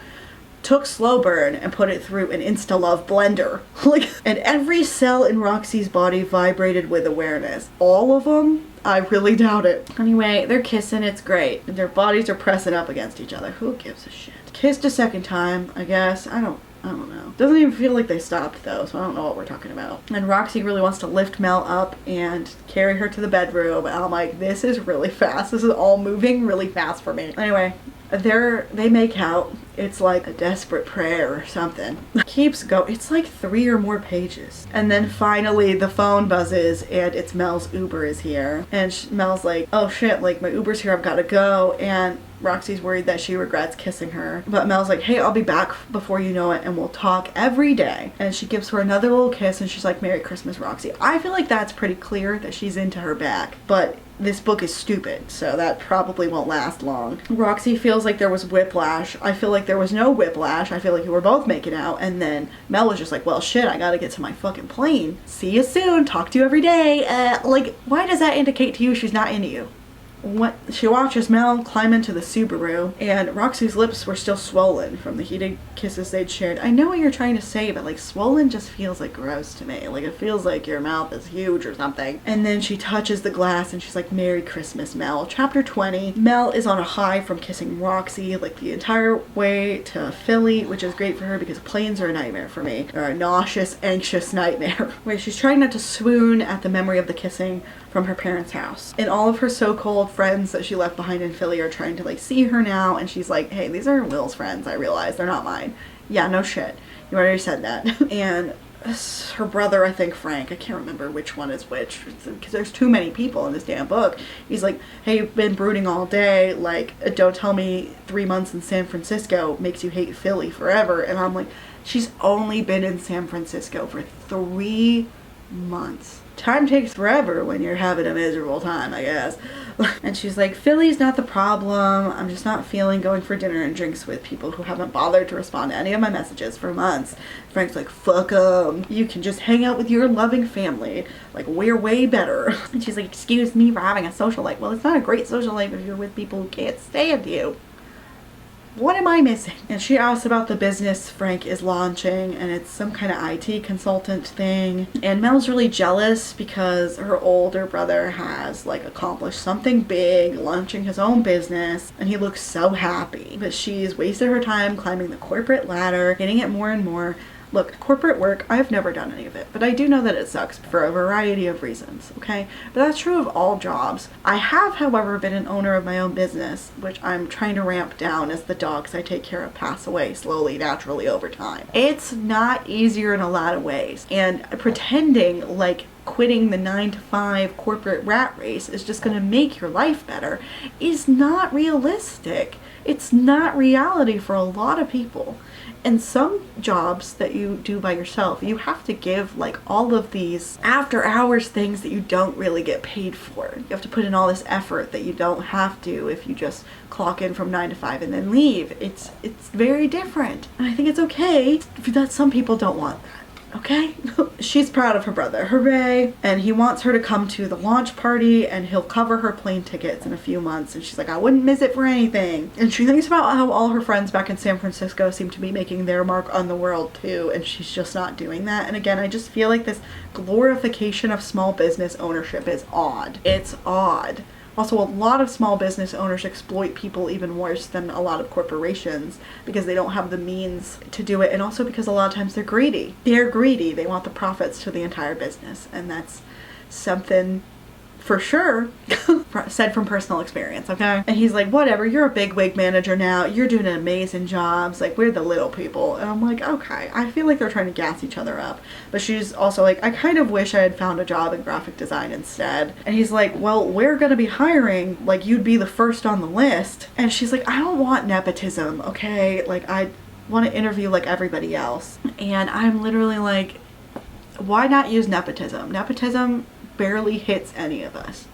took slow burn and put it through an Insta-Love blender. Like, and every cell in Roxy's body vibrated with awareness. All of them? I really doubt it. Anyway, they're kissing, it's great. And their bodies are pressing up against each other. Who gives a shit? Kissed a second time, I guess. I don't know. Doesn't even feel like they stopped though, so I don't know what we're talking about. And Roxy really wants to lift Mel up and carry her to the bedroom. And I'm like, this is really fast. This is all moving really fast for me. Anyway, they make out. It's like a desperate prayer or something. Keeps going. It's like 3 or more pages. And then finally the phone buzzes and it's Mel's Uber is here. And Mel's like, oh shit, like my Uber's here, I've gotta go. And Roxy's worried that she regrets kissing her. But Mel's like, hey, I'll be back before you know it and we'll talk every day. And she gives her another little kiss and she's like, Merry Christmas, Roxy. I feel like that's pretty clear that she's into her back. But this book is stupid, so that probably won't last long. Roxy feels like there was whiplash. I feel like there was no whiplash. I feel like you were both making out. And then Mel was just like, well, shit, I gotta get to my fucking plane. See you soon. Talk to you every day. Like, why does that indicate to you she's not into you? She watches Mel climb into the Subaru, and Roxy's lips were still swollen from the heated kisses they'd shared. I know what you're trying to say, but like swollen just feels like gross to me. Like it feels like your mouth is huge or something. And then she touches the glass and she's like, Merry Christmas, Mel. Chapter 20. Mel is on a high from kissing Roxy like the entire way to Philly, which is great for her because planes are a nightmare for me. They're a nauseous, anxious nightmare. Where she's trying not to swoon at the memory of the kissing from her parents' house. And all of her so-called friends that she left behind in Philly are trying to like see her now, and she's like, hey, these are Will's friends, I realize, they're not mine. Yeah, no shit. You already said that. And her brother, I think Frank, I can't remember which one is which, because there's too many people in this damn book. He's like, hey, you've been brooding all day, like, don't tell me 3 months in San Francisco makes you hate Philly forever. And I'm like, she's only been in San Francisco for 3 months. Time takes forever when you're having a miserable time, I guess. And she's like, Philly's not the problem. I'm just not feeling going for dinner and drinks with people who haven't bothered to respond to any of my messages for months. Frank's like, fuck 'em. You can just hang out with your loving family. Like, we're way better. And she's like, excuse me for having a social life. Well, it's not a great social life if you're with people who can't stand you. What am I missing? And she asks about the business Frank is launching, and it's some kind of IT consultant thing. And Mel's really jealous because her older brother has like accomplished something big, launching his own business, and he looks so happy. But she's wasted her time climbing the corporate ladder, getting it more and more. Look, corporate work, I've never done any of it, but I do know that it sucks for a variety of reasons, okay? But that's true of all jobs. I have, however, been an owner of my own business, which I'm trying to ramp down as the dogs I take care of pass away slowly, naturally over time. It's not easier in a lot of ways, and pretending like quitting the 9-to-5 corporate rat race is just gonna make your life better is not realistic. It's not reality for a lot of people. And some jobs that you do by yourself, you have to give like all of these after hours things that you don't really get paid for. You have to put in all this effort that you don't have to if you just clock in from 9 to 5 and then leave. It's very different. And I think it's okay that some people don't want that. Okay? She's proud of her brother. Hooray. And he wants her to come to the launch party, and he'll cover her plane tickets in a few months. And she's like, I wouldn't miss it for anything. And she thinks about how all her friends back in San Francisco seem to be making their mark on the world too, and she's just not doing that. And again, I just feel like this glorification of small business ownership is odd. It's odd. Also, a lot of small business owners exploit people even worse than a lot of corporations because they don't have the means to do it, and also because a lot of times they're greedy. They're greedy. They want the profits to the entire business, and that's something for sure said from personal experience, okay? And he's like, whatever, you're a big wig manager now, you're doing an amazing job. It's like, we're the little people. And I'm like, okay. I feel like they're trying to gas each other up. But she's also like, I kind of wish I had found a job in graphic design instead. And he's like, well, we're gonna be hiring, like, you'd be the first on the list. And she's like, I don't want nepotism, okay? Like, I want to interview like everybody else. And I'm literally like, why not use nepotism? Nepotism barely hits any of us.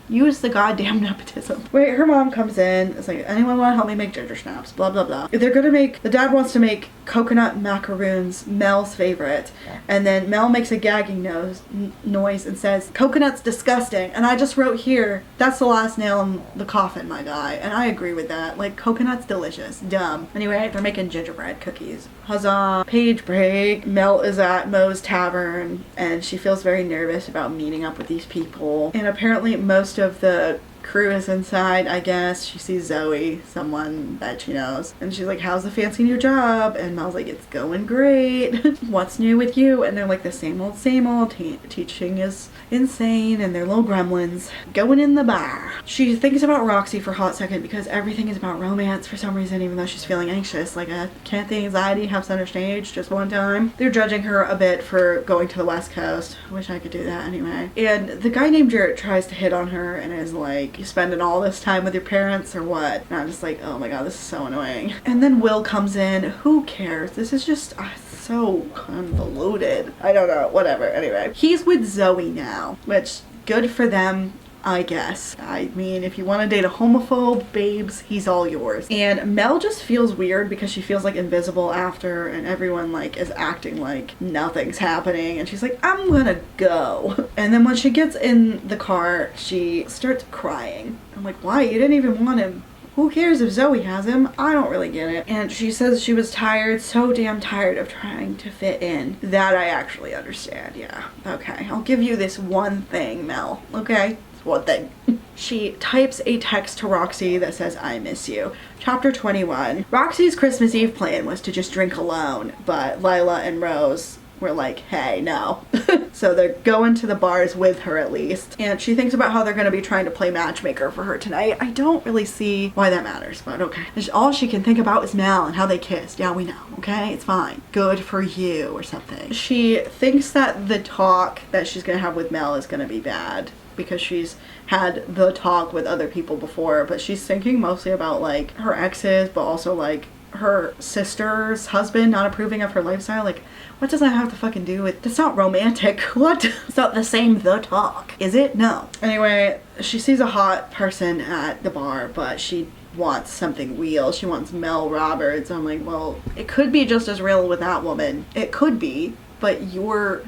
Use the goddamn nepotism. Wait, her mom comes in. It's like, anyone want to help me make ginger snaps? Blah, blah, blah. They're gonna make, the dad wants to make coconut macaroons, Mel's favorite. And then Mel makes a gagging noise and says, coconut's disgusting. And I just wrote here, that's the last nail in the coffin, my guy. And I agree with that. Like, coconut's delicious. Dumb. Anyway, they're making gingerbread cookies. Huzzah. Page break. Mel is at Moe's Tavern, and she feels very nervous about meeting up with these people. And apparently most of the crew is inside, I guess. She sees Zoe, someone that she knows, and she's like, how's the fancy new job? And Mel's like, it's going great. What's new with you? And they're like, the same old, teaching is insane, and they're little gremlins going in the bar. She thinks about Roxy for a hot second because everything is about romance for some reason, even though she's feeling anxious. Like, can't the anxiety have center stage just one time? They're judging her a bit for going to the West Coast. Wish I could do that anyway. And the guy named Jarrett tries to hit on her and is like, you spending all this time with your parents or what? And I'm just like, oh my god, this is so annoying. And then Will comes in. Who cares? This is just so convoluted. I don't know, whatever. Anyway, he's with Zoe now, which good for them. I guess. I mean, if you want to date a homophobe, babes, he's all yours. And Mel just feels weird because she feels like invisible after, and everyone like is acting like nothing's happening, and she's like, I'm gonna go. And then when she gets in the car, she starts crying. I'm like, why? You didn't even want him. Who cares if Zoe has him? I don't really get it. And she says she was tired, so damn tired of trying to fit in. That I actually understand, yeah. Okay, I'll give you this one thing, Mel, okay? It's one thing. She types a text to Roxy that says, I miss you. Chapter 21. Roxy's Christmas Eve plan was to just drink alone, but Lila and Rose were like, hey, no. So they're going to the bars with her at least. And she thinks about how they're going to be trying to play matchmaker for her tonight. I don't really see why that matters, but okay. All she can think about is Mel and how they kissed. Yeah, we know, okay? It's fine. Good for you or something. She thinks that the talk that she's going to have with Mel is going to be bad because she's had the talk with other people before, but she's thinking mostly about like her exes, but also like her sister's husband not approving of her lifestyle. Like, what does that have to fucking do with? It's not romantic. What? It's not the same the talk, is it? No. Anyway, she sees a hot person at the bar, but she wants something real. She wants Mel Roberts. I'm like, well, it could be just as real with that woman. It could be, but you're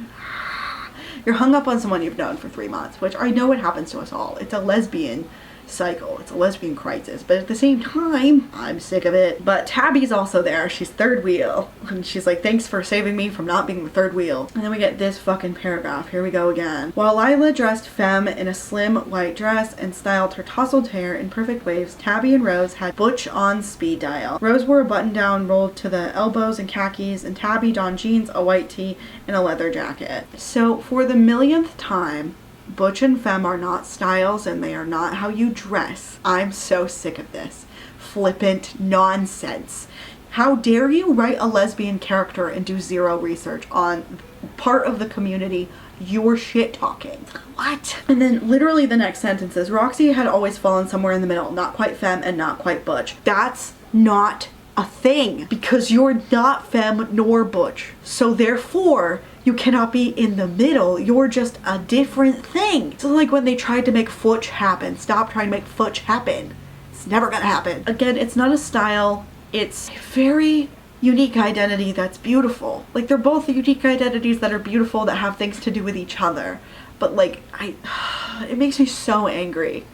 hung up on someone you've known for 3 months, which I know it happens to us all. It's a lesbian cycle. It's a lesbian crisis, but at the same time, I'm sick of it. But Tabby's also there. She's third wheel, and she's like, thanks for saving me from not being the third wheel. And then we get this fucking paragraph. Here we go again. While Lila dressed femme in a slim white dress and styled her tousled hair in perfect waves, Tabby and Rose had Butch on speed dial. Rose wore a button down rolled to the elbows and khakis, and Tabby donned jeans, a white tee, and a leather jacket. So for the millionth time, Butch and femme are not styles, and they are not how you dress. I'm so sick of this flippant nonsense. How dare you write a lesbian character and do zero research on part of the community you're shit talking? What? And then literally the next sentence is, Roxy had always fallen somewhere in the middle, not quite femme and not quite Butch. That's not a thing, because you're not femme nor Butch. So therefore, you cannot be in the middle. You're just a different thing. So like when they tried to make Futch happen, stop trying to make Futch happen. It's never gonna happen. Again, it's not a style. It's a very unique identity that's beautiful. Like, they're both unique identities that are beautiful, that have things to do with each other. But like, it makes me so angry.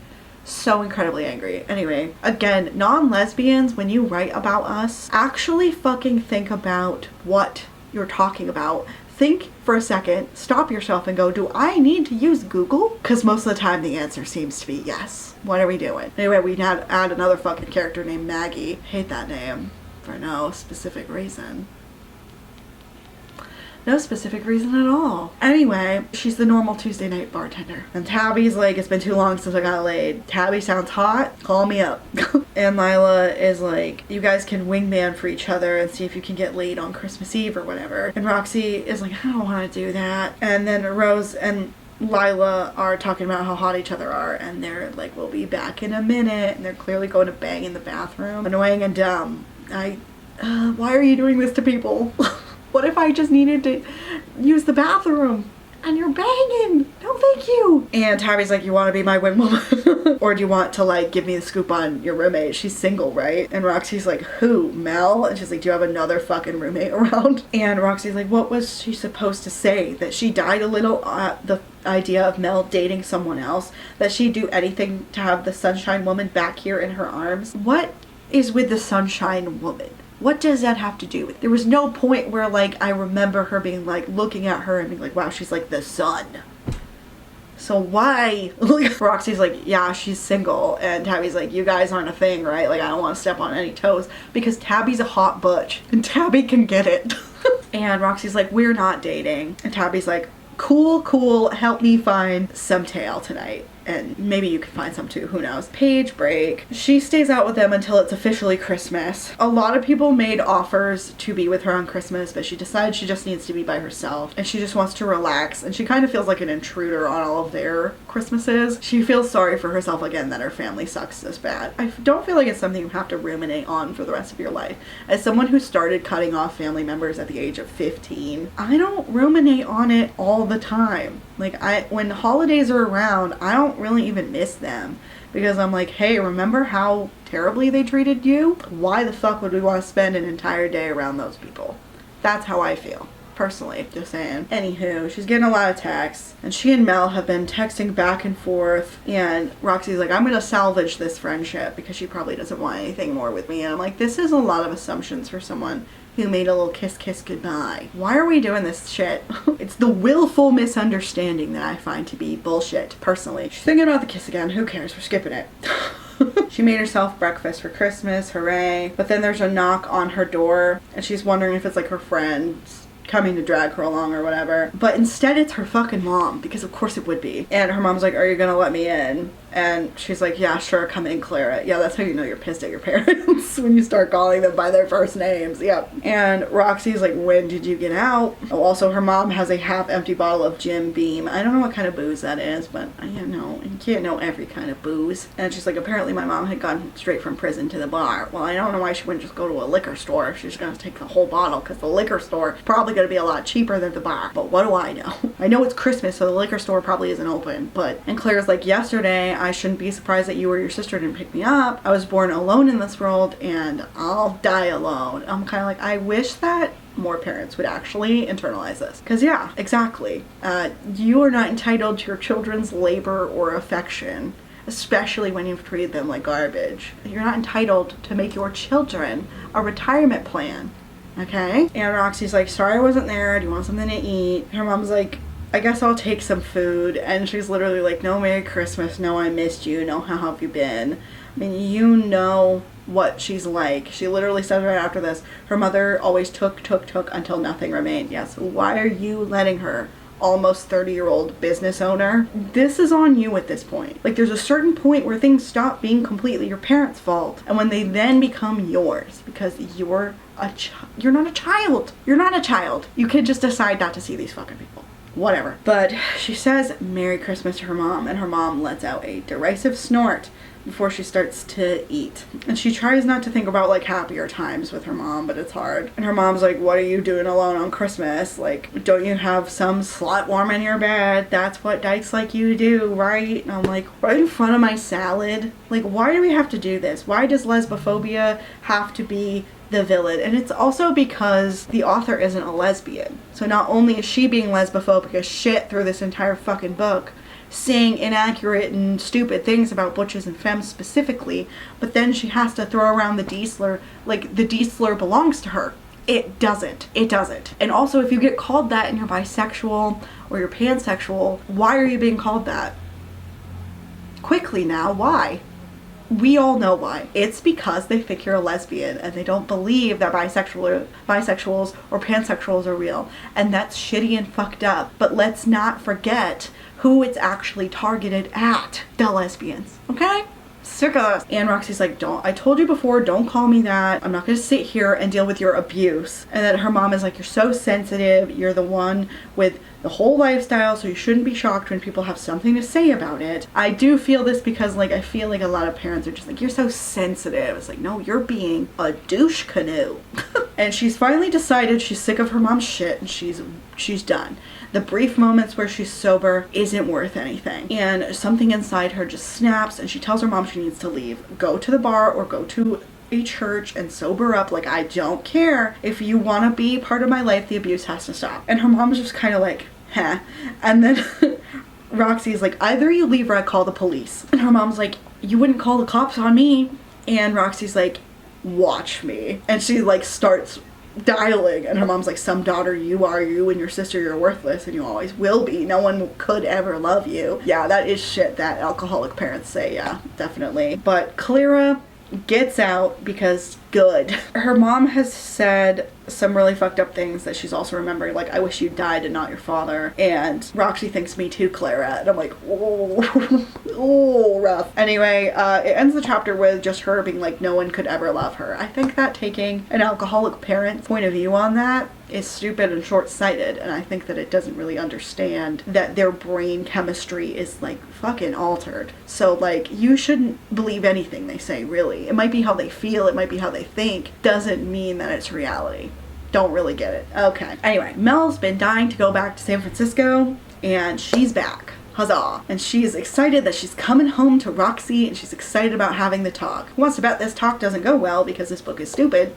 So incredibly angry. Anyway, again, non-lesbians, when you write about us, actually fucking think about what you're talking about. Think for a second, stop yourself and go, do I need to use Google? Because most of the time the answer seems to be yes. What are we doing? Anyway, we now add another fucking character named Maggie. Hate that name for no specific reason. No specific reason at all. Anyway, she's the normal Tuesday night bartender. And Tabby's like, it's been too long since I got laid. Tabby sounds hot. Call me up. And Lila is like, you guys can wingman for each other and see if you can get laid on Christmas Eve or whatever. And Roxy is like, I don't want to do that. And then Rose and Lila are talking about how hot each other are, and they're like, we'll be back in a minute. And they're clearly going to bang in the bathroom. Annoying and dumb. Why are you doing this to people? What if I just needed to use the bathroom and you're banging? No, thank you. And Tabby's like, you want to be my wing woman? Or do you want to like give me the scoop on your roommate? She's single, right? And Roxy's like, who? Mel? And she's like, do you have another fucking roommate around? And Roxy's like, what was she supposed to say? That she died a little at the idea of Mel dating someone else? That she'd do anything to have the Sunshine Woman back here in her arms? What is with the Sunshine Woman? What does that have to do with? There was no point where like I remember her being like looking at her and being like, wow, she's like the sun. So why? Roxy's like, yeah, she's single. And Tabby's like, you guys aren't a thing, right? Like, I don't want to step on any toes, because Tabby's a hot butch and Tabby can get it. And Roxy's like, we're not dating. And Tabby's like, cool, help me find some tail tonight. And maybe you can find some too, who knows. Page break. She stays out with them until it's officially Christmas. A lot of people made offers to be with her on Christmas, but she decided she just needs to be by herself, and she just wants to relax, and she kind of feels like an intruder on all of their Christmases. She feels sorry for herself again that her family sucks this bad. I don't feel like it's something you have to ruminate on for the rest of your life. As someone who started cutting off family members at the age of 15, I don't ruminate on it all the time. Like, when holidays are around, I don't don't really even miss them because I'm like, hey, remember how terribly they treated you? Why the fuck would we want to spend an entire day around those people? That's how I feel. Personally, just saying. Anywho, she's getting a lot of texts, and she and Mel have been texting back and forth, and Roxy's like, I'm gonna salvage this friendship because she probably doesn't want anything more with me. And I'm like, this is a lot of assumptions for someone who made a little kiss goodbye. Why are we doing this shit? It's the willful misunderstanding that I find to be bullshit, personally. She's thinking about the kiss again. Who cares? We're skipping it. She made herself breakfast for Christmas, hooray. But then there's a knock on her door, and she's wondering if it's like her friends coming to drag her along or whatever. But instead it's her fucking mom, because of course it would be. And her mom's like, are you gonna let me in? And she's like, yeah, sure, come in, Clara. Yeah, that's how you know you're pissed at your parents, when you start calling them by their first names. Yep. And Roxy's like, when did you get out? Oh, also her mom has a half-empty bottle of Jim Beam. I don't know what kind of booze that is, but you know, you can't know every kind of booze. And she's like, apparently my mom had gone straight from prison to the bar. Well, I don't know why she wouldn't just go to a liquor store if she's gonna take the whole bottle, because the liquor store is probably gonna be a lot cheaper than the bar. But what do I know? I know it's Christmas, so the liquor store probably isn't open. But, and Claire's like, yesterday I shouldn't be surprised that you or your sister didn't pick me up. I was born alone in this world and I'll die alone. I'm kind of like, I wish that more parents would actually internalize this. Because yeah, exactly. You are not entitled to your children's labor or affection, especially when you've treated them like garbage. You're not entitled to make your children a retirement plan. Okay? And Roxy's like, sorry I wasn't there. Do you want something to eat? Her mom's like, I guess I'll take some food. And she's literally like, no, Merry Christmas. No, I missed you. No, how have you been? I mean, you know what she's like. She literally said right after this, her mother always took until nothing remained. Yes, why are you letting her, almost 30-year-old business owner? This is on you at this point. Like, there's a certain point where things stop being completely your parents' fault, and when they then become yours, because you're not a child. You're not a child. You could just decide not to see these fucking people. Whatever. But she says Merry Christmas to her mom, and her mom lets out a derisive snort before she starts to eat. And she tries not to think about like happier times with her mom, but it's hard. And her mom's like, what are you doing alone on Christmas? Like, don't you have some slut warm in your bed? That's what dykes like you do, right? And I'm like, right in front of my salad? Like, why do we have to do this? Why does lesbophobia have to be the villain? And it's also because the author isn't a lesbian. So not only is she being lesbophobic as shit through this entire fucking book, saying inaccurate and stupid things about butches and femmes specifically, but then she has to throw around the D slur like the D slur belongs to her. It doesn't. It doesn't. And also, if you get called that and you're bisexual or you're pansexual, why are you being called that? Quickly now, why? We all know why. It's because they think you're a lesbian and they don't believe that bisexuals or pansexuals are real. And that's shitty and fucked up. But let's not forget who it's actually targeted at. The lesbians. Okay? Sick of us. And Roxy's like, I told you before, don't call me that. I'm not gonna sit here and deal with your abuse. And then her mom is like, you're so sensitive. You're the one with the whole lifestyle, so you shouldn't be shocked when people have something to say about it. I do feel this because like I feel like a lot of parents are just like, you're so sensitive. It's like, no, you're being a douche canoe. And she's finally decided she's sick of her mom's shit and she's done. The brief moments where she's sober isn't worth anything. And something inside her just snaps and she tells her mom she needs to leave. Go to the bar or go to a church and sober up. Like, I don't care. If you want to be part of my life, the abuse has to stop. And her mom's just kind of like, huh. And then Roxy's like, either you leave or I call the police. And her mom's like, you wouldn't call the cops on me. And Roxy's like, watch me. And she like starts dialing, and her mom's like, some daughter you are, you and your sister, you're worthless and you always will be. No one could ever love you. Yeah, that is shit that alcoholic parents say. Yeah, definitely. But Clara gets out because good. Her mom has said some really fucked up things that she's also remembering, like, I wish you died and not your father. And Roxy thinks, me too, Clara. And I'm like, oh, oh, rough. Anyway, it ends the chapter with just her being like, no one could ever love her. I think that taking an alcoholic parent's point of view on that is stupid and short-sighted, and I think that it doesn't really understand that their brain chemistry is like fucking altered. So like, you shouldn't believe anything they say, really. It might be how they feel, it might be how they think, doesn't mean that it's reality. Don't really get it. Okay. Anyway, Mel's been dying to go back to San Francisco, and she's back. Huzzah. And she is excited that she's coming home to Roxy, and she's excited about having the talk. Who wants to bet this talk doesn't go well because this book is stupid?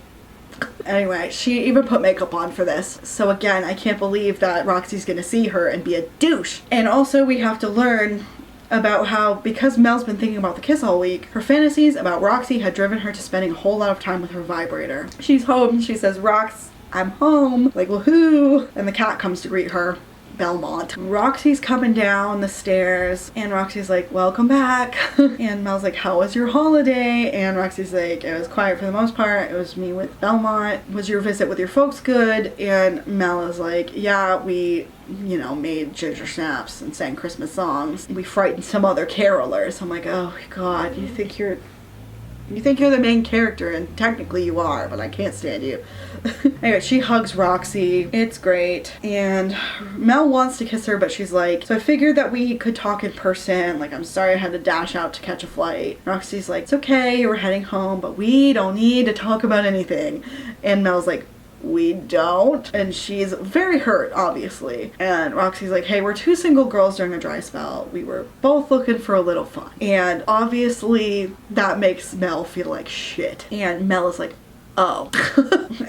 Anyway, she even put makeup on for this. So again, I can't believe that Roxy's gonna see her and be a douche. And also we have to learn about how, because Mel's been thinking about the kiss all week, her fantasies about Roxy had driven her to spending a whole lot of time with her vibrator. She's home, she says, "Rox, I'm home." Like, woohoo! And the cat comes to greet her. Belmont. Roxy's coming down the stairs and Roxy's like, "Welcome back." And Mel's like, "How was your holiday?" And Roxy's like, "It was quiet for the most part. It was me with Belmont. Was your visit with your folks good?" And Mel is like, "Yeah, we, you know, made ginger snaps and sang Christmas songs. We frightened some other carolers." I'm like, oh god, you think you're the main character, and technically you are, but I can't stand you. Anyway, she hugs Roxy. It's great. And Mel wants to kiss her, but she's like, "So I figured that we could talk in person. Like, I'm sorry I had to dash out to catch a flight." Roxy's like, "It's okay, we're heading home, but we don't need to talk about anything." And Mel's like, "We don't?" And she's very hurt, obviously. And Roxy's like, "Hey, we're two single girls during a dry spell. We were both looking for a little fun." And obviously that makes Mel feel like shit. And Mel is like, "Oh."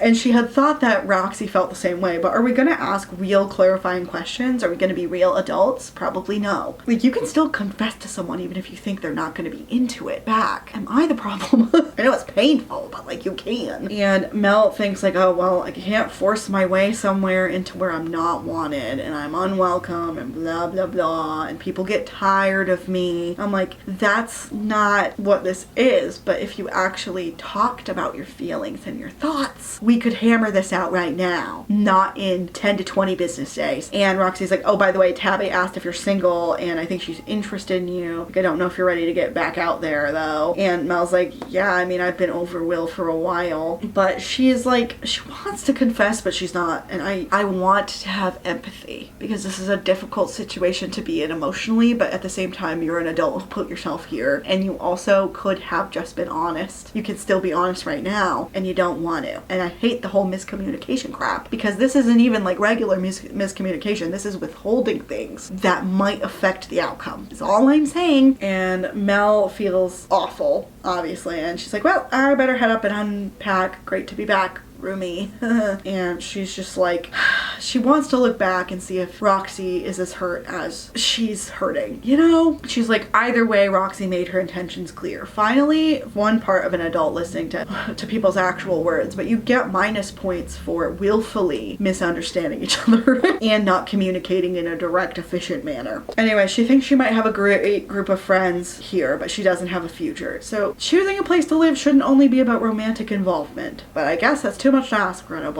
And she had thought that Roxy felt the same way, but are we gonna ask real clarifying questions? Are we gonna be real adults? Probably no. Like, you can still confess to someone even if you think they're not gonna be into it back. Am I the problem? I know it's painful, but like, you can. And Mel thinks like, "Oh, well, I can't force my way somewhere into where I'm not wanted, and I'm unwelcome, and blah blah blah, and people get tired of me." I'm like, that's not what this is. But if you actually talked about your feelings and your thoughts, we could hammer this out right now, not in 10 to 20 business days. And Roxy's like, "Oh, by the way, Tabby asked if you're single, and I think she's interested in you. Like, I don't know if you're ready to get back out there though." And Mel's like, "Yeah, I mean, I've been over Will for a while." But she's like, she wants to confess, but she's not. And I want to have empathy, because this is a difficult situation to be in emotionally, but at the same time, you're an adult who put yourself here, and you also could have just been honest. You can still be honest right now, and you don't want to. And I hate the whole miscommunication crap, because this isn't even like regular miscommunication. This is withholding things that might affect the outcome, is all I'm saying. And Mel feels awful, obviously, and she's like, "Well, I better head up and unpack. Great to be back, Roomy." And she's just like, she wants to look back and see if Roxy is as hurt as she's hurting, you know? She's like, either way, Roxy made her intentions clear. Finally, one part of an adult listening to people's actual words, but you get minus points for willfully misunderstanding each other and not communicating in a direct, efficient manner. Anyway, she thinks she might have a great group of friends here, but she doesn't have a future. So choosing a place to live shouldn't only be about romantic involvement, but I guess that's too much to ask for in a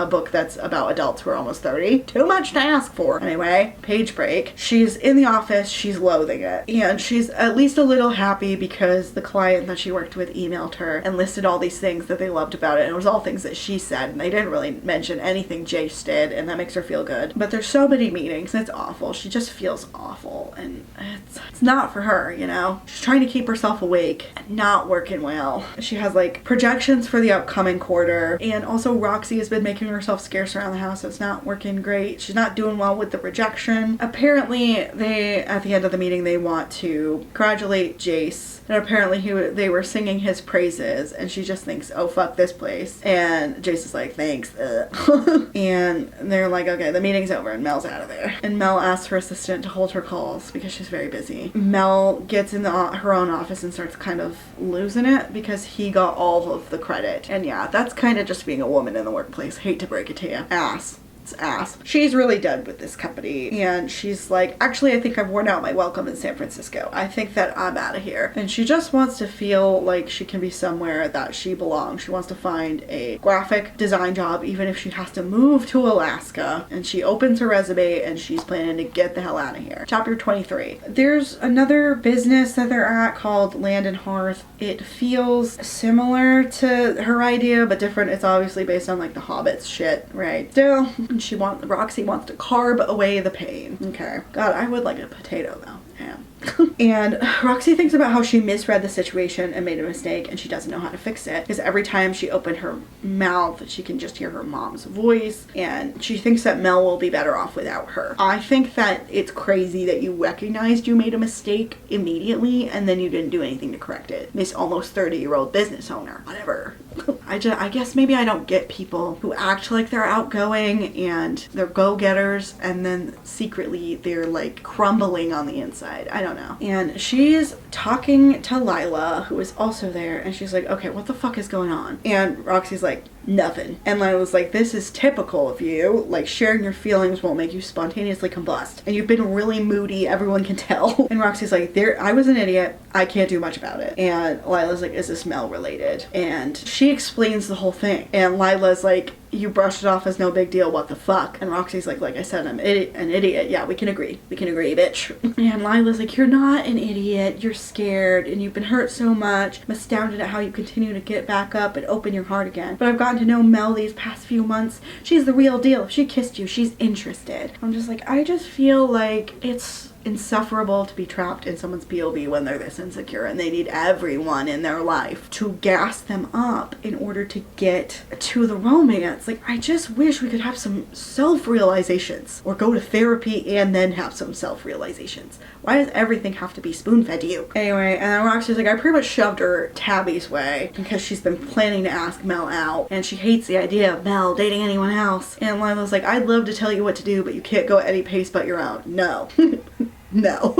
book that's about adults who are almost 30. Too much to ask for. Anyway, page break. She's in the office, she's loathing it. And she's at least a little happy because the client that she worked with emailed her and listed all these things that they loved about it. And it was all things that she said, and they didn't really mention anything Jace did, and that makes her feel good. But there's so many meetings, and it's awful. She just feels awful, and it's not for her, you know? She's trying to keep herself awake and not working well. She has like projections for the upcoming quarter, and also Roxy has been making herself scarce around the house. So it's not working great. She's not doing well with the rejection. Apparently, at the end of the meeting, they want to congratulate Jace. And apparently they were singing his praises, and she just thinks, "Oh, fuck this place." And Jace is like, "Thanks." And they're like, "Okay, the meeting's over," and Mel's out of there. And Mel asks her assistant to hold her calls because she's very busy. Mel gets in her own office and starts kind of losing it because he got all of the credit. And yeah, that's kind of just being a woman in the workplace. Hate to break it to you. Ass. She's really done with this company, and she's like, "Actually, I think I've worn out my welcome in San Francisco. I think that I'm out of here." And she just wants to feel like she can be somewhere that she belongs. She wants to find a graphic design job, even if she has to move to Alaska. And she opens her resume, and she's planning to get the hell out of here. Chapter 23. There's another business that they're at called Land and Hearth. It feels similar to her idea, but different. It's obviously based on like the Hobbits shit, right? Still and Roxy wants to carb away the pain. Okay. God, I would like a potato though. Yeah. And Roxy thinks about how she misread the situation and made a mistake, and she doesn't know how to fix it because every time she opened her mouth she can just hear her mom's voice, and she thinks that Mel will be better off without her. I think that it's crazy that you recognized you made a mistake immediately and then you didn't do anything to correct it. This almost 30-year-old business owner. Whatever. I guess maybe I don't get people who act like they're outgoing and they're go-getters and then secretly they're like crumbling on the inside. I don't know. And she's talking to Lila, who is also there, and she's like, okay, what the fuck is going on? And Roxy's like, nothing. And Lila's like, this is typical of you. Like, sharing your feelings won't make you spontaneously combust. And you've been really moody, everyone can tell. And Roxy's like, I was an idiot. I can't do much about it. And Lila's like, is this Mel related? And she explains the whole thing. And Lila's like, you brushed it off as no big deal, what the fuck? And Roxy's like I said, I'm an idiot. Yeah, we can agree. We can agree, bitch. And Lila's like, you're not an idiot. You're scared and you've been hurt so much. I'm astounded at how you continue to get back up and open your heart again. But I've gotten to know Mel these past few months. She's the real deal. If she kissed you, she's interested. I'm just like, I just feel like it's insufferable to be trapped in someone's POV when they're this insecure and they need everyone in their life to gas them up in order to get to the romance. Like, I just wish we could have some self-realizations or go to therapy and then have some self-realizations. Why does everything have to be spoon-fed to you? Anyway, and then Roxy's like, I pretty much shoved her Tabby's way because she's been planning to ask Mel out and she hates the idea of Mel dating anyone else. And Lila's like, I'd love to tell you what to do, but you can't go at any pace but your own. No. No.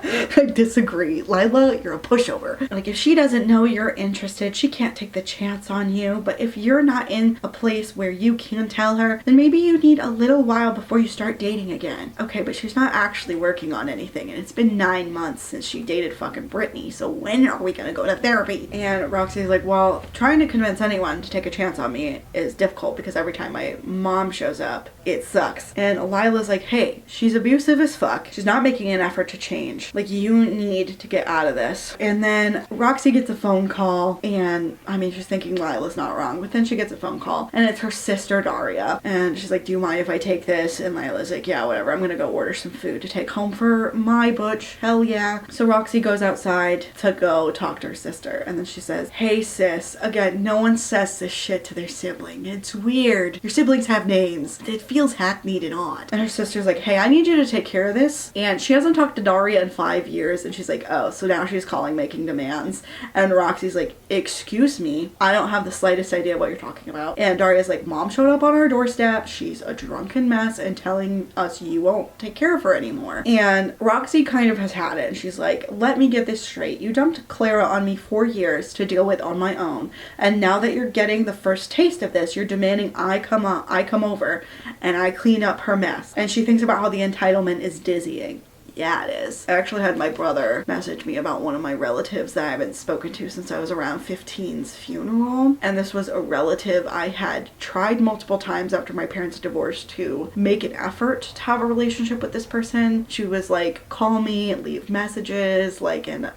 I disagree. Lila, you're a pushover. Like, if she doesn't know you're interested, she can't take the chance on you. But if you're not in a place where you can tell her, then maybe you need a little while before you start dating again. Okay, but she's not actually working on anything. And it's been 9 months since she dated fucking Brittany. So when are we gonna go to therapy? And Roxy's like, well, trying to convince anyone to take a chance on me is difficult because every time my mom shows up, it sucks. And Lila's like, hey, she's abusive as fuck. She's not making an effort to change. Like, you need to get out of this. And then Roxy gets a phone call, and I mean, she's thinking Lila's not wrong, but then she gets a phone call and it's her sister Daria, and she's like, do you mind if I take this? And Lila's like, yeah, whatever, I'm gonna go order some food to take home for my butch. Hell yeah. So Roxy goes outside to go talk to her sister, and then she says, hey sis, again, no one says this shit to their sibling. It's weird. Your siblings have names. It feels hackneyed and odd. And her sister's like, hey, I need you to take care of this. And she hasn't talked to Daria in 5 years, and she's like, oh, so now she's calling, making demands. And Roxy's like, excuse me, I don't have the slightest idea what you're talking about. And Daria's like, mom showed up on our doorstep, she's a drunken mess and telling us you won't take care of her anymore. And Roxy kind of has had it, and she's like, let me get this straight. You dumped Clara on me 4 years to deal with on my own, and now that you're getting the first taste of this, you're demanding I come over and I clean up her mess. And she thinks about how the entitlement is dizzying. Yeah, it is. I actually had my brother message me about one of my relatives that I haven't spoken to since I was around 15's funeral. And this was a relative I had tried multiple times after my parents' divorce to make an effort to have a relationship with this person. She was like, call me, leave messages, like, and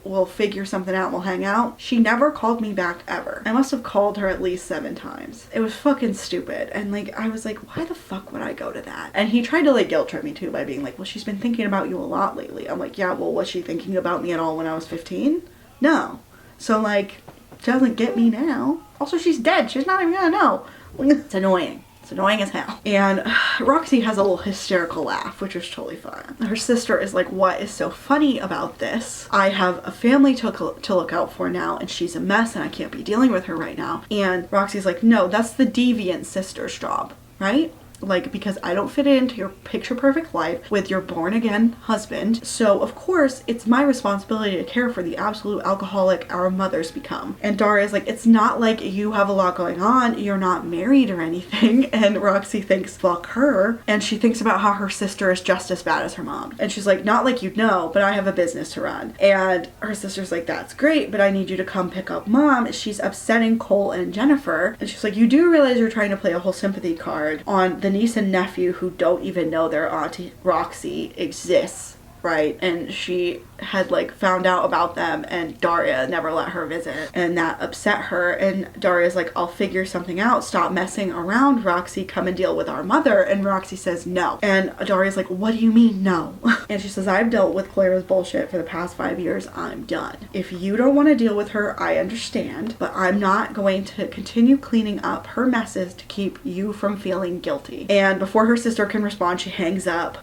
we'll figure something out, we'll hang out. She never called me back ever. I must have called her at least 7 times. It was fucking stupid. And like, I was like, why the fuck would I go to that? And he tried to like guilt trip me too by being like, well, she's been thinking about you a lot lately. I'm like, yeah, well, was she thinking about me at all when I was 15? No. So like, she doesn't get me now. Also, she's dead. She's not even gonna know. It's annoying. It's annoying as hell. And Roxy has a little hysterical laugh, which is totally fun. Her sister is like, what is so funny about this? I have a family to look out for now, and she's a mess, and I can't be dealing with her right now. And Roxy's like, no, that's the deviant sister's job, right? Like, because I don't fit into your picture perfect life with your born again husband. So of course it's my responsibility to care for the absolute alcoholic our mothers become. And Daria's like, it's not like you have a lot going on. You're not married or anything. And Roxy thinks, fuck her. And she thinks about how her sister is just as bad as her mom. And she's like, not like you'd know, but I have a business to run. And her sister's like, that's great, but I need you to come pick up mom. She's upsetting Cole and Jennifer. And she's like, you do realize you're trying to play a whole sympathy card on the niece and nephew who don't even know their auntie Roxy exists, right? And she had like found out about them and Daria never let her visit, and that upset her. And Daria's like, I'll figure something out, stop messing around, Roxy, come and deal with our mother. And Roxy says no, and Daria's like, what do you mean no? And she says, I've dealt with Clara's bullshit for the past 5 years, I'm done. If you don't want to deal with her, I understand, but I'm not going to continue cleaning up her messes to keep you from feeling guilty. And before her sister can respond, she hangs up.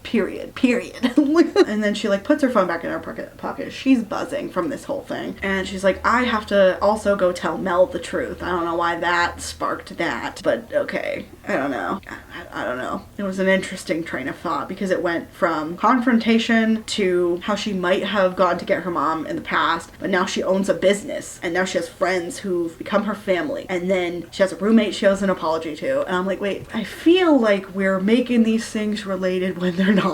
Period. And then she like puts her phone back in her pocket. She's buzzing from this whole thing. And she's like, I have to also go tell Mel the truth. I don't know why that sparked that, but okay. I don't know. I don't know. It was an interesting train of thought because it went from confrontation to how she might have gone to get her mom in the past, but now she owns a business and now she has friends who've become her family. And then she has a roommate she owes an apology to. And I'm like, wait, I feel like we're making these things related when they're not.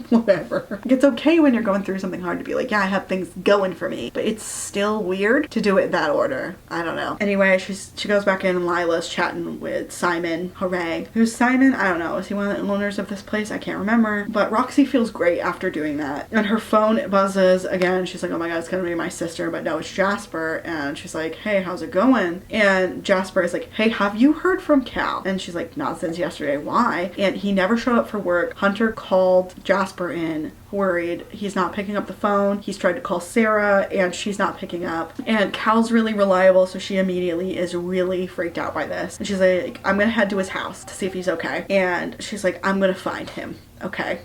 Whatever. It's okay when you're going through something hard to be like, yeah, I have things going for me, but it's still weird to do it in that order. I don't know. Anyway, she goes back in and Lila's chatting with Simon. Hooray. Who's Simon? I don't know. Is he one of the owners of this place? I can't remember. But Roxy feels great after doing that. And her phone buzzes again. She's like, oh my god, it's gonna be my sister. But no, it's Jasper. And she's like, hey, how's it going? And Jasper is like, hey, have you heard from Cal? And she's like, not since yesterday. Why? And he never showed up for work. Hunter called Jasper in, worried. He's not picking up the phone. He's tried to call Sarah and she's not picking up. And Cal's really reliable, so she immediately is really freaked out by this. And she's like, I'm gonna head to his house to see if he's okay. And she's like, I'm gonna find him. Okay.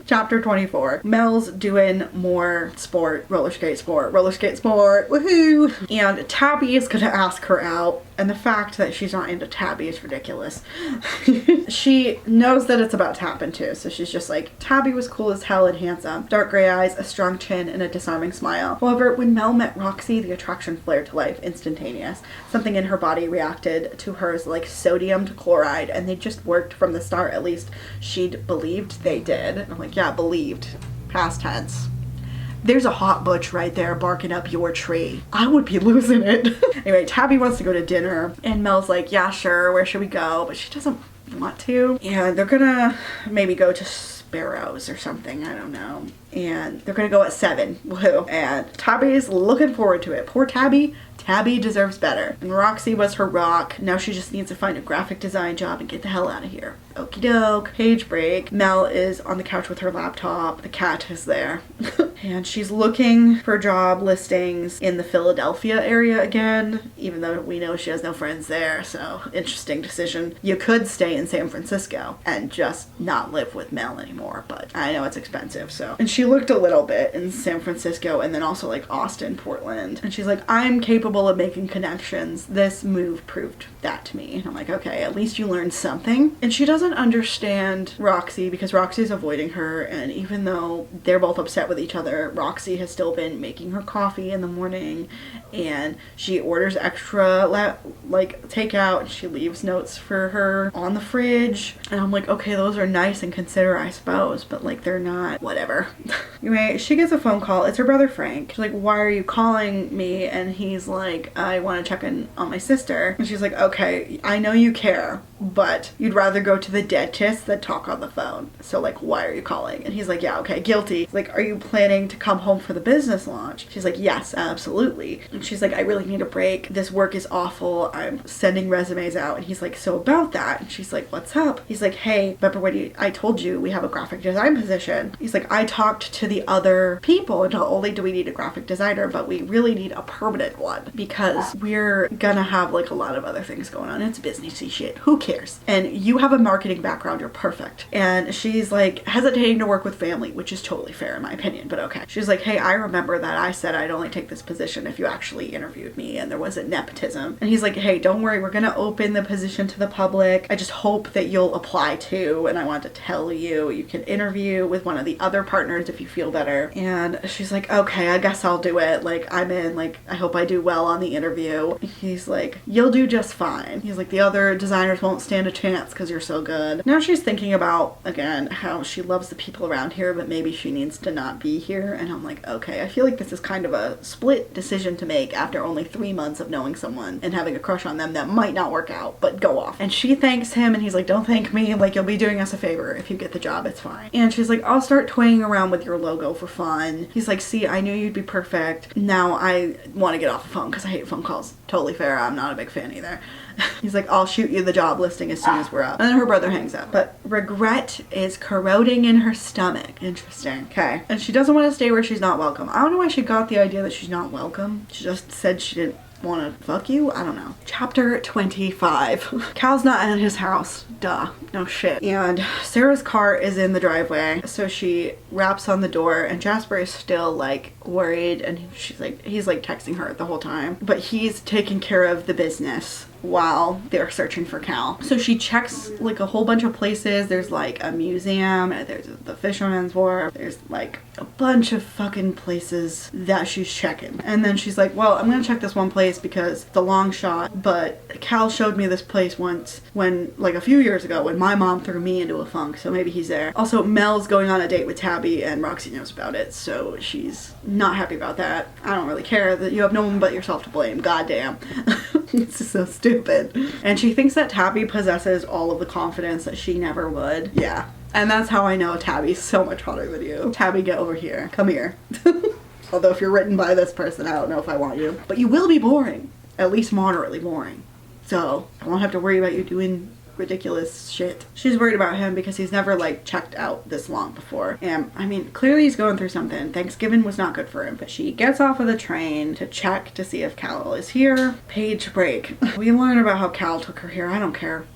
Chapter 24. Mel's doing more sport, roller skate sport, woohoo! And Tabby is gonna ask her out, and the fact that she's not into Tabby is ridiculous. She knows that it's about to happen too, so she's just like, Tabby was cool as hell and handsome. Dark gray eyes, a strong chin, and a disarming smile. However, when Mel met Roxy, the attraction flared to life, instantaneous. Something in her body reacted to hers like sodium to chloride, and they just worked from the start. At least she'd believed they did. I'm like, yeah, believed. Past tense. There's a hot butch right there barking up your tree. I would be losing it. Anyway, Tabby wants to go to dinner and Mel's like, yeah, sure, where should we go? But she doesn't want to. And they're gonna maybe go to Sparrows or something, I don't know. And they're gonna go at 7. Woohoo. And Tabby's looking forward to it. Poor Tabby. Tabby deserves better. And Roxy was her rock. Now she just needs to find a graphic design job and get the hell out of here. Okie doke. Page break. Mel is on the couch with her laptop. The cat is there. And she's looking for job listings in the Philadelphia area again, even though we know she has no friends there. So interesting decision. You could stay in San Francisco and just not live with Mel anymore, but I know it's expensive, so. And she looked a little bit in San Francisco and then also like Austin, Portland. And she's like, I'm capable of making connections. This move proved that to me. And I'm like, okay, at least you learned something. And she doesn't understand Roxy because Roxy's avoiding her, and even though they're both upset with each other, Roxy has still been making her coffee in the morning, and she orders extra like takeout, and she leaves notes for her on the fridge. And I'm like, okay, those are nice and considerate, I suppose, but like they're not, whatever. Anyway, she gets a phone call. It's her brother Frank. She's like, why are you calling me? And he's like, I want to check in on my sister. And she's like, okay, I know you care, but you'd rather go to the dentist than talk on the phone. So like, why are you calling? And he's like, yeah, okay, guilty. He's like, are you planning to come home for the business launch? She's like, yes, absolutely. And she's like, I really need a break. This work is awful. I'm sending resumes out. And he's like, so about that. And she's like, what's up? He's like, hey, remember when I told you we have a graphic design position? He's like, I talked to the other people, and not only do we need a graphic designer, but we really need a permanent one because we're gonna have like a lot of other things going on. It's businessy shit. Who cares? And you have a marketing background. You're perfect. And she's like hesitating to work with family, which is totally fair in my opinion, but okay. She's like, hey, I remember that I said I'd only take this position if you actually interviewed me and there wasn't nepotism. And he's like, hey, don't worry, we're gonna open the position to the public. I just hope that you'll apply too, and I want to tell you, you can interview with one of the other partners if you feel better. And she's like, okay, I guess I'll do it. Like, I'm in. Like, I hope I do well on the interview. He's like, you'll do just fine. He's like, the other designers won't don't stand a chance because you're so good. Now she's thinking about, again, how she loves the people around here, but maybe she needs to not be here. And I'm like, okay, I feel like this is kind of a split decision to make after only 3 months of knowing someone and having a crush on them that might not work out, but go off. And she thanks him and he's like, don't thank me, like you'll be doing us a favor if you get the job, it's fine. And she's like, I'll start toying around with your logo for fun. He's like, see, I knew you'd be perfect. Now I want to get off the phone because I hate phone calls. Totally fair, I'm not a big fan either. He's like, I'll shoot you the job listing as soon as we're up. And then her brother hangs up. But regret is corroding in her stomach. Interesting. Okay. And she doesn't want to stay where she's not welcome. I don't know why she got the idea that she's not welcome. She just said she didn't want to fuck you? I don't know. Chapter 25. Cal's not at his house. Duh. No shit. And Sarah's car is in the driveway. So she raps on the door and Jasper is still like worried and he's like texting her the whole time. But he's taking care of the business while they're searching for Cal. So she checks like a whole bunch of places. There's like a museum, there's the Fisherman's Wharf, there's like a bunch of fucking places that she's checking. And then she's like, well, I'm gonna check this one place because it's a long shot, but Cal showed me this place once when, like a few years ago, when my mom threw me into a funk, so maybe he's there. Also, Mel's going on a date with Tabby and Roxy knows about it, so she's not happy about that. I don't really care that you have no one but yourself to blame. Goddamn. This is so stupid. And she thinks that Tabby possesses all of the confidence that she never would. Yeah. And that's how I know Tabby's so much hotter than you. Tabby, get over here. Come here. Although if you're written by this person, I don't know if I want you. But you will be boring. At least moderately boring. So I won't have to worry about you doing ridiculous shit. She's worried about him because he's never like checked out this long before. And I mean, clearly he's going through something. Thanksgiving was not good for him. But she gets off of the train to check to see if Cal is here. Page break. We learn about how Cal took her here. I don't care.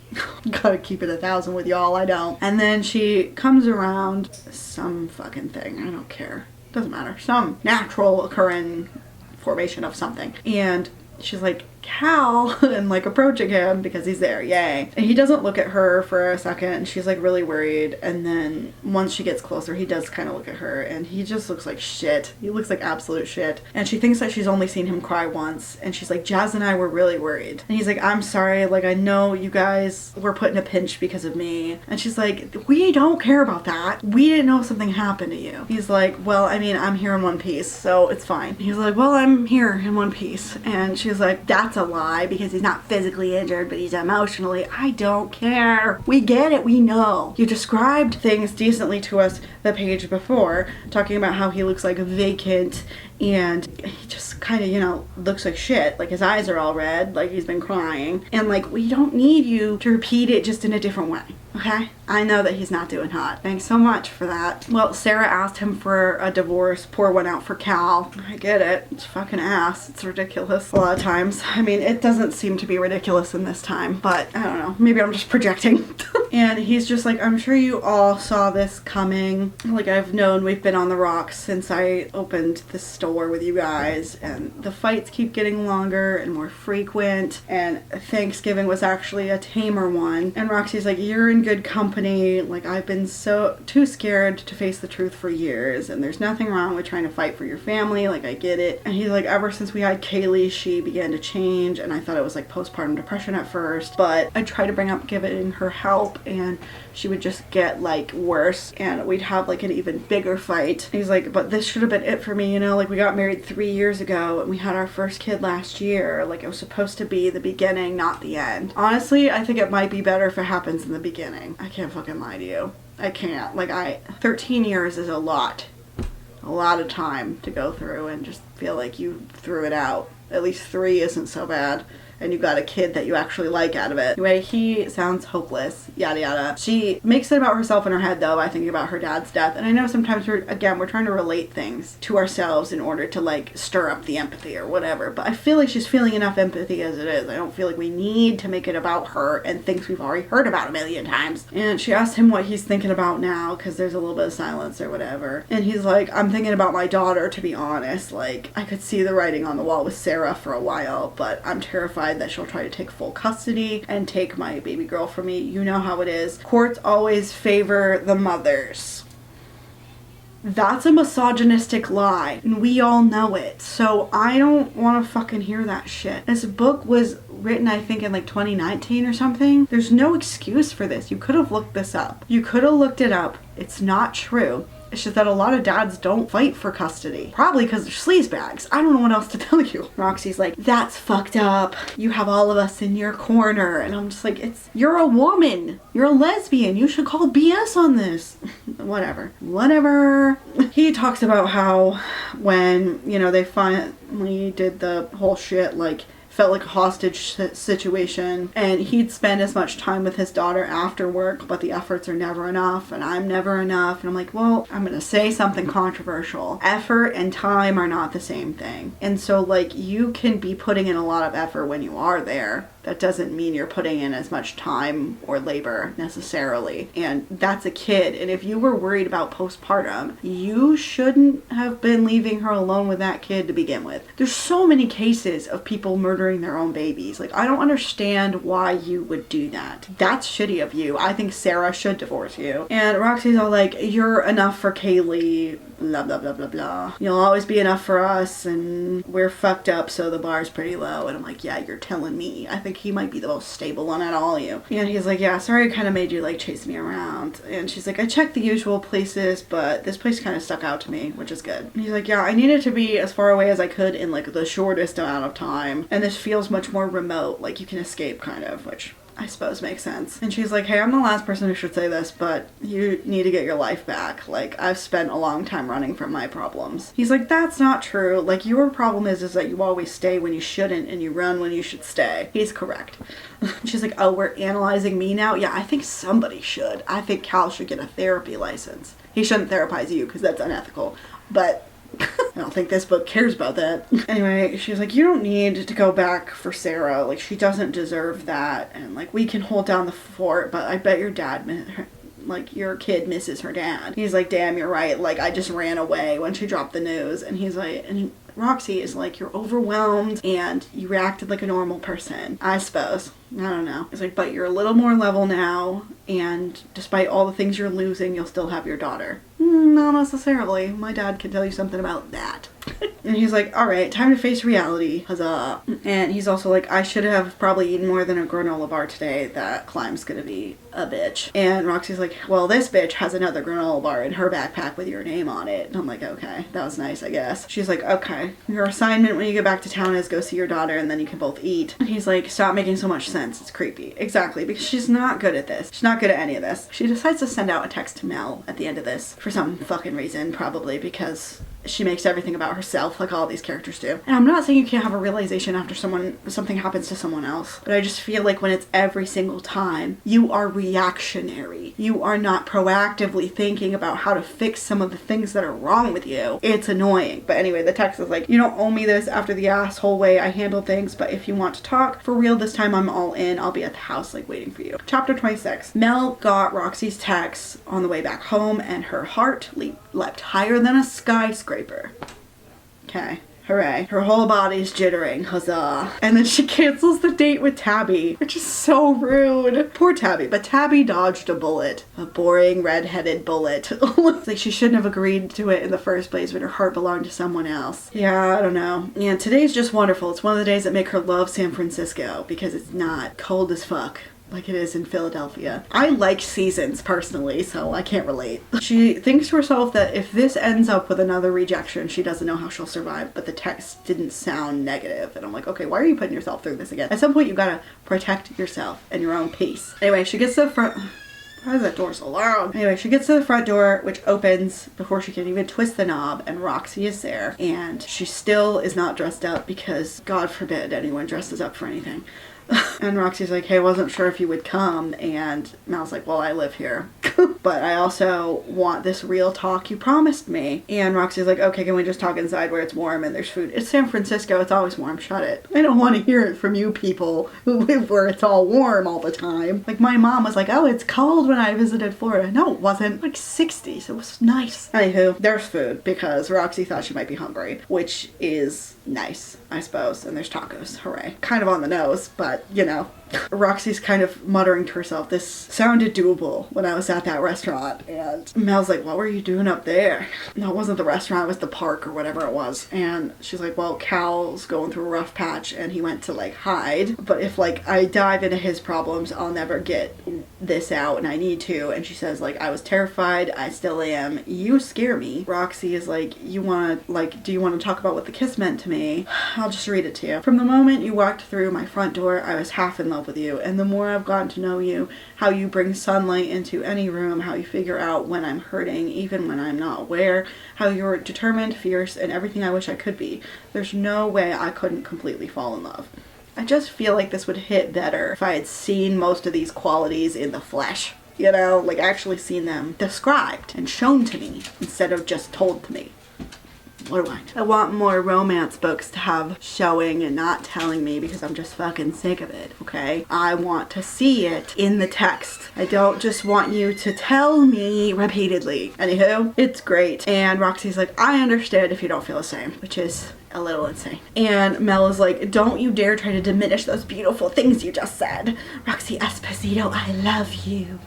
Gotta keep it 1,000 with y'all. I don't. And then she comes around some fucking thing. I don't care. Doesn't matter. Some natural occurring formation of something. And she's like, Cal, and like approaching him because he's there, yay. And he doesn't look at her for a second and she's like really worried, and then once she gets closer he does kind of look at her and he just looks like shit. He looks like absolute shit. And she thinks that she's only seen him cry once and she's like, Jazz and I were really worried. And he's like, I'm sorry, like I know you guys were put in a pinch because of me. And she's like, we don't care about that. We didn't know something happened to you. He's like, well, I mean, I'm here in one piece, so it's fine. He's like, well, I'm here in one piece. And she's like, that's a lie because he's not physically injured, but he's emotionally. I don't care. We get it. We know. You described things decently to us the page before, talking about how he looks like vacant and he just kind of, you know, looks like shit. Like his eyes are all red, like he's been crying. And like, we don't need you to repeat it just in a different way. Okay? I know that he's not doing hot. Thanks so much for that. Well, Sarah asked him for a divorce. Pour one out for Cal. I get it. It's fucking ass. It's ridiculous a lot of times. I mean, it doesn't seem to be ridiculous in this time, but I don't know. Maybe I'm just projecting. And he's just like, I'm sure you all saw this coming. Like, I've known we've been on the rocks since I opened the store with you guys, and the fights keep getting longer and more frequent, and Thanksgiving was actually a tamer one. And Roxy's like, you're in good company. Like, I've been so too scared to face the truth for years, and there's nothing wrong with trying to fight for your family. Like, I get it. And he's like, ever since we had Kaylee, she began to change, and I thought it was like postpartum depression at first, but I tried to bring up giving her help and she would just get like worse and we'd have like an even bigger fight. He's like, but this should have been it for me, you know, like we got married 3 years ago and we had our first kid last year. Like, it was supposed to be the beginning, not the end. Honestly, I think it might be better if it happens in the beginning. I can't fucking lie to you. I can't. Like, 13 years is a lot of time to go through and just feel like you threw it out. At least 3 isn't so bad. And you got a kid that you actually like out of it. Anyway, he sounds hopeless, yada yada. She makes it about herself in her head though by thinking about her dad's death. And I know sometimes we're trying to relate things to ourselves in order to like stir up the empathy or whatever. But I feel like she's feeling enough empathy as it is. I don't feel like we need to make it about her and things we've already heard about a million times. And she asked him what he's thinking about now because there's a little bit of silence or whatever. And he's like, I'm thinking about my daughter, to be honest. Like, I could see the writing on the wall with Sarah for a while, but I'm terrified that she'll try to take full custody and take my baby girl from me. You know how it is. Courts always favor the mothers. That's a misogynistic lie, and we all know it. So I don't want to fucking hear that shit. This book was written, I think, in like 2019 or something. There's no excuse for this. You could have looked this up. You could have looked it up. It's not true. It's just that a lot of dads don't fight for custody. Probably because they're sleazebags. I don't know what else to tell you. Roxy's like, that's fucked up. You have all of us in your corner. And I'm just like, you're a woman. You're a lesbian. You should call BS on this. Whatever. He talks about how when, you know, they finally did the whole shit, like, felt like a hostage situation, and he'd spend as much time with his daughter after work, but the efforts are never enough, and I'm never enough. And I'm like, well, I'm gonna say something controversial. Effort and time are not the same thing. And so, like, you can be putting in a lot of effort when you are there. That doesn't mean you're putting in as much time or labor necessarily. And that's a kid. And if you were worried about postpartum, you shouldn't have been leaving her alone with that kid to begin with. There's so many cases of people murdering their own babies. Like, I don't understand why you would do that. That's shitty of you. I think Sarah should divorce you. And Roxy's all like, you're enough for Kaylee, blah, blah, blah, blah, blah. You'll always be enough for us, and we're fucked up, so the bar's pretty low. And I'm like, yeah, you're telling me. I think he might be the most stable one out of all of you. And he's like, yeah, sorry I kind of made you, like, chase me around. And she's like, I checked the usual places, but this place kind of stuck out to me, which is good. And he's like, yeah, I needed to be as far away as I could in, like, the shortest amount of time. And this feels much more remote, like you can escape, kind of, which I suppose makes sense. And she's like, hey, I'm the last person who should say this, but you need to get your life back. Like, I've spent a long time running from my problems. He's like, that's not true. Like, your problem is that you always stay when you shouldn't and you run when you should stay. He's correct. She's like, oh, we're analyzing me now? Yeah, I think somebody should. I think Cal should get a therapy license. He shouldn't therapize you because that's unethical. But I don't think this book cares about that. Anyway, she's like, you don't need to go back for Sarah. Like, she doesn't deserve that. And, like, we can hold down the fort, but I bet your dad, like, your kid misses her dad. He's like, damn, you're right. Like, I just ran away when she dropped the news. And he's like, Roxy is like, you're overwhelmed and you reacted like a normal person, I suppose. I don't know. It's like, but you're a little more level now, and despite all the things you're losing, you'll still have your daughter. Not necessarily. My dad can tell you something about that. And he's like, all right, time to face reality. Huzzah. And he's also like, I should have probably eaten more than a granola bar today. That climb's gonna be a bitch. And Roxy's like, well, this bitch has another granola bar in her backpack with your name on it. And I'm like, okay, that was nice, I guess. She's like, okay, your assignment when you get back to town is go see your daughter and then you can both eat. And he's like, stop making so much sense. It's creepy. Exactly, because she's not good at this. She's not good at any of this. She decides to send out a text to Mel at the end of this for some fucking reason, probably because she makes everything about herself, like all these characters do. And I'm not saying you can't have a realization after something happens to someone else, but I just feel like when it's every single time, you are reactionary. You are not proactively thinking about how to fix some of the things that are wrong with you. It's annoying. But anyway, the text is like, you don't owe me this after the asshole way I handle things, but if you want to talk, for real this time I'm all in. I'll be at the house, like, waiting for you. Chapter 26. Mel got Roxy's text on the way back home, and her heart leapt higher than a skyscraper. Okay. Hooray. Her whole body's jittering. Huzzah. And then she cancels the date with Tabby, which is so rude. Poor Tabby. But Tabby dodged a bullet. A boring, red-headed bullet. It's like she shouldn't have agreed to it in the first place when her heart belonged to someone else. Yeah, I don't know. And today's just wonderful. It's one of the days that make her love San Francisco because it's not cold as fuck like it is in Philadelphia. I like seasons personally, so I can't relate. She thinks to herself that if this ends up with another rejection, she doesn't know how she'll survive, but the text didn't sound negative. And I'm like, okay, why are you putting yourself through this again? At some point, you gotta protect yourself and your own peace. Anyway, she gets to the front. Why is that door so loud? Anyway, she gets to the front door, which opens before she can even twist the knob, and Roxy is there. And she still is not dressed up because, God forbid, anyone dresses up for anything. And Roxy's like, hey, I wasn't sure if you would come. And Mal's like, well, I live here. But I also want this real talk you promised me. And Roxy's like, okay, can we just talk inside where it's warm and there's food? It's San Francisco. It's always warm. Shut it. I don't want to hear it from you people who live where it's all warm all the time. Like, my mom was like, oh, it's cold when I visited Florida. No, it wasn't. Like 60s. It was nice. Anywho, there's food because Roxy thought she might be hungry, which is nice, I suppose. And there's tacos. Hooray. Kind of on the nose, but you know, Roxy's kind of muttering to herself, this sounded doable when I was at that restaurant. And Mel's like, what were you doing up there? No, it wasn't the restaurant, it was the park or whatever it was. And she's like, well, Cal's going through a rough patch and he went to like hide. But if like I dive into his problems, I'll never get this out and I need to. And she says like, I was terrified, I still am, you scare me. Roxy is like, do you want to talk about what the kiss meant to me? I'll just read it to you. From the moment you walked through my front door, I was half in love with you, and the more I've gotten to know you, how you bring sunlight into any room, how you figure out when I'm hurting even when I'm not aware, how you're determined, fierce, and everything I wish I could be. There's no way I couldn't completely fall in love. I just feel like this would hit better if I had seen most of these qualities in the flesh. You know, like actually seen them described and shown to me instead of just told to me. What do I know? I want more romance books to have showing and not telling me because I'm just fucking sick of it, okay? I want to see it in the text. I don't just want you to tell me repeatedly. Anywho, it's great. And Roxy's like, I understand if you don't feel the same, which is a little insane. And Mel is like, don't you dare try to diminish those beautiful things you just said. Roxy Esposito, I love you.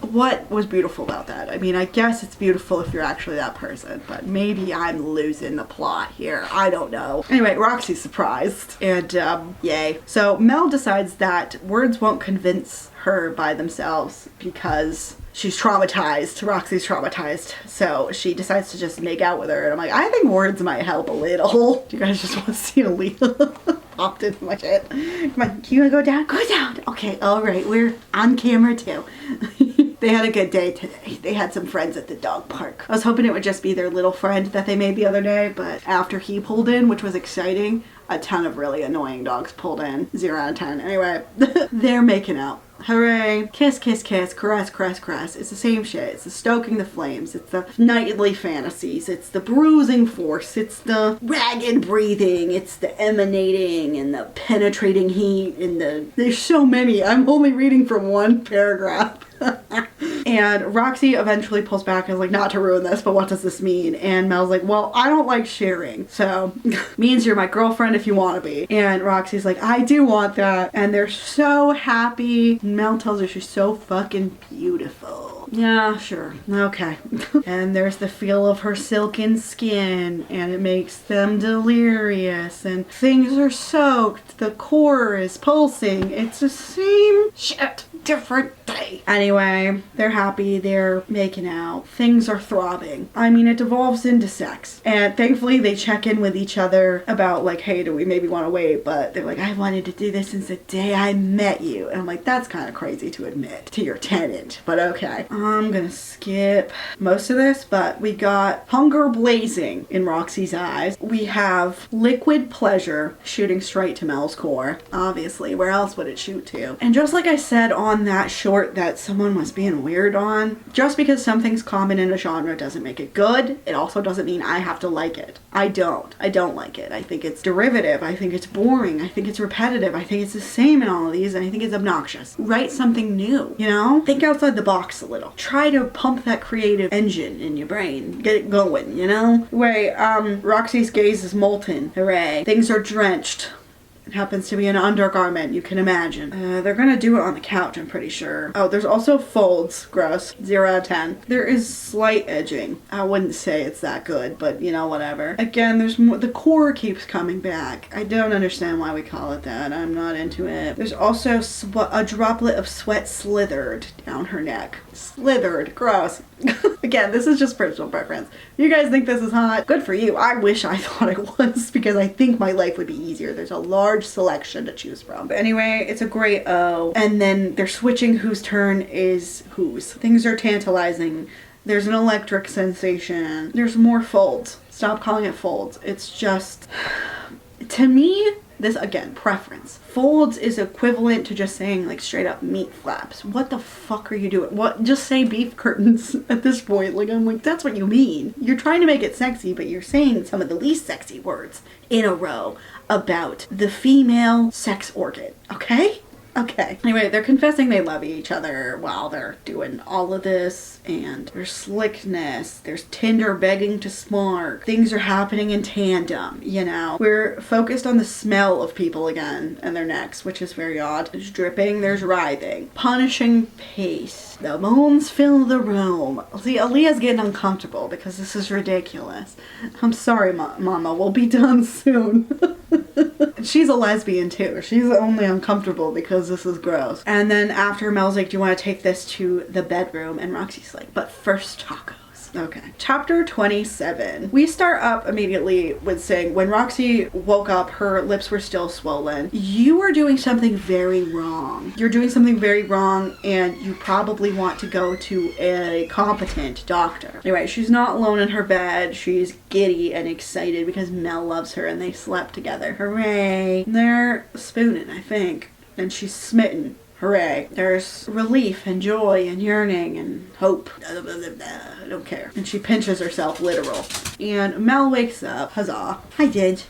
What was beautiful about that? I mean, I guess it's beautiful if you're actually that person, but maybe I'm losing the plot here. I don't know. Anyway, Roxy's surprised, and yay. So Mel decides that words won't convince her by themselves because she's traumatized. Roxy's traumatized. So she decides to just make out with her, and I'm like, I think words might help a little. Do you guys just want to see Aaliyah? Popped into my shit. Come on, do you wanna go down? Go down! Okay, alright, we're on camera too. They had a good day today. They had some friends at the dog park. I was hoping it would just be their little friend that they made the other day, but after he pulled in, which was exciting, a ton of really annoying dogs pulled in. 0 out of 10. Anyway, they're making out. Hooray. Kiss, kiss, kiss, caress, caress, caress. It's the same shit. It's the stoking the flames. It's the nightly fantasies. It's the bruising force. It's the ragged breathing. It's the emanating and the penetrating heat and there's so many. I'm only reading from one paragraph. And Roxy eventually pulls back and is like, not to ruin this, but what does this mean? And Mel's like, well, I don't like sharing, so means you're my girlfriend if you want to be. And Roxy's like, I do want that. And they're so happy. And Mel tells her she's so fucking beautiful. Yeah, sure. Okay. And there's the feel of her silken skin, and it makes them delirious, and things are soaked. The core is pulsing. It's the same shit, different day. Anyway, they're happy. They're making out. Things are throbbing. I mean, it devolves into sex. And thankfully, they check in with each other about like, hey, do we maybe want to wait? But they're like, I wanted to do this since the day I met you. And I'm like, that's kind of crazy to admit to your tenant, but okay. I'm gonna skip most of this, but we got hunger blazing in Roxy's eyes. We have liquid pleasure shooting straight to Mel's core. Obviously, where else would it shoot to? And just like I said on that short that someone was being weird on, just because something's common in a genre doesn't make it good. It also doesn't mean I have to like it. I don't like it. I think it's derivative. I think it's boring. I think it's repetitive. I think it's the same in all of these, and I think it's obnoxious. Write something new, you know? Think outside the box a little. Try to pump that creative engine in your brain. Get it going, you know? Wait, Roxy's gaze is molten. Hooray. Things are drenched. It happens to be an undergarment, you can imagine. They're gonna do it on the couch, I'm pretty sure. Oh, there's also folds. Gross. 0 out of 10. There is slight edging. I wouldn't say it's that good, but you know, whatever. Again, there's more. The core keeps coming back. I don't understand why we call it that. I'm not into it. There's also a droplet of sweat slithered down her neck. Slithered. Gross. Again, this is just personal preference. You guys think this is hot? Good for you. I wish I thought it was, because I think my life would be easier. There's a large selection to choose from. But anyway, it's a great O. And then they're switching whose turn is whose. Things are tantalizing. There's an electric sensation. There's more folds. Stop calling it folds. It's just, to me, this, again, preference. Folds is equivalent to just saying like straight up meat flaps. What the fuck are you doing? What? Just say beef curtains at this point. Like, I'm like, that's what you mean. You're trying to make it sexy, but you're saying some of the least sexy words in a row about the female sex organ. Okay? Okay. Anyway, they're confessing they love each other while they're doing all of this, and there's slickness, there's Tinder begging to smart. Things are happening in tandem, you know. We're focused on the smell of people again and their necks, which is very odd. There's dripping, there's writhing. Punishing pace. The moans fill the room. See, Aaliyah's getting uncomfortable because this is ridiculous. I'm sorry, Mama. We'll be done soon. She's a lesbian too. She's only uncomfortable because this is gross. And then after, Mel's like, do you want to take this to the bedroom? And Roxy's like, but first tacos. Okay. Chapter 27. We start up immediately with saying, when Roxy woke up, her lips were still swollen. You are doing something very wrong. You're doing something very wrong, and you probably want to go to a competent doctor. Anyway, she's not alone in her bed. She's giddy and excited because Mel loves her and they slept together. Hooray. They're spooning, I think. And she's smitten. Hooray. There's relief and joy and yearning and hope. I don't care. And she pinches herself, literal. And Mel wakes up. Huzzah. I did.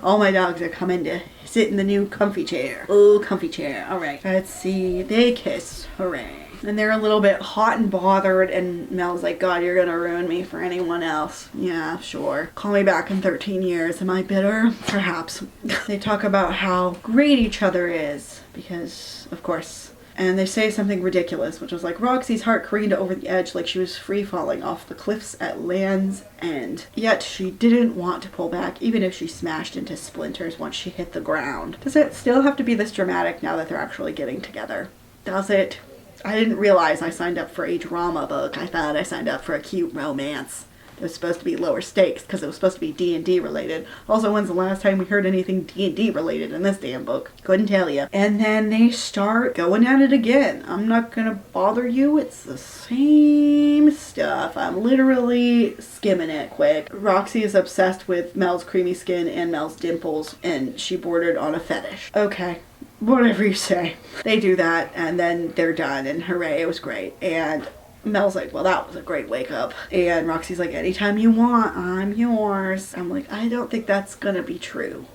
All my dogs are coming to sit in the new comfy chair. Oh, comfy chair. All right. Let's see. They kiss. Hooray. And they're a little bit hot and bothered, and Mel's like, God, you're gonna ruin me for anyone else. Yeah, sure. Call me back in 13 years. Am I bitter? Perhaps. They talk about how great each other is, because, of course. And they say something ridiculous, which was like, Roxy's heart careened over the edge like she was free falling off the cliffs at Land's End. Yet she didn't want to pull back, even if she smashed into splinters once she hit the ground. Does it still have to be this dramatic now that they're actually getting together? Does it? I didn't realize I signed up for a drama book. I thought I signed up for a cute romance. It was supposed to be lower stakes because it was supposed to be D&D related. Also, when's the last time we heard anything D&D related in this damn book? Couldn't tell you. And then they start going at it again. I'm not gonna bother you. It's the same stuff. I'm literally skimming it quick. Roxy is obsessed with Mel's creamy skin and Mel's dimples, and she bordered on a fetish. Okay. Whatever you say. They do that, and then they're done, and hooray, it was great. And Mel's like, well, that was a great wake up. And Roxy's like, anytime you want, I'm yours. I'm like, I don't think that's gonna be true.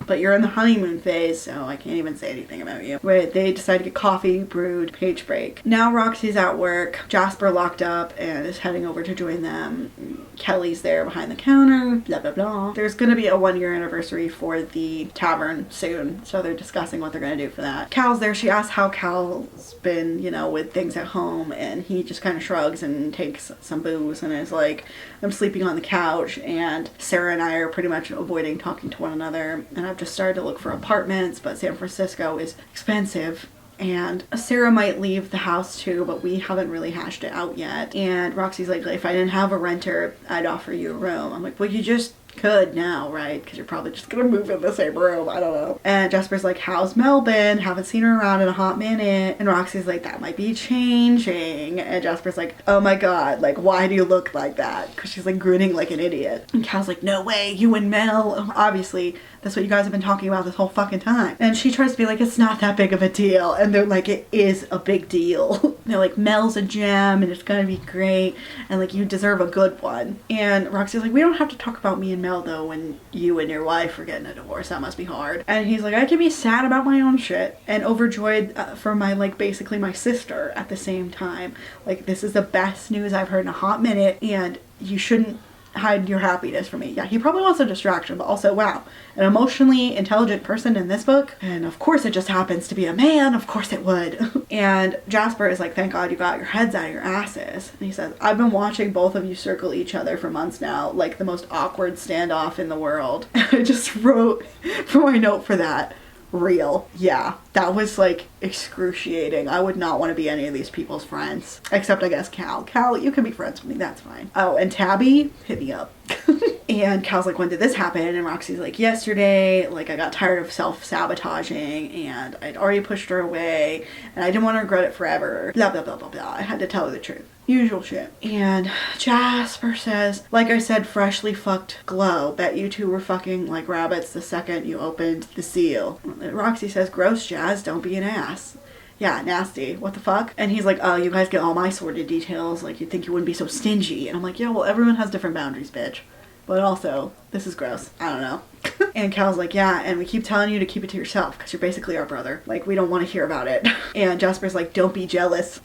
But you're in the honeymoon phase, so I can't even say anything about you. Wait, they decide to get coffee brewed, page break. Now Roxy's at work. Jasper locked up and is heading over to join them. Kelly's there behind the counter, blah, blah, blah. There's gonna be a 1-year anniversary for the tavern soon, so they're discussing what they're gonna do for that. Cal's there. She asks how Cal's been, you know, with things at home, and he just kind of shrugs and takes some booze and is like, I'm sleeping on the couch, and Sarah and I are pretty much avoiding talking to one another, and I've just started to look for apartments, but San Francisco is expensive. And Sarah might leave the house too, but we haven't really hashed it out yet. And Roxy's like, if I didn't have a renter, I'd offer you a room. I'm like, well, you just could now, right? Because you're probably just gonna move in the same room. I don't know. And Jasper's like, how's Mel been? Haven't seen her around in a hot minute. And Roxy's like, that might be changing. And Jasper's like, oh my God, like, why do you look like that? Because she's like grinning like an idiot. And Cal's like, no way, you and Mel. Obviously, that's what you guys have been talking about this whole fucking time. And she tries to be like, it's not that big of a deal. And they're like, it is a big deal. They're like, Mel's a gem and it's gonna be great. And like, you deserve a good one. And Roxy's like, we don't have to talk about me and Mel though when you and your wife are getting a divorce. That must be hard. And he's like, I can be sad about my own shit and overjoyed for my, like, basically my sister at the same time. Like, this is the best news I've heard in a hot minute and you shouldn't hide your happiness from me. Yeah, he probably wants a distraction, but also, wow, an emotionally intelligent person in this book. And of course it just happens to be a man. Of course it would. And Jasper is like, thank God you got your heads out of your asses. And he says, I've been watching both of you circle each other for months now, like the most awkward standoff in the world. I just wrote for my note for that, real. Yeah, that was like excruciating. I would not want to be any of these people's friends. Except I guess Cal. Cal, you can be friends with me, that's fine. Oh, and Tabby, hit me up. And Cal's like, when did this happen? And Roxy's like, yesterday. Like, I got tired of self-sabotaging and I'd already pushed her away and I didn't want to regret it forever. Blah, blah, blah, blah, blah. I had to tell her the truth. Usual shit. And Jasper says, like I said, freshly fucked glow. Bet you two were fucking like rabbits the second you opened the seal. Roxy says, gross, Jazz, don't be an ass. Yeah, nasty. What the fuck? And he's like, oh, you guys get all my sordid details. Like, you'd think you wouldn't be so stingy. And I'm like, yeah, well, everyone has different boundaries, bitch. But also, this is gross. I don't know. And Cal's like, yeah, and we keep telling you to keep it to yourself because you're basically our brother. Like, we don't want to hear about it. And Jasper's like, don't be jealous.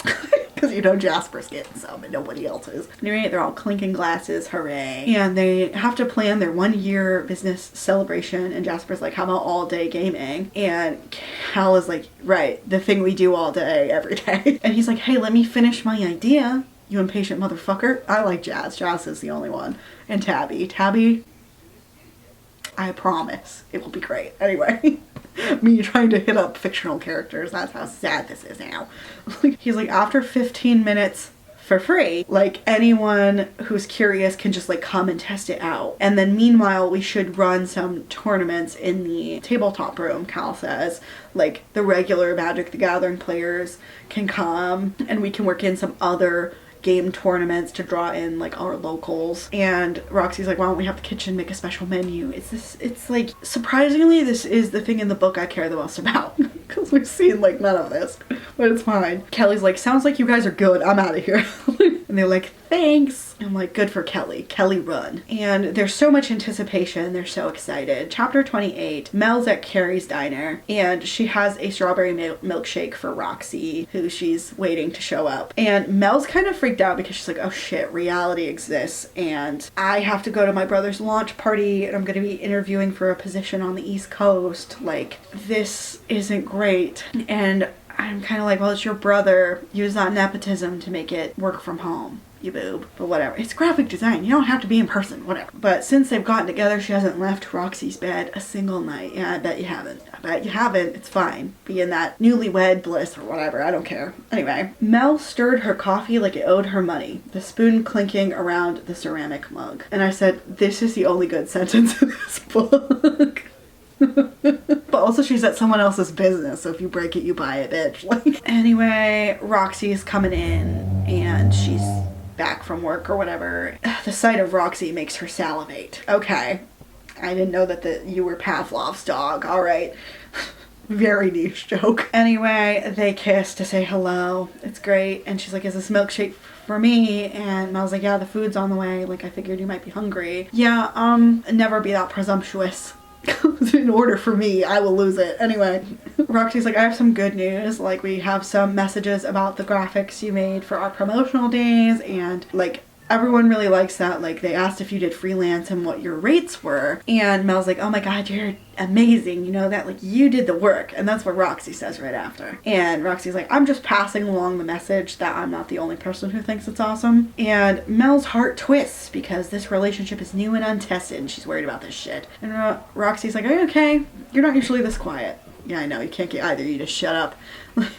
Because you know Jasper's getting some and nobody else is. Anyway, they're all clinking glasses, hooray. And they have to plan their 1-year business celebration. And Jasper's like, how about all day gaming? And Cal is like, right, the thing we do all day, every day. And he's like, hey, let me finish my idea, you impatient motherfucker. I like Jazz. Jazz is the only one. And Tabby. Tabby, I promise it will be great. Anyway. Me trying to hit up fictional characters. That's how sad this is now. He's like, after 15 minutes for free, like anyone who's curious can just like come and test it out. And then meanwhile, we should run some tournaments in the tabletop room, Cal says. Like the regular Magic the Gathering players can come and we can work in some other game tournaments to draw in like our locals. And Roxy's like, why don't we have the kitchen make a special menu? It's like, surprisingly, this is the thing in the book I care the most about because we've seen like none of this, but it's fine. Kelly's like, sounds like you guys are good, I'm out of here. And they're like, thanks. I'm like, good for Kelly. Kelly run. And there's so much anticipation. They're so excited. Chapter 28, Mel's at Carrie's diner and she has a strawberry milkshake for Roxy, who she's waiting to show up. And Mel's kind of freaked out because she's like, oh shit, reality exists and I have to go to my brother's launch party and I'm going to be interviewing for a position on the East Coast. Like, this isn't great. And I'm kind of like, well, it's your brother. Use that nepotism to make it work from home, you boob. But whatever. It's graphic design. You don't have to be in person. Whatever. But since they've gotten together, she hasn't left Roxy's bed a single night. Yeah, I bet you haven't. I bet you haven't. It's fine. Be in that newlywed bliss or whatever. I don't care. Anyway, Mel stirred her coffee like it owed her money, the spoon clinking around the ceramic mug. And I said, this is the only good sentence in this book. But also she's at someone else's business, so if you break it, you buy it, bitch. Like, anyway, Roxy's coming in and she's back from work or whatever. The sight of Roxy makes her salivate. Okay, I didn't know that you were Pavlov's dog. All right. Very niche joke. Anyway, they kiss to say hello. It's great. And she's like, is this milkshake for me? And Mel's like, yeah, the food's on the way. Like, I figured you might be hungry. Yeah, never be that presumptuous. In order for me, I will lose it. Anyway, Roxy's like, I have some good news. Like, we have some messages about the graphics you made for our promotional days, and like, everyone really likes that. Like, they asked if you did freelance and what your rates were. And Mel's like, oh my god, you're amazing. You know that, like, you did the work. And that's what Roxy says right after. And Roxy's like, I'm just passing along the message that I'm not the only person who thinks it's awesome. And Mel's heart twists because this relationship is new and untested and she's worried about this shit. And Roxy's like, are you okay? You're not usually this quiet. Yeah, I know, you can't get either, you just shut up.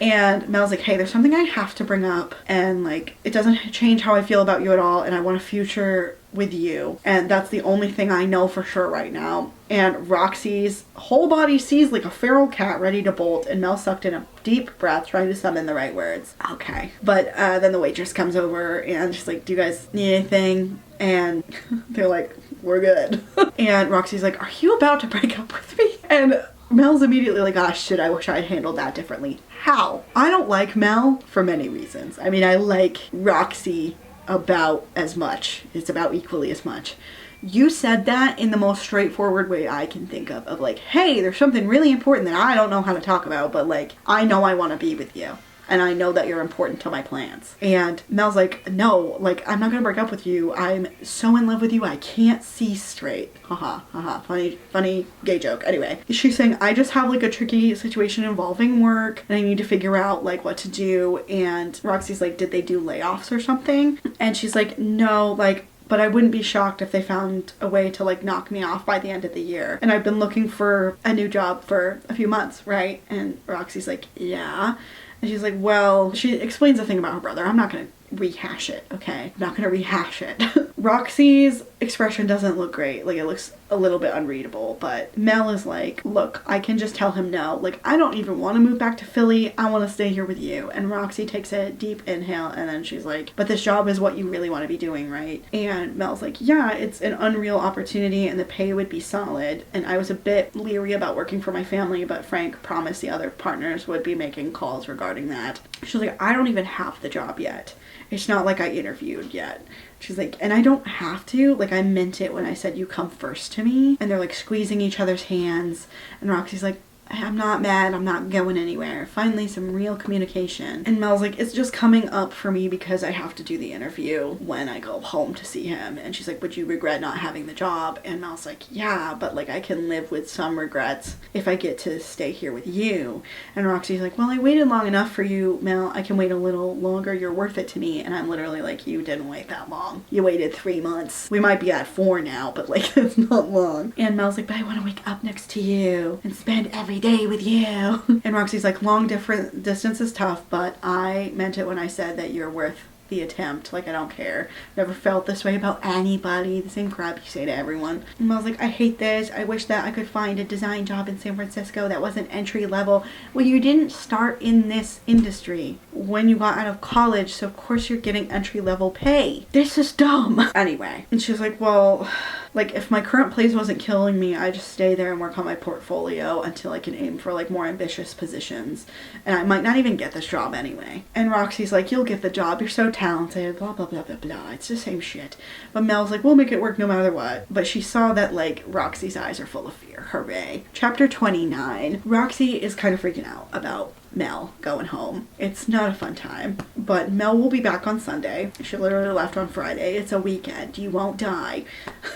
And Mel's like, hey, there's something I have to bring up, and like, it doesn't change how I feel about you at all, and I want a future with you, and that's the only thing I know for sure right now. And Roxy's whole body seized like a feral cat ready to bolt, and Mel sucked in a deep breath trying to summon the right words. Okay. But then the waitress comes over and she's like, do you guys need anything? And they're like, we're good. And Roxy's like, are you about to break up with me? And Mel's immediately like, ah, shit, I wish I had handled that differently. How? I don't like Mel for many reasons. I mean, I like Roxy about as much. It's about equally as much. You said that in the most straightforward way I can think of like, hey, there's something really important that I don't know how to talk about, but like, I know I want to be with you. And I know that you're important to my plans. And Mel's like, no, like, I'm not gonna break up with you. I'm so in love with you, I can't see straight. Haha, haha, funny gay joke. Anyway, she's saying, I just have like a tricky situation involving work and I need to figure out like what to do. And Roxy's like, did they do layoffs or something? And she's like, no, like, but I wouldn't be shocked if they found a way to like knock me off by the end of the year. And I've been looking for a new job for a few months, right? And Roxy's like, yeah. And she's like, well, she explains the thing about her brother. I'm not going to rehash it, okay? I'm not going to rehash it. Roxy's expression doesn't look great. Like, it looks a little bit unreadable. But Mel is like, look, I can just tell him no. Like, I don't even want to move back to Philly. I want to stay here with you. And Roxy takes a deep inhale and then she's like, but this job is what you really want to be doing, right? And Mel's like, yeah, it's an unreal opportunity and the pay would be solid. And I was a bit leery about working for my family, but Frank promised the other partners would be making calls regarding that. She's like, I don't even have the job yet. It's not like I interviewed yet. She's like, and I don't have to. Like, like, I meant it when I said you come first to me. And they're like squeezing each other's hands. And Roxy's like, I'm not mad, I'm not going anywhere. Finally, some real communication. And Mel's like, it's just coming up for me because I have to do the interview when I go home to see him. And she's like, would you regret not having the job? And Mel's like, yeah, but like I can live with some regrets if I get to stay here with you. And Roxy's like, well, I waited long enough for you, Mel. I can wait a little longer. You're worth it to me. And I'm literally like, you didn't wait that long. You waited 3 months. We might be at 4 now, but like, it's not long. And Mel's like, but I want to wake up next to you and spend every day with you. And Roxy's like, long different distance is tough, but I meant it when I said that you're worth the attempt. Like, I don't care. Never felt this way about anybody. The same crap you say to everyone. And I was like, I hate this. I wish that I could find a design job in San Francisco that wasn't entry level. Well, you didn't start in this industry when you got out of college, so of course you're getting entry level pay. This is dumb. Anyway, and she was like, well, like, if my current place wasn't killing me, I just stay there and work on my portfolio until I can aim for like more ambitious positions. And I might not even get this job anyway. And Roxy's like, you'll get the job. You're so talented. Blah, blah, blah, blah, blah. It's the same shit. But Mel's like, we'll make it work no matter what. But she saw that like Roxy's eyes are full of fear. Hooray. Chapter 29. Roxy is kind of freaking out about Mel going home. It's not a fun time, but Mel will be back on Sunday. She literally left on Friday. It's a weekend. You won't die.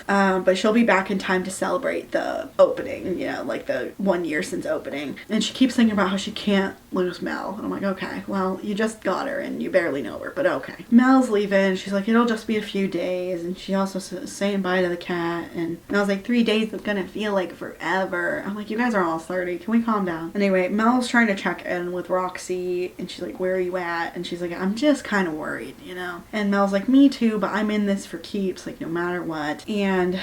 But she'll be back in time to celebrate the opening, you know, like the 1 year since opening. And she keeps thinking about how she can't lose Mel. And I'm like, okay, well, you just got her and you barely know her, but okay. Mel's leaving. She's like, it'll just be a few days. And she also saying bye to the cat. And I was like, 3 days is gonna feel like forever. I'm like, you guys are all 30. Can we calm down? Anyway, Mel's trying to check in with Roxy and she's like, where are you at? And she's like, I'm just kind of worried, you know? And Mel's like, me too, but I'm in this for keeps, like no matter what. And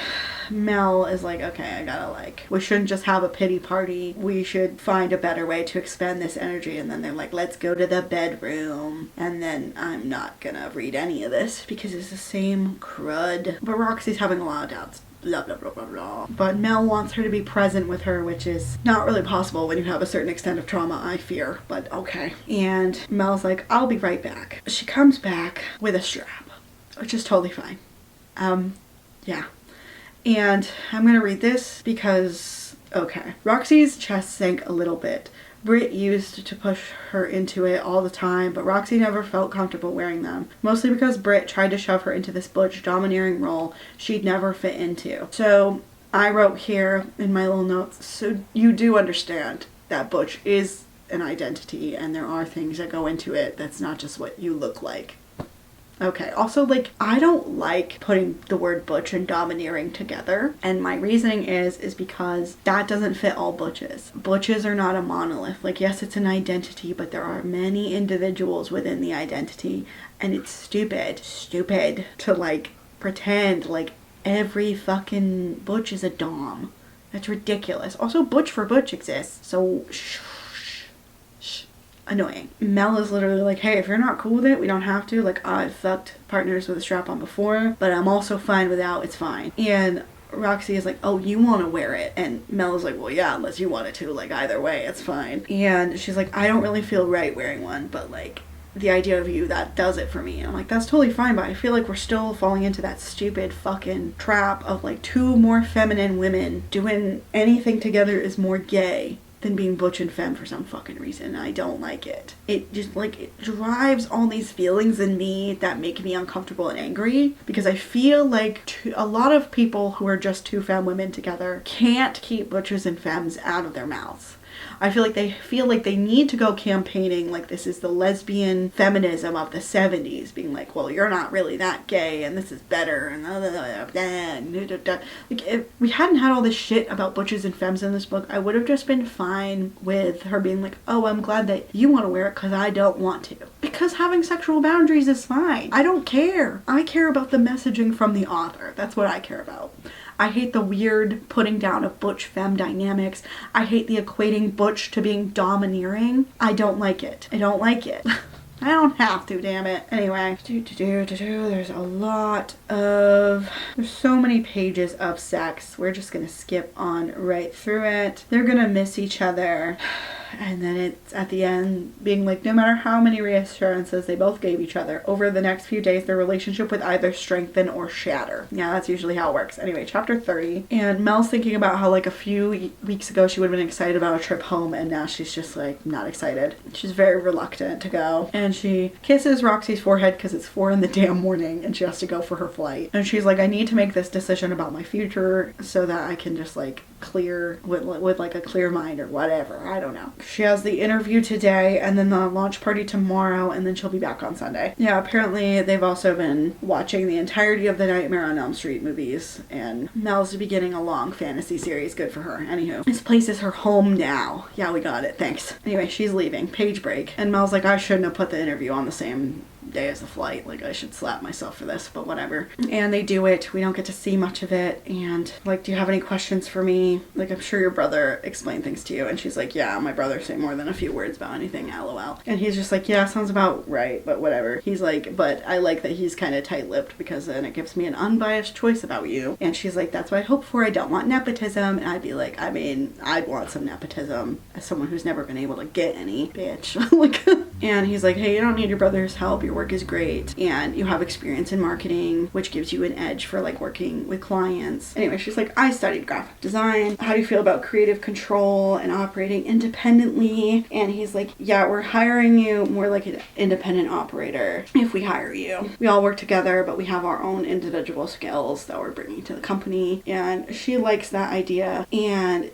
Mel is like, okay, I gotta like, we shouldn't just have a pity party. We should find a better way to expend this energy. And then they're like, let's go to the bedroom. And then I'm not gonna read any of this because it's the same crud. But Roxy's having a lot of doubts. Blah, blah, blah, blah, blah. But Mel wants her to be present with her, which is not really possible when you have a certain extent of trauma, I fear, but okay. And Mel's like, I'll be right back. She comes back with a strap, which is totally fine. Yeah. And I'm gonna read this because, okay. Roxy's chest sank a little bit. Britt used to push her into it all the time, but Roxy never felt comfortable wearing them. Mostly because Britt tried to shove her into this butch domineering role she'd never fit into. So I wrote here in my little notes, so you do understand that butch is an identity and there are things that go into it that's not just what you look like. Okay, also, like, I don't like putting the word butch and domineering together, and my reasoning is because that doesn't fit all butches. Butches are not a monolith. Like, yes, it's an identity, but there are many individuals within the identity, and it's stupid to, like, pretend like every fucking butch is a dom. That's ridiculous. Also, butch for butch exists, so shh. Annoying. Mel is literally like, hey, if you're not cool with it, we don't have to. Like, I've fucked partners with a strap on before, but I'm also fine without. It's fine. And Roxy is like, oh, you want to wear it? And Mel is like, well, yeah, unless you want it to. Like, either way, it's fine. And she's like, I don't really feel right wearing one, but like, the idea of you, that does it for me. And I'm like, that's totally fine, but I feel like we're still falling into that stupid fucking trap of like 2 more feminine women doing anything together is more gay than being butch and femme for some fucking reason. I don't like it. It just, like, it drives all these feelings in me that make me uncomfortable and angry, because I feel like a lot of people who are just 2 femme women together can't keep butches and femmes out of their mouths. I feel like they need to go campaigning like this is the lesbian feminism of the 70s, being like, well, you're not really that gay and this is better and like, if we hadn't had all this shit about butches and femmes in this book, I would have just been fine with her being like, oh, I'm glad that you want to wear it because I don't want to. Because having sexual boundaries is fine. I don't care. I care about the messaging from the author. That's what I care about. I hate the weird putting down of butch femme dynamics. I hate the equating butch to being domineering. I don't like it. I don't like it. I don't have to, damn it. Anyway, there's so many pages of sex. We're just gonna skip on right through it. They're gonna miss each other. And then it's at the end being like, no matter how many reassurances they both gave each other, over the next few days their relationship would either strengthen or shatter. Yeah, that's usually how it works. Anyway, chapter 30. And Mel's thinking about how like a few weeks ago she would have been excited about a trip home, and now she's just like not excited. She's very reluctant to go. And she kisses Roxy's forehead because it's 4 in the damn morning and she has to go for her flight. And she's like, I need to make this decision about my future so that I can just like clear with like a clear mind or whatever. I don't know. She has the interview today and then the launch party tomorrow, and then she'll be back on Sunday. Yeah, apparently they've also been watching the entirety of the Nightmare on Elm Street movies, and Mel's beginning a long fantasy series. Good for her. Anywho, this place is her home now. Yeah, we got it. Thanks. Anyway, she's leaving. Page break. And Mel's like, I shouldn't have put the interview on the same day as the flight. Like, I should slap myself for this, but whatever. And they do it. We don't get to see much of it. And like, do you have any questions for me? Like, I'm sure your brother explained things to you. And she's like, yeah, my brother say more than a few words about anything, lol. And he's just like, yeah, sounds about right, but whatever. He's like, but I like that he's kind of tight-lipped because then it gives me an unbiased choice about you. And she's like, that's what I hope for. I don't want nepotism. And I'd be like, I mean, I'd want some nepotism as someone who's never been able to get any, bitch. Like, and he's like, hey, you don't need your brother's help. Your work is great, and you have experience in marketing, which gives you an edge for like working with clients. Anyway, she's like, I studied graphic design. How do you feel about creative control and operating independently? And he's like, yeah, we're hiring you more like an independent operator if we hire you. We all work together, but we have our own individual skills that we're bringing to the company. And she likes that idea. And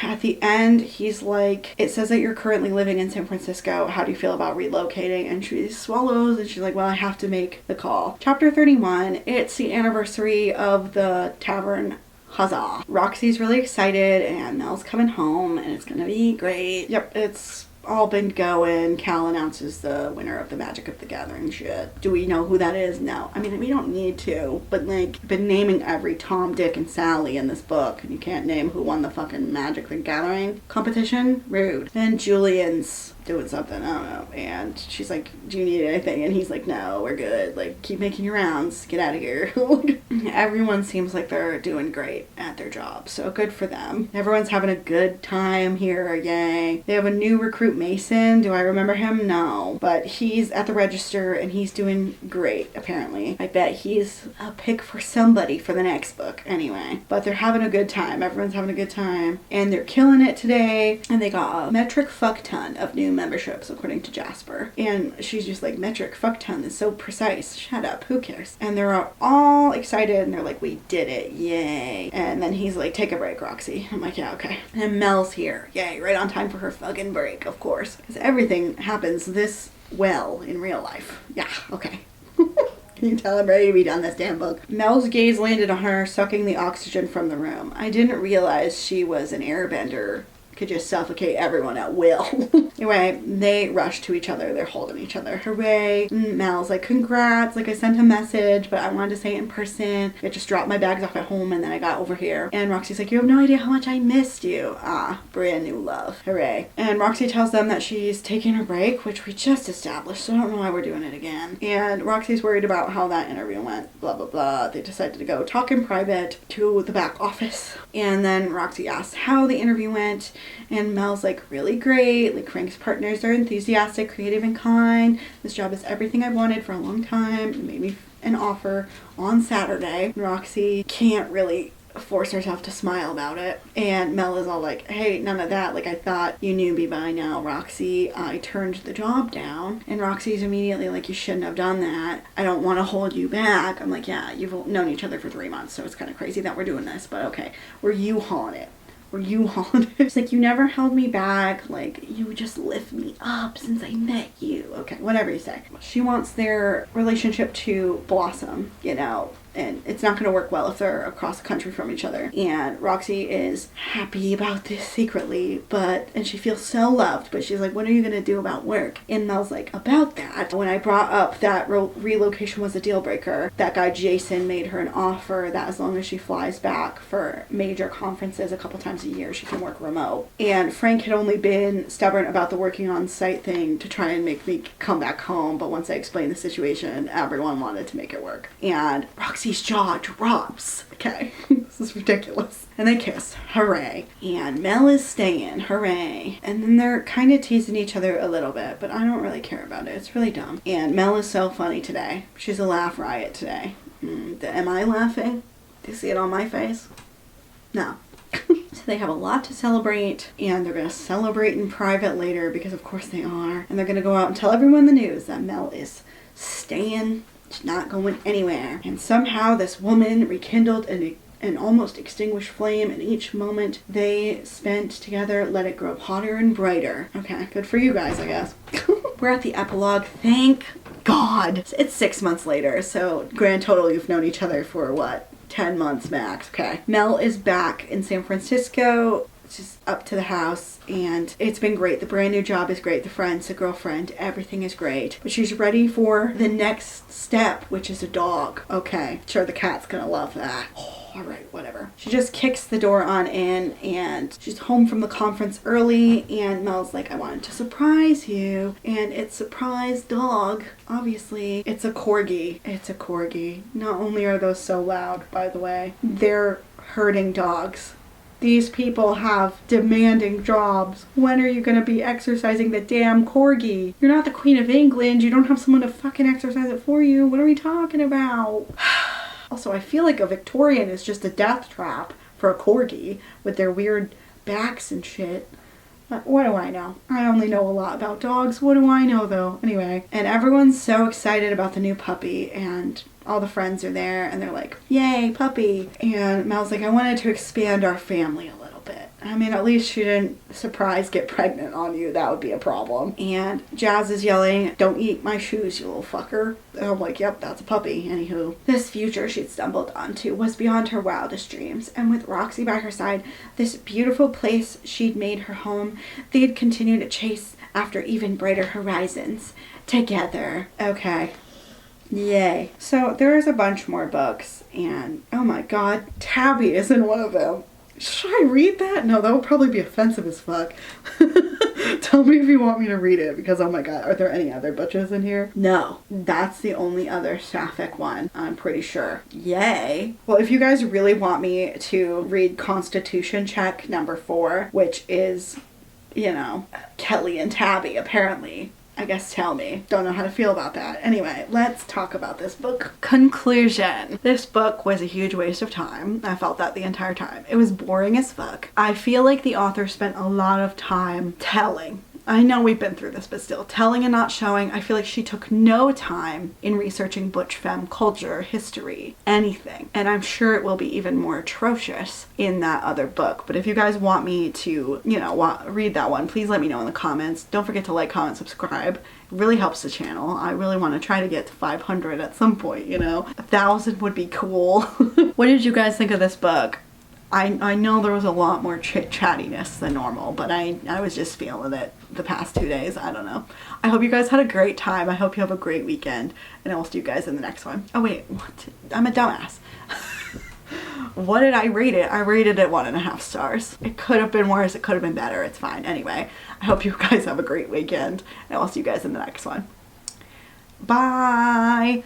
at the end, he's like, it says that you're currently living in San Francisco. How do you feel about relocating? And she swallows and she's like, well, I have to make the call. Chapter 31, it's the anniversary of the tavern. Huzzah. Roxy's really excited and Mel's coming home and it's gonna be great. Yep, it's all been going. Cal announces the winner of the Magic of the Gathering shit. Do we know who that is? No. I mean, we don't need to, but like, been naming every Tom, Dick, and Sally in this book, and you can't name who won the fucking Magic the Gathering competition? Rude. Then Julian's doing something, I don't know, and she's like, do you need anything? And he's like, no, we're good, like, keep making your rounds, get out of here. Everyone seems like they're doing great at their job, so good for them. Everyone's having a good time here, yay. They have a new recruit, Mason. Do I remember him? No, but he's at the register and he's doing great, apparently. I bet he's a pick for somebody for the next book anyway, but they're having a good time. Everyone's having a good time and they're killing it today, and they got a metric fuck ton of new memberships according to Jasper, and she's just like, metric fuck ton is so precise, shut up, who cares? And they're all excited and they're like, we did it, yay. And then he's like, take a break, Roxy. I'm like, yeah, okay. And Mel's here, yay, right on time for her fucking break, of course, because everything happens this well in real life. Yeah, okay. Can you tell I'm ready to be done this damn book? Mel's gaze landed on her, sucking the oxygen from the room. I didn't realize she was an airbender. Could just suffocate everyone at will. Anyway, they rush to each other. They're holding each other. Hooray. Mel's like, congrats. Like, I sent a message, but I wanted to say it in person. I just dropped my bags off at home and then I got over here. And Roxy's like, you have no idea how much I missed you. Ah, brand new love. Hooray. And Roxy tells them that she's taking her break, which we just established, so I don't know why we're doing it again. And Roxy's worried about how that interview went. Blah, blah, blah. They decided to go talk in private to the back office. And then Roxy asks how the interview went. And Mel's like, really great. Like, Frank's partners are enthusiastic, creative, and kind. This job is everything I've wanted for a long time. It made me an offer on Saturday. Roxy can't really force herself to smile about it. And Mel is all like, hey, none of that. Like, I thought you knew me by now, Roxy. I turned the job down. And Roxy's immediately like, you shouldn't have done that. I don't want to hold you back. I'm like, yeah, you've known each other for 3 months, so it's kind of crazy that we're doing this, but okay. We're U-hauling it. It's like, you never held me back, like, you just lift me up since I met you. Okay, whatever you say. She wants their relationship to blossom, you know, and it's not going to work well if they're across the country from each other. And Roxy is happy about this secretly, and she feels so loved, but she's like, what are you going to do about work? And Mel's like, about that, when I brought up that relocation was a deal breaker, that guy Jason made her an offer that as long as she flies back for major conferences a couple times a year, she can work remote. And Frank had only been stubborn about the working on site thing to try and make me come back home, but once I explained the situation, everyone wanted to make it work. And Roxy's jaw drops. Okay. This is ridiculous. And they kiss. Hooray. And Mel is staying. Hooray. And then they're kind of teasing each other a little bit, but I don't really care about it. It's really dumb. And Mel is so funny today. She's a laugh riot today. Am I laughing? Do you see it on my face? No. So they have a lot to celebrate, and they're going to celebrate in private later because of course they are. And they're going to go out and tell everyone the news that Mel is staying. She's not going anywhere. And somehow this woman rekindled an almost extinguished flame, and each moment they spent together let it grow hotter and brighter. Okay, good for you guys, I guess. We're at the epilogue. Thank God. It's 6 months later, so grand total you've known each other for what? 10 months max. Okay. Mel is back in San Francisco. She's up to the house, and it's been great. The brand new job is great. The friends, the girlfriend, everything is great. But she's ready for the next step, which is a dog. Okay. Sure, the cat's gonna love that. Alright, whatever. She just kicks the door on in, and she's home from the conference early, and Mel's like, I wanted to surprise you. And it's surprise dog. Obviously, it's a corgi. It's a corgi. Not only are those so loud, by the way, they're herding dogs. These people have demanding jobs. When are you going to be exercising the damn corgi? You're not the Queen of England. You don't have someone to fucking exercise it for you. What are we talking about? Also, I feel like a Victorian is just a death trap for a corgi with their weird backs and shit. What do I know? I only know a lot about dogs. What do I know, though? Anyway, and everyone's so excited about the new puppy, and all the friends are there, and they're like, yay, puppy. And Mel's like, I wanted to expand our family a little bit. I mean, at least she didn't surprise get pregnant on you. That would be a problem. And Jazz is yelling, don't eat my shoes, you little fucker. And I'm like, yep, that's a puppy. Anywho, this future she'd stumbled onto was beyond her wildest dreams. And with Roxy by her side, this beautiful place she'd made her home, they'd continue to chase after even brighter horizons together. Okay. Yay. So there's a bunch more books, and oh my god, Tabby is in one of them. Should I read that? No, that would probably be offensive as fuck. Tell me if you want me to read it, because oh my god, are there any other butches in here? No, that's the only other sapphic one, I'm pretty sure. Yay. Well, if you guys really want me to read Constitution Check number 4, which is, you know, Kelly and Tabby, apparently, I guess tell me. Don't know how to feel about that. Anyway, let's talk about this book. Conclusion. This book was a huge waste of time. I felt that the entire time. It was boring as fuck. I feel like the author spent a lot of time telling. I know we've been through this, but still, telling and not showing. I feel like she took no time in researching butch femme culture, history, anything. And I'm sure it will be even more atrocious in that other book. But if you guys want me to, you know, read that one, please let me know in the comments. Don't forget to like, comment, subscribe. It really helps the channel. I really want to try to get to 500 at some point, you know. 1,000 would be cool. What did you guys think of this book? I know there was a lot more chattiness than normal, but I was just feeling it the past 2 days. I don't know. I hope you guys had a great time. I hope you have a great weekend, and I will see you guys in the next one. Oh wait, what? I'm a dumbass. What did I rate it? I rated it 1.5 stars. It could have been worse. It could have been better. It's fine. Anyway, I hope you guys have a great weekend, and I'll see you guys in the next one. Bye!